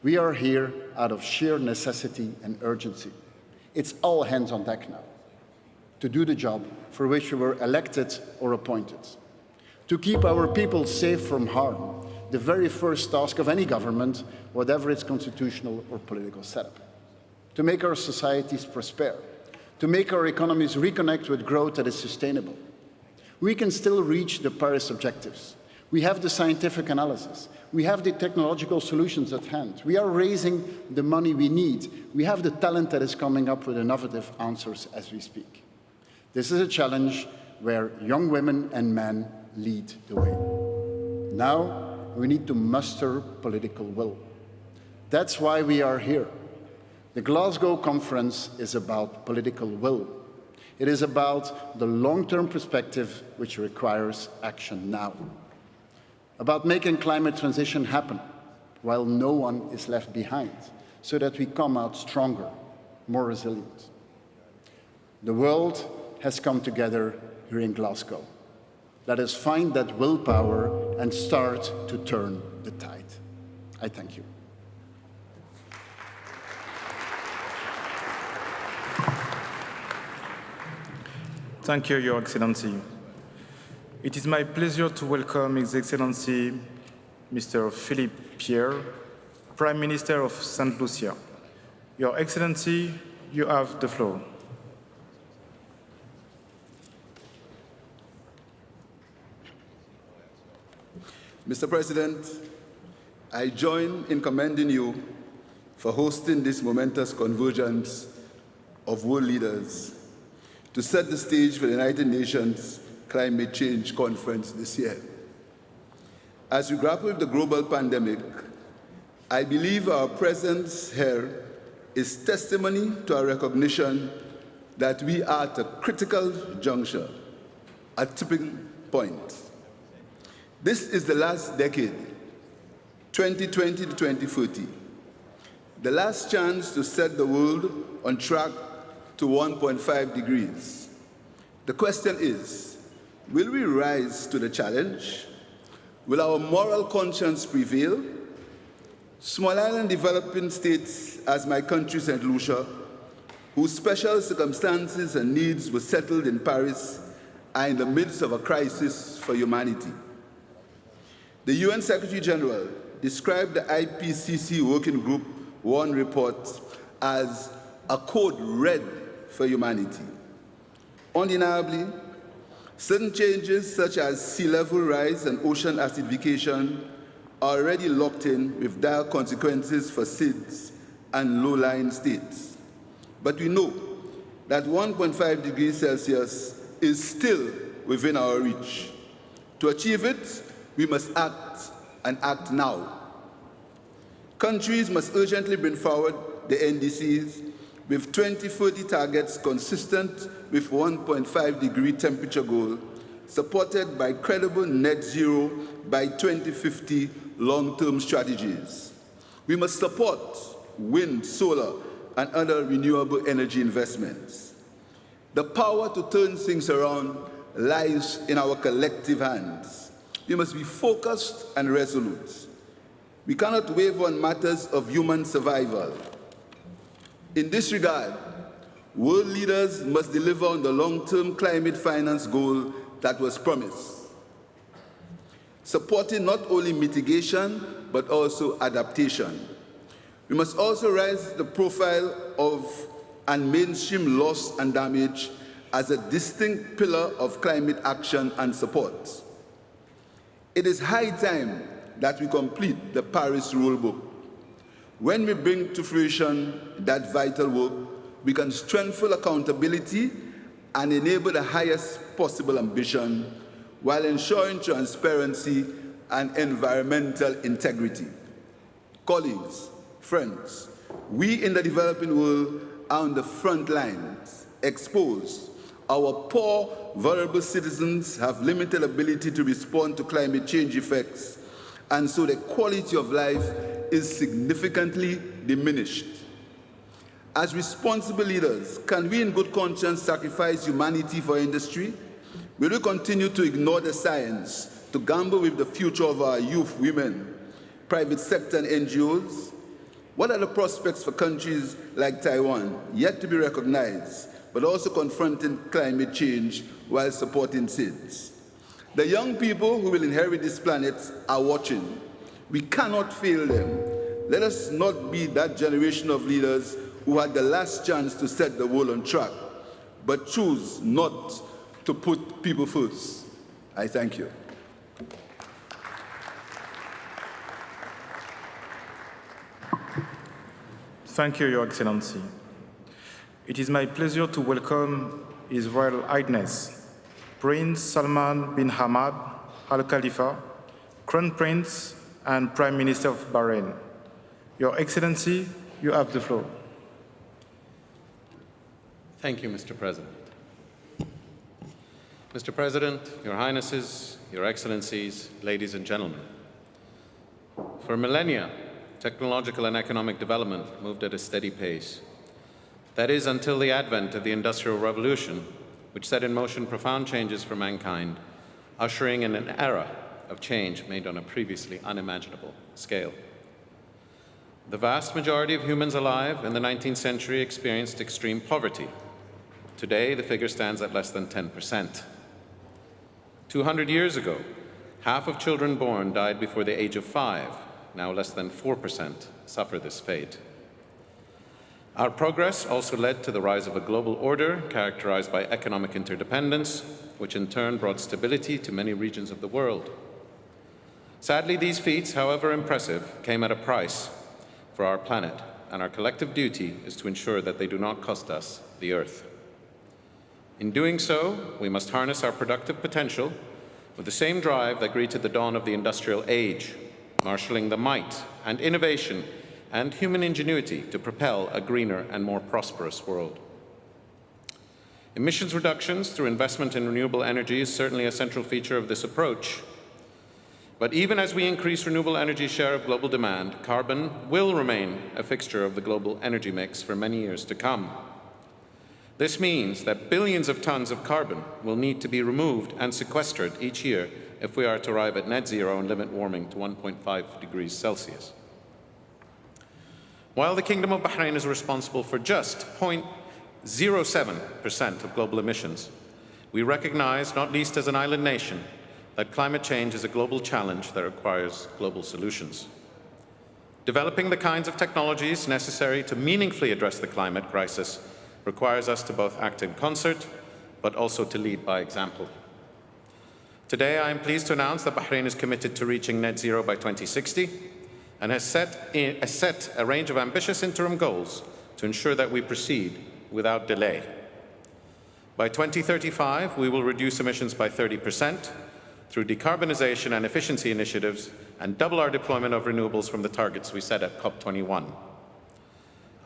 We are here out of sheer necessity and urgency. It's all hands on deck now, to do the job for which we were elected or appointed, to keep our people safe from harm, the very first task of any government, whatever its constitutional or political setup, to make our societies prosper, to make our economies reconnect with growth that is sustainable. We can still reach the Paris objectives. We have the scientific analysis. We have the technological solutions at hand. We are raising the money we need. We have the talent that is coming up with innovative answers as we speak. This is a challenge where young women and men lead the way. Now, we need to muster political will. That's why we are here. The Glasgow Conference is about political will. It is about the long-term perspective which requires action now. About making climate transition happen while no one is left behind, so that we come out stronger, more resilient. The world has come together here in Glasgow. Let us find that willpower and start to turn the tide. I thank you. Thank you, Your Excellency. It is my pleasure to welcome His Excellency Mr. Philippe Pierre, Prime Minister of St. Lucia. Your Excellency, you have the floor. Mr. President, I join in commending you for hosting this momentous convergence of world leaders to set the stage for the United Nations Climate Change Conference this year. As we grapple with the global pandemic, I believe our presence here is testimony to our recognition that we are at a critical juncture, a tipping point. This is the last decade, 2020 to 2040, the last chance to set the world on track to 1.5 degrees. The question is, will we rise to the challenge? Will our moral conscience prevail? Small island developing states, as my country, St. Lucia, whose special circumstances and needs were settled in Paris, are in the midst of a crisis for humanity. The UN Secretary General described the IPCC Working Group 1 report as a code red for humanity. Undeniably, certain changes such as sea level rise and ocean acidification are already locked in with dire consequences for SIDS and low-lying states. But we know that 1.5 degrees Celsius is still within our reach. To achieve it, we must act, and act now. Countries must urgently bring forward the NDCs with 2030 targets consistent with 1.5-degree temperature goal, supported by credible net zero by 2050 long-term strategies. We must support wind, solar, and other renewable energy investments. The power to turn things around lies in our collective hands. We must be focused and resolute. We cannot waver on matters of human survival. In this regard, world leaders must deliver on the long-term climate finance goal that was promised, supporting not only mitigation, but also adaptation. We must also raise the profile of and mainstream loss and damage as a distinct pillar of climate action and support. It is high time that we complete the Paris Rulebook. When we bring to fruition that vital work, we can strengthen accountability and enable the highest possible ambition while ensuring transparency and environmental integrity. Colleagues, friends, we in the developing world are on the front lines, exposed. Our poor, vulnerable citizens have limited ability to respond to climate change effects, and so the quality of life is significantly diminished. As responsible leaders, can we in good conscience sacrifice humanity for industry? Will we continue to ignore the science, to gamble with the future of our youth, women, private sector and NGOs? What are the prospects for countries like Taiwan, yet to be recognized, but also confronting climate change while supporting SIDS? The young people who will inherit this planet are watching. We cannot fail them. Let us not be that generation of leaders who had the last chance to set the world on track, but choose not to put people first. I thank you. Thank you, Your Excellency. It is my pleasure to welcome His Royal Highness, Prince Salman bin Hamad Al Khalifa, Crown Prince and Prime Minister of Bahrain. Your Excellency, you have the floor. Thank you, Mr. President. Mr. President, Your Highnesses, Your Excellencies, ladies and gentlemen. For millennia, technological and economic development moved at a steady pace. That is, until the advent of the Industrial Revolution, which set in motion profound changes for mankind, ushering in an era of change made on a previously unimaginable scale. The vast majority of humans alive in the 19th century experienced extreme poverty. Today, the figure stands at less than 10%. 200 years ago, half of children born died before the age of 5. Now less than 4% suffer this fate. Our progress also led to the rise of a global order characterized by economic interdependence, which in turn brought stability to many regions of the world. Sadly, these feats, however impressive, came at a price for our planet, and our collective duty is to ensure that they do not cost us the Earth. In doing so, we must harness our productive potential with the same drive that greeted the dawn of the industrial age, marshalling the might and innovation and human ingenuity to propel a greener and more prosperous world. Emissions reductions through investment in renewable energy is certainly a central feature of this approach. But even as we increase renewable energy's share of global demand, carbon will remain a fixture of the global energy mix for many years to come. This means that billions of tons of carbon will need to be removed and sequestered each year if we are to arrive at net zero and limit warming to 1.5 degrees Celsius. While the Kingdom of Bahrain is responsible for just 0.07% of global emissions, we recognize, not least as an island nation, that climate change is a global challenge that requires global solutions. Developing the kinds of technologies necessary to meaningfully address the climate crisis requires us to both act in concert, but also to lead by example. Today, I am pleased to announce that Bahrain is committed to reaching net zero by 2060 and has set a range of ambitious interim goals to ensure that we proceed without delay. By 2035, we will reduce emissions by 30%, through decarbonization and efficiency initiatives, and double our deployment of renewables from the targets we set at COP21.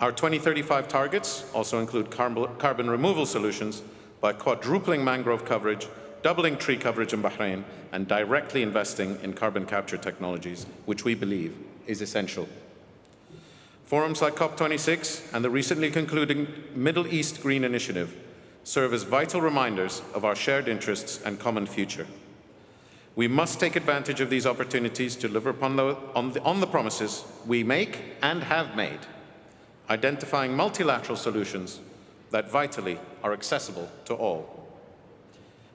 Our 2035 targets also include carbon removal solutions by quadrupling mangrove coverage, doubling tree coverage in Bahrain, and directly investing in carbon capture technologies, which we believe is essential. Forums like COP26 and the recently concluding Middle East Green Initiative serve as vital reminders of our shared interests and common future. We must take advantage of these opportunities to deliver upon the promises we make and have made, identifying multilateral solutions that vitally are accessible to all.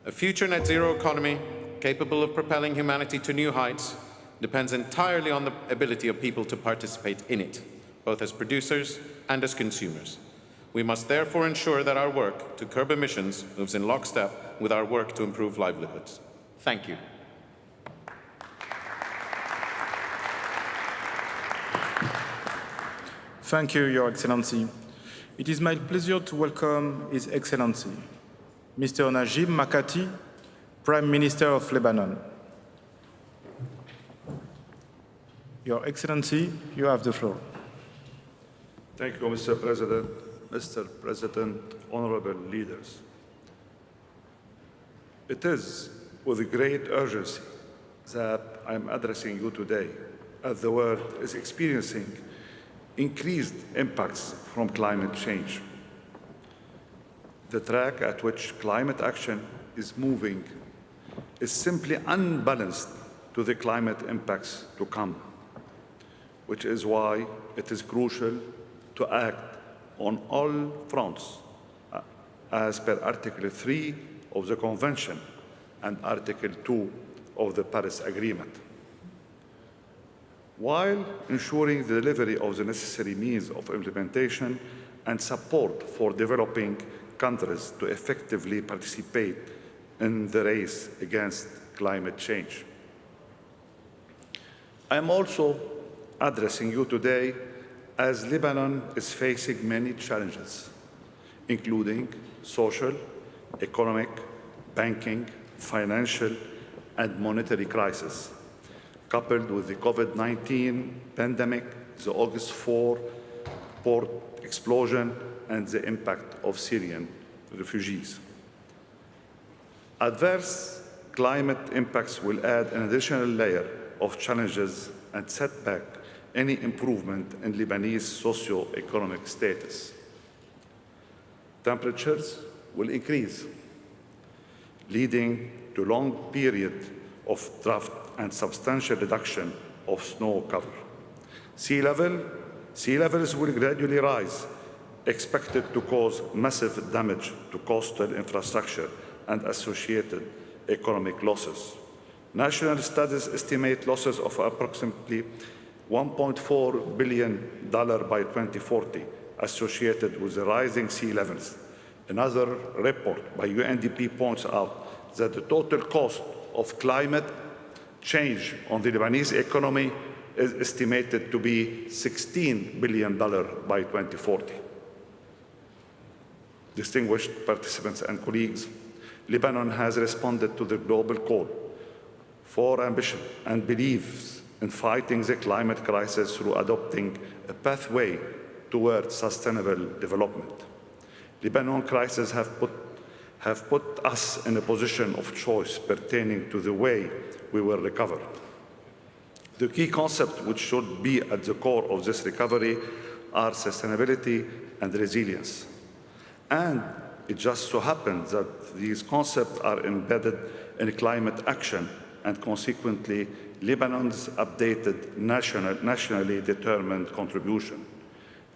A future net zero economy capable of propelling humanity to new heights depends entirely on the ability of people to participate in it, both as producers and as consumers. We must therefore ensure that our work to curb emissions moves in lockstep with our work to improve livelihoods. Thank you. Thank you, Your Excellency. It is my pleasure to welcome His Excellency, Mr. Najib Makati, Prime Minister of Lebanon. Your Excellency, you have the floor. Thank you, Mr. President. Mr. President, honorable leaders. It is with great urgency that I am addressing you today, as the world is experiencing increased impacts from climate change. The track at which climate action is moving is simply unbalanced to the climate impacts to come, which is why it is crucial to act on all fronts as per Article 3 of the Convention and Article 2 of the Paris Agreement, while ensuring the delivery of the necessary means of implementation and support for developing countries to effectively participate in the race against climate change. I am also addressing you today as Lebanon is facing many challenges, including social, economic, banking, financial, and monetary crisis, coupled with the COVID-19 pandemic, the August 4 port explosion, and the impact of Syrian refugees. Adverse climate impacts will add an additional layer of challenges and set back any improvement in Lebanese socio-economic status. Temperatures will increase, leading to long periods of drought and substantial reduction of snow cover. Sea levels will gradually rise, expected to cause massive damage to coastal infrastructure and associated economic losses. National studies estimate losses of approximately $1.4 billion by 2040 associated with the rising sea levels. Another report by UNDP points out that the total cost of climate change on the Lebanese economy is estimated to be $16 billion by 2040. Distinguished participants and colleagues, Lebanon has responded to the global call for ambition and believes in fighting the climate crisis through adopting a pathway towards sustainable development. Lebanon crisis have put us in a position of choice pertaining to the way we will recover. The key concepts which should be at the core of this recovery are sustainability and resilience. And it just so happens that these concepts are embedded in climate action and consequently Lebanon's updated nationally determined contribution.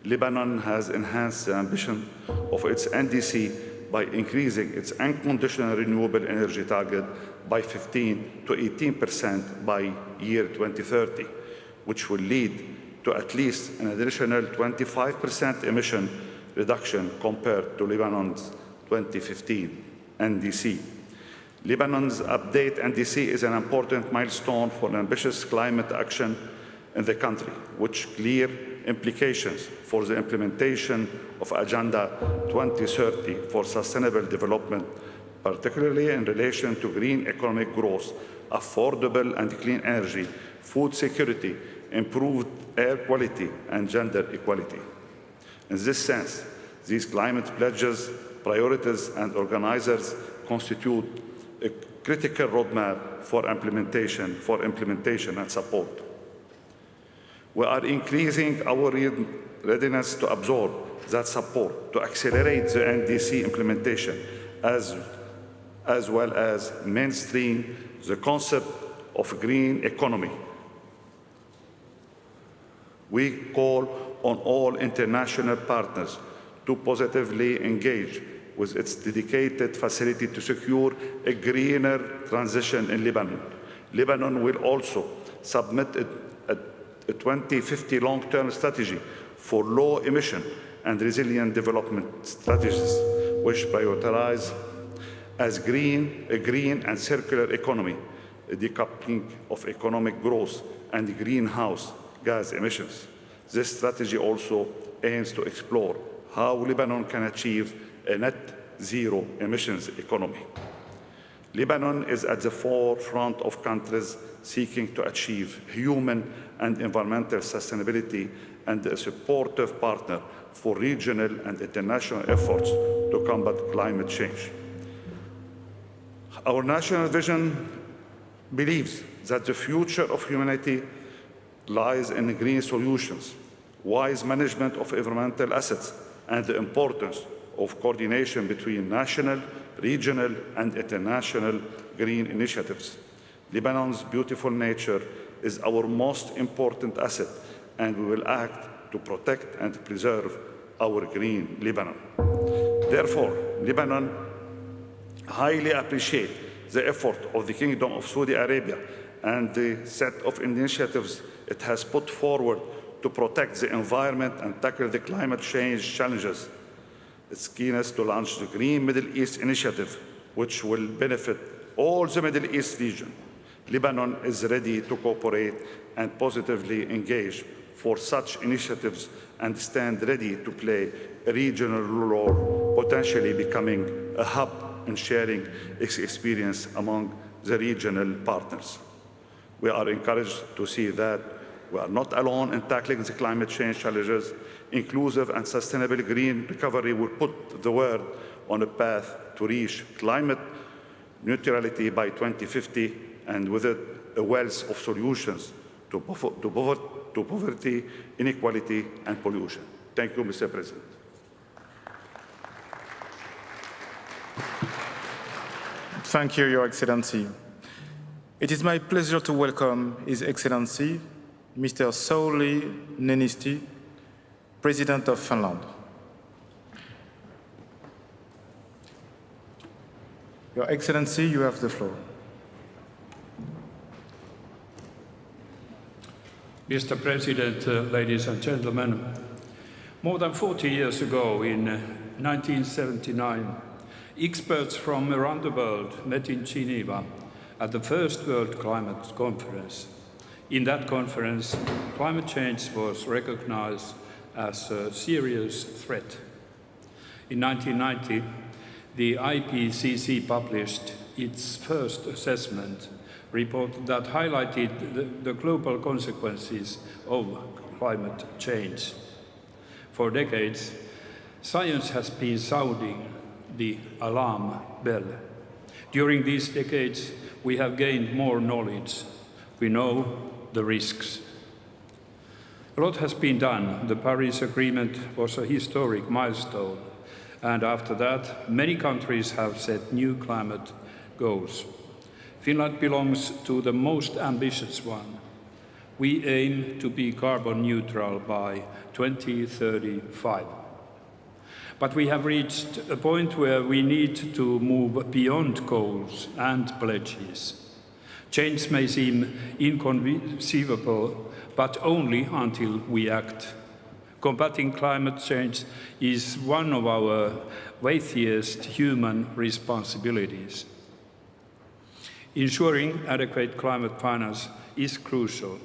Lebanon has enhanced the ambition of its NDC by increasing its unconditional renewable energy target by 15 to 18% by year 2030, which will lead to at least an additional 25% emission reduction compared to Lebanon's 2015 NDC. Lebanon's update NDC is an important milestone for ambitious climate action in the country, with clear implications for the implementation of Agenda 2030 for Sustainable Development particularly in relation to green economic growth, affordable and clean energy, food security, improved air quality, and gender equality. In this sense, these climate pledges, priorities, and organizers constitute a critical roadmap for implementation and support. We are increasing our readiness to absorb that support, to accelerate the NDC implementation, as well as mainstream the concept of green economy. We call on all international partners to positively engage with its dedicated facility to secure a greener transition in Lebanon. Lebanon will also submit a 2050 long-term strategy for low-emission and resilient development strategies, which prioritize as a green and circular economy, a decoupling of economic growth and greenhouse gas emissions. This strategy also aims to explore how Lebanon can achieve a net zero emissions economy. Lebanon is at the forefront of countries seeking to achieve human and environmental sustainability and a supportive partner for regional and international efforts to combat climate change. Our national vision believes that the future of humanity lies in green solutions, wise management of environmental assets, and the importance of coordination between national, regional, and international green initiatives. Lebanon's beautiful nature is our most important asset, and we will act to protect and preserve our green Lebanon. Therefore, Lebanon highly appreciates the effort of the Kingdom of Saudi Arabia and the set of initiatives it has put forward to protect the environment and tackle the climate change challenges. Its keenness to launch the Green Middle East Initiative, which will benefit all the Middle East region. Lebanon is ready to cooperate and positively engage for such initiatives and stand ready to play a regional role, potentially becoming a hub in sharing its experience among the regional partners. We are encouraged to see that we are not alone in tackling the climate change challenges. Inclusive and sustainable green recovery will put the world on a path to reach climate neutrality by 2050, and with it a wealth of solutions to poverty, inequality, and pollution. Thank you, Mr. President. Thank you, Your Excellency. It is my pleasure to welcome His Excellency, Mr. Sauli Niinisto, President of Finland. Your Excellency, you have the floor. Mr. President, ladies and gentlemen, more than 40 years ago, in 1979, experts from around the world met in Geneva at the first World Climate Conference. In that conference, climate change was recognized as a serious threat. In 1990, the IPCC published its first assessment report that highlighted the global consequences of climate change. For decades, science has been sounding the alarm bell. During these decades, we have gained more knowledge. We know the risks. A lot has been done. The Paris Agreement was a historic milestone, and after that, many countries have set new climate goals. Finland belongs to the most ambitious one. We aim to be carbon neutral by 2035. But we have reached a point where we need to move beyond goals and pledges. Change may seem inconceivable, but only until we act. Combating climate change is one of our weightiest human responsibilities. Ensuring adequate climate finance is crucial.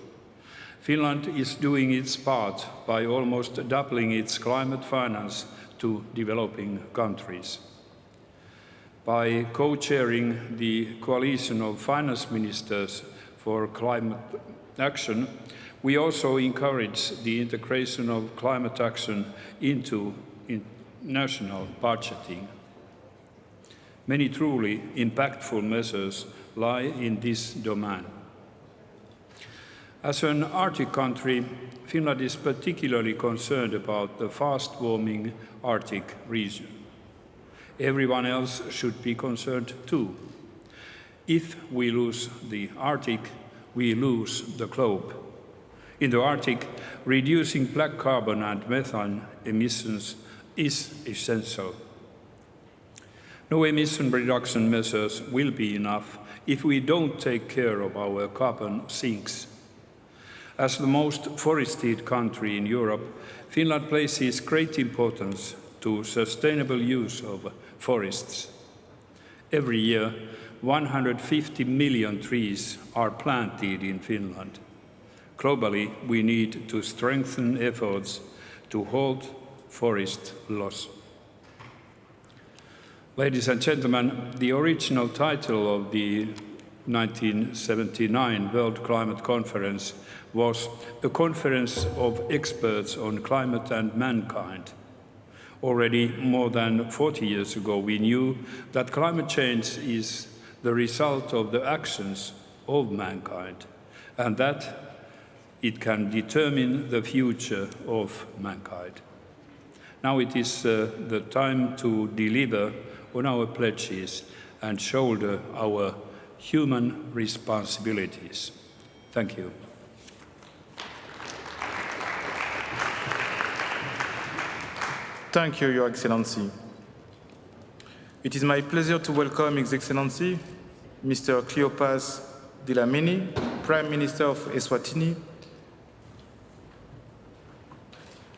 Finland is doing its part by almost doubling its climate finance to developing countries. By co-chairing the Coalition of Finance Ministers for Climate Action, we also encourage the integration of climate action into national budgeting. Many truly impactful measures lie in this domain. As an Arctic country, Finland is particularly concerned about the fast-warming Arctic region. Everyone else should be concerned too. If we lose the Arctic, we lose the globe. In the Arctic, reducing black carbon and methane emissions is essential. No emission reduction measures will be enough if we don't take care of our carbon sinks. As the most forested country in Europe, Finland places great importance to sustainable use of forests. Every year, 150 million trees are planted in Finland. Globally, we need to strengthen efforts to halt forest loss. Ladies and gentlemen, the original title of the 1979 World Climate Conference was a conference of experts on climate and mankind. Already more than 40 years ago, we knew that climate change is the result of the actions of mankind, and that it can determine the future of mankind. Now it is the time to deliver on our pledges and shoulder our human responsibilities. Thank you. Thank you, Your Excellency. It is my pleasure to welcome His Excellency, Mr. Cleopas Dlamini, Prime Minister of Eswatini.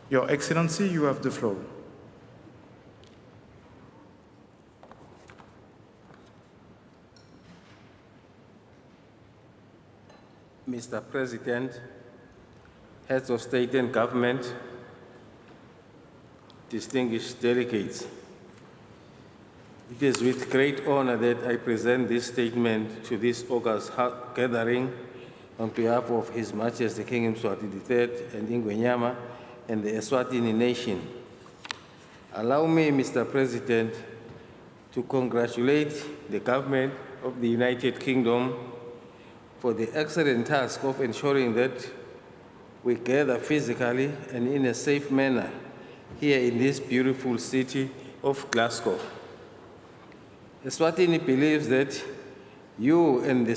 Your Excellency, you have the floor. Mr. President, heads of state and government, distinguished delegates, it is with great honor that I present this statement to this august gathering on behalf of His Majesty King Mswati III and Ingwenyama and the Eswatini nation. Allow me, Mr. President, to congratulate the government of the United Kingdom for the excellent task of ensuring that we gather physically and in a safe manner here in this beautiful city of Glasgow. Eswatini believes that you and the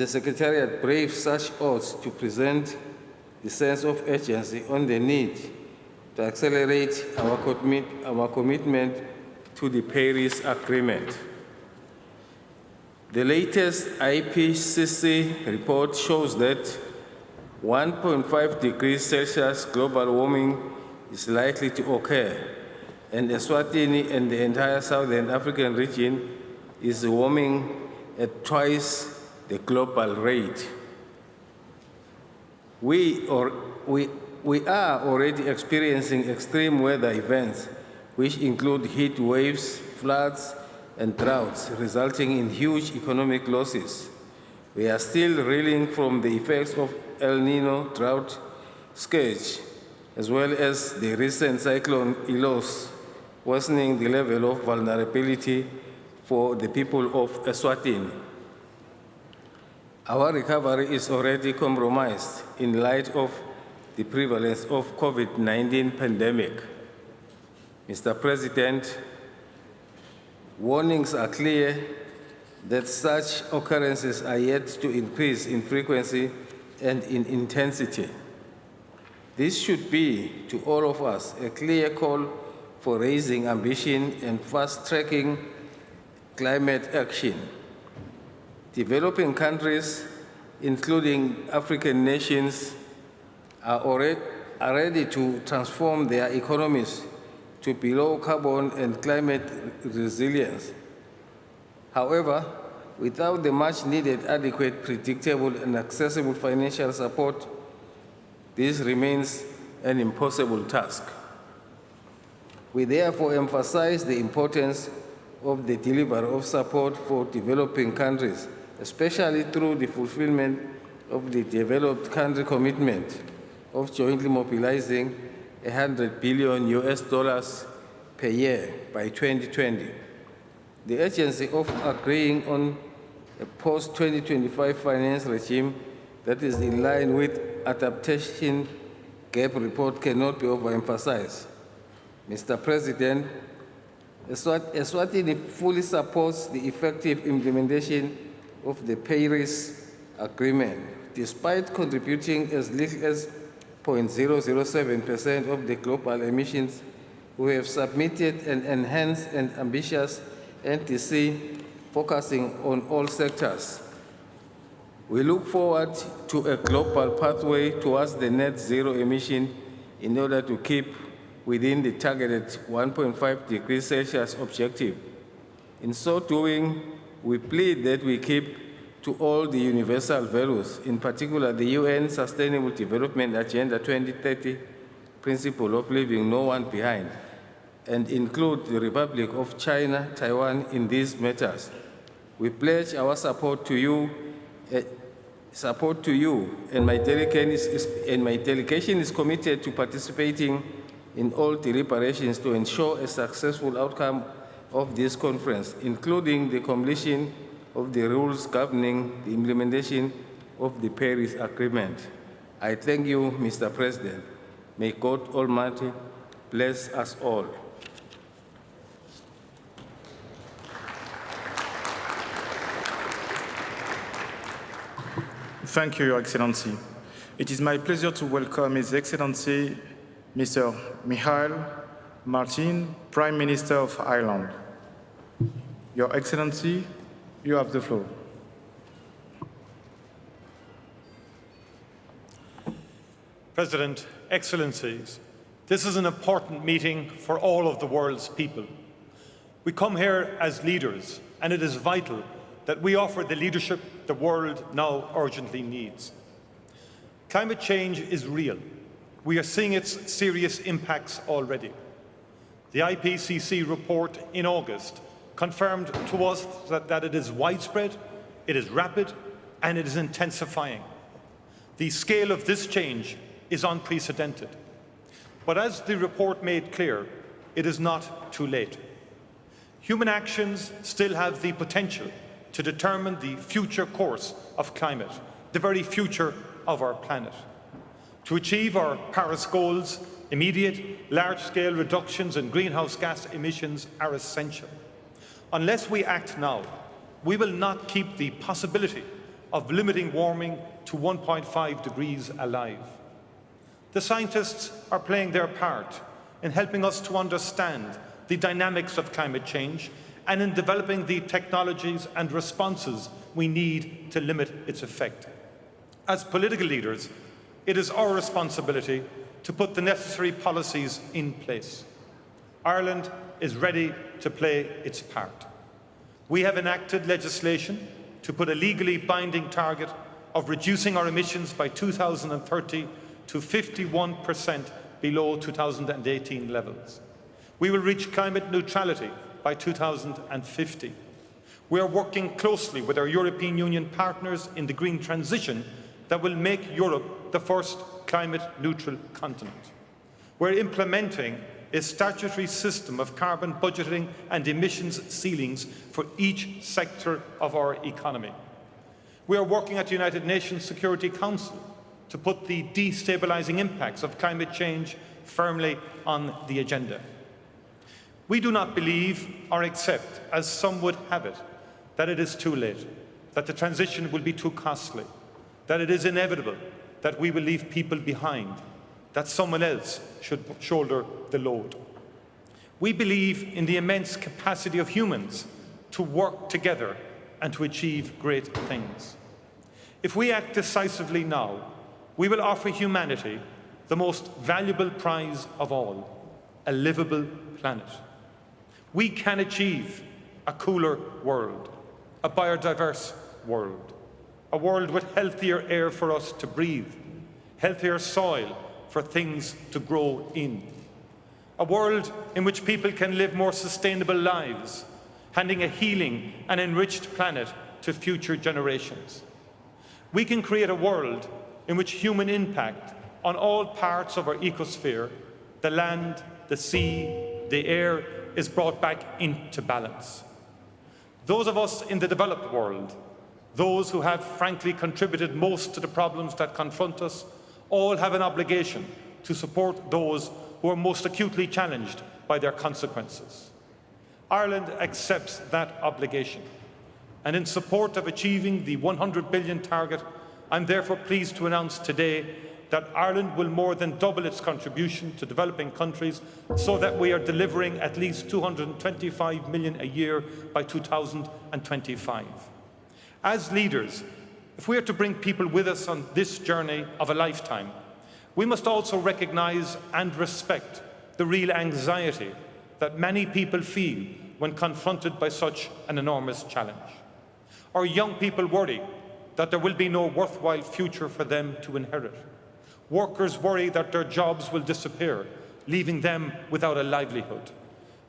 Secretariat brave such odds to present the sense of urgency on the need to accelerate our commitment to the Paris Agreement. The latest IPCC report shows that 1.5 degrees Celsius global warming is likely to occur, and Eswatini and the entire Southern African region is warming at twice the global rate. We are already experiencing extreme weather events, which include heat waves, floods, and droughts, resulting in huge economic losses. We are still reeling from the effects of El Nino drought scourge, as well as the recent cyclone Ilos, worsening the level of vulnerability for the people of Eswatini. Our recovery is already compromised in light of the prevalence of COVID-19 pandemic. Mr. President, warnings are clear that such occurrences are yet to increase in frequency and in intensity. This should be, to all of us, a clear call for raising ambition and fast-tracking climate action. Developing countries, including African nations, are ready to transform their economies to be low carbon and climate resilience. However, without the much needed adequate, predictable, and accessible financial support, this remains an impossible task. We therefore emphasize the importance of the delivery of support for developing countries, especially through the fulfillment of the developed country commitment of jointly mobilizing $100 billion per year by 2020. The urgency of agreeing on a post-2025 finance regime that is in line with adaptation gap report cannot be overemphasized. Mr. President, Eswatini fully supports the effective implementation of the Paris Agreement, despite contributing as little as 0.007% of the global emissions. We have submitted an enhanced and ambitious NDC focusing on all sectors. We look forward to a global pathway towards the net zero emission in order to keep within the targeted 1.5 degrees Celsius objective. In so doing, we plead that we keep to all the universal values, in particular the UN Sustainable Development Agenda 2030 principle of leaving no one behind, and include the Republic of China, Taiwan in these matters. We pledge our support to you, and my delegation is committed to participating in all deliberations to ensure a successful outcome of this conference, including the completion of the rules governing the implementation of the Paris Agreement. I thank you, Mr. President. May God Almighty bless us all. Thank you, Your Excellency. It is my pleasure to welcome His Excellency, Mr. Michael Martin, Prime Minister of Ireland. Your Excellency, you have the floor. President, Excellencies, this is an important meeting for all of the world's people. We come here as leaders, and it is vital that we offer the leadership the world now urgently needs. Climate change is real. We are seeing its serious impacts already. The IPCC report in August confirmed to us that it is widespread, it is rapid, and it is intensifying. The scale of this change is unprecedented. But as the report made clear, it is not too late. Human actions still have the potential to determine the future course of climate, the very future of our planet. To achieve our Paris goals, immediate, large-scale reductions in greenhouse gas emissions are essential. Unless we act now, we will not keep the possibility of limiting warming to 1.5 degrees alive. The scientists are playing their part in helping us to understand the dynamics of climate change and in developing the technologies and responses we need to limit its effect. As political leaders, it is our responsibility to put the necessary policies in place. Ireland is ready to play its part. We have enacted legislation to put a legally binding target of reducing our emissions by 2030 to 51% below 2018 levels. We will reach climate neutrality by 2050. We are working closely with our European Union partners in the green transition that will make Europe the first climate-neutral continent. We're implementing a statutory system of carbon budgeting and emissions ceilings for each sector of our economy. We are working at the United Nations Security Council to put the destabilizing impacts of climate change firmly on the agenda. We do not believe or accept, as some would have it, that it is too late, that the transition will be too costly, that it is inevitable that we will leave people behind, that someone else should shoulder the load. We believe in the immense capacity of humans to work together and to achieve great things. If we act decisively now, we will offer humanity the most valuable prize of all, a livable planet. We can achieve a cooler world, a biodiverse world, a world with healthier air for us to breathe, healthier soil for things to grow in, a world in which people can live more sustainable lives, handing a healing and enriched planet to future generations. We can create a world in which human impact on all parts of our ecosphere, the land, the sea, the air, is brought back into balance. Those of us in the developed world, those who have frankly contributed most to the problems that confront us, all have an obligation to support those who are most acutely challenged by their consequences. Ireland accepts that obligation, and in support of achieving the 100 billion target, I'm therefore pleased to announce today that Ireland will more than double its contribution to developing countries so that we are delivering at least 225 million a year by 2025. As leaders, if we are to bring people with us on this journey of a lifetime, we must also recognise and respect the real anxiety that many people feel when confronted by such an enormous challenge. Our young people worry that there will be no worthwhile future for them to inherit. Workers worry that their jobs will disappear, leaving them without a livelihood.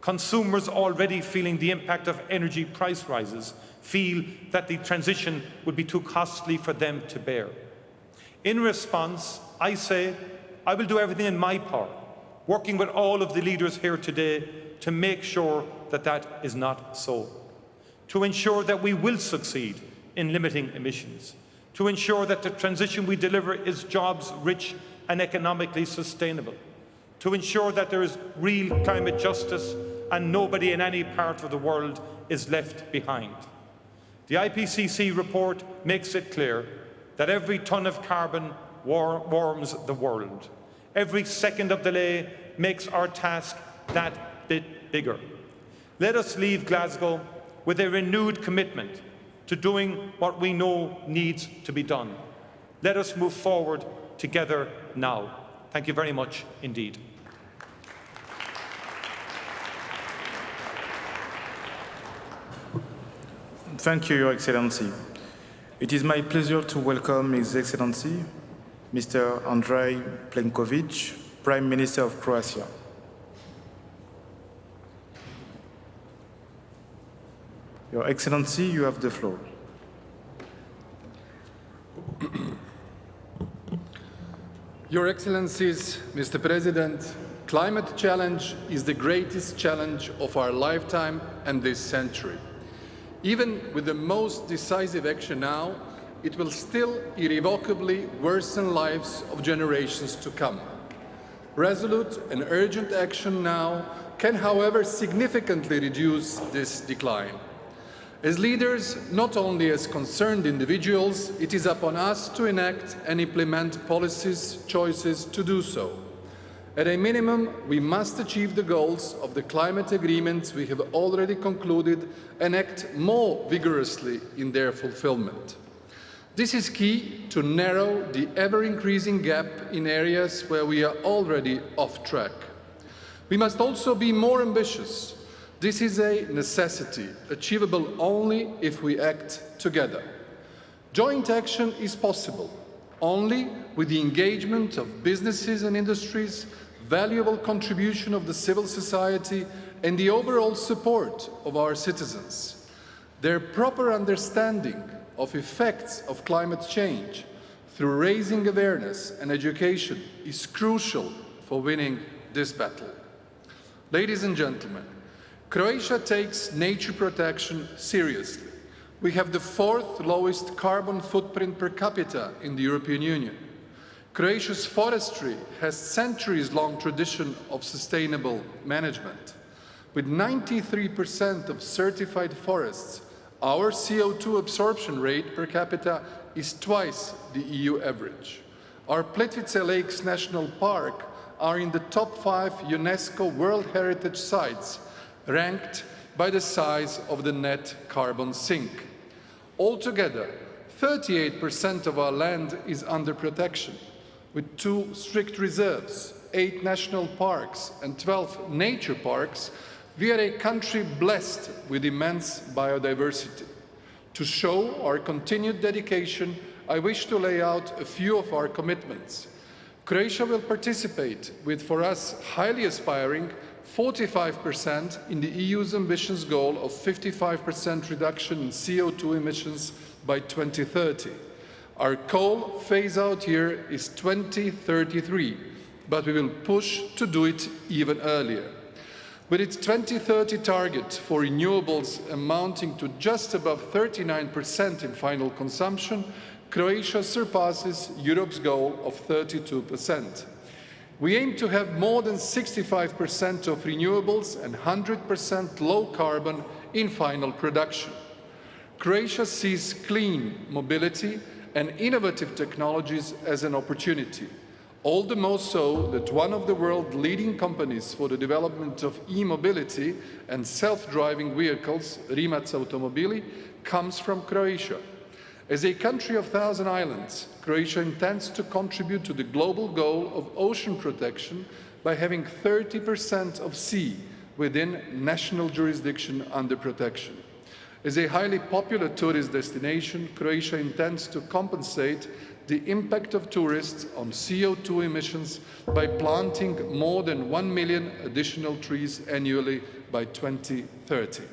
Consumers already feeling the impact of energy price rises feel that the transition would be too costly for them to bear. In response, I say I will do everything in my power, working with all of the leaders here today to make sure that that is not so, to ensure that we will succeed in limiting emissions, to ensure that the transition we deliver is jobs-rich and economically sustainable, to ensure that there is real climate justice and nobody in any part of the world is left behind. The IPCC report makes it clear that every tonne of carbon warms the world. Every second of delay makes our task that bit bigger. Let us leave Glasgow with a renewed commitment to doing what we know needs to be done. Let us move forward together now. Thank you very much indeed. Thank you, Your Excellency. It is my pleasure to welcome His Excellency, Mr. Andrej Plenković, Prime Minister of Croatia. Your Excellency, you have the floor. Your Excellencies, Mr. President, climate challenge is the greatest challenge of our lifetime and this century. Even with the most decisive action now, it will still irrevocably worsen lives of generations to come. Resolute and urgent action now can, however, significantly reduce this decline. As leaders, not only as concerned individuals, it is upon us to enact and implement policies, choices to do so. At a minimum, we must achieve the goals of the climate agreements we have already concluded and act more vigorously in their fulfillment. This is key to narrow the ever-increasing gap in areas where we are already off track. We must also be more ambitious. This is a necessity, achievable only if we act together. Joint action is possible only with the engagement of businesses and industries, valuable contribution of the civil society, and the overall support of our citizens. Their proper understanding of effects of climate change through raising awareness and education is crucial for winning this battle. Ladies and gentlemen, Croatia takes nature protection seriously. We have the 4th lowest carbon footprint per capita in the European Union. Croatia's forestry has centuries-long tradition of sustainable management. With 93% of certified forests, our CO2 absorption rate per capita is twice the EU average. Our Plitvice Lakes National Park are in the top 5 UNESCO World Heritage Sites, ranked by the size of the net carbon sink. Altogether, 38% of our land is under protection, with 2 strict reserves, 8 national parks and 12 nature parks. We are a country blessed with immense biodiversity. To show our continued dedication, I wish to lay out a few of our commitments. Croatia will participate with, for us, highly aspiring 45% in the EU's ambitious goal of 55% reduction in CO2 emissions by 2030. Our coal phase-out year is 2033, but we will push to do it even earlier. With its 2030 target for renewables amounting to just above 39% in final consumption, Croatia surpasses Europe's goal of 32%. We aim to have more than 65% of renewables and 100% low carbon in final production. Croatia sees clean mobility and innovative technologies as an opportunity, all the more so that one of the world's leading companies for the development of e-mobility and self-driving vehicles, Rimac Automobili, comes from Croatia. As a country of 1,000 islands, Croatia intends to contribute to the global goal of ocean protection by having 30% of sea within national jurisdiction under protection. As a highly popular tourist destination, Croatia intends to compensate the impact of tourists on CO2 emissions by planting more than 1 million additional trees annually by 2030.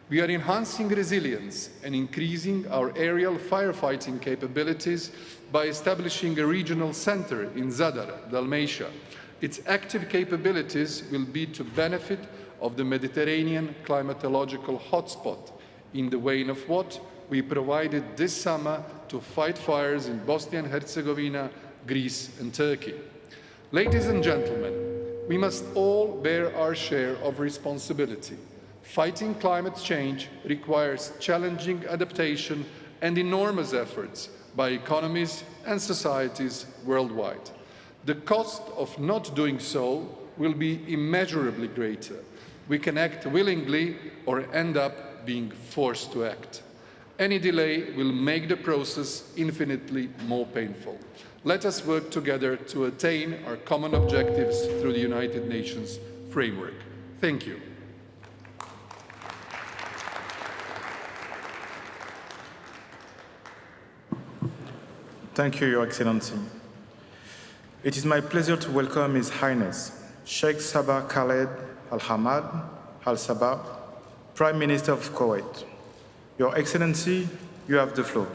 We are enhancing resilience and increasing our aerial firefighting capabilities by establishing a regional center in Zadar, Dalmatia. Its active capabilities will be to benefit of the Mediterranean climatological hotspot, in the vein of what we provided this summer to fight fires in Bosnia and Herzegovina, Greece and Turkey. Ladies and gentlemen, we must all bear our share of responsibility. Fighting climate change requires challenging adaptation and enormous efforts by economies and societies worldwide. The cost of not doing so will be immeasurably greater. We can act willingly or end up being forced to act. Any delay will make the process infinitely more painful. Let us work together to attain our common objectives through the United Nations framework. Thank you. Thank you, Your Excellency. It is my pleasure to welcome His Highness Sheikh Sabah Khaled Al Hamad Al Sabah, Prime Minister of Kuwait. Your Excellency, you have the floor.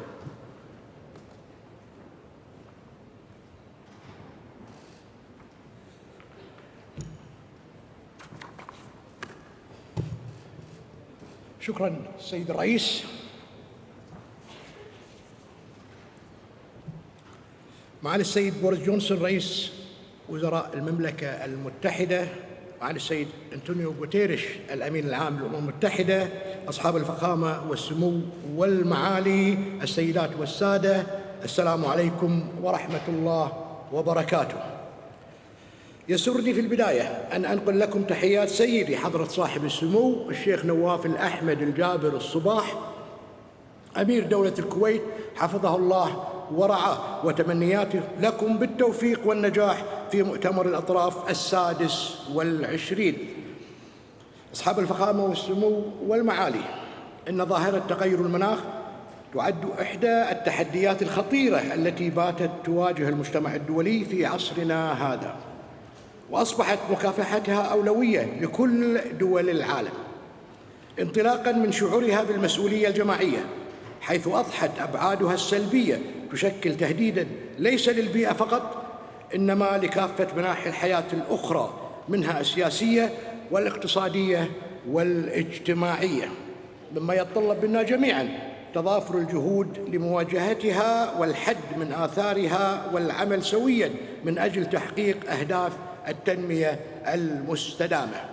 شكرا سيد الرئيس. معالي السيد بوريس جونسون رئيس وزراء المملكة المتحدة، معالي السيد أنطونيو غوتيريش الأمين العام للأمم المتحدة، أصحاب الفخامة والسمو والمعالي، السيدات والسادة، السلام عليكم ورحمة الله وبركاته. يسرني في البداية أن أنقل لكم تحيات سيدي حضرة صاحب السمو الشيخ نواف الأحمد الجابر الصباح أمير دولة الكويت حفظه الله ورعاه، وتمنياته لكم بالتوفيق والنجاح في مؤتمر الأطراف السادس والعشرين. أصحاب الفخامة والسمو والمعالي، إن ظاهرة تغير المناخ تعد إحدى التحديات الخطيرة التي باتت تواجه المجتمع الدولي في عصرنا هذا، وأصبحت مكافحتها أولوية لكل دول العالم، انطلاقاً من شعورها بالمسؤولية الجماعية، حيث أضحت أبعادها السلبية تشكل تهديداً ليس للبيئة فقط، إنما لكافة مناحي الحياة الأخرى، منها السياسية والاقتصادية والاجتماعية، مما يتطلب منا جميعاً تضافر الجهود لمواجهتها والحد من آثارها والعمل سوياً من أجل تحقيق أهداف التنمية المستدامة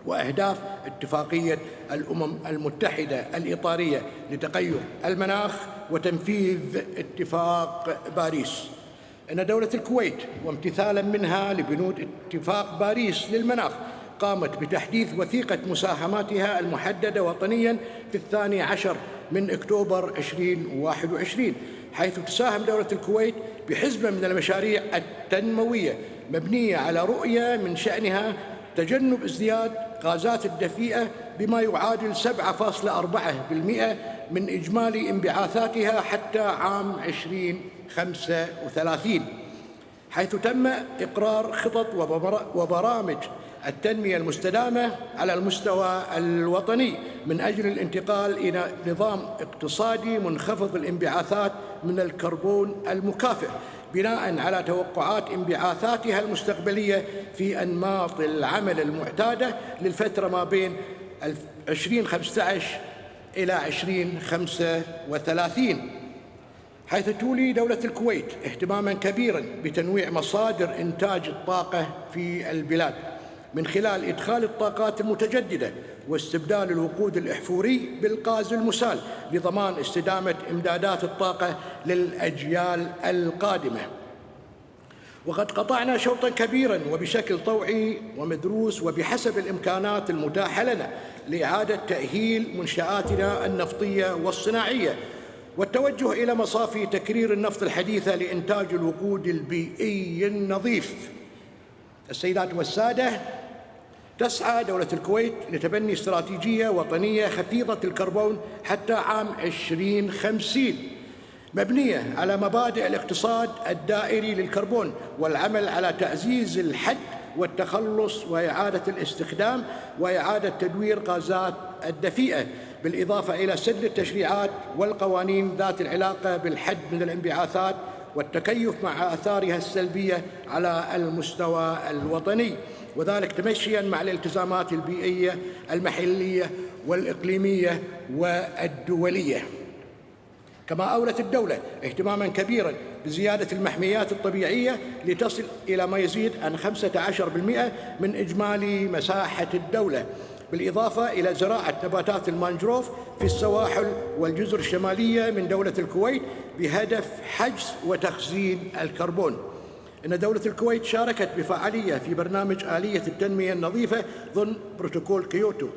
وأهداف اتفاقية الأمم المتحدة الإطارية لتغير المناخ وتنفيذ اتفاق باريس. إن دولة الكويت وامتثالاً منها لبنود اتفاق باريس للمناخ قامت بتحديث وثيقة مساهماتها المحددة وطنياً في 12 من أكتوبر 2021، حيث تساهم دولة الكويت بحزمة من المشاريع التنموية مبنية على رؤية من شأنها تجنب ازدياد غازات الدفيئة بما يعادل 7.4% من إجمالي انبعاثاتها حتى عام 2035، حيث تم إقرار خطط وبرامج التنمية المستدامة على المستوى الوطني من أجل الانتقال إلى نظام اقتصادي منخفض الانبعاثات من الكربون المكافئ بناء على توقعات انبعاثاتها المستقبلية في أنماط العمل المعتادة للفترة ما بين 2015 إلى 2035، حيث تولي دولة الكويت اهتماما كبيرا بتنويع مصادر إنتاج الطاقة في البلاد من خلال إدخال الطاقات المتجددة واستبدال الوقود الأحفوري بالغاز المسال لضمان استدامة إمدادات الطاقة للأجيال القادمة. وقد قطعنا شوطا كبيرا وبشكل طوعي ومدروس وبحسب الإمكانات المتاحة لنا لإعادة تأهيل منشآتنا النفطية والصناعية والتوجه إلى مصافي تكرير النفط الحديثة لإنتاج الوقود البيئي النظيف. السيدات والسادة، تسعى دولة الكويت لتبني استراتيجية وطنية خفيضة الكربون حتى عام 2050 مبنية على مبادئ الاقتصاد الدائري للكربون والعمل على تعزيز الحد والتخلص وإعادة الاستخدام وإعادة تدوير غازات الدفيئة، بالإضافة إلى سن التشريعات والقوانين ذات العلاقة بالحد من الانبعاثات والتكيف مع آثارها السلبية على المستوى الوطني، وذلك تمشياً مع الالتزامات البيئية المحلية والإقليمية والدولية. كما أولت الدولة اهتماماً كبيراً بزيادة المحميات الطبيعية لتصل إلى ما يزيد عن 15% من إجمالي مساحة الدولة، بالإضافة إلى زراعة نباتات المانجروف في السواحل والجزر الشمالية من دولة الكويت بهدف حجز وتخزين الكربون. إن دولة الكويت شاركت بفعالية في برنامج آلية التنمية النظيفة ضمن بروتوكول كيوتو،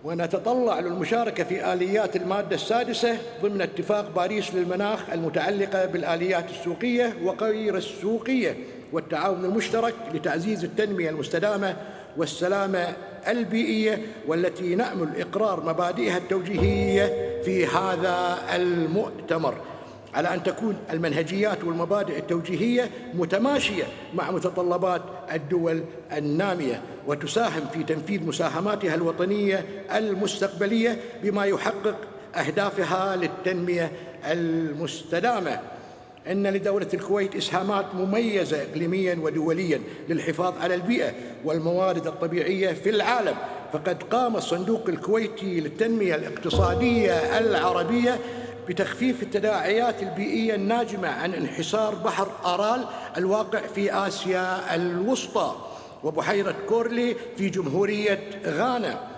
ونتطلع للمشاركة في آليات المادة السادسة ضمن اتفاق باريس للمناخ المتعلقة بالآليات السوقية وغير السوقية والتعاون المشترك لتعزيز التنمية المستدامة والسلامة البيئية، والتي نأمل إقرار مبادئها التوجيهية في هذا المؤتمر، على أن تكون المنهجيات والمبادئ التوجيهية متماشية مع متطلبات الدول النامية وتساهم في تنفيذ مساهماتها الوطنية المستقبلية بما يحقق أهدافها للتنمية المستدامة. إن لدولة الكويت إسهامات مميزة إقليمياً ودولياً للحفاظ على البيئة والموارد الطبيعية في العالم، فقد قام الصندوق الكويتي للتنمية الاقتصادية العربية بتخفيف التداعيات البيئية الناجمة عن انحسار بحر آرال الواقع في آسيا الوسطى وبحيرة كورلي في جمهورية غانا،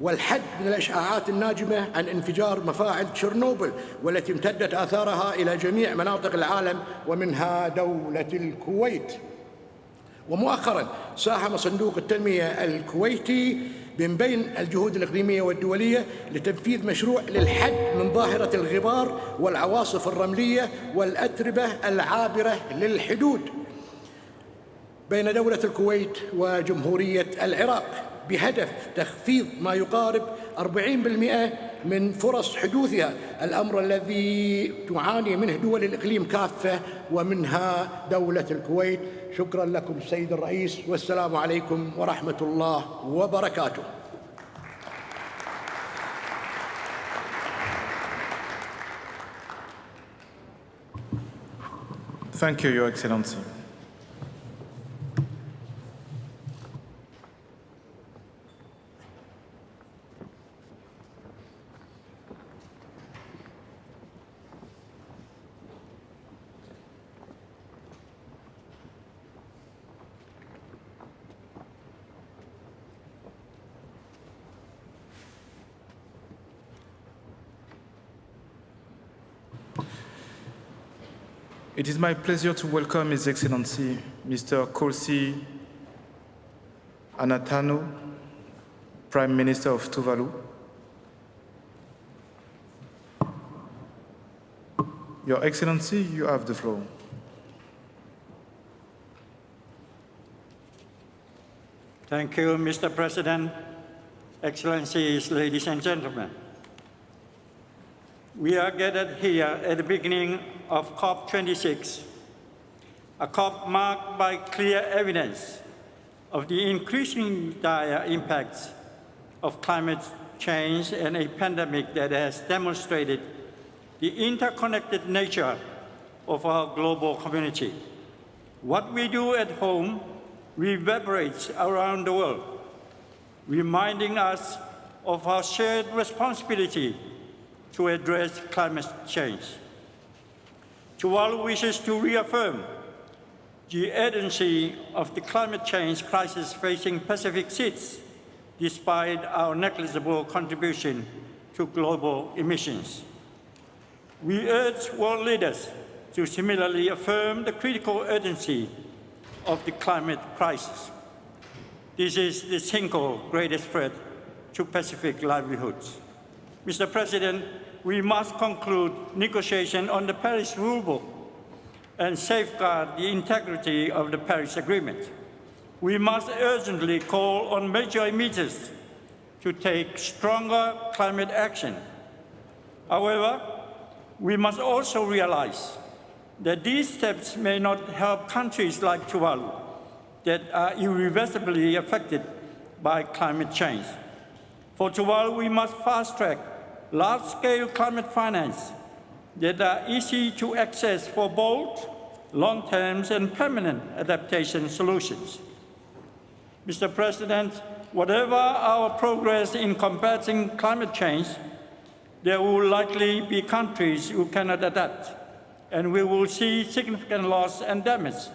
والحد من الإشعاعات الناجمة عن انفجار مفاعل تشيرنوبل والتي امتدت آثارها إلى جميع مناطق العالم ومنها دولة الكويت. ومؤخراً ساهم صندوق التنمية الكويتي من بين الجهود الإقليمية والدولية لتنفيذ مشروع للحد من ظاهرة الغبار والعواصف الرملية والأتربة العابرة للحدود بين دولة الكويت وجمهورية العراق، بهدف تخفيض ما يقارب 40% من فرص حدوثها، الأمر الذي تعاني منه دول الإقليم كافة ومنها دولة الكويت. شكرا لكم السيد الرئيس، والسلام عليكم ورحمة الله وبركاته. Thank you, Your Excellency. It is my pleasure to welcome His Excellency Mr. Kosi Anatano, Prime Minister of Tuvalu. Your Excellency, you have the floor. Thank you, Mr. President, Excellencies, ladies and gentlemen. We are gathered here at the beginning of Cop26 a COP marked by clear evidence of the increasing dire impacts of climate change and a pandemic that has demonstrated the interconnected nature of our global community. What we do at home reverberates around the world, reminding us of our shared responsibility to address climate change. Tuvalu wishes to reaffirm the urgency of the climate change crisis facing Pacific Seas, despite our negligible contribution to global emissions. We urge world leaders to similarly affirm the critical urgency of the climate crisis. This is the single greatest threat to Pacific livelihoods. Mr. President, we must conclude negotiations on the Paris rulebook and safeguard the integrity of the Paris Agreement. We must urgently call on major emitters to take stronger climate action. However, we must also realize that these steps may not help countries like Tuvalu that are irreversibly affected by climate change. For Tuvalu, we must fast-track large-scale climate finance that are easy to access for bold, long-term, and permanent adaptation solutions. Mr. President, whatever our progress in combating climate change, there will likely be countries who cannot adapt, and we will see significant loss and damage,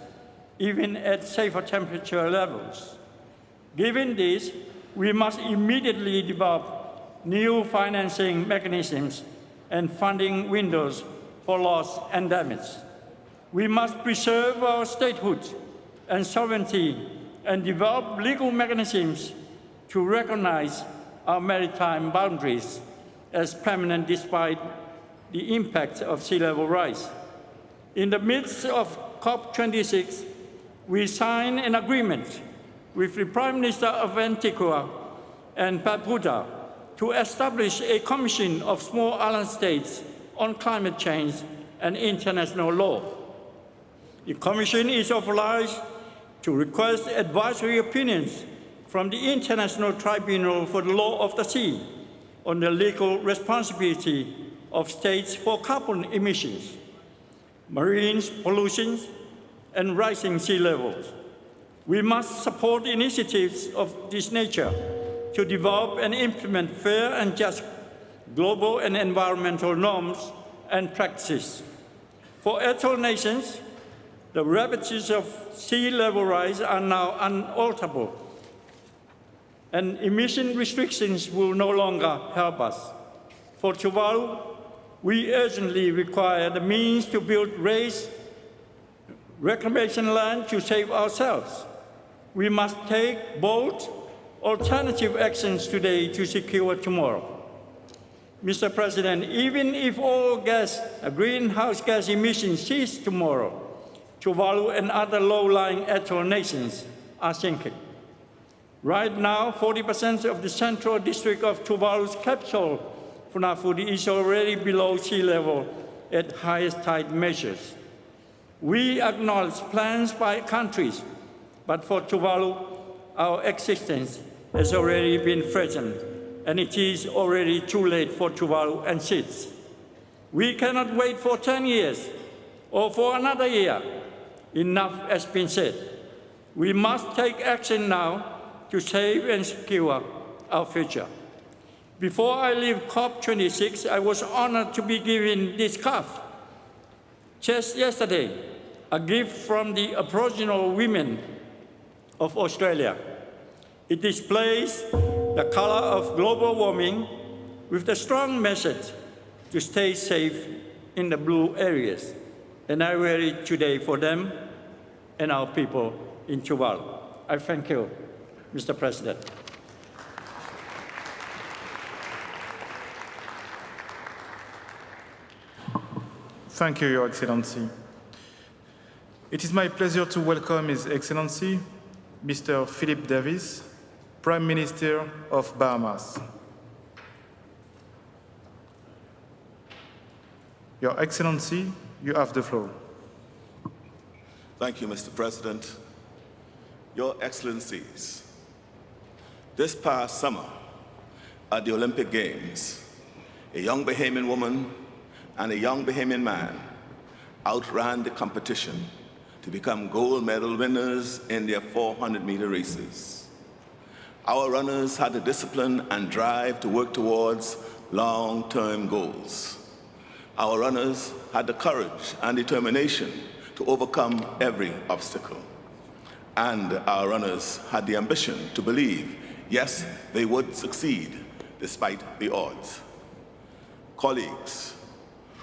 even at safer temperature levels. Given this, we must immediately develop new financing mechanisms and funding windows for loss and damage. We must preserve our statehood and sovereignty and develop legal mechanisms to recognize our maritime boundaries as permanent despite the impact of sea level rise. In the midst of Cop26, we signed an agreement with the Prime Minister of Antigua and Barbuda to establish a commission of small island states on climate change and international law. The commission is obliged to request advisory opinions from the International Tribunal for the Law of the Sea on the legal responsibility of states for carbon emissions, marine pollution, and rising sea levels. We must support initiatives of this nature to develop and implement fair and just global and environmental norms and practices. For atoll nations, the ravages of sea level rise are now unalterable, and emission restrictions will no longer help us. For Tuvalu, we urgently require the means to build raised reclamation land to save ourselves. We must take bold, alternative actions today to secure tomorrow. Mr. President, even if all greenhouse gas emissions cease tomorrow, Tuvalu and other low-lying atoll nations are sinking. Right now, 40% of the central district of Tuvalu's capital, Funafuti, is already below sea level at highest tide measures. We acknowledge plans by countries, but for Tuvalu, our existence has already been threatened, and it is already too late for Tuvalu and SIDS. We cannot wait for 10 years or for another year. Enough has been said. We must take action now to save and secure our future. Before I leave Cop26, I was honored to be given this scarf. Just yesterday, a gift from the Aboriginal women of Australia. It displays the color of global warming with the strong message to stay safe in the blue areas. And I wear it today for them and our people in Tuvalu. I thank you, Mr. President. Thank you, Your Excellency. It is my pleasure to welcome His Excellency, Mr. Philip Davis, Prime Minister of Bahamas. Your Excellency, you have the floor. Thank you, Mr. President. Your Excellencies, this past summer at the Olympic Games, a young Bahamian woman and a young Bahamian man outran the competition to become gold medal winners in their 400-meter races. Our runners had the discipline and drive to work towards long-term goals. Our runners had the courage and determination to overcome every obstacle. And our runners had the ambition to believe, yes, they would succeed despite the odds. Colleagues,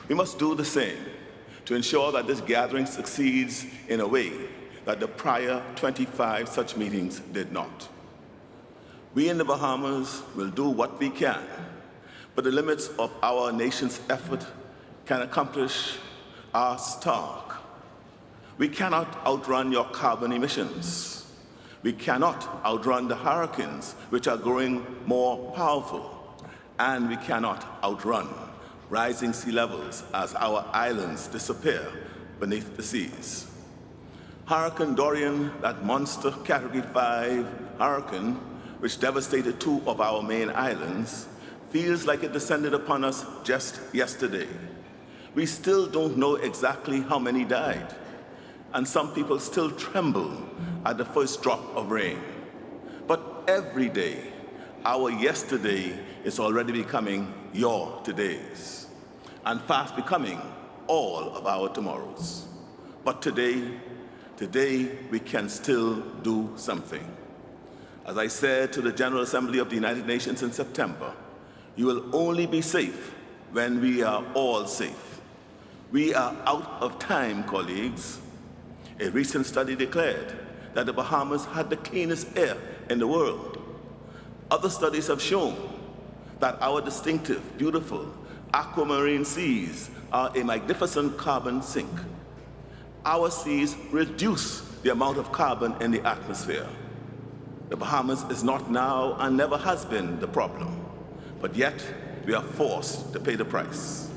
we must do the same to ensure that this gathering succeeds in a way that the prior 25 such meetings did not. We in the Bahamas will do what we can, but the limits of our nation's effort can accomplish are stark. We cannot outrun your carbon emissions. We cannot outrun the hurricanes, which are growing more powerful. And we cannot outrun rising sea levels as our islands disappear beneath the seas. Hurricane Dorian, that monster Category 5 hurricane, which devastated 2 of our main islands, feels like it descended upon us just yesterday. We still don't know exactly how many died, and some people still tremble at the first drop of rain. But every day, our yesterday is already becoming your todays, and fast becoming all of our tomorrows. But today we can still do something. As I said to the General Assembly of the United Nations in September, you will only be safe when we are all safe. We are out of time, colleagues. A recent study declared that the Bahamas had the cleanest air in the world. Other studies have shown that our distinctive, beautiful aquamarine seas are a magnificent carbon sink. Our seas reduce the amount of carbon in the atmosphere. The Bahamas is not now and never has been the problem, but yet we are forced to pay the price.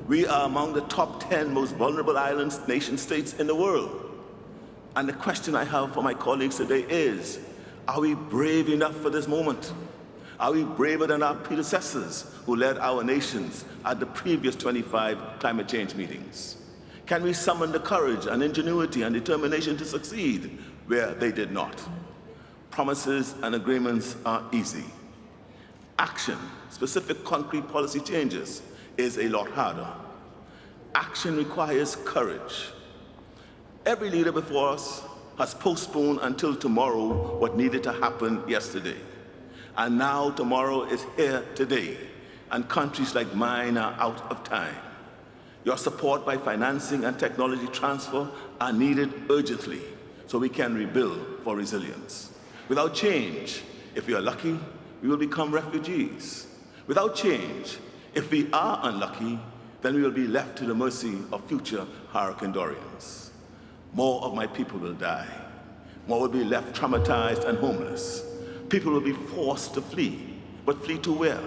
We are among the top 10 most vulnerable islands, nation-states in the world. And the question I have for my colleagues today is, are we brave enough for this moment? Are we braver than our predecessors who led our nations at the previous 25 climate change meetings? Can we summon the courage and ingenuity and determination to succeed where they did not? Promises and agreements are easy. Action, specific concrete policy changes, is a lot harder. Action requires courage. Every leader before us has postponed until tomorrow what needed to happen yesterday. And now tomorrow is here today, and countries like mine are out of time. Your support by financing and technology transfer are needed urgently so we can rebuild for resilience. Without change, if we are lucky, we will become refugees. Without change, if we are unlucky, then we will be left to the mercy of future Hurricane Dorians. More of my people will die. More will be left traumatized and homeless. People will be forced to flee, but flee to where?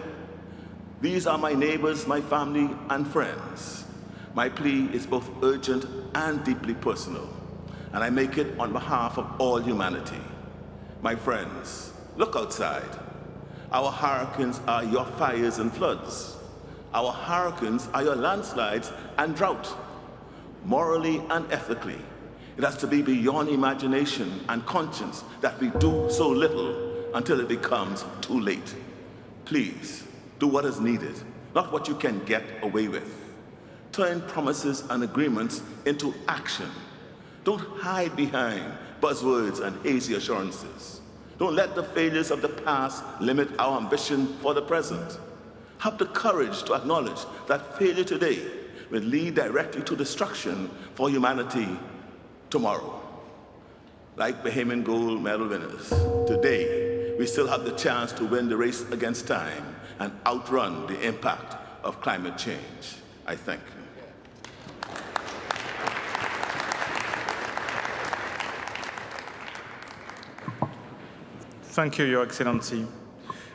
These are my neighbors, my family, and friends. My plea is both urgent and deeply personal, and I make it on behalf of all humanity. My friends, look outside. Our hurricanes are your fires and floods. Our hurricanes are your landslides and drought. Morally and ethically, it has to be beyond imagination and conscience that we do so little until it becomes too late. Please, do what is needed, not what you can get away with. Turn promises and agreements into action. Don't hide behind buzzwords and hazy assurances. Don't let the failures of the past limit our ambition for the present. Have the courage to acknowledge that failure today will lead directly to destruction for humanity tomorrow. Like Bahamian gold medal winners, today we still have the chance to win the race against time and outrun the impact of climate change. I thank you. Thank you, Your Excellency.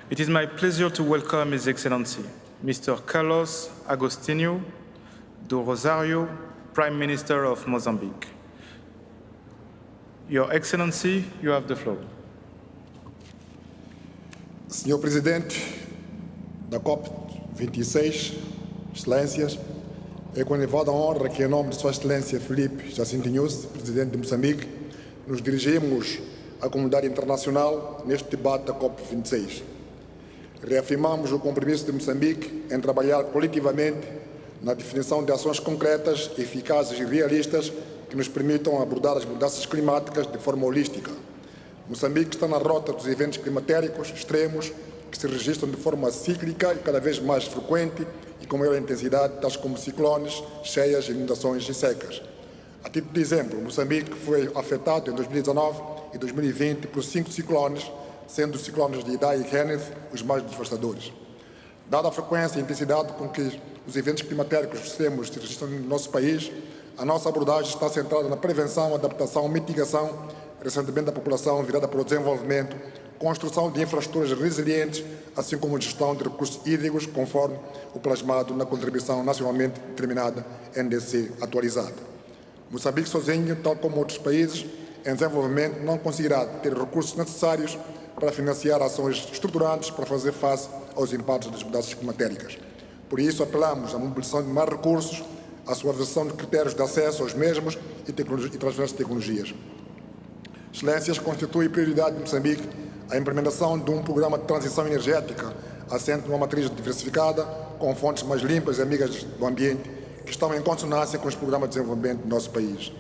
It is my pleasure to welcome His Excellency, Mr. Carlos Agostinho do Rosario, Prime Minister of Mozambique. Your Excellency, you have the floor. Senhor Presidente da Cop26, Excelências, é com elevada honra que, em nome de Sua Excelência Filipe Jacinto Nyusi, Presidente de Moçambique, nos dirigimos à comunidade internacional neste debate da Cop26. Reafirmamos o compromisso de Moçambique em trabalhar coletivamente na definição de ações concretas, eficazes e realistas que nos permitam abordar as mudanças climáticas de forma holística. Moçambique está na rota dos eventos climatéricos extremos que se registram de forma cíclica e cada vez mais frequente e com maior intensidade, tais como ciclones, cheias, inundações e secas. A título de exemplo, Moçambique foi afetado em 2019 e 2020 por 5 ciclones, sendo os ciclones de Idai e Kenneth os mais devastadores. Dada a frequência e intensidade com que os eventos climatéricos extremos se registram no nosso país, a nossa abordagem está centrada na prevenção, adaptação, mitigação, ressentimento da população virada para o desenvolvimento, construção de infraestruturas resilientes, assim como gestão de recursos hídricos, conforme o plasmado na contribuição nacionalmente determinada NDC atualizada. Moçambique sozinho, tal como outros países em desenvolvimento, não conseguirá ter recursos necessários para financiar ações estruturantes para fazer face aos impactos das mudanças climatéricas. Por isso, apelamos à mobilização de mais recursos, à suavização de critérios de acesso aos mesmos e transferência de tecnologias. Excelências, constitui prioridade de Moçambique a implementação de um programa de transição energética assente numa matriz diversificada, com fontes mais limpas e amigas do ambiente, que estão em consonância com os programas de desenvolvimento do nosso país.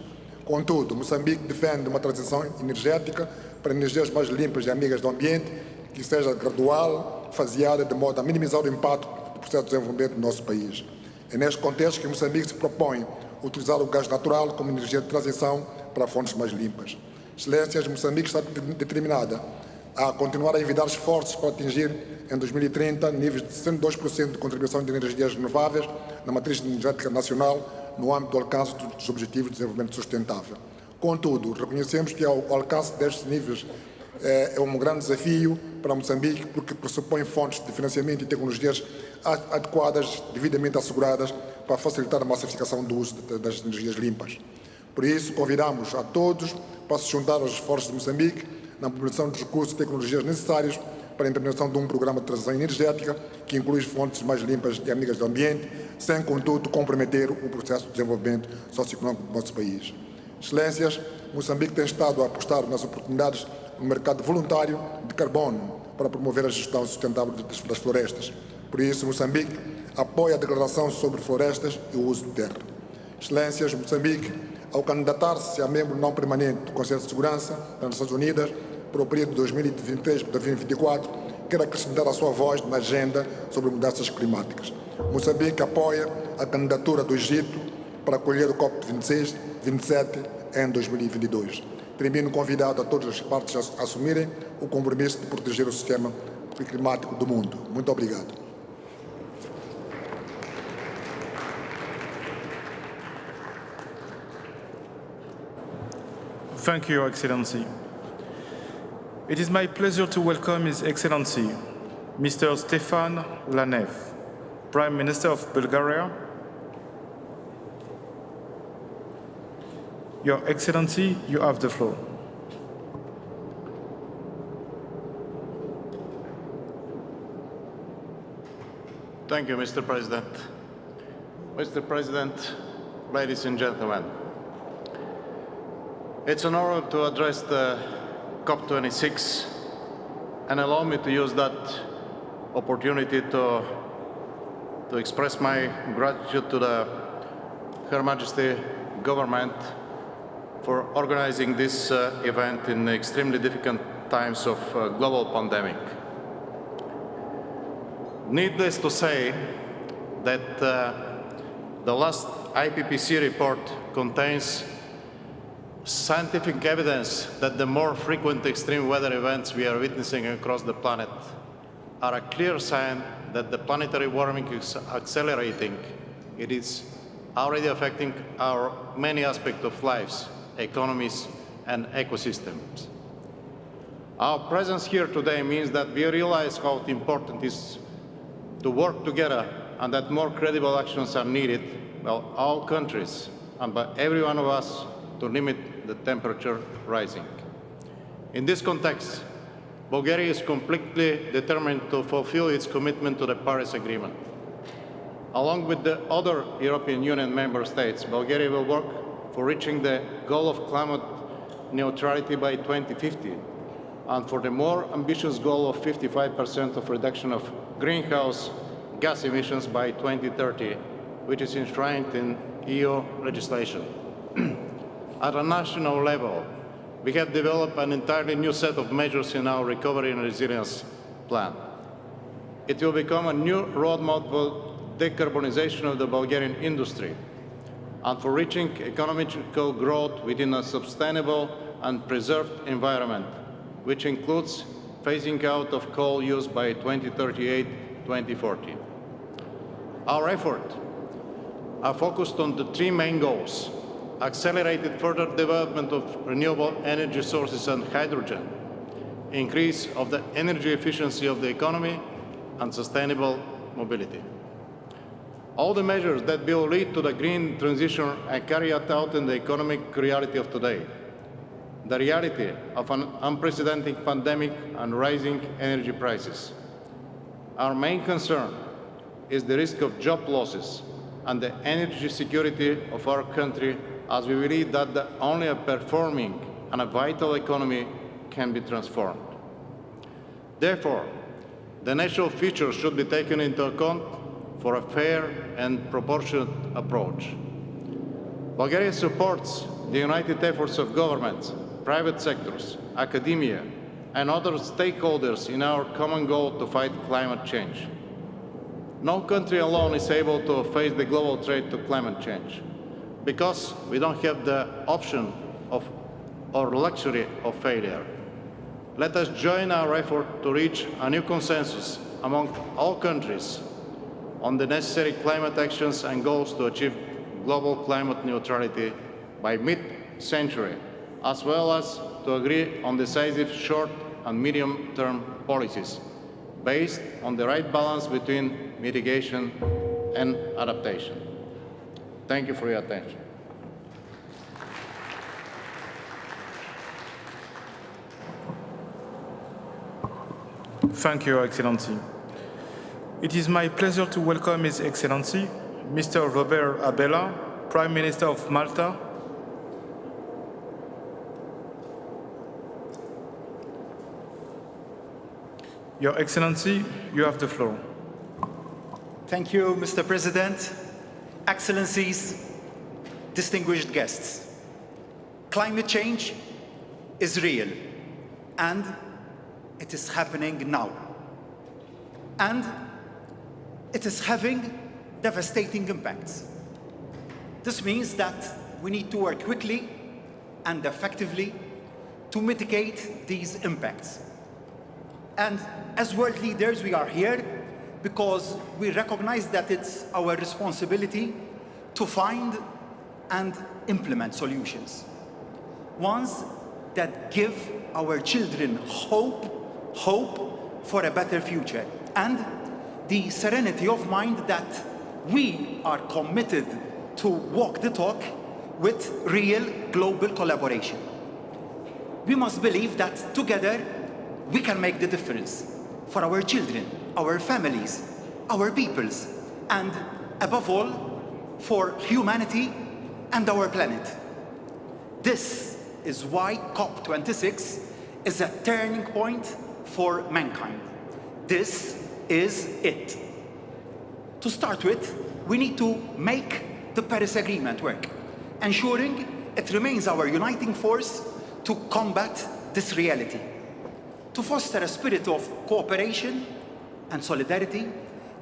Contudo, Moçambique defende uma transição energética para energias mais limpas e amigas do ambiente, que seja gradual, faseada, de modo a minimizar o impacto do processo de desenvolvimento do nosso país. É neste contexto que Moçambique se propõe utilizar o gás natural como energia de transição para fontes mais limpas. Excelências, Moçambique está determinada a continuar a envidar esforços para atingir, em 2030, níveis de 102% de contribuição de energias renováveis na matriz energética nacional no âmbito do alcance dos Objetivos de Desenvolvimento Sustentável. Contudo, reconhecemos que o alcance destes níveis é um grande desafio para Moçambique, porque pressupõe fontes de financiamento e tecnologias adequadas, devidamente asseguradas, para facilitar a massificação do uso das energias limpas. Por isso, convidamos a todos para se juntar aos esforços de Moçambique na mobilização dos recursos e tecnologias necessários para a implementação de um programa de transição energética que inclui fontes mais limpas e amigas do ambiente, sem, contudo, comprometer o processo de desenvolvimento socioeconómico do nosso país. Excelências, Moçambique tem estado a apostar nas oportunidades no mercado voluntário de carbono para promover a gestão sustentável das florestas. Por isso, Moçambique apoia a declaração sobre florestas e o uso de terra. Excelências, Moçambique, ao candidatar-se a membro não permanente do Conselho de Segurança das Nações Unidas para o período de 2023-2024, quer acrescentar a sua voz na agenda sobre mudanças climáticas. Moçambique apoia a candidatura do Egito para acolher o Cop26, 27 em 2022. Termino convidado a todas as partes a assumirem o compromisso de proteger o sistema climático do mundo. Muito obrigado. Thank you, Your Excellency. It is my pleasure to welcome His Excellency, Mr. Stefan Lanev, Prime Minister of Bulgaria. Your Excellency, you have the floor. Thank you, Mr. President. Mr. President, ladies and gentlemen, it's an honor to address the Cop26, and allow me to use that opportunity to express my gratitude to Her Majesty government for organizing this event in extremely difficult times of global pandemic. Needless to say that the last IPCC report contains scientific evidence that the more frequent extreme weather events we are witnessing across the planet are a clear sign that the planetary warming is accelerating. It is already affecting our many aspects of lives, economies, and ecosystems. Our presence here today means that we realize how important it is to work together and that more credible actions are needed by all countries and by every one of us to limit the temperature rising. In this context, Bulgaria is completely determined to fulfill its commitment to the Paris Agreement. Along with the other European Union member states, Bulgaria will work for reaching the goal of climate neutrality by 2050 and for the more ambitious goal of 55% of reduction of greenhouse gas emissions by 2030, which is enshrined in EU legislation. At a national level, we have developed an entirely new set of measures in our recovery and resilience plan. It will become a new roadmap for decarbonization of the Bulgarian industry and for reaching economical growth within a sustainable and preserved environment, which includes phasing out of coal use by 2038-2040. Our efforts are focused on the three main goals: accelerated further development of renewable energy sources and hydrogen, increase of the energy efficiency of the economy, and sustainable mobility. All the measures that will lead to the green transition are carried out in the economic reality of today, the reality of an unprecedented pandemic and rising energy prices. Our main concern is the risk of job losses and the energy security of our country, as we believe that only a performing and a vital economy can be transformed. Therefore, the national features should be taken into account for a fair and proportionate approach. Bulgaria supports the united efforts of governments, private sectors, academia, and other stakeholders in our common goal to fight climate change. No country alone is able to face the global threat to climate change, because we don't have the option of or luxury of failure. Let us join our effort to reach a new consensus among all countries on the necessary climate actions and goals to achieve global climate neutrality by mid-century, as well as to agree on decisive short and medium-term policies based on the right balance between mitigation and adaptation. Thank you for your attention. Thank you, Your Excellency. It is my pleasure to welcome His Excellency, Mr. Robert Abela, Prime Minister of Malta. Your Excellency, you have the floor. Thank you, Mr. President, Excellencies, distinguished guests. Climate change is real, and it is happening now. And it is having devastating impacts. This means that we need to work quickly and effectively to mitigate these impacts. And as world leaders, we are here because we recognize that it's our responsibility to find and implement solutions. Ones that give our children hope for a better future, and the serenity of mind that we are committed to walk the talk with real global collaboration. We must believe that together we can make the difference for our children, our families, our peoples, and above all, for humanity and our planet. This is why Cop26 is a turning point for mankind. This is it. To start with, we need to make the Paris Agreement work, ensuring it remains our uniting force to combat this reality, to foster a spirit of cooperation and solidarity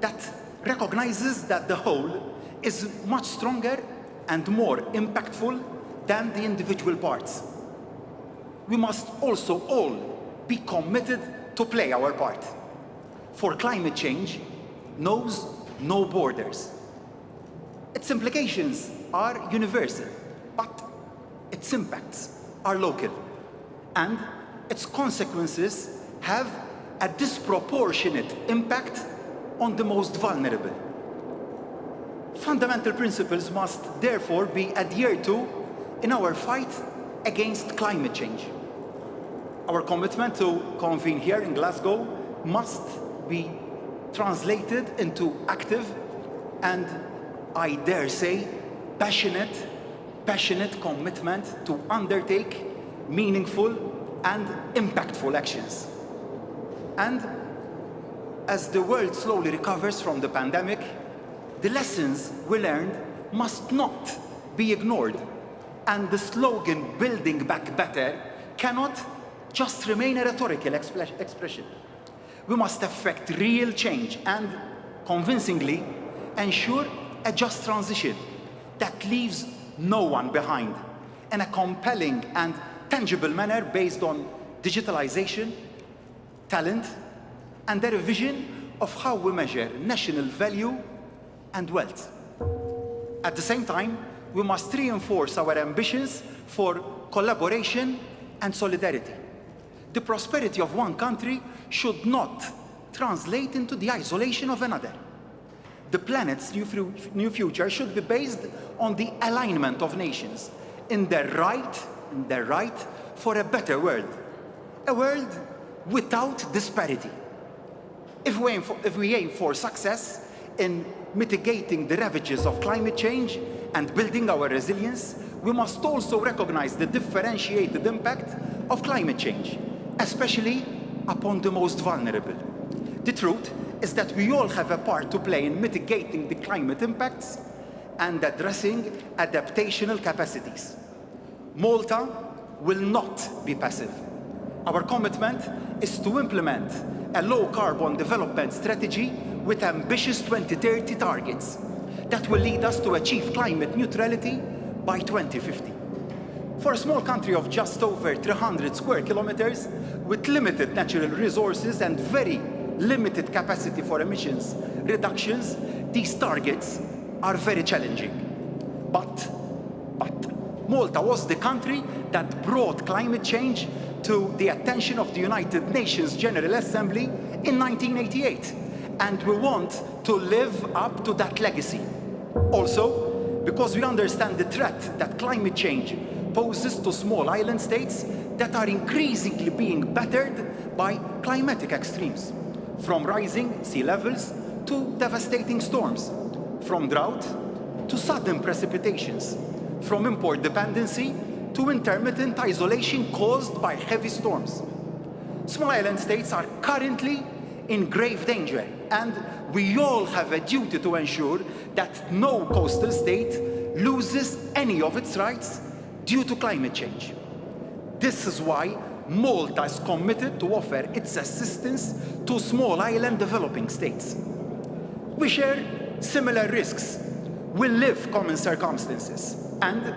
that recognizes that the whole is much stronger and more impactful than the individual parts. We must also all be committed to play our part. For climate change knows no borders. Its implications are universal, but its impacts are local, and its consequences have a disproportionate impact on the most vulnerable. Fundamental principles must therefore be adhered to in our fight against climate change. Our commitment to convene here in Glasgow must be translated into active and, I dare say, passionate commitment to undertake meaningful and impactful actions. And as the world slowly recovers from the pandemic, the lessons we learned must not be ignored, and the slogan "Building Back Better" cannot just remain a rhetorical expression. We must effect real change and, convincingly, ensure a just transition that leaves no one behind in a compelling and tangible manner based on digitalization, talent, and a revision of how we measure national value and wealth. At the same time, we must reinforce our ambitions for collaboration and solidarity. The prosperity of one country should not translate into the isolation of another. The planet's new future should be based on the alignment of nations in their right for a better world, a world without disparity. If we aim for success in mitigating the ravages of climate change and building our resilience, we must also recognize the differentiated impact of climate change, especially upon the most vulnerable. The truth is that we all have a part to play in mitigating the climate impacts and addressing adaptational capacities. Malta will not be passive. Our commitment is to implement a low-carbon development strategy with ambitious 2030 targets that will lead us to achieve climate neutrality by 2050. For a small country of just over 300 square kilometers, with limited natural resources and very limited capacity for emissions reductions, these targets are very challenging. But Malta was the country that brought climate change to the attention of the United Nations General Assembly in 1988, and we want to live up to that legacy. Also, because we understand the threat that climate change poses to small island states that are increasingly being battered by climatic extremes, from rising sea levels to devastating storms, from drought to sudden precipitations, from import dependency to intermittent isolation caused by heavy storms. Small island states are currently in grave danger, and we all have a duty to ensure that no coastal state loses any of its rights due to climate change. This is why Malta is committed to offer its assistance to small island developing states. We share similar risks. We live common circumstances, and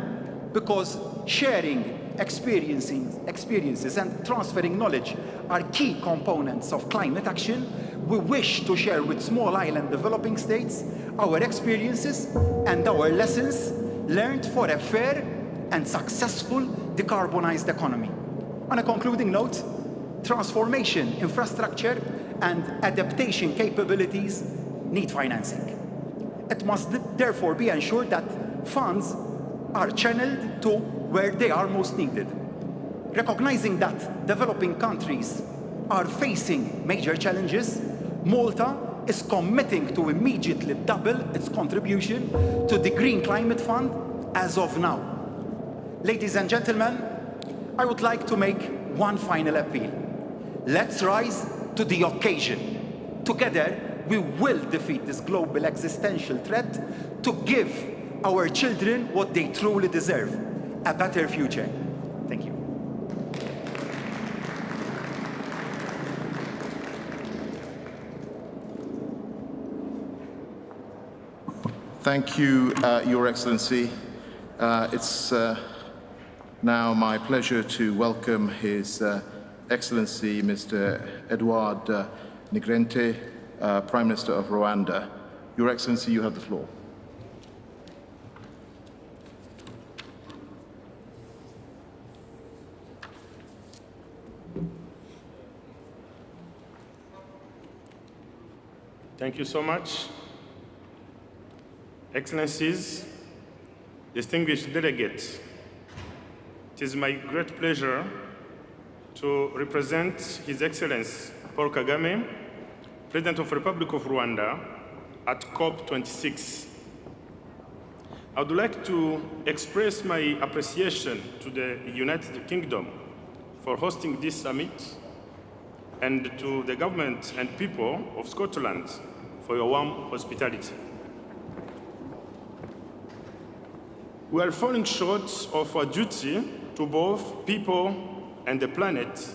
because sharing experiences and transferring knowledge are key components of climate action, we wish to share with small island developing states our experiences and our lessons learned for a fair and successful decarbonized economy. On a concluding note, transformation, infrastructure, and adaptation capabilities need financing. It must therefore be ensured that funds are channeled to where they are most needed. Recognizing that developing countries are facing major challenges, Malta is committing to immediately double its contribution to the Green Climate Fund as of now. Ladies and gentlemen, I would like to make one final appeal. Let's rise to the occasion. Together, we will defeat this global existential threat to give our children what they truly deserve, a better future. Thank you. Thank you, Your Excellency. It's now my pleasure to welcome His Excellency Mr. Edouard Nigrente, Prime Minister of Rwanda. Your Excellency, you have the floor. Thank you so much. Excellencies, distinguished delegates, It is my great pleasure to represent His Excellency Paul Kagame, President of the Republic of Rwanda, at Cop26. I would like to express my appreciation to the United Kingdom for hosting this summit and to the government and people of Scotland for your warm hospitality. We are falling short of our duty to both people and the planet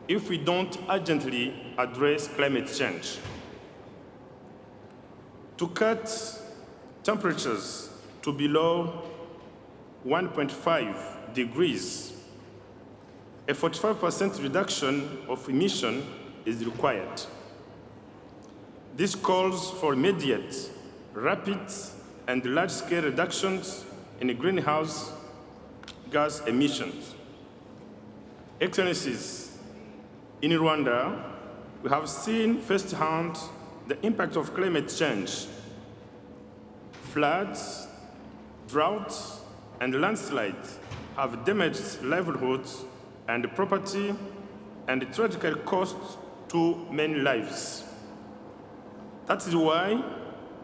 if we don't urgently address climate change. To cut temperatures to below 1.5 degrees, a 45% reduction of emission is required. This calls for immediate, rapid, and large-scale reductions in greenhouse gas emissions. Excellencies, in Rwanda, we have seen firsthand the impact of climate change. Floods, droughts, and landslides have damaged livelihoods and property and tragically cost too many lives. That is why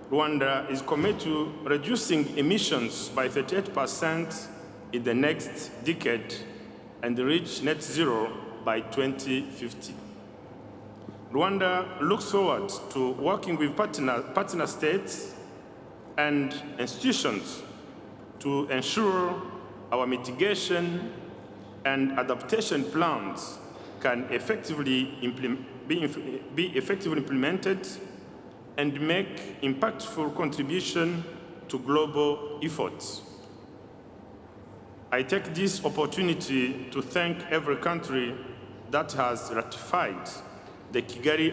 Rwanda is committed to reducing emissions by 38% in the next decade and reach net zero by 2050. Rwanda looks forward to working with partner states and institutions to ensure our mitigation and adaptation plans can be effectively implemented and make impactful contribution to global efforts. I take this opportunity to thank every country that has ratified the Kigali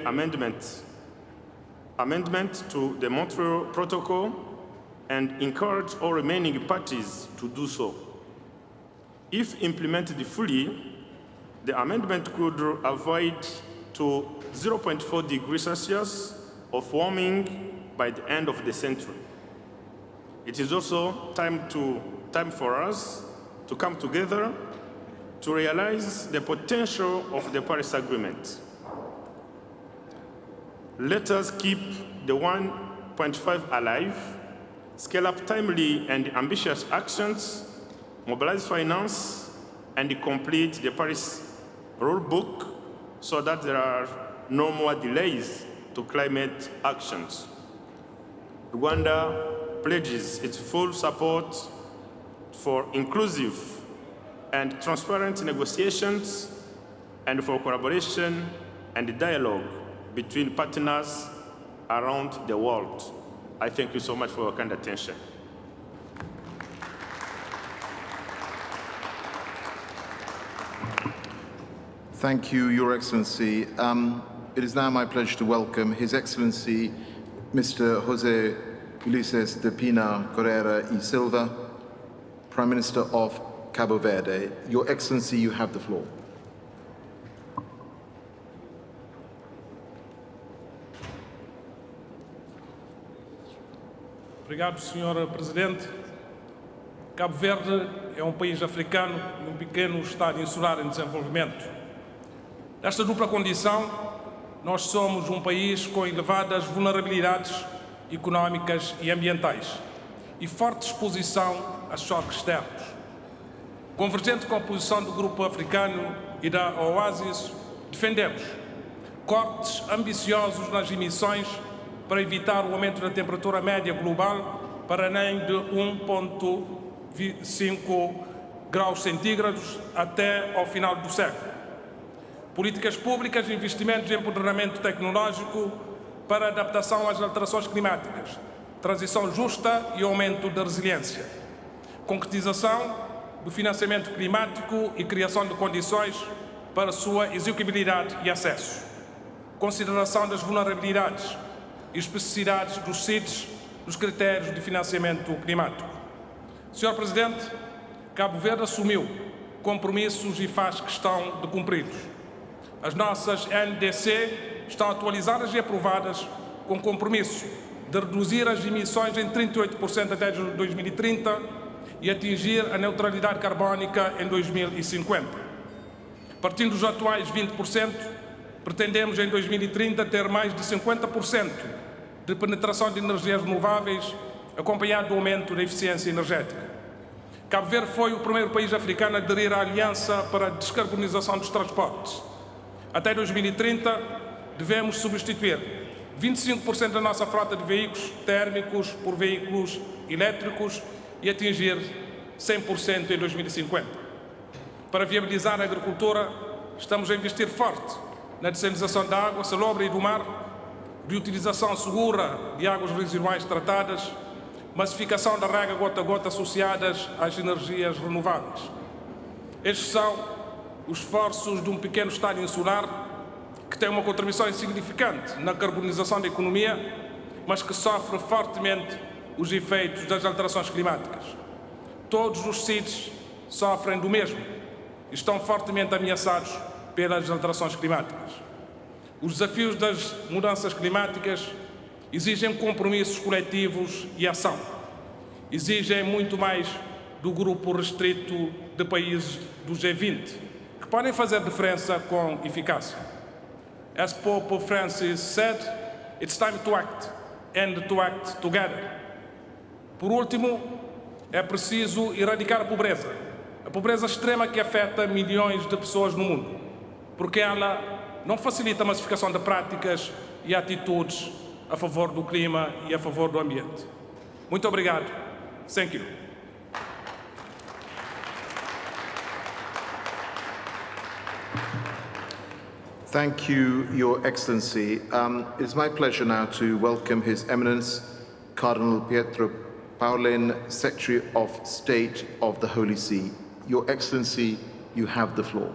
amendment to the Montreal Protocol and encourage all remaining parties to do so. If implemented fully, the amendment could avoid to 0.4 degrees Celsius of warming by the end of the century. It is also time for us to come together to realize the potential of the Paris Agreement. Let us keep the 1.5 alive, scale up timely and ambitious actions, mobilize finance, and complete the Paris rulebook so that there are no more delays to climate actions. Rwanda pledges its full support for inclusive and transparent negotiations and for collaboration and dialogue between partners around the world. I thank you so much for your kind attention. Thank you, Your Excellency. It is now my pleasure to welcome His Excellency, Mr. José Ulises de Pina Correia y Silva, Prime Minister of Cabo Verde. Your Excellency, you have the floor. Obrigado, Sr. Presidente. Cabo Verde é um país africano e um pequeno Estado insular em desenvolvimento. Nesta dupla condição, nós somos um país com elevadas vulnerabilidades económicas e ambientais e forte exposição a choques externos. Convergente com a posição do Grupo Africano e da OASIS, defendemos cortes ambiciosos nas emissões para evitar o aumento da temperatura média global para além de 1,5 graus centígrados até ao final do século. Políticas públicas e investimentos em empoderamento tecnológico para adaptação às alterações climáticas, transição justa e aumento da resiliência. Concretização do financiamento climático e criação de condições para sua execuibilidade e acesso. Consideração das vulnerabilidades e especificidades dos CIDs nos critérios de financiamento climático. Sr. Presidente, Cabo Verde assumiu compromissos e faz questão de cumpri-los. As nossas NDC estão atualizadas e aprovadas com compromisso de reduzir as emissões em 38% até 2030 e atingir a neutralidade carbónica em 2050. Partindo dos atuais 20%, pretendemos em 2030 ter mais de 50% de penetração de energias renováveis, acompanhado do aumento da eficiência energética. Cabo Verde foi o primeiro país africano a aderir à Aliança para a Descarbonização dos Transportes. Até 2030, devemos substituir 25% da nossa frota de veículos térmicos por veículos elétricos e atingir 100% em 2050. Para viabilizar a agricultura, estamos a investir forte na dessalinização da água salobra e do mar, reutilização segura de águas residuais tratadas, massificação da rega gota a gota associadas às energias renováveis. Estes são os esforços de um pequeno Estado insular que tem uma contribuição insignificante na carbonização da economia, mas que sofre fortemente os efeitos das alterações climáticas. Todos os CIDs sofrem do mesmo e estão fortemente ameaçados pelas alterações climáticas. Os desafios das mudanças climáticas exigem compromissos coletivos e ação. Exigem muito mais do grupo restrito de países do G20, que podem fazer diferença com eficácia. As Pope Francis said, it's time to act, and to act together. Por último, é preciso erradicar a pobreza extrema que afeta milhões de pessoas no mundo, porque ela não facilita a massificação de práticas e atitudes a favor do clima e a favor do ambiente. Muito obrigado. Thank you. Thank you, Your Excellency. It is my pleasure now to welcome His Eminence, Cardinal Pietro Parolin, Secretary of State of the Holy See. Your Excellency, you have the floor.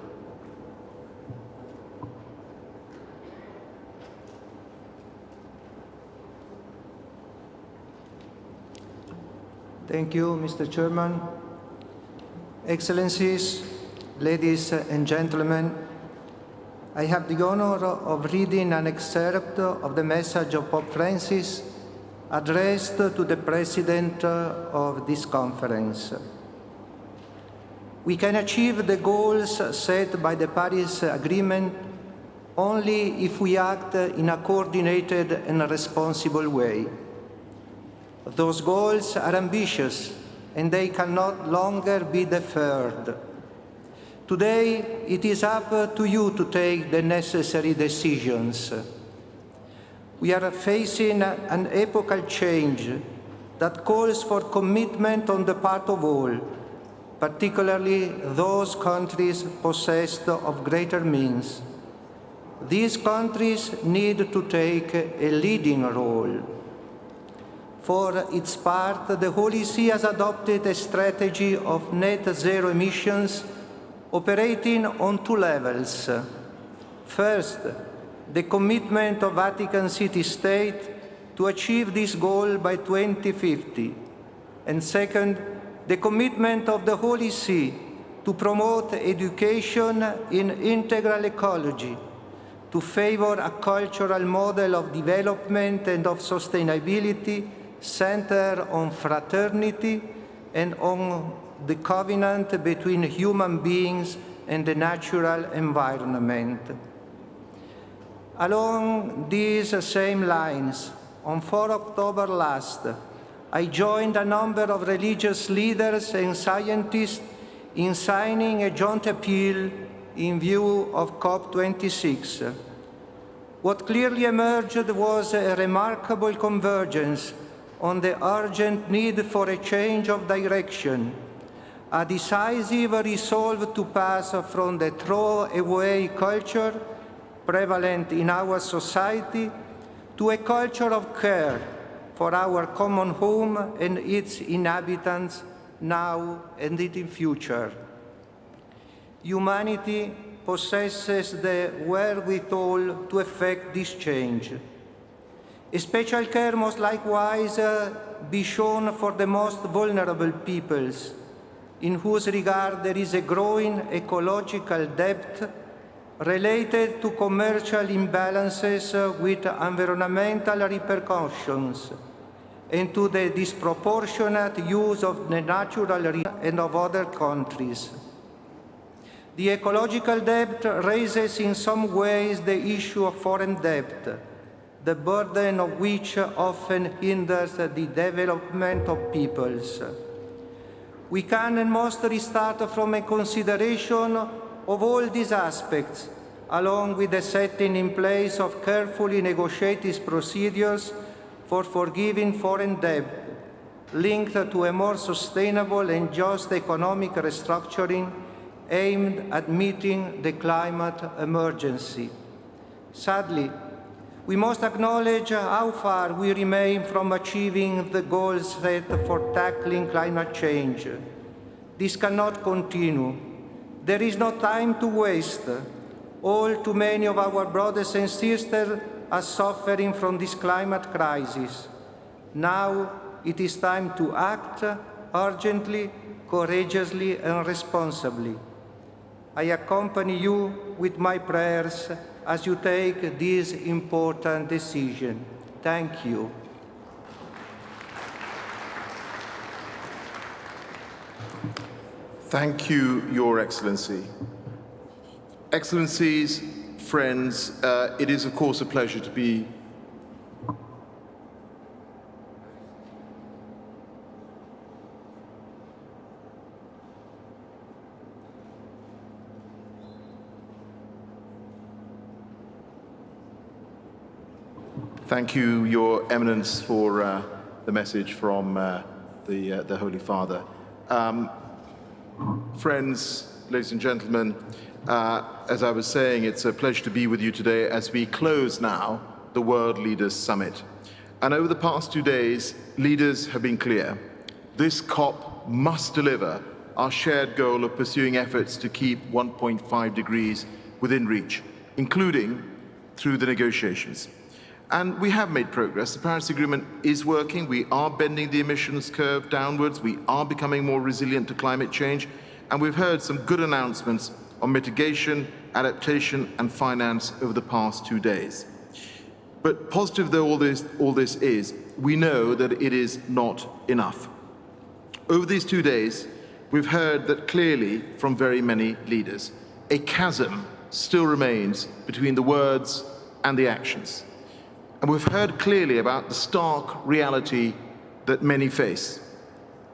Thank you, Mr. Chairman. Excellencies, ladies and gentlemen, I have the honor of reading an excerpt of the message of Pope Francis addressed to the President of this conference. We can achieve the goals set by the Paris Agreement only if we act in a coordinated and responsible way. Those goals are ambitious and they cannot longer be deferred. Today, it is up to you to take the necessary decisions. We are facing an epochal change that calls for commitment on the part of all, particularly those countries possessed of greater means. These countries need to take a leading role. For its part, the Holy See has adopted a strategy of net zero emissions operating on two levels. First, the commitment of Vatican City State to achieve this goal by 2050. And second, the commitment of the Holy See to promote education in integral ecology, to favor a cultural model of development and of sustainability centered on fraternity and on the covenant between human beings and the natural environment. Along these same lines, on 4 October last, I joined a number of religious leaders and scientists in signing a joint appeal in view of Cop26. What clearly emerged was a remarkable convergence on the urgent need for a change of direction, a decisive resolve to pass from the throw-away culture prevalent in our society to a culture of care for our common home and its inhabitants now and in the future. Humanity possesses the wherewithal to effect this change. Special care must likewise be shown for the most vulnerable peoples, in whose regard there is a growing ecological debt related to commercial imbalances with environmental repercussions, and to the disproportionate use of the natural resources and of other countries. The ecological debt raises in some ways the issue of foreign debt, the burden of which often hinders the development of peoples. We can and must restart from a consideration of all these aspects, along with the setting in place of carefully negotiated procedures for forgiving foreign debt, linked to a more sustainable and just economic restructuring aimed at meeting the climate emergency. Sadly, we must acknowledge how far we remain from achieving the goals set for tackling climate change. This cannot continue. There is no time to waste. All too many of our brothers and sisters are suffering from this climate crisis. Now it is time to act urgently, courageously, and responsibly. I accompany you with my prayers as you take this important decision. Thank you. Thank you, Your Excellency. Excellencies, friends, it is of course a pleasure to be Thank you, Your Eminence, for the message from the Holy Father. Friends, ladies and gentlemen, as I was saying, it's a pleasure to be with you today as we close now the World Leaders Summit. And over the past 2 days, leaders have been clear. This COP must deliver our shared goal of pursuing efforts to keep 1.5 degrees within reach, including through the negotiations. And we have made progress. The Paris Agreement is working. We are bending the emissions curve downwards. We are becoming more resilient to climate change. And we've heard some good announcements on mitigation, adaptation, and finance over the past 2 days. But positive though all this is, we know that it is not enough. Over these 2 days, we've heard that clearly from very many leaders. A chasm still remains between the words and the actions. And we've heard clearly about the stark reality that many face.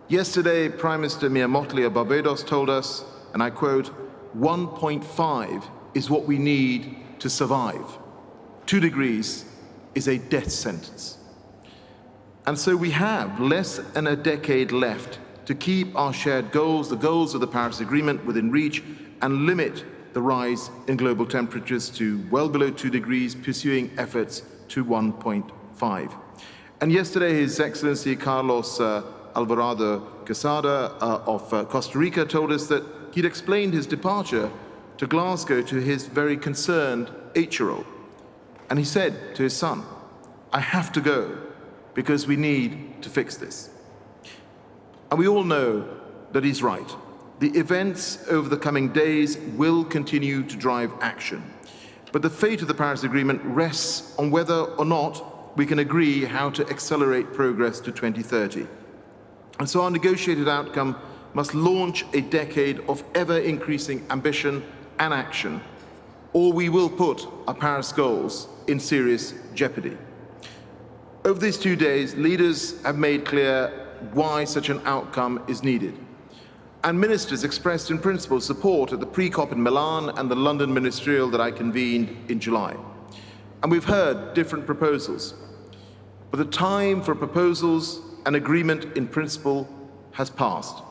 Yesterday, Prime Minister Mia Mottley of Barbados told us, and I quote, 1.5 is what we need to survive. 2 degrees is a death sentence. And so we have less than a decade left to keep our shared goals, the goals of the Paris Agreement, within reach and limit the rise in global temperatures to well below 2 degrees, pursuing efforts to 1.5. And yesterday, His Excellency Carlos Alvarado Quesada of Costa Rica told us that he'd explained his departure to Glasgow to his very concerned 8-year-old. And he said to his son, I have to go because we need to fix this. And we all know that he's right. The events over the coming days will continue to drive action. But the fate of the Paris Agreement rests on whether or not we can agree how to accelerate progress to 2030. And so our negotiated outcome must launch a decade of ever-increasing ambition and action, or we will put our Paris goals in serious jeopardy. Over these 2 days, leaders have made clear why such an outcome is needed. And ministers expressed in principle support at the pre-COP in Milan and the London ministerial that I convened in July. And we've heard different proposals. But the time for proposals and agreement in principle has passed.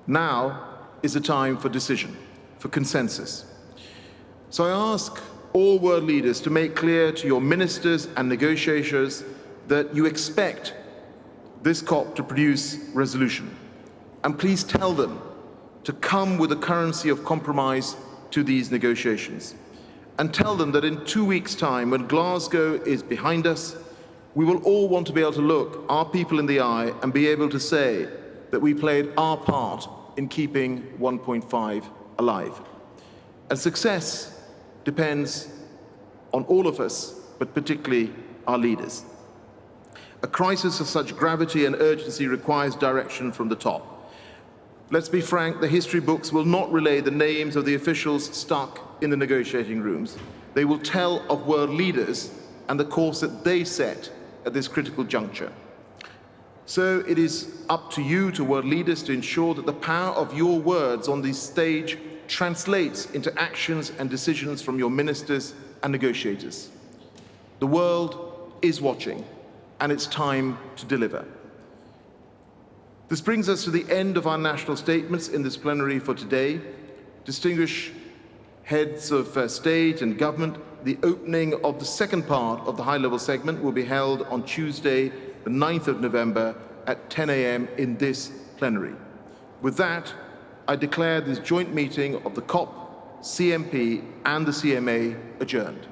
Now is the time for decision, for consensus. So I ask all world leaders to make clear to your ministers and negotiators that you expect this COP to produce resolution. And please tell them to come with a currency of compromise to these negotiations. And tell them that in 2 weeks' time, when Glasgow is behind us, we will all want to be able to look our people in the eye and be able to say that we played our part in keeping 1.5 alive. And success depends on all of us, but particularly our leaders. A crisis of such gravity and urgency requires direction from the top. Let's be frank, the history books will not relay the names of the officials stuck in the negotiating rooms. They will tell of world leaders and the course that they set at this critical juncture. So it is up to you, to world leaders, to ensure that the power of your words on this stage translates into actions and decisions from your ministers and negotiators. The world is watching, and it's time to deliver. This brings us to the end of our national statements in this plenary for today. Distinguished heads of state and government, the opening of the second part of the high-level segment will be held on Tuesday, the 9th of November at 10 a.m. in this plenary. With that, I declare this joint meeting of the COP, CMP and the CMA adjourned.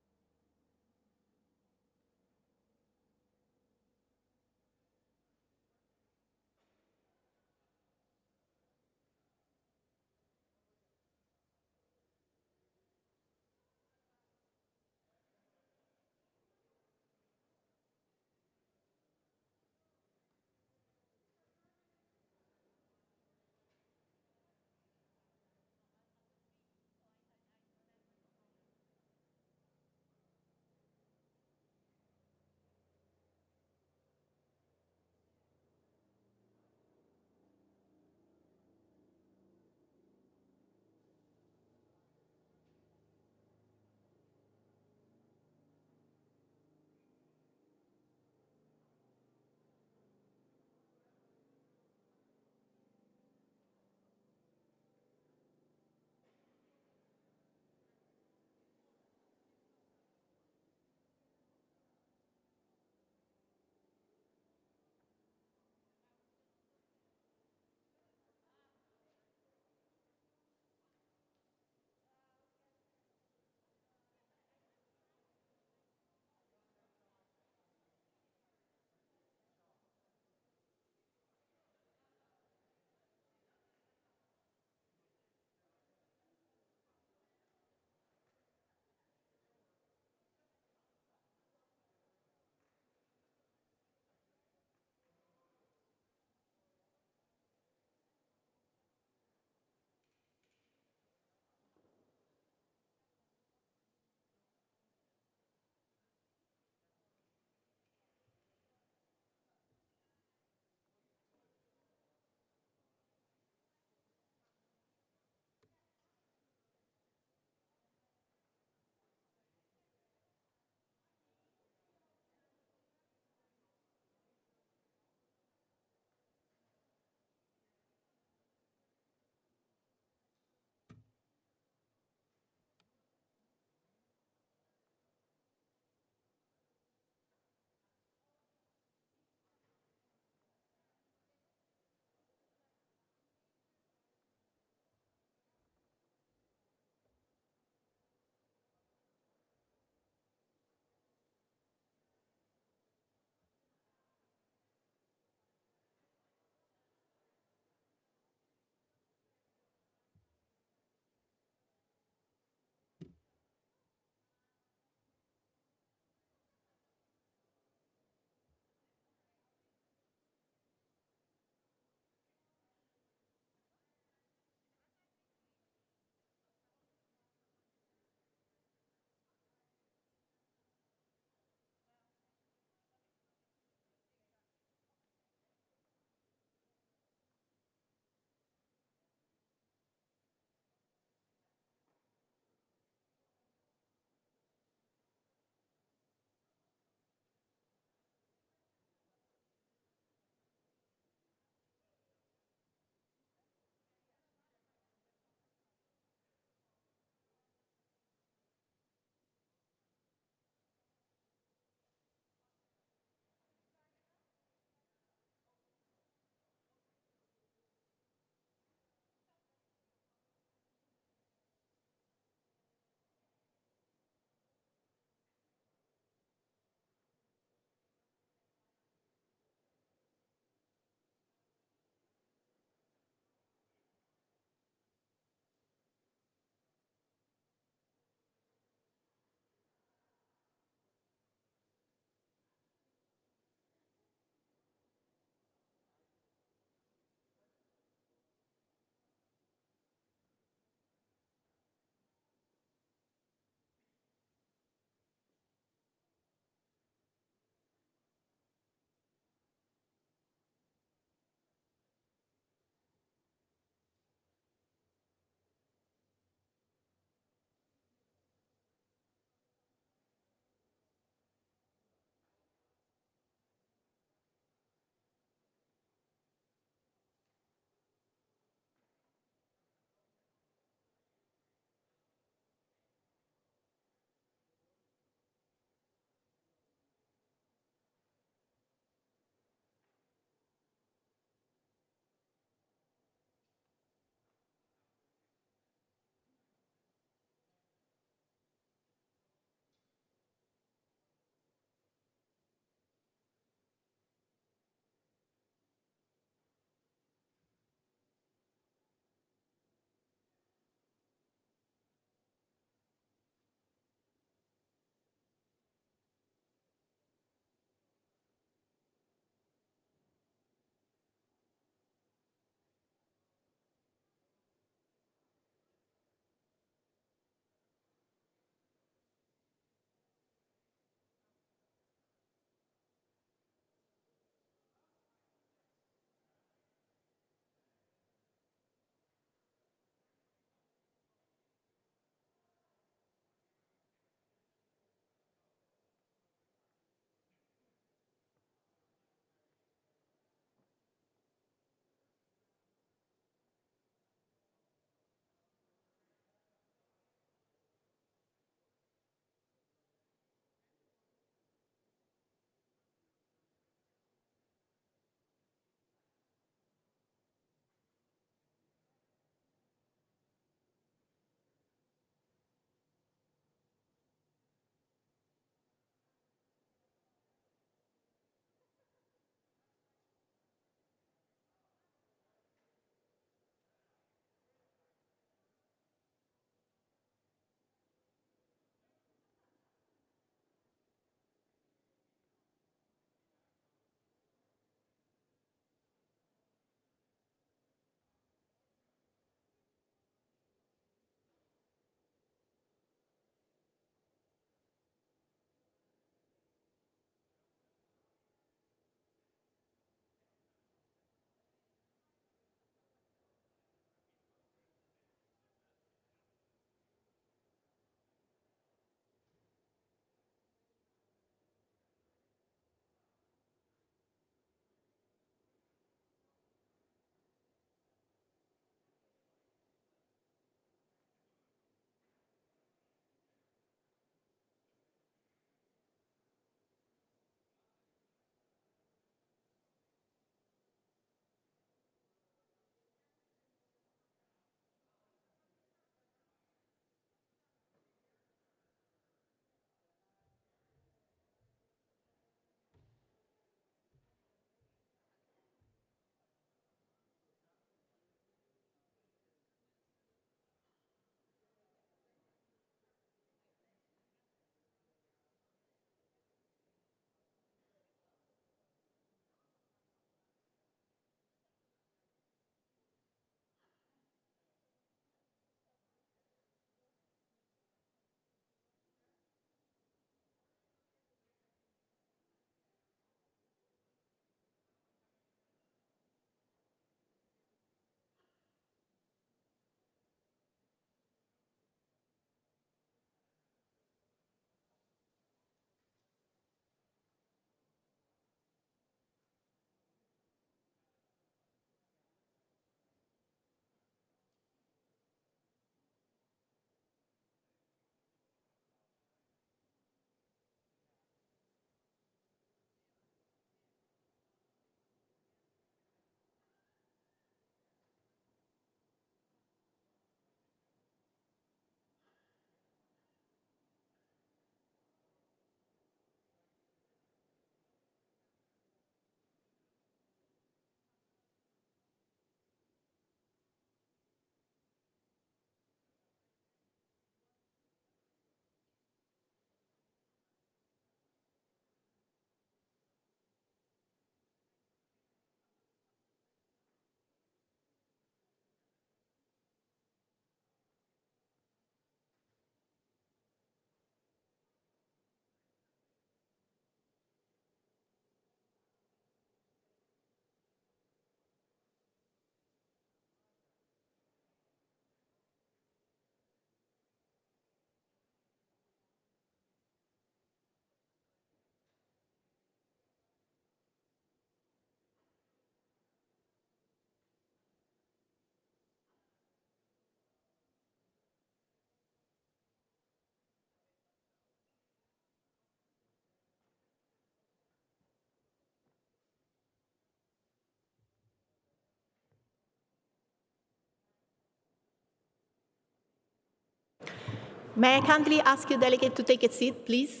May I kindly ask you, delegate, to take a seat, please?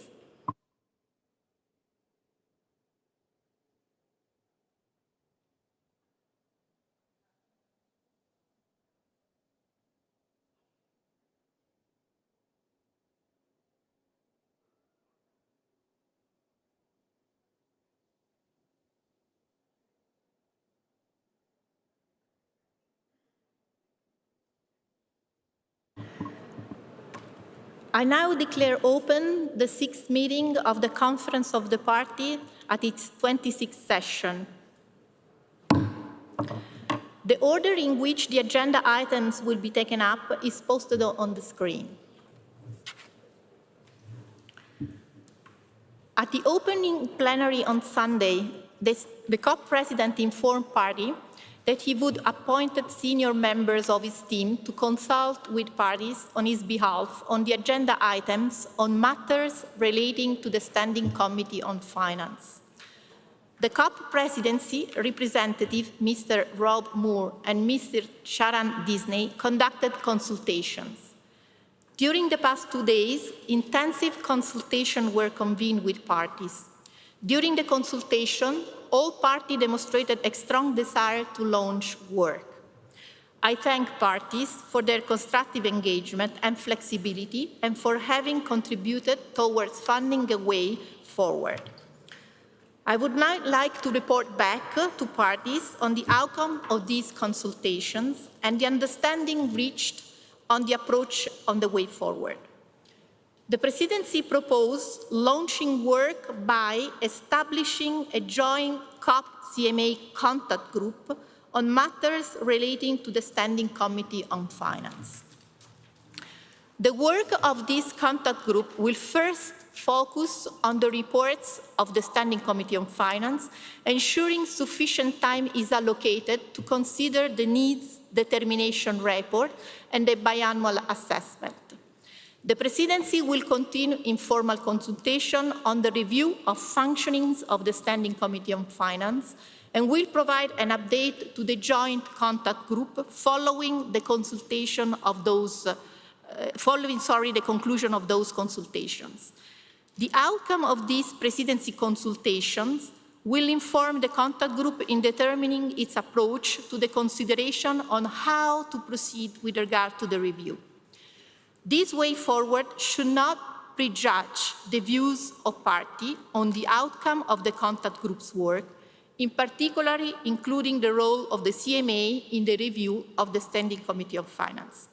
I now declare open the 6th meeting of the Conference of the Party at its 26th session. The order in which the agenda items will be taken up is posted on the screen. At the opening plenary on Sunday, the COP president informed party that he would appoint senior members of his team to consult with parties on his behalf on the agenda items on matters relating to the Standing Committee on Finance. The COP presidency representative, Mr. Rob Moore and Mr. Sharon Disney, conducted consultations. During the past 2 days, intensive consultations were convened with parties. During the consultation, all parties demonstrated a strong desire to launch work. I thank parties for their constructive engagement and flexibility and for having contributed towards finding a way forward. I would now like to report back to parties on the outcome of these consultations and the understanding reached on the approach on the way forward. The Presidency proposed launching work by establishing a joint COP-CMA contact group on matters relating to the Standing Committee on Finance. The work of this contact group will first focus on the reports of the Standing Committee on Finance, ensuring sufficient time is allocated to consider the needs determination report and the biannual assessment. The Presidency will continue informal consultation on the review of functionings of the Standing Committee on Finance and will provide an update to the joint contact group following the consultation of those, the conclusion of those consultations. The outcome of these Presidency consultations will inform the contact group in determining its approach to the consideration on how to proceed with regard to the review. This way forward should not prejudge the views of party on the outcome of the contact group's work, in particular including the role of the CMA in the review of the Standing Committee of Finance.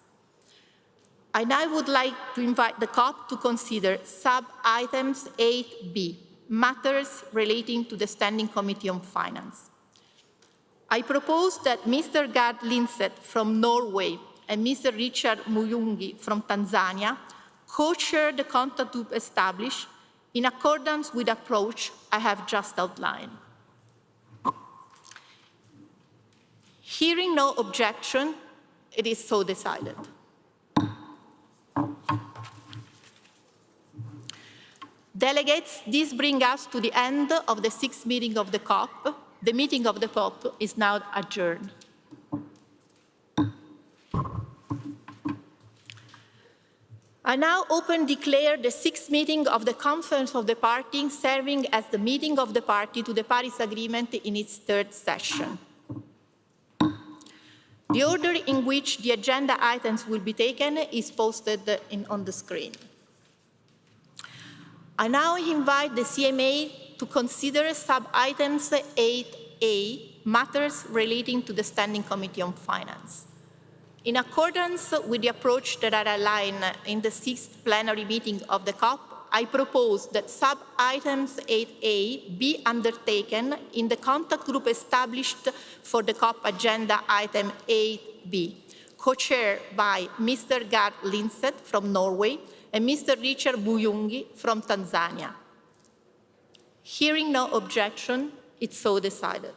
I now would like to invite the COP to consider sub-items 8B, matters relating to the Standing Committee on Finance. I propose that Mr. Gard Lindseth from Norway and Mr. Richard Muyungi from Tanzania co-chair the contact group established in accordance with the approach I have just outlined. Hearing no objection, it is so decided. Delegates, this brings us to the end of the 6th meeting of the COP. The meeting of the COP is now adjourned. I now declare the 6th meeting of the Conference of the Party serving as the meeting of the Party to the Paris Agreement in its 3rd session. The order in which the agenda items will be taken is posted on the screen. I now invite the CMA to consider sub-items 8A, matters relating to the Standing Committee on Finance. In accordance with the approach that I outlined in the 6th plenary meeting of the COP, I propose that sub-items 8A be undertaken in the contact group established for the COP agenda item 8B, co-chaired by Mr. Gard Lindseth from Norway and Mr. Richard Muyungi from Tanzania. Hearing no objection, it's so decided.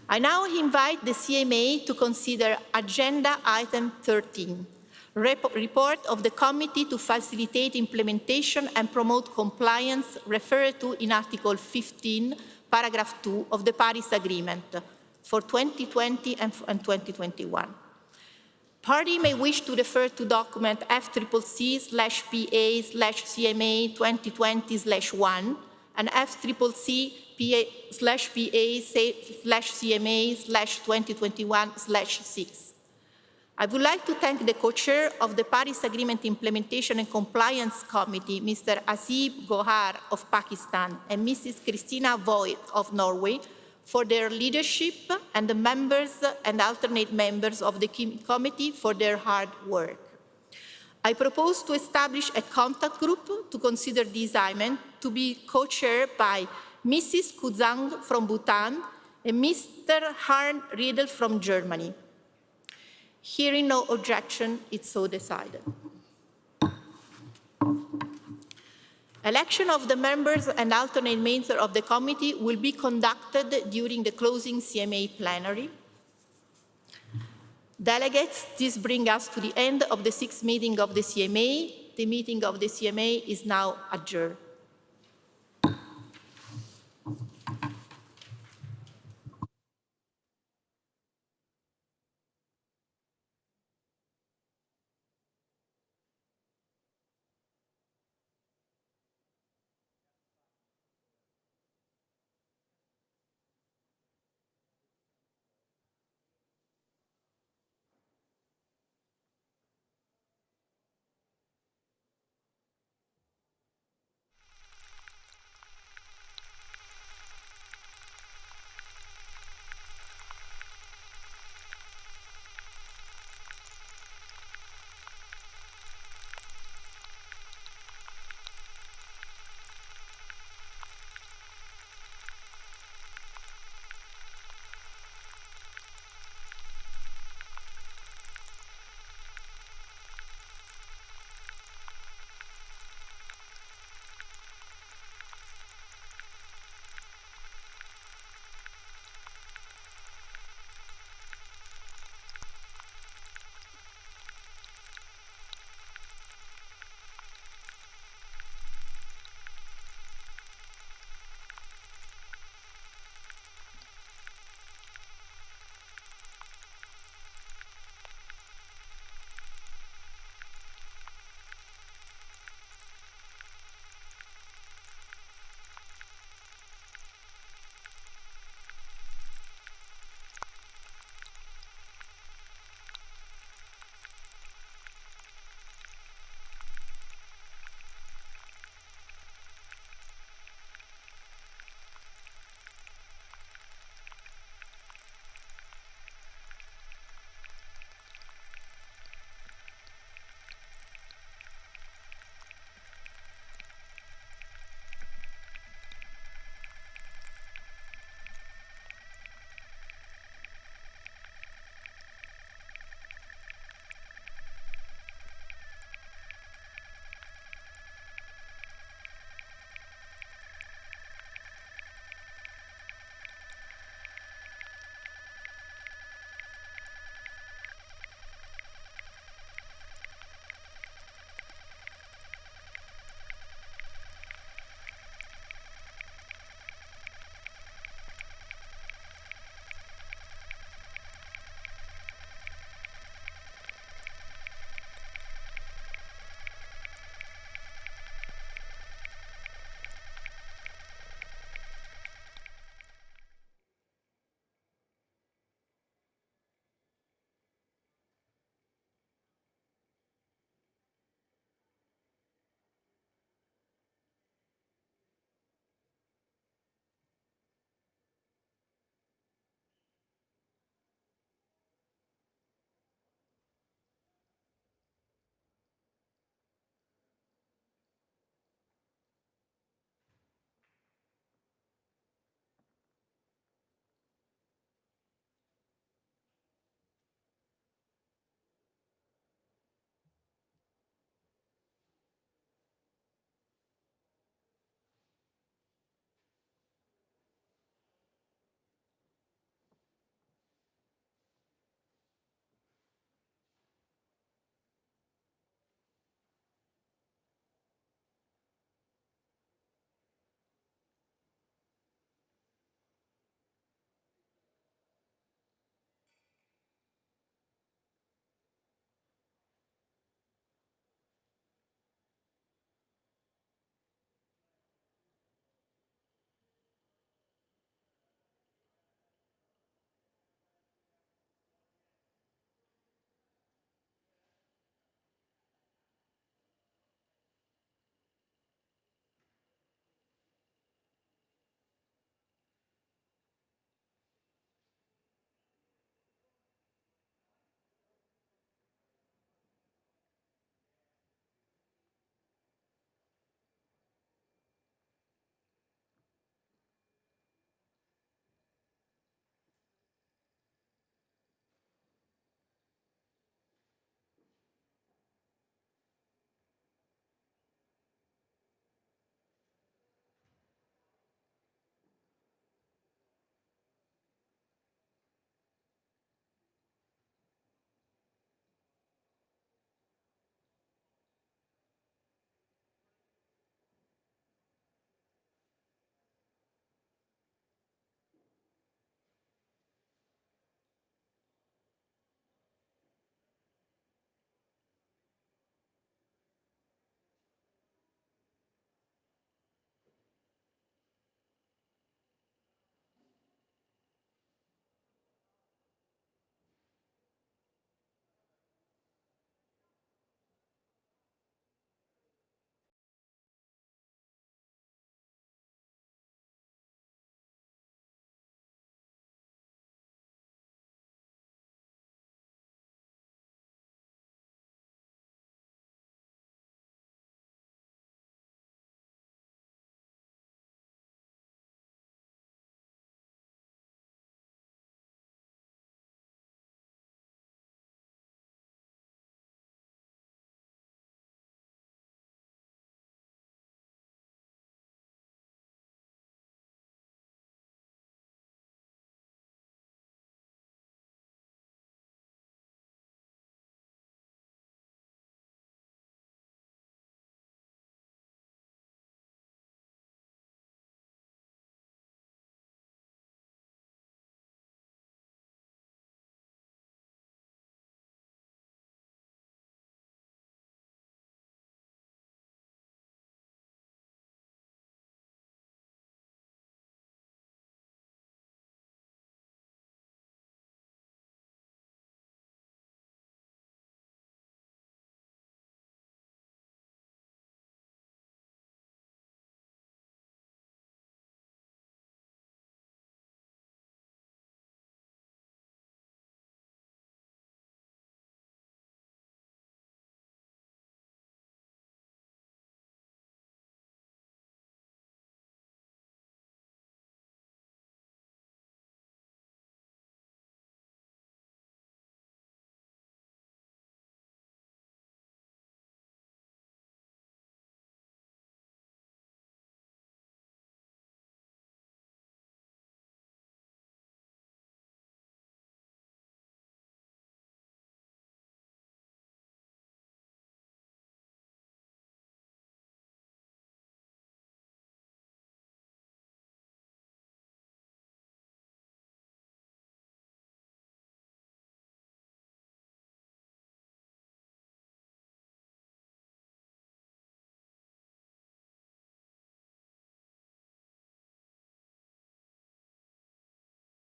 I now invite the CMA to consider agenda item 13, report of the Committee to Facilitate Implementation and Promote Compliance referred to in Article 15, paragraph 2 of the Paris Agreement for 2020 and 2021. Party may wish to refer to document FCCC/PA/CMA 2020/1 and FCCC/PA/CMA/2021/6. I would like to thank the co-chair of the Paris Agreement Implementation and Compliance Committee, Mr. Asib Gohar of Pakistan and Mrs. Christina Voigt of Norway, for their leadership, and the members and alternate members of the committee for their hard work. I propose to establish a contact group to consider the assignment to be co-chaired by Mrs. Kuzang from Bhutan and Mr. Harn Riedel from Germany. Hearing no objection, it's so decided. Election of the members and alternate members of the committee will be conducted during the closing CMA plenary. Delegates, this brings us to the end of the 6th meeting of the CMA. The meeting of the CMA is now adjourned.